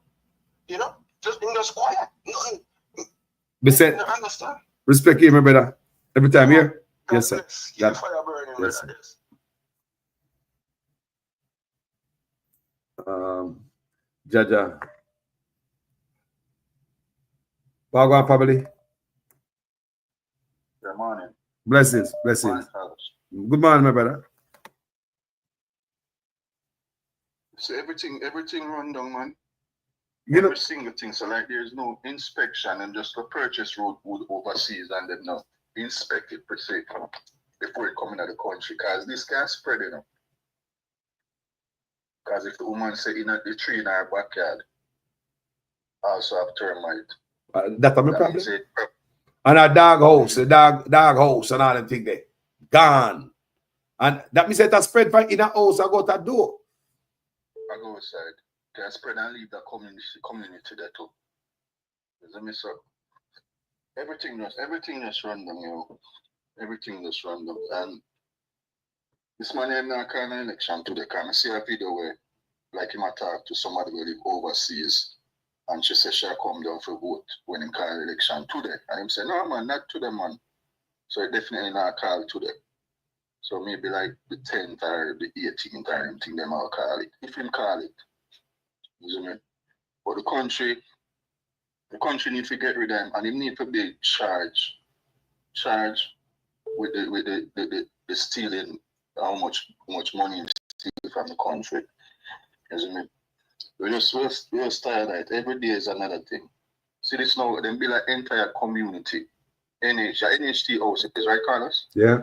S23: you know, just in the quiet.
S5: Nothing.
S23: Understand?
S5: Respect you, my brother. Every time here. Yes, sir.
S23: Keep fire burning,
S5: yes,
S23: brother.
S5: Jaja. Wagwan family.
S23: Good morning.
S5: Blessings. Good morning, my brother.
S23: So everything run down, man.
S5: Every
S23: single thing. So like there's no inspection and just a purchase road would overseas and then no inspect it per se before it come into the country. Because this can spread, you know. Because if the woman say in the tree in her backyard also have termite.
S5: That's my problem. And a dog house, and all them things there. Gone. And that means that a spread from in a house and go to a door.
S23: I go outside. Can spread and leave the community there too. So everything just random, you know. Everything just random. And this man in a kind of election today, can I see a video where like him talk to somebody who live overseas and she said she'll come down for vote when him call election today. And him say, no man, not today, man. So he definitely not call today. So maybe like the 10th or the 18th or anything them all call it. If him call it. You see me? But the country need to get rid of him and him need to be charged with the stealing how much money he steal from the country. You see me? We're just tired of it. Every day is another thing. See this now, them be like entire community. NHT house is right, Carlos?
S5: Yeah.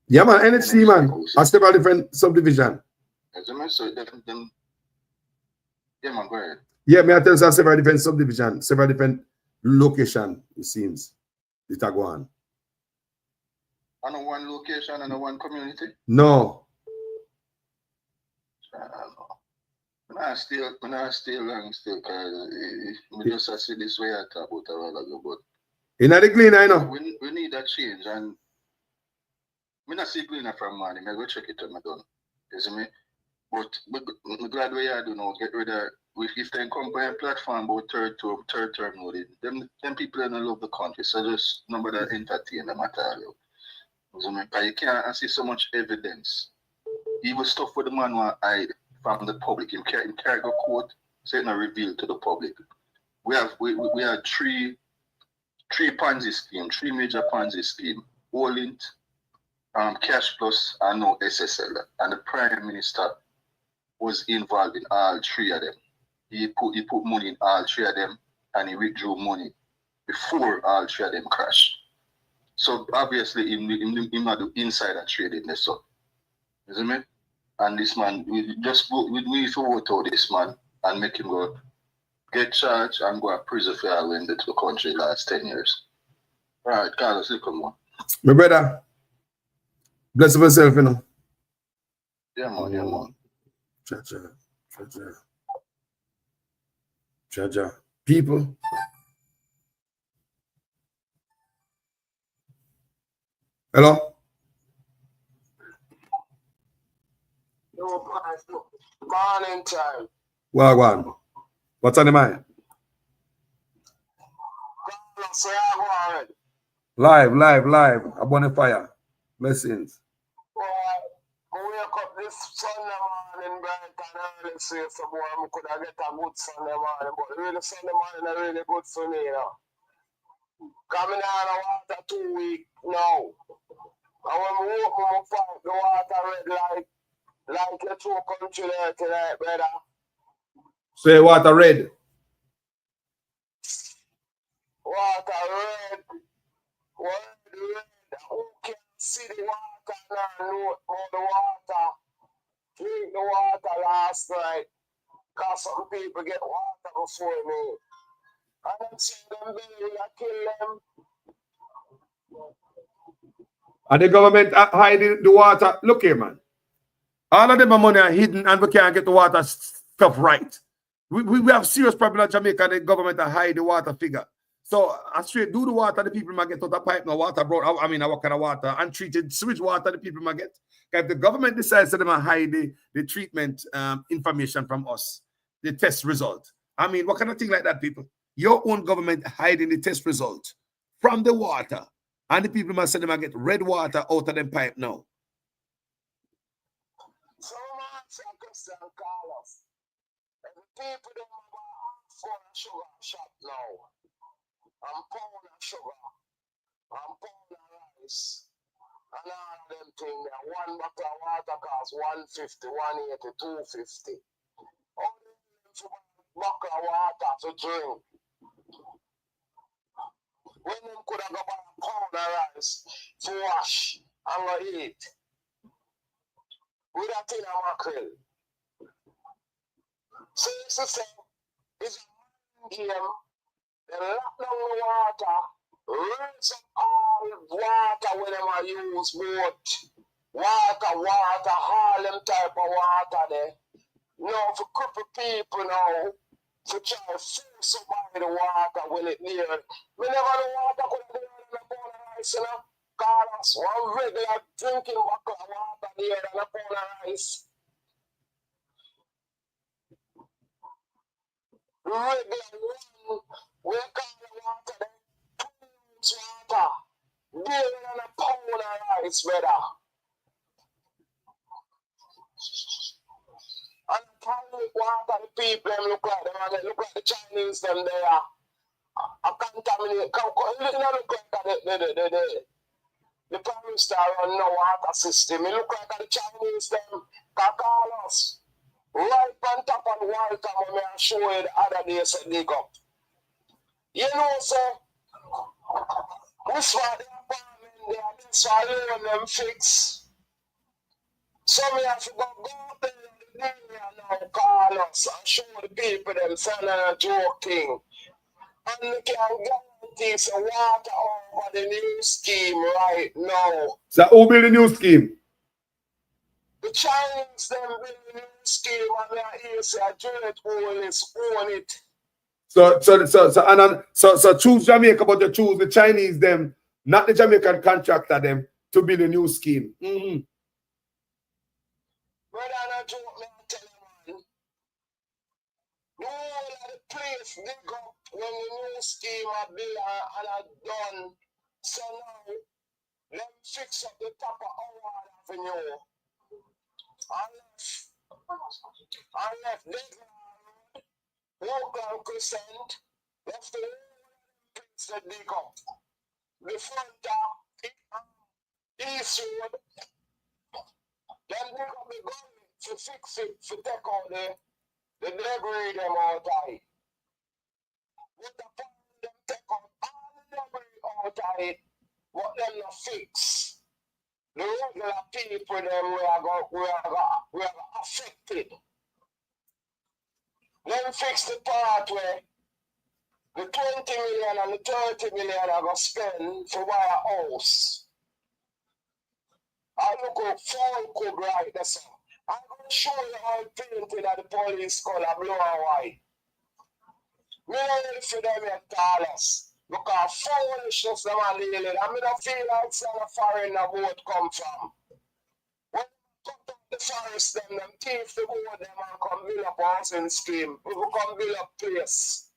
S5: Yeah, man, NHT, man. I step out different subdivision.
S23: So them, yeah, man, go ahead.
S5: Yeah, me I tell you several different subdivision, several different location, it seems. It are going.
S23: And one location and one community?
S5: No.
S23: When I still long because we just see this way I talk about a while ago, but
S5: in the cleaner, I know.
S23: We need that change, and we not see cleaner from morning. I go check it when I done. You see me? But I'm glad we are doing now. Get rid of if they come by a platform about third term loading. Them people don't love the country, so just nobody entertain them at all. You see me? Because you can't see so much evidence. Even stuff for the man want hide from the public. Him carry go court, so it's not revealed to the public. We have three Ponzi scheme, three major Ponzi scheme. Olint, Cash Plus, and no SSL. And the Prime Minister was involved in all three of them. He put money in all three of them, and he withdrew money before all three of them crashed. So obviously, he not do insider trading this up. You see me? And this man, we need to vote out this man and make him go get charged and go to prison for all in the country last 10 years. All right, Carlos, look come on.
S5: My brother, bless yourself, you know.
S23: Yeah, man, yeah, man.
S5: Cha-cha. Jaja. People. Hello?
S23: Morning time.
S5: Wagwan. What's on the mind? Live. A bonfire. Blessings.
S23: I wake up this Sunday morning bright and early, so boy, I could have get a good Sunday morning, but really Sunday morning is really good for me, you know. Coming out of water 2 weeks now. And when we open my pipe, the water red like your two country there tonight, brother.
S5: Say water red.
S23: Water red. Who can see the water now? Know about the water. Drink the water last night. Because some people get water before me. And I'm saying them baby, I kill them.
S5: And the government hiding the water. Look here, man. All of them money are hidden and we can't get the water stuff right. We have serious problem in Jamaica and the government are hide the water figure. So I straight do the water, the people might get out the pipe, no water brought. I mean, what kind of water? Untreated sewage water, the people might get. If the government decides that they might hide the treatment information from us, the test result. I mean, what kind of thing like that, people? Your own government hiding the test result from the water. And the people must say they might get red water out of them pipe now.
S23: So much Christian Carlos. And the people don't have a sugar shop now. And pound of sugar. And pound of rice. And all of them things there. One bottle of water costs 150, 180, 250. How do you for a bottle of water to drink? When them could have got a pound of rice to wash and go eat. With a tin of mackerel. So it's to say, it's a game. They lock down the water, rinse up all water when they use boat. Water, all them type of water there. Now for couple people now, to try to force somebody the water when it near. We never know water could have been in a pound of rice, you know. Carlos, one regular drinking bucket of water there and a pound of rice. Regular one, we call the water there, 2 ounce water, bigger than a pound of rice, brother. And the toilet water, the people them look like them, and they look like the Chinese them there. A contaminate, it don't look like the Prime Minister run no water system. It look like the Chinese them, Carlos. Right on top of the water, when I show you the other day, so dig up. You know, sir, this one the apartment there, this one them fix. So we have to go there the area now, Carlos, and show the people them son and joking. And we can guarantee some water over the new scheme right now.
S5: So who build the new scheme?
S23: The Chinese them build the new scheme and they are here say a joint own it.
S5: So choose Jamaica, but you choose the Chinese them, not the Jamaican contractor them, to build a new scheme. Mm-hmm.
S23: Brother, I joke, I tell you, man. The whole of the place dig up when the new scheme are built and are done. So now, let me fix up the top of our avenue. I left Deadline, Local Crescent, left the whole place to dig up. The front of East Road, then dig up the gully to fix it, to take out the debris them out of it. With the point them take out all the debris out of it, but them not fix. The regular people them we are affected. Then fix the part where the 20 million and the 30 million are going to spend for buy a house. I look at phone code right there, sir. I'm going to show you all painted at the police color blue and white. Me ready for them here, Carlos. Because foolishness them are dealing. I mean, I feel like some foreign boat come from. When they cut up the forest, them thief the boat, them and come build up housing scheme. People come build up place.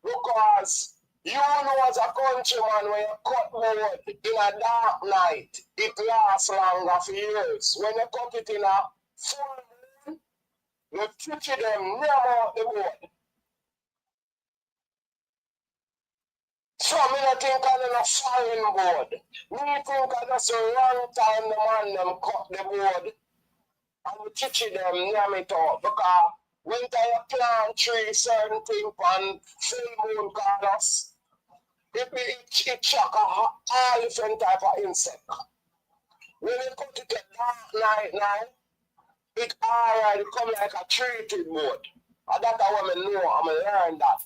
S23: Because you know as a countryman, when you cut wood in a dark night, it lasts longer for years. When you cut it in a full moon, you treat them near out the wood. So me not think I'm a foreign board. Me think I just a wrong time the man them cut the board and we teach them near me out. Because when they plant tree certain thing on full moon colors, it shock all different type of insect. When you cut it at dark night now, it already come like a treated board. And that's how I know, I'm learn that.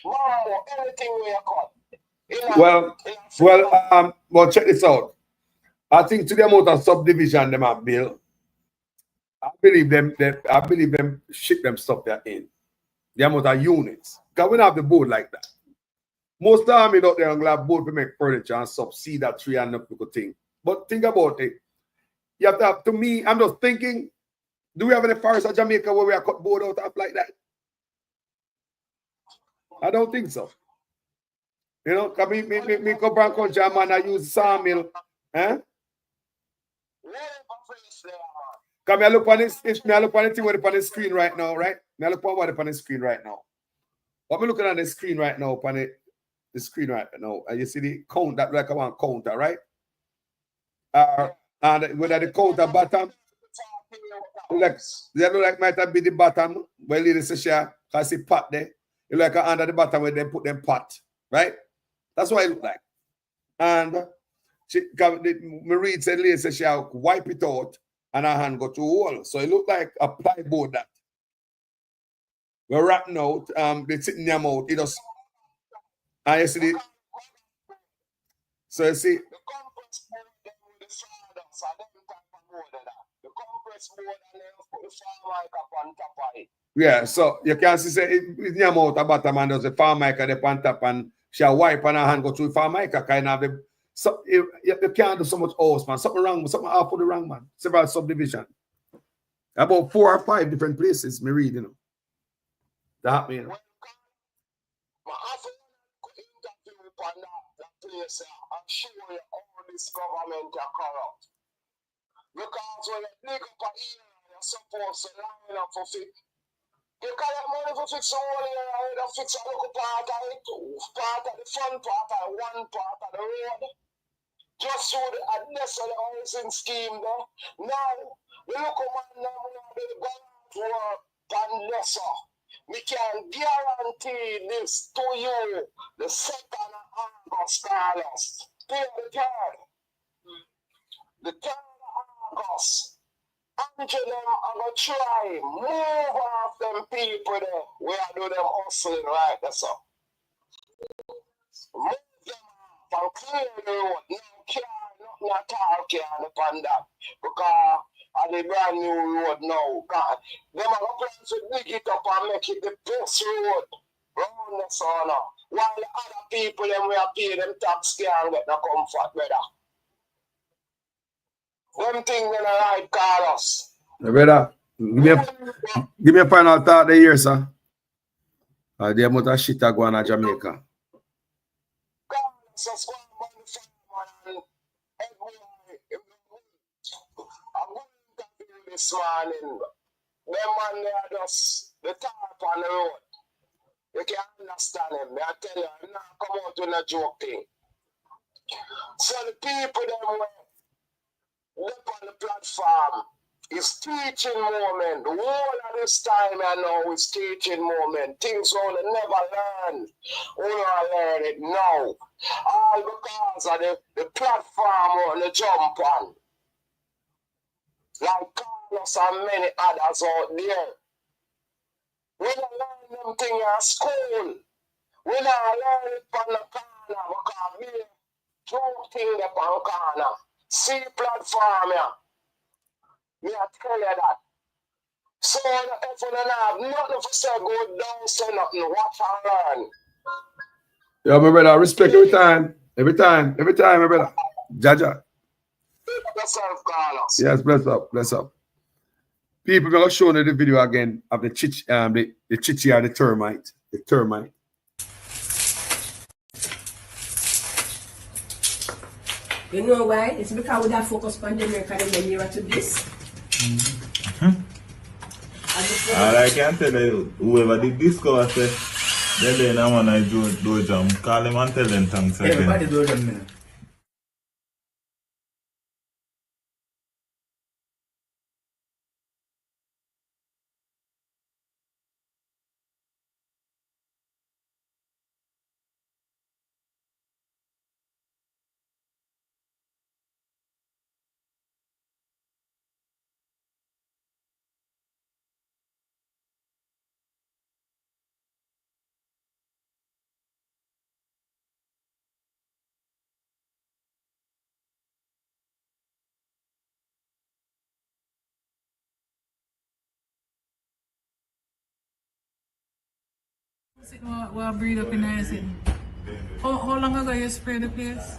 S23: Mom, anything we cut.
S5: Well, check this out. I think to the amount of subdivision them have built, I believe them ship them stuff there in. The amount of units. Because we don't have the board like that. Most of the army out there have board to make furniture and subsede that tree and not good thing. But think about it. You have to have, to me, I'm just thinking, do we have any forests in Jamaica where we are cut board out of like that? I don't think so. You know, because me come from country, man, I use sawmill. Eh? Because I look on this, I look on the thing with on the screen right now, right? I look on what on the screen right now. What I'm looking at the screen right now, upon the screen right now, and you see the count that like I want counter, right? And whether the counter bottom, like they look like might have be the bottom where ladies say, because see pot there. It like under the bottom where they put them pot, right? That's what it look like. And Marie said, lady said she'll wipe it out and her hand go to a hole. So it looked like a plyboard that we're wrapping out. They sit in their mouth. It just, and you see the, so you see. Yeah, so you can see say it in your mouth about a man does a farm mic at the pan top and she'll wipe and her hand go through the farm mic kind of the, so you can't do so much house, man. Something wrong, something half of the wrong, man. Several subdivision. About 4 or 5 different places, me read, you know. That mean. I'm sure all this government are corrupt. Because when you dig up an ear, you're supposed to line up for it. You collect money for fix the whole area, you fix a local part of it, part of the front part of one part of the road. Just so the unnecessary housing scheme there. Now, the local man now will go to work and lesser. We can guarantee this to you, the 2nd of August, Carlos. Till the 3rd. The 3rd of August. Until them are going to try move off them people there. We are doing them hustling right there, so. Move them off and clear the road. No car, nothing at all can upon that. Because of the brand new road now. God, them are going to dig it up and make it the best road. Round the sun now. While the other people them we are paying them tax can't get no comfort, brother. Them things when I ride Carlos. Brother, give me a final thought there, sir. The amount of shit I go on in Jamaica. This morning, them man they are just the top on the road. You can't understand him. I tell you, I'm not come out with a joke thing. So the people them up on the platform is teaching moment. The whole of this time I know is teaching moment. Things only never learn. Only learn it now. All because of the platform on the jump on. Like Carlos and many others out there. We don't learn them things at school. We don't learn it on the corner because we joke things up on the corner. See platform, yeah. Me I tell you that.
S23: So if you don't have nothing for say go down, say nothing, watch and learn.
S5: Yo, my brother, respect every time. Every time, my brother. Jaja.
S23: Yourself, Carlos.
S5: Yes, bless up, bless up. People, I'm gonna show you the video again of the chichi or the termite. The termite.
S10: You know why? It's because we have focused on Jamaica and then nearer to this.
S15: All I can tell you, whoever did this course, then I want to do jam. Call him and tell them thanks again.
S6: Everybody do them. What breed up in there is it? How long ago you sprayed the place?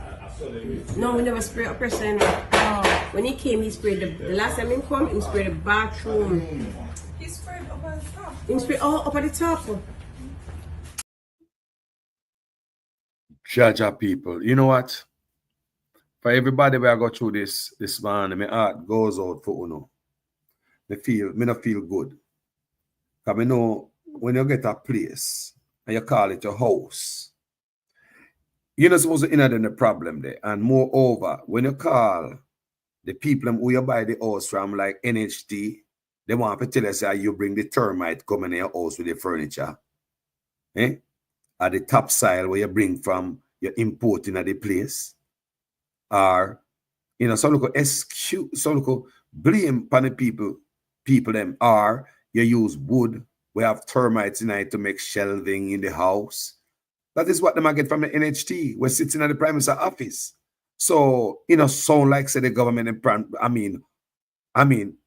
S10: No, we never spray a person. Oh. When he came, he sprayed the last time he come, he sprayed the bathroom.
S16: He sprayed up at the top.
S10: He sprayed all up at the top.
S5: Jaja people. You know what? For everybody where I go through this man, my heart goes out for Uno. Me not feel good. Because I know when you get a place and you call it your house, you're not supposed to enter the problem there. And moreover, when you call the people who you buy the house from, like NHT, they want to tell us how you bring the termite coming in your house with the furniture. At the topsoil where you bring from, you're importing at the place. Or, some local excuse, some local blame upon the people them, or you use wood, we have termites in it to make shelving in the house. That is what they might get from the NHT. We're sitting at the Prime Minister's office. So, sound like say the government and I mean,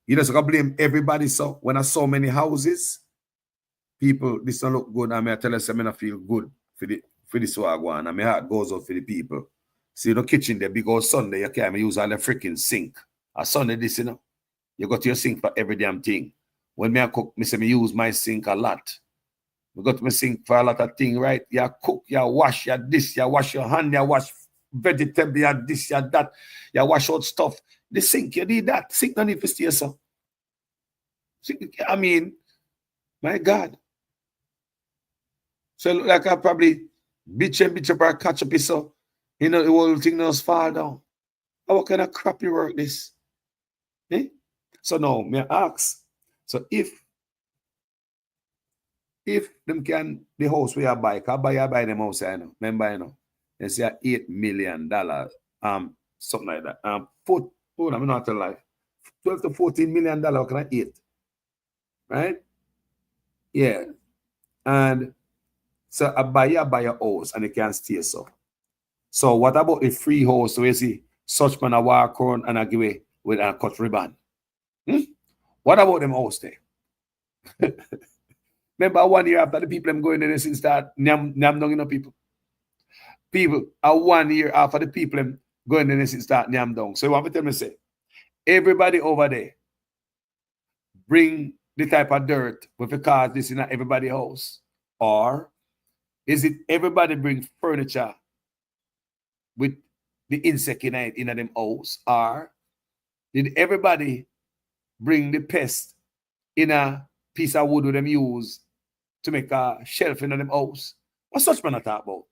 S5: you just gotta blame everybody. So when I saw many houses, people, this don't look good. I tell us I not feel good for this wagwan. And my heart goes out for the people. See the kitchen there, because Sunday you can't use all the freaking sink. A Sunday this, you got your sink for every damn thing. When I cook, I say me use my sink a lot. We got my sink for a lot of things, right? You cook, you wash, you this, you wash your hand, you wash vegetable, you this, you that, you wash out stuff. The sink, you need that. Sink don't need to stay so. I mean, my God. So look like I probably bitch up or catch up so. The whole thing does fall down. What kind of crap you work this? So now, me ask. So if them can, the house where you buy, I buy them house, remember, they say $8 million, something like that. I'm not telling lie. $12 to $14 million, can I eat? Right? Yeah. And so I buy a house and it can stay so. So what about a free house where you see such man a walk around and I give away with a cut ribbon? What about them house there? Remember 1 year after the people them going in and start nyam down people. People are 1 year after the people them going in and start nyam down. So you want to tell me say everybody over there bring the type of dirt with the cars this in everybody's house? Or is it everybody bring furniture with the insect in it in them house? Or did everybody bring the pest in a piece of wood with them use to make a shelf in them house? What such man I talk about?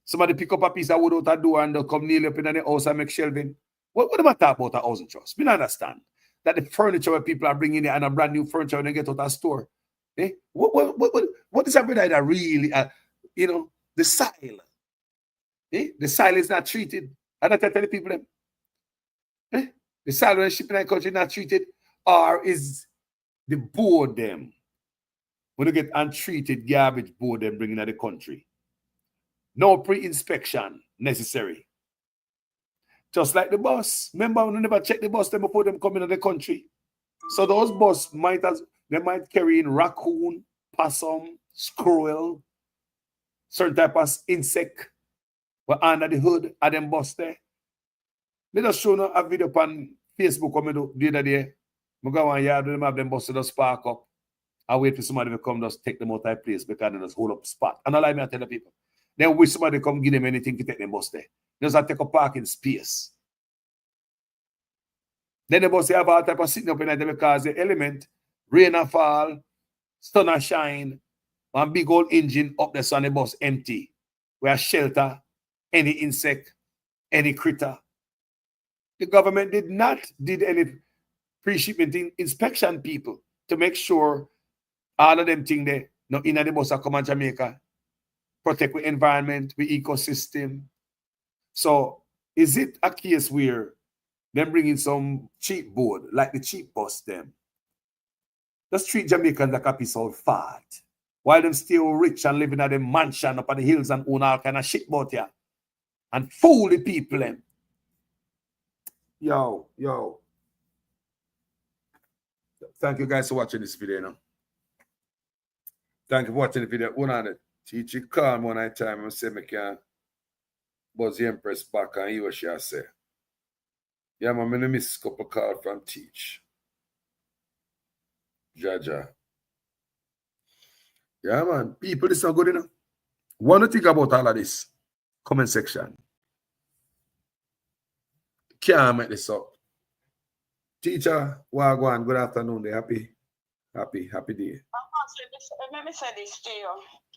S5: Somebody pick up a piece of wood out the door and they'll come kneel up in the house and make shelving. What am I talking about a housing trust? We don't understand that the furniture where people are bringing in and a brand new furniture when they get out of the store. What is everybody that really, the soil? The soil is not treated. And I tell the people them. The soil when shipping in the country not treated, or is the board them when you get untreated garbage board them bringing in the country? No pre-inspection necessary. Just like the bus. Remember when you never check the bus them before them come into the country? So those bus might carry in raccoon, possum, squirrel, certain type of insect. But under the hood of them bus there. Let us show a video on Facebook come the other day. I go on yard them have them bus just spark up. I wait for somebody to come just take them out of place because they just hold up spot. And I like me I tell the people. Then wish somebody come give them anything to take them bus there. Just take a parking space. Then the bus have all type of sitting up in there because the element, rain and fall, sun and shine, one big old engine up there so the bus empty. Where shelter, any insect, any critter. The government did not did any pre-shipment inspection people to make sure all of them things there, no in the bus come on Jamaica, protect the environment, the ecosystem. So is it a case where them bringing some cheap board, like the cheap bus them? Just treat Jamaicans like a piece of fat. While them still rich and living at the mansion up on the hills and own all kind of shit about here. And fool the people them. Yo. Thank you guys for watching this video now. Thank you for watching the video. One on it. Teach you calm one at a time and say me can buzz the Empress back and hear what she say. Yeah, man, I'm gonna miss a couple calls from Teach. Jaja. Yeah, man. People, this is not good enough. What do you think about all of this? Comment section. Can't make this up. Teacher, Wagwan, good afternoon. They happy day.
S7: Let me say this to you.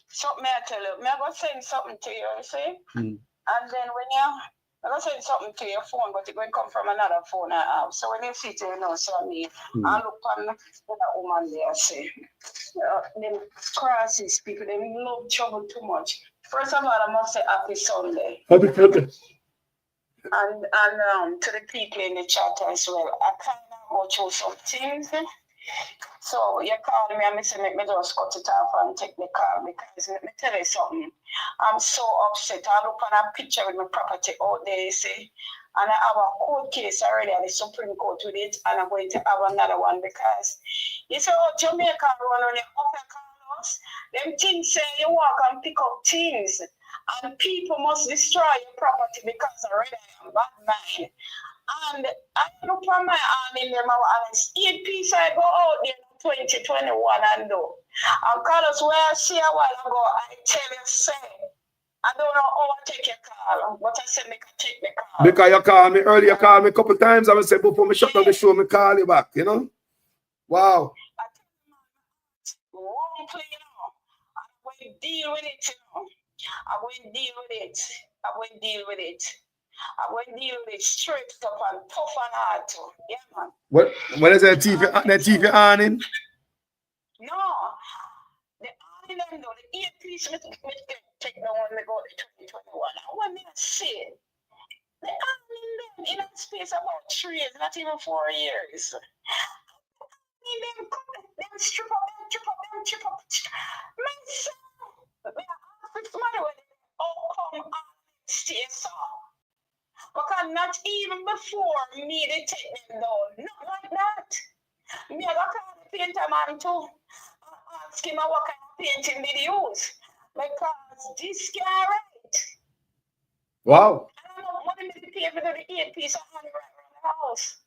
S7: Something I tell you. I'm going to send something to you, you see? And then when I'm going to send something to your phone, but it's going to come from another phone I have. So when you sit there, you know, so I look on that woman there, see. Them crosses people, they love trouble too much. First of all, I must say happy Sunday.
S5: Happy Sunday.
S7: And to the people in the chat as well. I kind of go through some things. So you call me and I say, make me just cut it off and take the call because let me tell you something. I'm so upset. I look on a picture with my property out there, you see, and I have a court case already at the Supreme Court with it, and I'm going to have another one because you see how Jamaica run on the upper corners. Them things say you walk and pick up things, and people must destroy your property because already I am bad mind. And I look for my hand in them, and it's 8 pieces I go out there in 2021 and do. And Carlos, where I see a while ago, I tell you, say, I don't know how I take your call, but I said, make I take the call.
S5: Because you called me earlier, you called me a couple times, I will say, before me shut down the show, me call you back, you know? Wow.
S7: Wrong play, you know. I'm going to deal with it, you know. I'm going to deal with it. I'm going to deal with it. I'm going to deal with it straight up and tough and hard too. Yeah, man.
S5: What is that TV awning?
S7: No. The awning them though, the 8 piece me take the one me go to 2021. I want me to see it. The awning them in a space about 3 years, not even 4 years. Them strip up. Man, so, it's money when come and stay so. Because not even before me they take them down. Not like that. Me I got a painter man too. Ask him what kind of painting did he use. Because this guy right.
S5: Wow.
S7: I don't know what money they pay for the 8 piece of honey right around the house.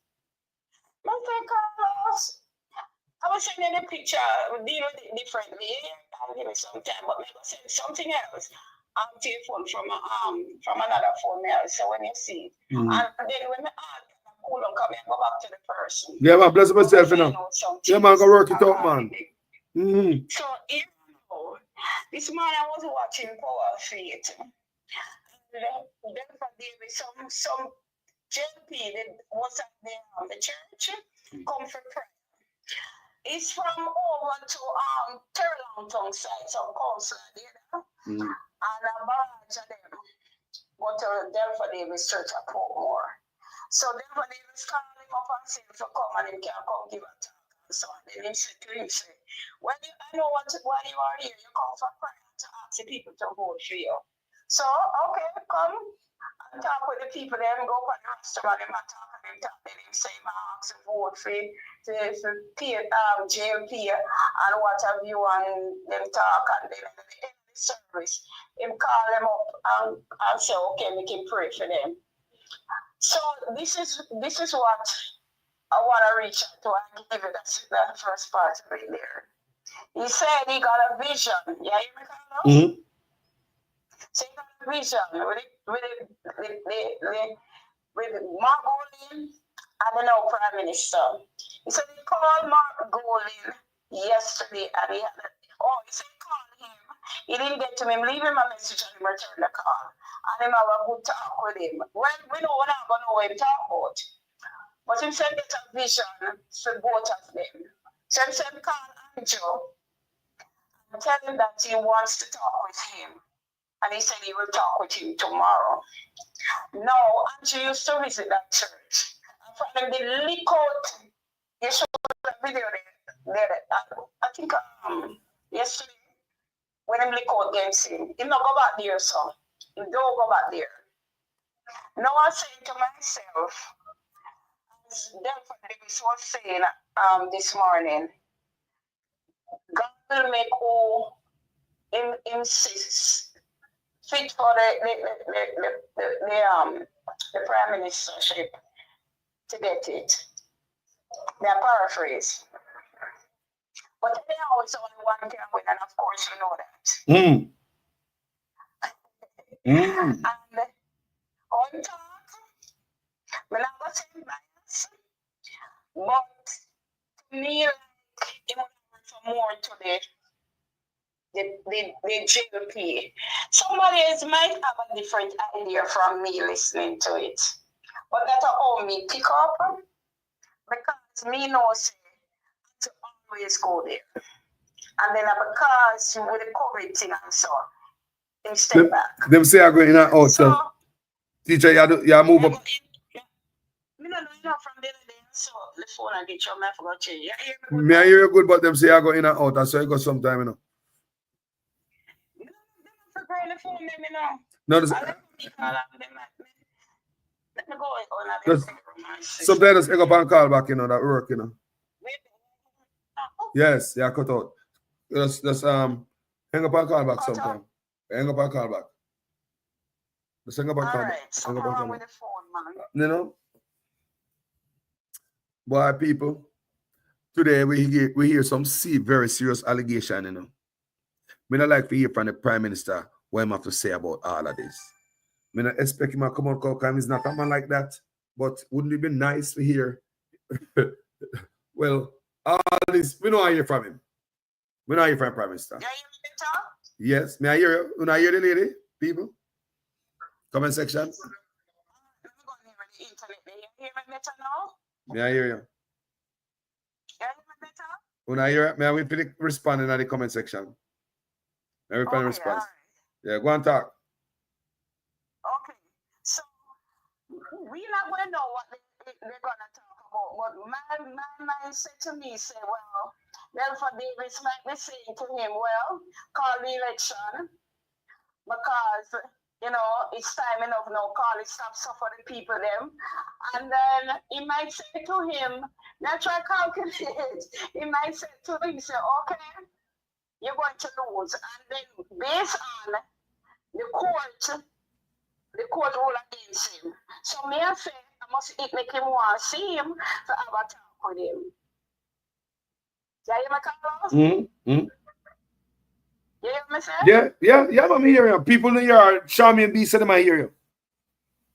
S7: My friend Carlos, I was sending a picture, deal with it differently. I'll give it some time, but maybe send something else. I'm to your phone from another phone now. So when you see it, and then when I cool on come and go back to the person.
S5: Yeah, man, bless myself, you know. Yeah, man, go work it out, man.
S7: So you know, this morning I was watching Power Faith. And then for David, some JP that was at the church come for prayer. It's from over to Turlington side, some council there. And a barrage of them go to Delphi Davis Church at Portmore. So Delphi Davis called him up and said to come and he can come give a talk. So then he said to him, well, I know why you are here. You come for prayer to ask the people to vote for you. So, okay, come and talk with the people there and go for the restaurant and talk and them talk. Then him say, ask to vote for pay, JLP and what have you, and them talk, and then at the end of the service, him call them up and say, okay, we can pray for them. So this is what I want to reach out to and give it that first part of it there. He said he got a vision. Yeah, you hear me, Carlos? So he got a vision with Mark Golding and the now Prime Minister. He said he called Mark Golding yesterday and he said he called him. He didn't get to him, leave him a message and him return the call. And him have a good talk with him. Well, we know we're not going to know what him talk about. But him said get a vision for both of them. So he said call Andrew and tell him that he wants to talk with him. And he said he will talk with him tomorrow. Now, Andrew used to visit that church. And from them, they leak out. You showed a video there. I think yesterday, when them leak out against him, he not go back there, so. He don't go back there. Now I say to myself, as Delphine Davis was saying this morning, God will make who insists fit for the prime ministership to get it. They're paraphrase. But they always only one can win, and of course you know that. And on top, I'm not going to say bias, but to me, like, it would for more to the JLP. Somebody else might have a different idea from me listening to it. But that's all me pick up, because me knows to always go there. And then because with the COVID thing and so, they step back.
S5: Them say I go in and out, so teacher, you move up.
S7: Me don't know from the other day, so the phone I get you, I forgot you.
S5: Me I hear you good, but them say I go in and out, and so I go sometime, you know. No, sometimes I go up and call back, you know, that work, you know. Yes, yeah, cut out. Just hang up and call back sometime. Hang up and call back. Just hang up and call back. Hang up and call back. You know? Boy, people, today we hear some very serious allegation, you know. Me not like to hear from the Prime Minister what him have to say about all of this. Me not expect him to come out because he's not a man like that. But wouldn't it be nice to hear? Well, all this, we don't hear from him. We don't hear from Prime Minister. Yes, may I hear you? When I hear the lady, people? Comment section. May I hear you? When I hear it, may I wait for the responding in the comment section? Every time response. Yeah, go and talk.
S7: Okay, so we're not going to know what they're going to talk about, but my mind said to me, say, well, Delphine Davis might be saying to him, well, call the election because, you know, it's time enough now, call it, stop suffering the people them. And then he might say to him, now try to calculate. He might say to him, say, okay, you're going to lose. And then based on the court rule against him. So me I say, I must make him want to see him to have a talk with him. You hear me, Carlos? You hear me, say?
S5: Yeah, I'm hearing you. People in here, Shami and B said them I hear you.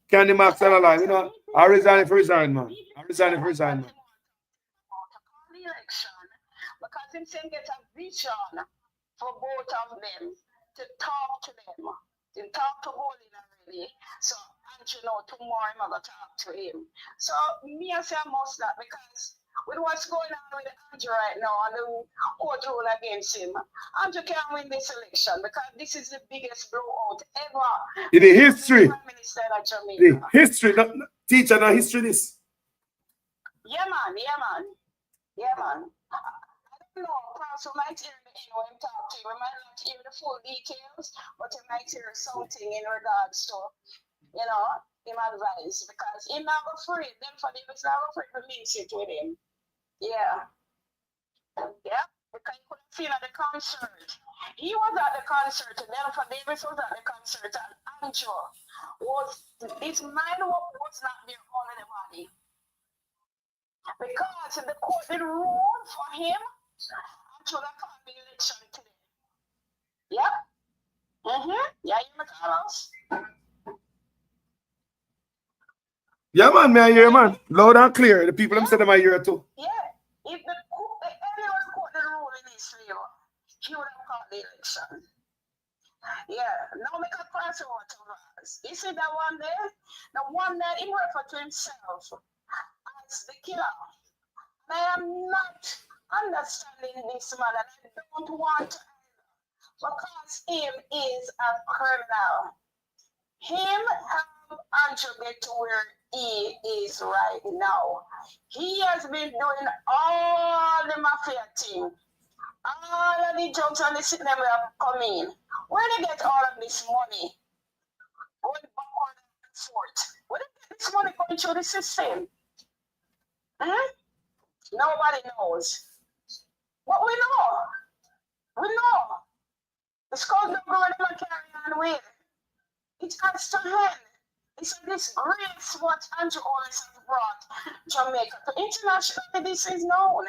S5: Candy Max and alive, you know. I resign for resign, man. I resign for resign, man.
S7: Because him saying get a vision for both of them to talk to them. To talk to Golding already. So Andrew know tomorrow I'm gonna talk to him. So me I say I must that because with what's going on with Andrew right now and the court rule against him, Andrew can't win this election because this is the biggest blowout ever
S5: in the history.
S7: Prime Minister of Jamaica.
S5: The history, not teacher, not history this.
S7: Yeah man. I don't know, Carlos, we might hear the end when talk to you. We might not hear the full details, but we might hear something in regards to, you know, him advice. Because he's not afraid. Then for them, it's not afraid to meet it with him. Yeah. Yeah. Because he couldn't feel at the concert. He was at the concert, and then for Davis was at the concert, and Andrew was, his mind was not there all in the body. Because the court did rule for him until the family election today. Yep. Yeah, you hear me, Carlos?
S5: Yeah, man, me I hear, man. Loud and clear. The people them say them I hear too.
S7: Yeah. If the court did rule in his favor, he would have called the election. Yeah. Now make a cross over to us. You see that one there? The one that he referred to himself as the killer. I am not understanding this man, and I don't want to, because him is a criminal. Him and Andrew get to where he is right now. He has been doing all the mafia thing, all of the drugs and the sickness have come in. Where they get all of this money? Going backward and forth. Where they get this money going through the system? Nobody knows. But we know. We know. The skull don't go anywhere carry on with. It has to end. It's a disgrace what Andrew always has brought Jamaica to internationally. This is known.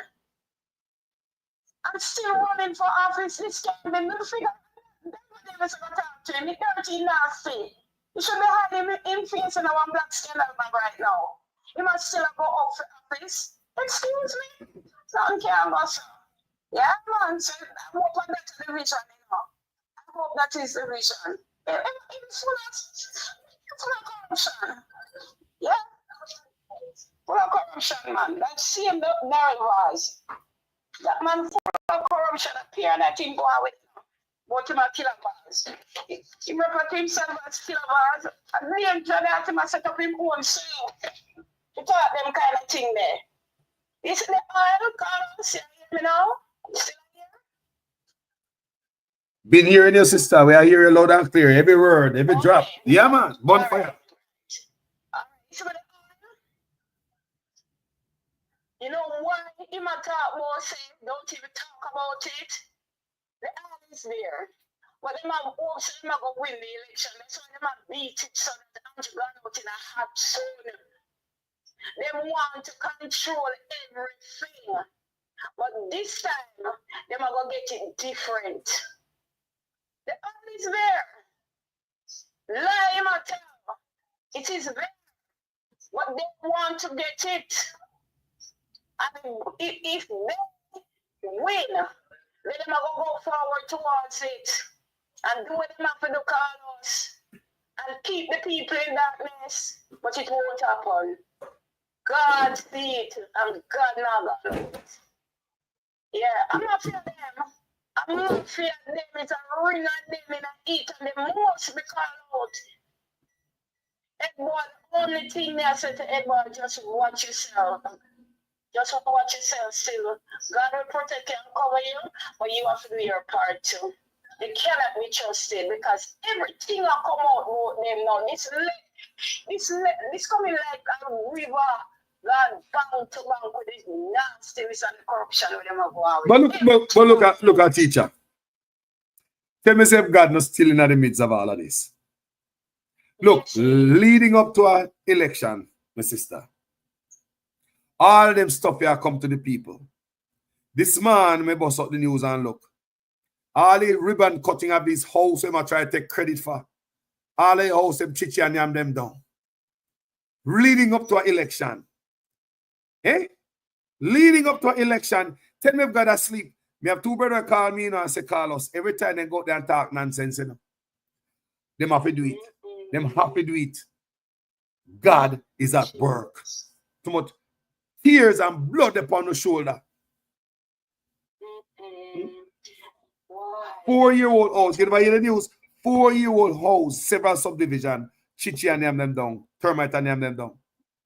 S7: I'm still running for office. This can't be no figure. Davis going to talk to him. He's dirty, nasty. You should be hiding him facing a one black scandal right now. He must still go up for office. Excuse me? Nothing can go, sir. Yeah, man. So I hope that's the vision, you know. I hope that is the vision. It's full of corruption. Yeah? Full of corruption, man. That same Barry was. That man full of corruption appear and I think go on with him. But him a killer bars. He refer to himself as killer bars. And me and Johnny had him set up his own show. To talk them kind of thing there. Is it the oil, Carlos? You hear me now? Still here?
S5: Been hearing your sister. We are hearing loud and clear. Every word, every drop. Yeah, man. Bonfire.
S7: You know why him a talk more say, don't even talk about it? The oil is there. But them have hopes them go win the election. That's why them have beat it so that Andrew gone out in a hot zone. They want to control everything. But this time, they are going to get it different. The oil is there. Lie him or tell. It is there. But they want to get it. And if they win, then they are going to go forward towards it. And do what they have to do, Carlos. And keep the people in darkness. But it won't happen. God see it, and God not gonna do it. Yeah, I'm not fear them. I'm not fear them. It's a ring on them in a eat, and the most be called out. Edward, the only thing I said to Edward, just watch yourself. Just watch yourself still. God will protect you and cover you, but you have to do your part too. You cannot be trusted because everything will come out about them now. This coming like a river. God bound to bank with this nastiness and corruption with them
S5: But look at teacher. Tell me if God not still in the midst of all of this. Look, leading up to our election, my sister, all them stuff here come to the people. This man may bust up the news and look. All the ribbon cutting of this house, I try to take credit for. All the house, them chichi and yam them down. Leading up to our election. Eh? Leading up to an election, tell me if God asleep. Me have two brothers call me, you know, and say, Carlos, every time they go there and talk nonsense, you know. Them have to do it. Them have to do it. God is at work. Too much tears and blood upon the shoulder. 4-year-old house. Get by the news. 4-year-old house, several subdivision. Chichi and them down. Termite and them down.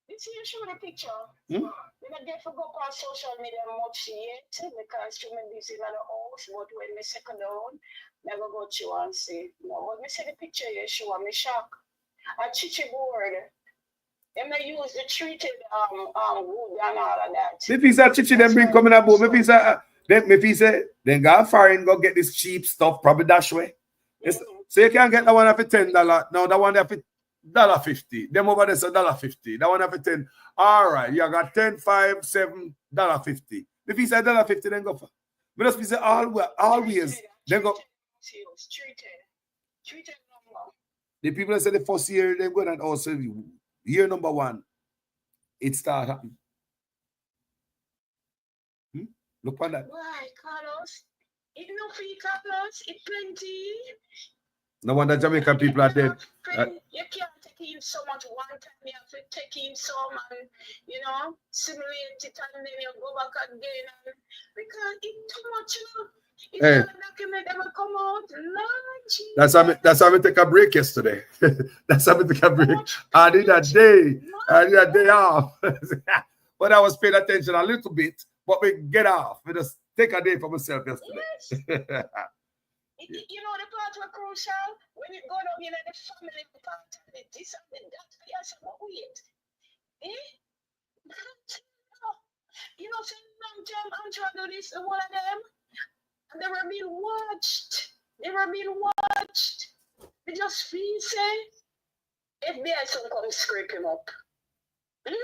S7: Did you show the picture? not there for go on social media much yet because I'm busy in the house, but when me second down, I go to and see. No, but me see the picture you show, me shock. A chichi board. They may use the treated wood and all of that.
S5: If he said chichi them bring coming about, if he say then go foreign, go get this cheap stuff, probably dash way. So you can get that one for $10. Now that one there for $1.50. Them over there so $1.50. That one for 10. All right, you got 10, 5, $7, $50. If he said $1.50, then go for. But just be say always then go.
S7: Treated number.
S5: The people that say the first year they go and also year number 1, it start happening. Look on that.
S7: Why, Carlos? It no free, Carlos. It plenty.
S5: No wonder Jamaican people are dead.
S7: You can't take in so much one time. You have to take in some and, simulate it and then you go back again. Because it's too much, If
S5: Hey.
S7: the document ever come out, Lord Jesus.
S5: That's how we take a break yesterday. That's how we take a break. I did a day off. But I was paying attention a little bit, but we get off. We just take a day for myself yesterday.
S7: Yes. You know the part were crucial when it go down in the family part and the this and the that. Yes, but wait. Some long time I'm trying to do this, one of them, and they were being watched. They just feel say FBI some come scrape him up. And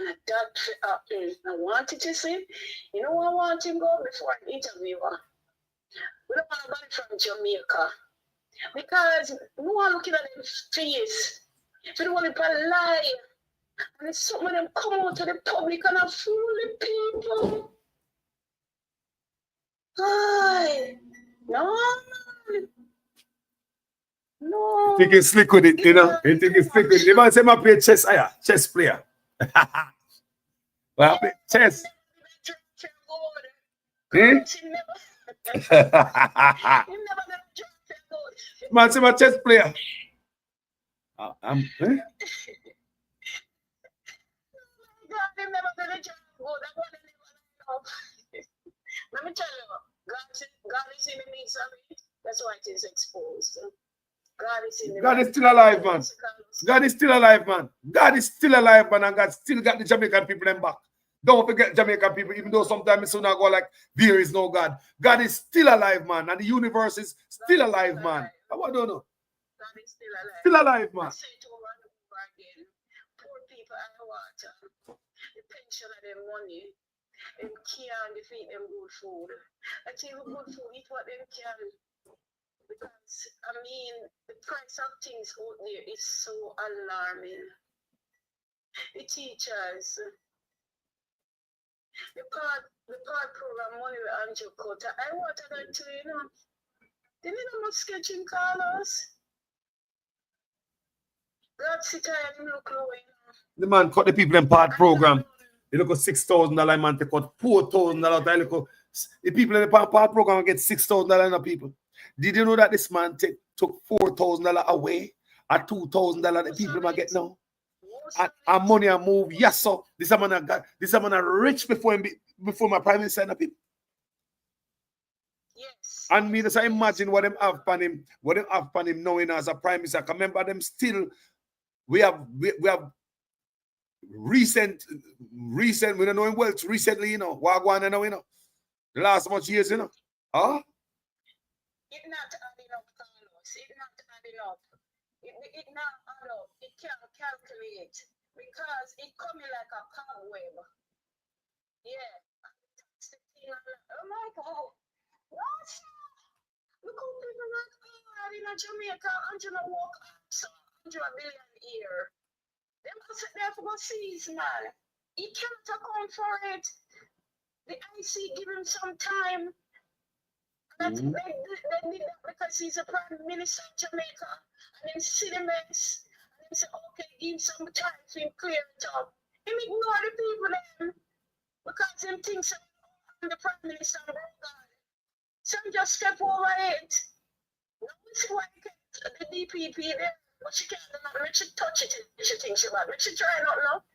S7: at that, I wanted to see. You know what I want him go before an interview. We don't want nobody from Jamaica. Because we want to look at them face. We don't want to lie. And some of them come out to the public and are fool the people. Aye. No.
S5: You think he's slick with it, You think he's slick with it. The man say, I play chess player. Well, I play chess. Man say, I'm a chess player.
S7: Let me tell you, God is in the midst of it. That's why it is exposed.
S5: God is still alive, man. God is still alive, man. God is still alive, man, and God still got the Jamaican people them back. Don't forget Jamaican people, even though sometimes it's not go like there is no God. God is still alive, man, and the universe is still alive, man. I don't know.
S7: God is still alive.
S5: Still alive, man.
S7: I say it over and over again. Poor people are the water. The pension of their money. Them can't defeat them good food. I tell you, good food, eat what them can. Because, the price of things out there is so alarming. The teachers, the part program money with Andrew Cotter, I wanted that too, They need no more sketching, Carlos. God sit and look low,
S5: The man cut the people in part program. They look at $6,000 man to cut $4,000. The people in the part program get $6,000 people. Did you know that this man took $4,000 away at $2,000 the people might get now? And money and move. Yes, sir. This man are rich before my prime minister and the people.
S7: Yes.
S5: And me just imagine what them have on him, knowing as a prime minister. Remember them still. We have recent, we don't know him well. Recently, Wagwan, the last much years, Huh?
S7: It's not adding up, Carlos. It's not adding up. It not add up. It can't calculate because it coming like a cobweb. Yeah. That's the thing. Oh my God. What? Look how people like in Jamaica, Angela walk so $100 billion a year. They must sit there for seize, man. He can't account for it. The IC give him some time. That's they did that because he's a prime minister of Jamaica. And then see the mess. And then say, okay, give some time to him clear it up. Him ignore the people then. Because him thinks I'm the prime minister of God. Some just step over it. Now we see why the DPP there. But she can't do nothing. She touch it. She thinks she bad. But she try not now.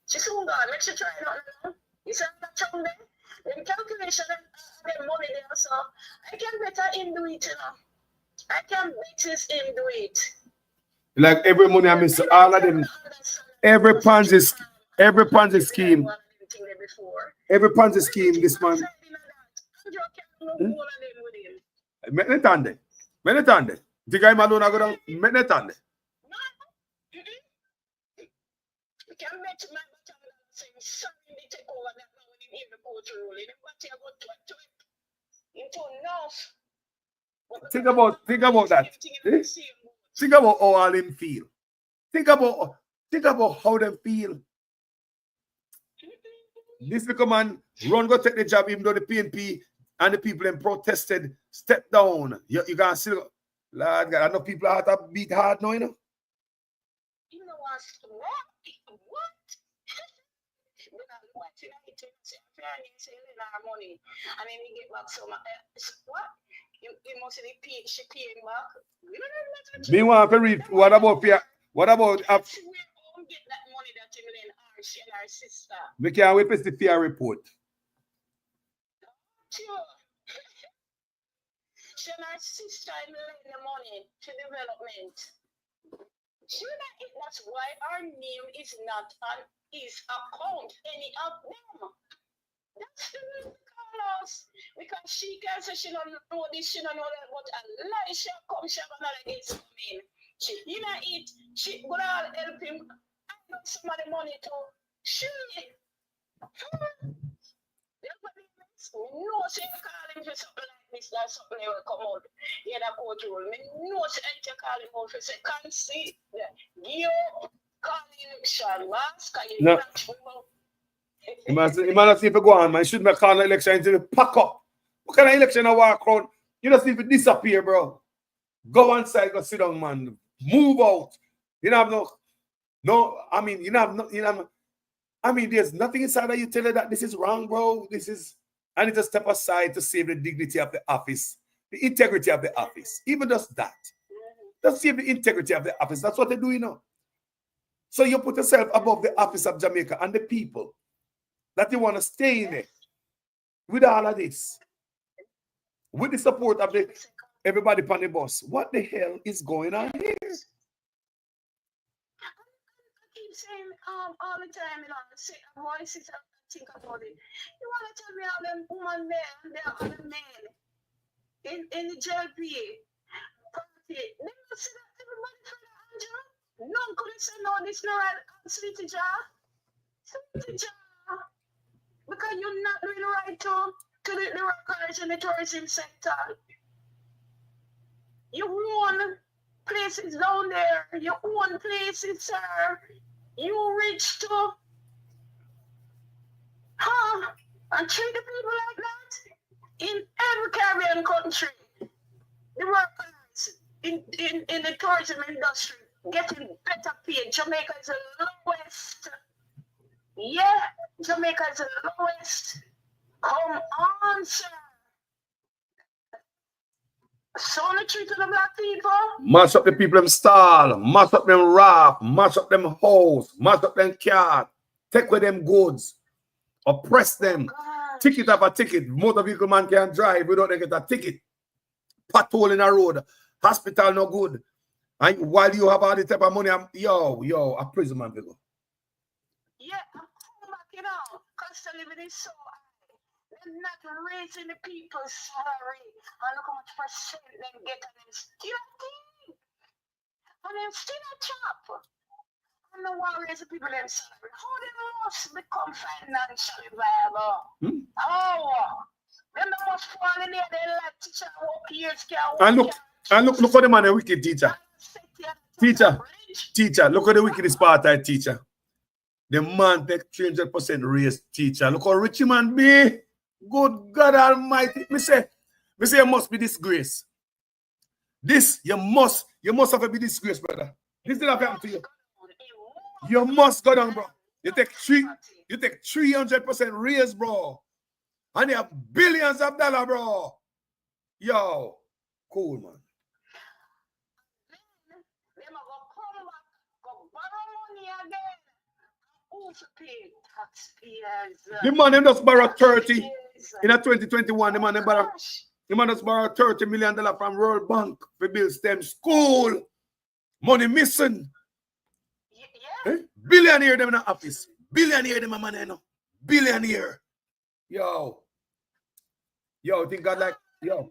S7: She soon gone. Make she try it out now. You see that chunk there? The calculation of the money there, so I can better him do it, you know. I can bet his him do it.
S5: Like every money I miss, all of them, every Ponzi scheme, this man. Make it on there. Make it on there. The guy alone I go down, make it on there.
S7: We can bet my bottom saying sorry they take over that now when you hear the court ruling. What you got to it? Into enough.
S5: Think about that. Eh? Think about how all them feel. Think about how them feel. This little man run go take the job even though the PNP and the people them protested, step down. You can see, Lord God, I know people have to beat hard now, you know.
S7: You know what? Money and then we get back some what? You must be she paying back.
S5: Me want to read what about get that money
S7: that you and our sister.
S5: We can't wait for the fair report.
S7: Sure. She and our sister lend the money to development. Sure that's why our name is not on his account, any of them. That's the reason us. Because she can say she don't know this, she don't know that, but a lie she come, she have another gets coming. She not eat, she gonna help him. I got some of the money to she. No, she call him for something like this, that something will come out. Yeah, that court rule. Me no, she ain't call him out for say, can't see, give up, call the election, mask, you
S5: no. You must see if you go on, man. You shouldn't have called an election until you pack up. What kind of election I walk around? You just need to disappear, bro. Go on side, go sit down, man. Move out. You don't have no, I mean, you don't have I mean, there's nothing inside of you tell her that this is wrong, bro. I need to step aside to save the dignity of the office, the integrity of the office. Even just that. Just save the integrity of the office. That's what they do, you know. So you put yourself above the office of Jamaica and the people that you want to stay in it with all of this, with the support of everybody on the bus. What the hell is going on here?
S7: I keep saying all the time, you know, voices and think about it. You want to tell me how them women there and there are the men in the JLP party? They don't see that everybody for the Andrew. None could say no, this no right. Sweetie Jar. Because you're not doing right to the workers in the tourism sector. You own places down there. You own places, sir. You rich too. Huh? And treat the people like that? In every Caribbean country, the workers in the tourism industry getting better paid. Jamaica is the lowest. Yeah, Jamaica is the lowest. Come on, sir. So the treat to the black people.
S5: Mash up the people them stall, mash up them raft, mash up them house, mash up them car, take with them goods, oppress them, ticket after ticket. Motor vehicle man can't drive without they get a ticket. Pothole in a road, hospital no good. And while you have all the type of money, a prison man people.
S7: Yeah, I'm coming back, you know, cost of living is so high. They're not raising the people's salary. And look how much percent they get on them still thing. And them still a chop. And the war raise the people them salary. How they must become financially viable? How? Them the most fall in there, they like teacher work years,
S5: And look how the man a wicked teacher. Teacher, look at the wickedest part of teacher. The man take 300% raise teacher. Look how rich man be. Good God Almighty. Me say you must be disgraced. This, you must have to be disgraced, brother. This did not happen to you. You must go down, bro. You take 300% raise, bro. And you have billions of dollars, bro. Yo, cool, man.
S20: The man them just borrow 30 in a 2021. The man just borrow $30 million from World Bank for build STEM school. Money missing. Eh? Billionaire them in the office. Billionaire them a man, you know. Billionaire. Yo, think God like yo.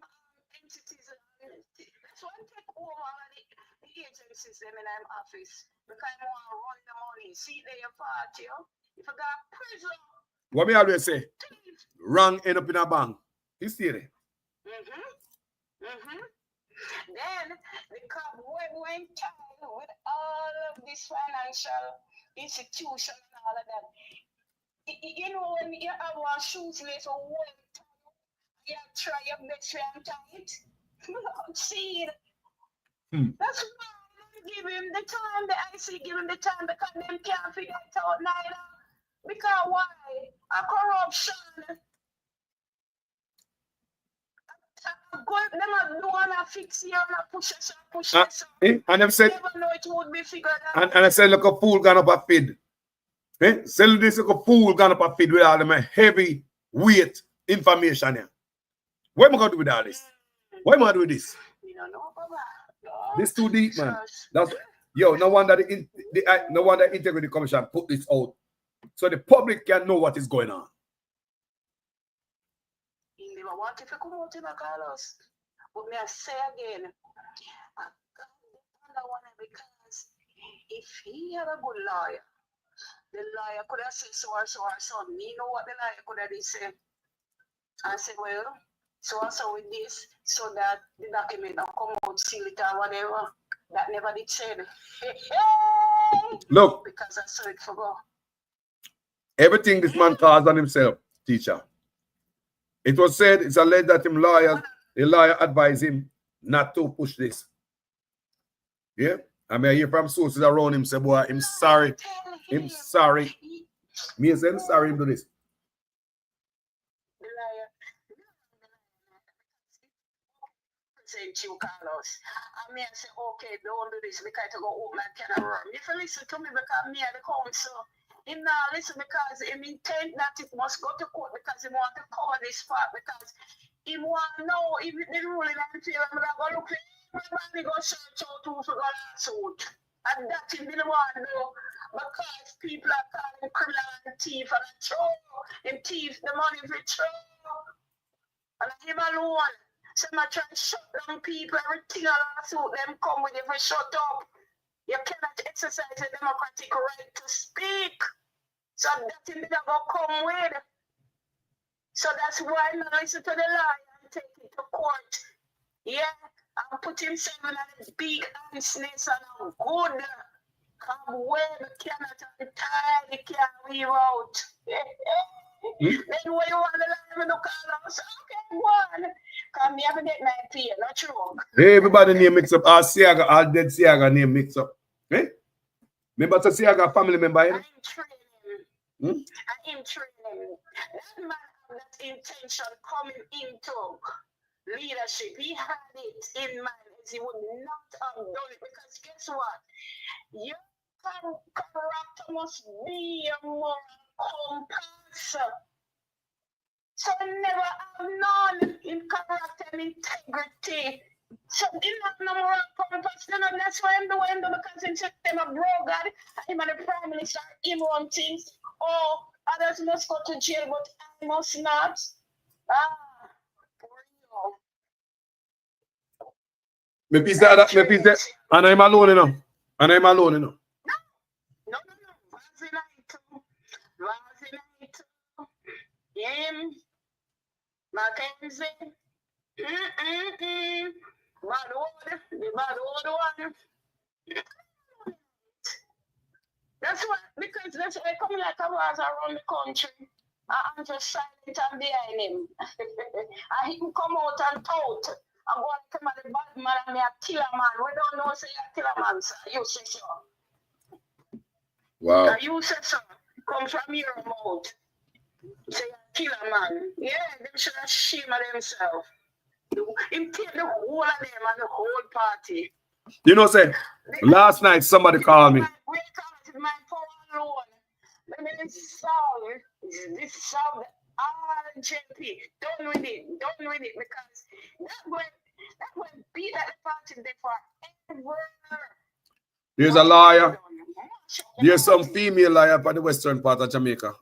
S7: Agencies them in my office because I want to run the money. See their party, if I got prison.
S20: What me always say? Wrong end up in a bank. You see it?
S7: Then the cop went tied with all of this financial institution and all of that. You know when you have one shoes lace or one you try your best to untie it. See it. That's why I give him the time, the IC give him the time because them can't figure it out neither. Because why? A corruption. Them do wanna fix here and push us.
S20: And them said,
S7: never know it would be figured out.
S20: and I said, look a fool gone up a feed. Sell this like a fool gone up a feed with all them heavy weight information here. What am I going to do with all this? What am I doing with this? This too deep, man. That's no wonder no wonder Integrity Commission put this out so the public can know what is going on.
S7: You never want to come out in a Carlos. But may I say again, I got one because if he had a good lawyer, the lawyer could have said so or so or so. Me know what the lawyer could have said. I said, well, so also with this, so that the document don't come out, seal it or whatever. That never did said.
S20: Look.
S7: Because I saw it for go.
S20: Everything this man caused on himself, teacher. It was said, it's alleged that the lawyer advised him not to push this. Yeah? I mean, I hear from sources around him say, boy, I'm sorry. I'm sorry. Me say, I'm sorry to do this.
S7: You, Carlos. I mean, I say, okay, don't do this because I go open my can of worm. If you listen to me because me at the council, him now listen because him intent that it must go to court because he want to cover this part because he want to know if the ruling and feel I'm going to go look at everybody go search out who for going to suit. And that he didn't want to do because people are calling criminal and thief and throw him thief the money for throw. And him alone. So I try to shut down people, everything suit them come with if I shut up. You cannot exercise a democratic right to speak. So that thing that will come with. So that's why I listen to the lawyer and take it to court. Yeah, and put himself in a big honestness and a good cobweb cannot untie, the can't weave out. Then when you want to let me look at us, okay, one. Come here to get my pay, not true.
S20: Everybody name mix up. All Siaga, all dead Siaga name mix up. Eh? Remember to Siaga family member?
S7: I'm training. I'm training. That man had that intention coming into leadership. He had it in mind. He would not have done it because guess what? Your character must be a moral compass. So never have none in character and integrity. So in that no moral compass, that's why I'm doing because in September, bro God, I'm the Prime Minister, him one things. Oh, others must go to jail, but I must not.
S20: Me piece that, and I'm alone enough. And I'm alone enough.
S7: No. Him, Mackenzie, the bad old one. That's why, because that's why I come like I was around the country. I'm just silent and behind him. And he can come out and tout. I'm going to come at the bad man and me a killer man. We don't know say a killer man, sir. You say so.
S20: Wow.
S7: And you say so. Come from your mouth. Say a killer man. Yeah, them should have shame of themselves. Him take the whole of them and the whole party.
S20: You know, say, last night somebody called me.
S7: My power alone. Let me solve RJP. Done with it. Done with it because that will be at the party there forever.
S5: There's a liar. There's some female liar for the western part of Jamaica.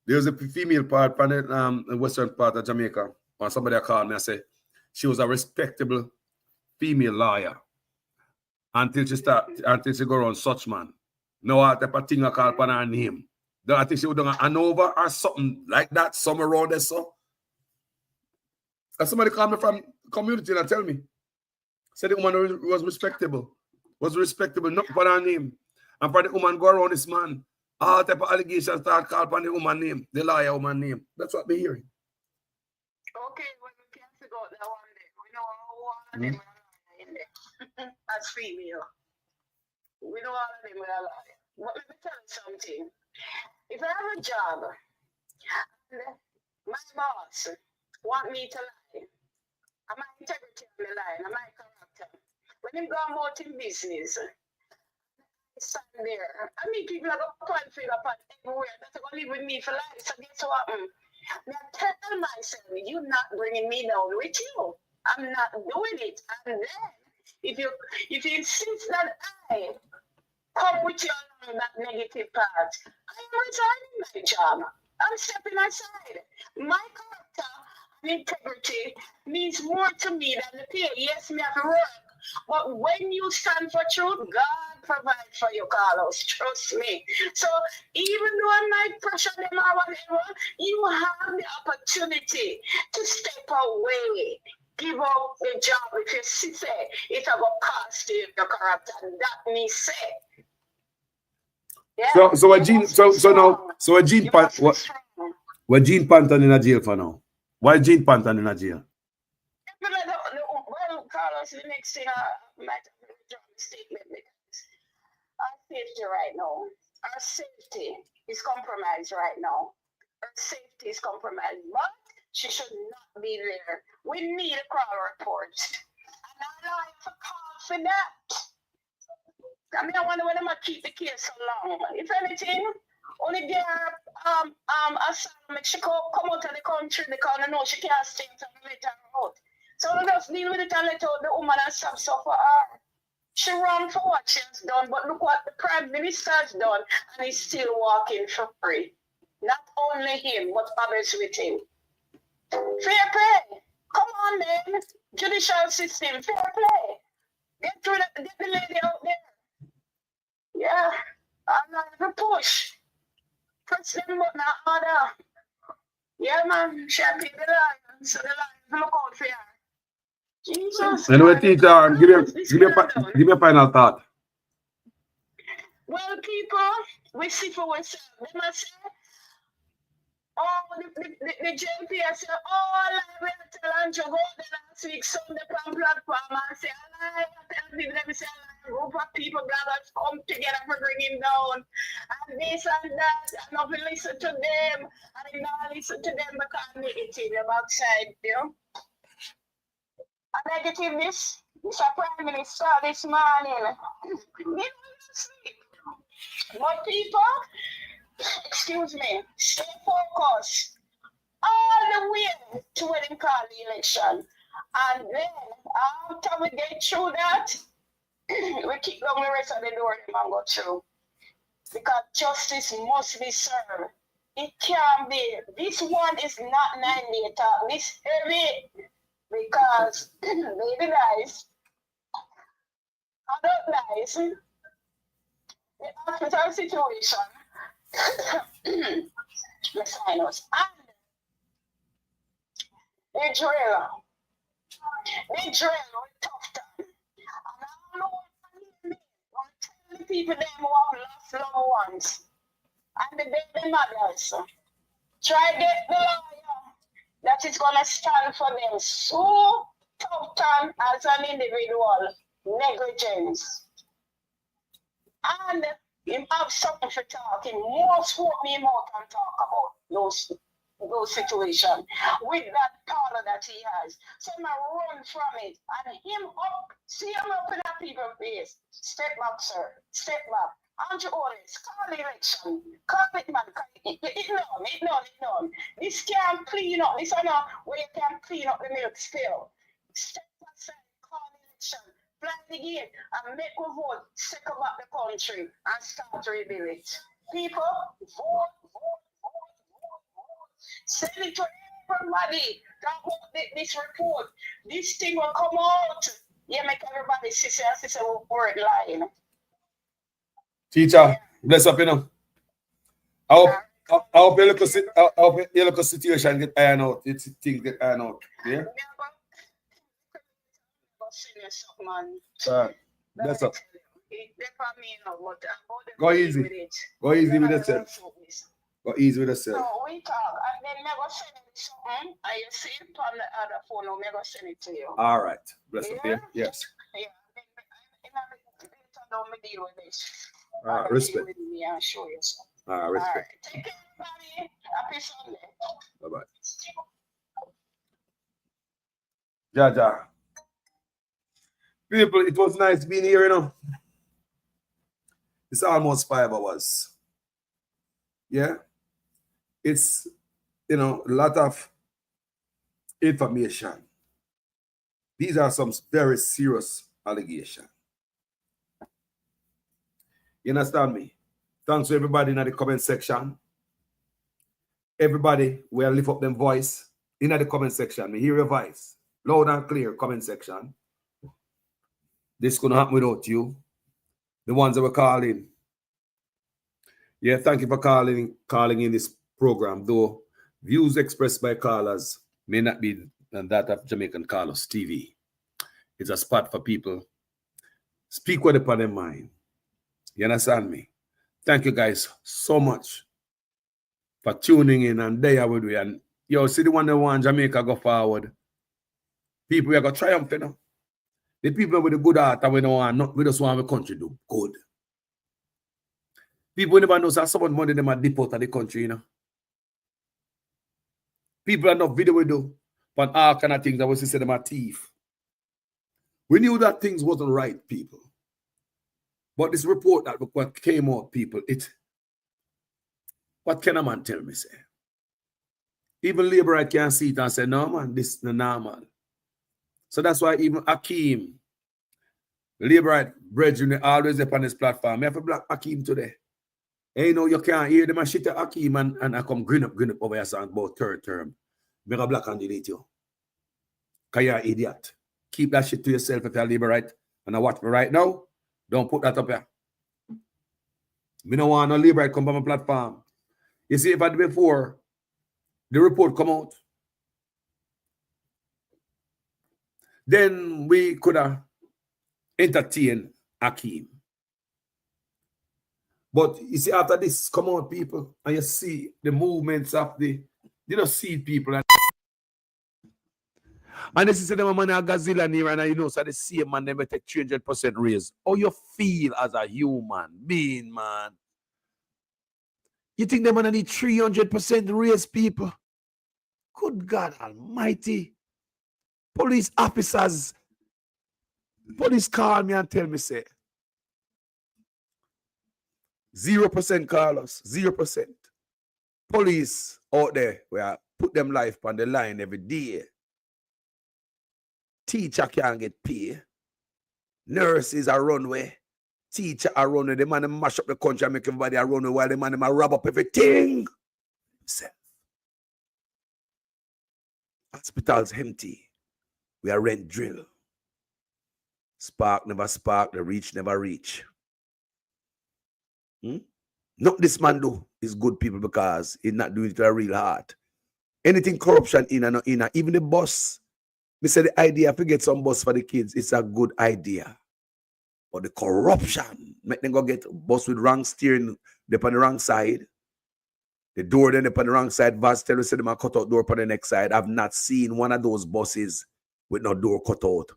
S5: There's a female part from the western part of Jamaica. Or somebody called me and said she was a respectable female lawyer until she go around such man. No type of thing I call upon her name. I think she was doing an over or something like that, somewhere around there. So and somebody called me from the community and tell me. Said the woman was respectable. Not for her name. And for the woman go around this man. All type of allegations start called upon the woman name, the liar woman name. That's what we're hearing.
S7: Okay, well, we can't figure out that one day. We know all of them are in there. As female. We know all of them are lying. But let me tell you something. If I have a job, and my boss want me to lie, and my integrity on the line, and my character, when him go out in business, stand there. I mean, people are going to point finger upon everywhere. That's going to live with me for life. So guess what? Now tell myself, you're not bringing me down with you. I'm not doing it. And then, if you insist that I come with you on that negative part, I am resigning my job. I'm stepping aside. My character and integrity means more to me than the pay. Yes, me have to work. But when you stand for truth, God provides for you, Carlos. Trust me. So even though I might pressure them or whatever, you have the opportunity to step away. Give up the job if you say it's about cost you your character. That me say. Yeah.
S5: So a Gene Panton in a jail for now? Why Gene Panton in a jail?
S7: Well, Carlos, the next thing I might have to draw a statement because our safety right now, our safety is compromised right now. Her safety is compromised, but she should not be there. We need a crowd report. And I like to call for that. I mean, I wonder when I'm going to keep the case so long. If anything, only there asylum, she come out of the country because I know she can't stay until they let her out. So we just deal with it and let out the woman and stop suffer her. She ran for what she has done, but look what the Prime Minister has done, and he's still walking for free. Not only him, but others with him. Fair play. Come on, man. Judicial system, fair play. Get the lady out there. Yeah. I'm not even push. Press them button harder. Yeah, man. She had paid the lion, so the lion look out for her. Jesus.
S5: Anyway, teacher, give me a final thought.
S7: Well, people, we see for ourselves. They must say, oh, the JP say, oh, we have to tell Andrew go there last week, Sunday on platform, and say, I tell people, let me say, a group of people brothers come together to bring him down, and this and that, and not listen to them, and if not listen to them because negative, the backside, you know. A negativeness, Mr. Prime Minister this morning. But people, excuse me, stay focused all the way to when they call the election. And then after we get through that, we kick down the rest of the door and go through. Because justice must be served. It can't be. This one is not 90 talk. This heavy. Because baby guys, adult guys, the hospital situation, the sinus, and the drill with tough time. And I know what tell the people them who have lost loved ones and the baby mothers, try get the lawyer that is going to stand for them so tough time as an individual negligence. And him have something for talking. More spoke me out and talk about those situations with that power that he has. So I'm run from it and him up, see him up in that people's face. Step back, sir. Step back. Andrew Owens, call the election. Call it, man. It. This can't clean up. This is not where you can clean up the milk spill. Step aside, call the election. Plan the game and make a vote, second back the country and start to rebuild it. People, vote. Send it to everybody. Talk about this report. This thing will come out. Yeah, make everybody sister word lying.
S5: Teacher, bless up, you know. I hope your local situation get iron out. It's things get iron out. Yeah? Bless up. Go easy. Go easy with yourself. Go easy with yourself.
S7: So we talk, and then I'm going to send it something, and you see it on the other phone, I'm going to send it to you.
S5: All right. Bless up, yeah? Yes.
S7: Yeah. Don't deal with this.
S5: All right, respect.
S7: With me and show you something.
S5: All right, respect.
S7: All right. Take care, everybody. Happy Sunday.
S5: Bye-bye. Jaja. People, it was nice being here, you know. It's almost 5 hours. Yeah? It's, you know, a lot of information. These are some very serious allegations. You understand me? Thanks to everybody in the comment section. Everybody will lift up them voice in the comment section. Me hear your voice. Loud and clear comment section. This couldn't happen without you. The ones that were calling. Yeah, thank you for calling in this program. Though views expressed by callers may not be that of Jamaican Carlos TV. It's a spot for people. Speak what upon their mind. You understand me? Thank you guys so much for tuning in and there with me. And yo, see the one that want Jamaica go forward. People we are gonna triumph, you know. The people with a good heart and we don't want not we just want the country do good. People never know that someone money them are dip out of the country, you know. People are not video we do, but all kind of things that was say them are thief. We knew that things wasn't right, people. But this report that came out, people, what can a man tell me, say? Even Labourite can see it and say, no, man, this is normal. So that's why even Akeem, Labourite brethren, always up on this platform. I have a black Akeem today. And you know, you can't hear them and shit at Akeem and I come grin up over here saying about third term. Make a black candidate, you. Because you're an idiot. Keep that shit to yourself if you're Labourite. And I watch me right now. Don't put that up here. Me don't want no Labourite come on my platform. You see, if I did before, the report come out, then we could have entertained Akeem. But you see, after this come out, people, and you see the movements of you don't see people. And this is the man a gazillionaire, and you know, so the same man never take 300% raise. How you feel as a human being, man? You think the man need 300% raise, people? Good God Almighty. Police officers, police call me and tell me, say, 0% Carlos, 0%. Police out there, where I put them life on the line every day. Teacher can't get paid. Nurses are runway. Teacher are runway. The man mash up the country and make everybody a runway while the man rob up everything. Hospitals empty. We are rent drill. Spark never spark. The reach never reach. Not this man do. It's good people because he's not doing it to a real heart. Anything corruption in and not in. Even the boss. We say the idea to get some bus for the kids, it's a good idea. But the corruption, make them go get a bus with wrong steering, they on the wrong side. The door then they on the wrong side. Vaz tell us them a cut out door on the next side. I've not seen one of those buses with no door cut out.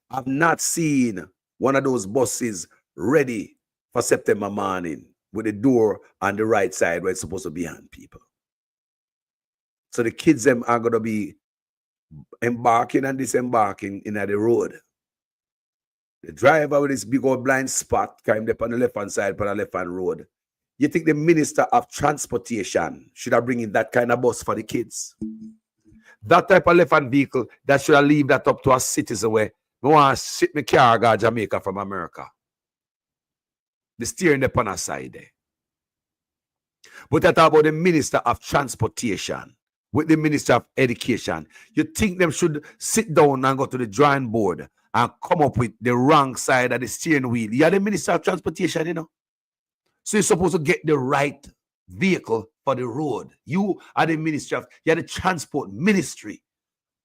S5: I've not seen one of those buses ready for September morning with the door on the right side where it's supposed to be on people. So the kids them are going to be embarking and disembarking in the road.
S3: The driver with this big old blind spot came up on the left-hand side, on the left-hand road. You think the Minister of Transportation should have bring in that kind of bus for the kids? That type of left-hand vehicle, that should have leave that up to a citizen where I want to sit my car go to Jamaica from America. The steering up on our side there. But I talk about the Minister of Transportation with the Minister of Education. You think them should sit down and go to the drawing board and come up with the wrong side of the steering wheel? You're the Minister of Transportation, you know. So you're supposed to get the right vehicle for the road. You are the Ministry of, you're the Transport Ministry.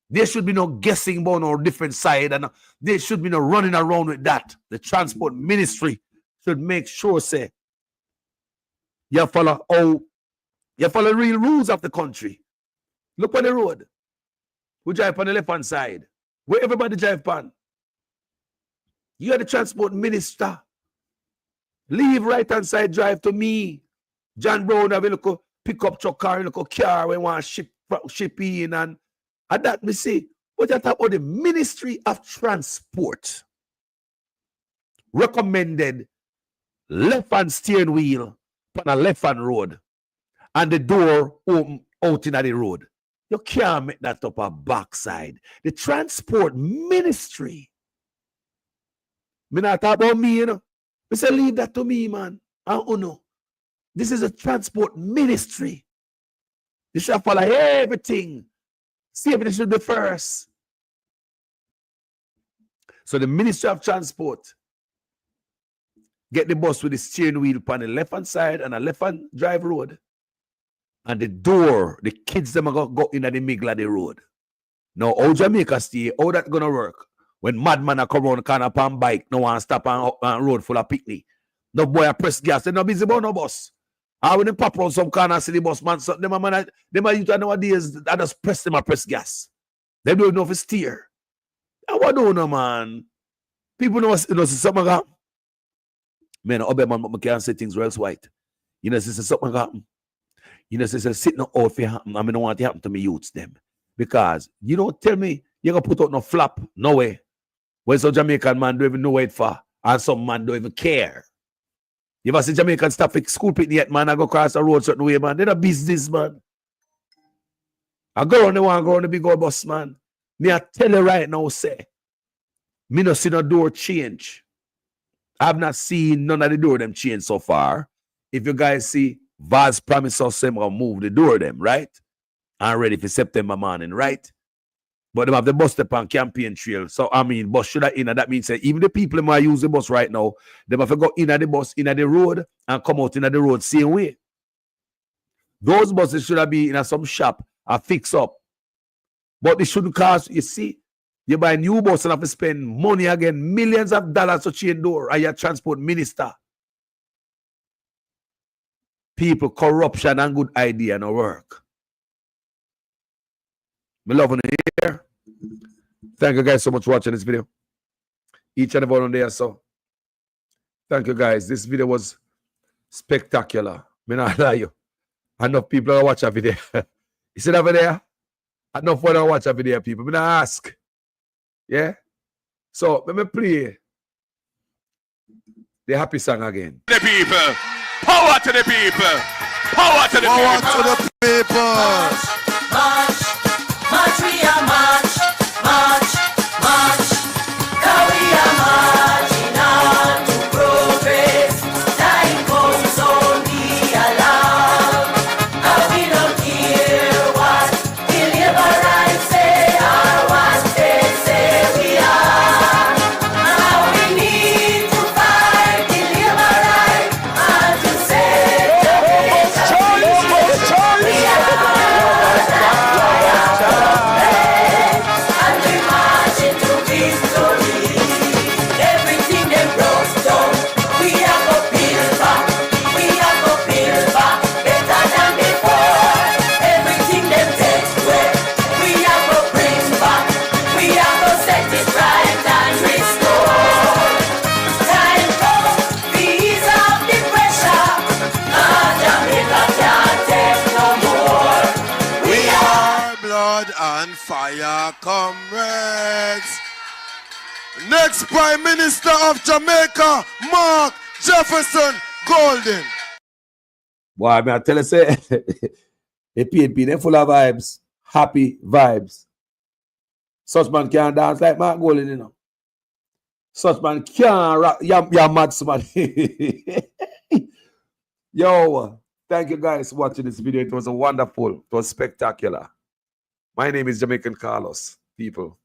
S3: There should be no guessing about no different side, and there should be no running around with that. The Transport Ministry should make sure, say, you follow real rules of the country. Look on the road. We drive on the left-hand side. Where everybody drive on. You are the Transport Minister. Leave right-hand side drive to me. John Brown have a little pickup truck car, a little car when want ship in and that me say. But you talk about the Ministry of Transport. Recommended left-hand steering wheel on a left-hand road and the door open out in the road. You can't make that up a backside. The Transport Ministry. Me not talk about me, you know. I say leave that to me, man. Oh no. This is a Transport Ministry. You should follow everything. Safety should be first. So the Ministry of Transport get the bus with the steering wheel on the left-hand side and a left-hand drive road. And the door, the kids them are going to go in at the middle of the road. Now, how Jamaica stay, how that going to work? When madman are come around the corner on bike, no one stop on road full of picnic. No boy a press gas, they no busy about no bus. And when they pop around some corner see the bus, man, so them are used to nowadays, that just press them a press gas. They don't know if it's steer. And what do you know, man? People know see something happen. Man, I man, I can't say things else white. You know, see something happen. You know, say sitting out for happen. I don't want it to happen to me youths them. Because you don't tell me you're going to put out no flap, no way. When some Jamaican man don't even know where it for, and some man don't even care. You ever see Jamaican stop at school picnic yet, man, I go across the road certain way, man. They're a business, man. I go on the one, go on the big old bus, man. Me I tell you right now, say, me no see no door change. I've not seen none of the door them change so far. If you guys see, Vaz promised us them gonna move the door them, right? And ready for September morning, right? But they have the bus step on campaign trail. So, I mean, bus should have in, and that means that even the people who might use the bus right now, they have to go in at the bus, in at the road, and come out in at the road same way. Those buses should have been in some shop and fix up. But it shouldn't cost, you see, you buy a new bus and have to spend money again, millions of dollars to change door, and you're Transport Minister. People, corruption and good idea no work. Me loving it here. Thank you guys so much for watching this video. Each and every one there, so. Thank you guys. This video was spectacular. Me not lie you. Enough people watch a video. You see that over there? Enough one watch a video, people. Me not ask. Yeah? So, let me play the happy song again.
S11: The people. Power to the people. Power to the people.
S12: Power to the people.
S13: March, we are march, march, march. Now we are marching on to progress. Time comes on the alarm. And we don't care what the labor rights say or what they say we are. Now we need to fight the labor rights and to set Jamaica free. We are
S12: Fire comrades. Next Prime Minister of Jamaica, Mark Jefferson Golden.
S3: Boy, I mean, I tell you, say, the PNP, they're full of vibes, happy vibes. Such man can't dance like Mark Golden, you know. Such man can't rock. You're mad, somebody. Yo, thank you guys for watching this video. It was wonderful. It was spectacular. My name is Jamaican Carlos. People,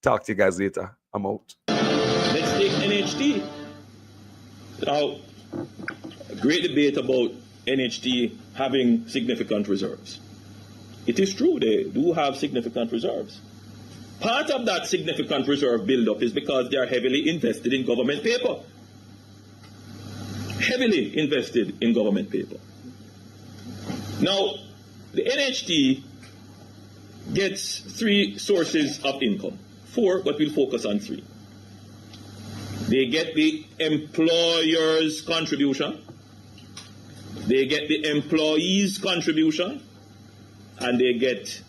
S3: talk to you guys later. I'm out.
S8: Let's take NHT. Now, a great debate about NHT having significant reserves. It is true, they do have significant reserves. Part of that significant reserve buildup is because they are heavily invested in government paper. Heavily invested in government paper. Now, the NHT gets 3 sources of income. 4, but we'll focus on 3. They get the employer's contribution, they get the employee's contribution, and they get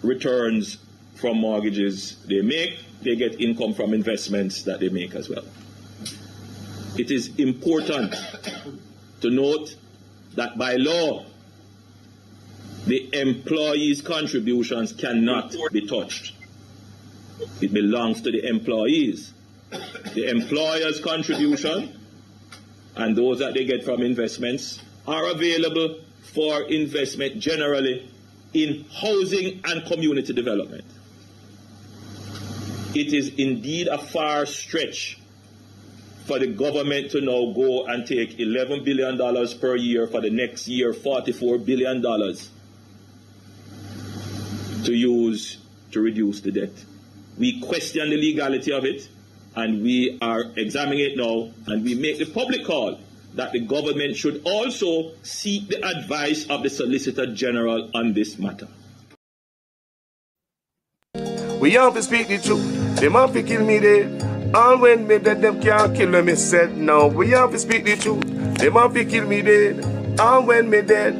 S8: returns from mortgages they make. They get income from investments that they make as well. It is important to note that by law, the employee's contributions cannot be touched. It belongs to the employees. The employer's contribution and those that they get from investments are available for investment generally in housing and community development. It is indeed a far stretch for the government to now go and take $11 billion per year for the next year, $44 billion to use to reduce the debt. We question the legality of it, and we are examining it now, and we make the public call that the government should also seek the advice of the Solicitor General on this matter.
S22: We have to speak the truth. Them have to kill me there. All when me dead, them can't kill me said now. We have to speak the truth. Them have to kill me dead. All when me dead.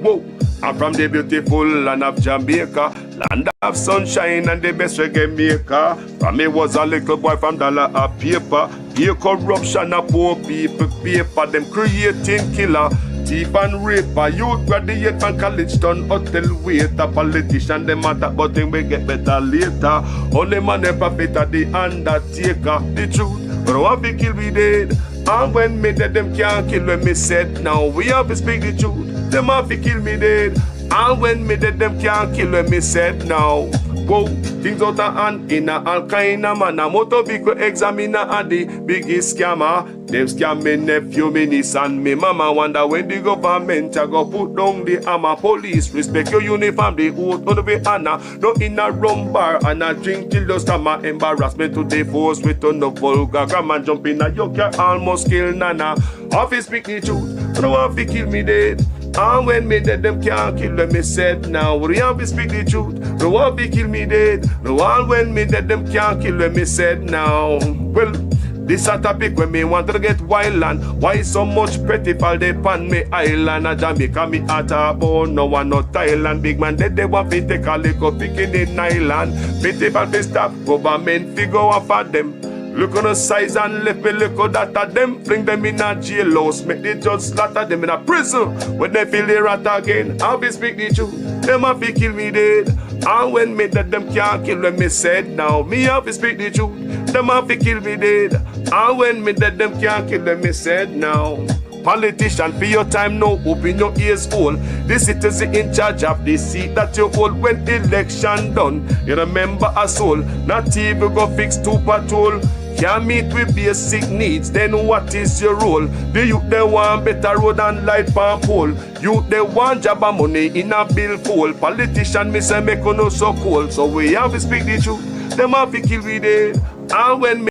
S22: Whoa. I'm from the beautiful land of Jamaica, land of sunshine and the best reggae maker. From me was a little boy from dollar a paper. Here corruption a poor people paper. Them creating killer, thief and raper. Youth graduate from college done hotel waiter. Politician them matter but thing we get better later. Only man and prophet are the undertaker. The truth, but I want to kill me dead. And when me dead them can't kill when me said now. We have to speak the truth. Them have to kill me dead. And when me dead, them can't kill when me said now. Whoa, things out of hand in a all kind of man. A motor vehicle examiner and the biggest scammer. Them scam me nephew, me niece and me mama. Wonder when the government a go put down the hammer. Police respect your uniform, the oath on the honor. No in a rum bar and a drink till the stomach. Embarrassment to the force with no vulgar grammar. Jump in a yoke, almost kill nana. Office speak the truth, but no one fi kill me dead. And when me dead, them can't kill when me said now. We have to speak the truth. No one fi kill me dead. No one when me dead, them can't kill when me said now. Well, this a topic when me want to get wild and why so much pretty fall they pan me island. A Jamaica me at a bone, no one no Thailand. Big man dead, they want to take a little picking in island. Pity for the stop, government figure off for them. Look on the size and left me look at that of them. Fling them in a jailhouse, make the judge slaughter them in a prison. When they feel the rat again, I'll be speak the truth. Them have to kill me dead. And when me dead, them can't kill when me said now. Me have to speak the truth. Them have to kill me dead. And when me dead, them can't kill when me said now. Politician, for your time now, open your ears hole. The citizen in charge of the seat that you hold when election done. You remember a soul, not even go fix two patrol. Can't meet with basic needs, then what is your role? The youth they want better road and light palm pole. Youth they want job and money in a bill full. Politician me say make no so cold. So we have to speak the truth. Them have to kill we dead. And when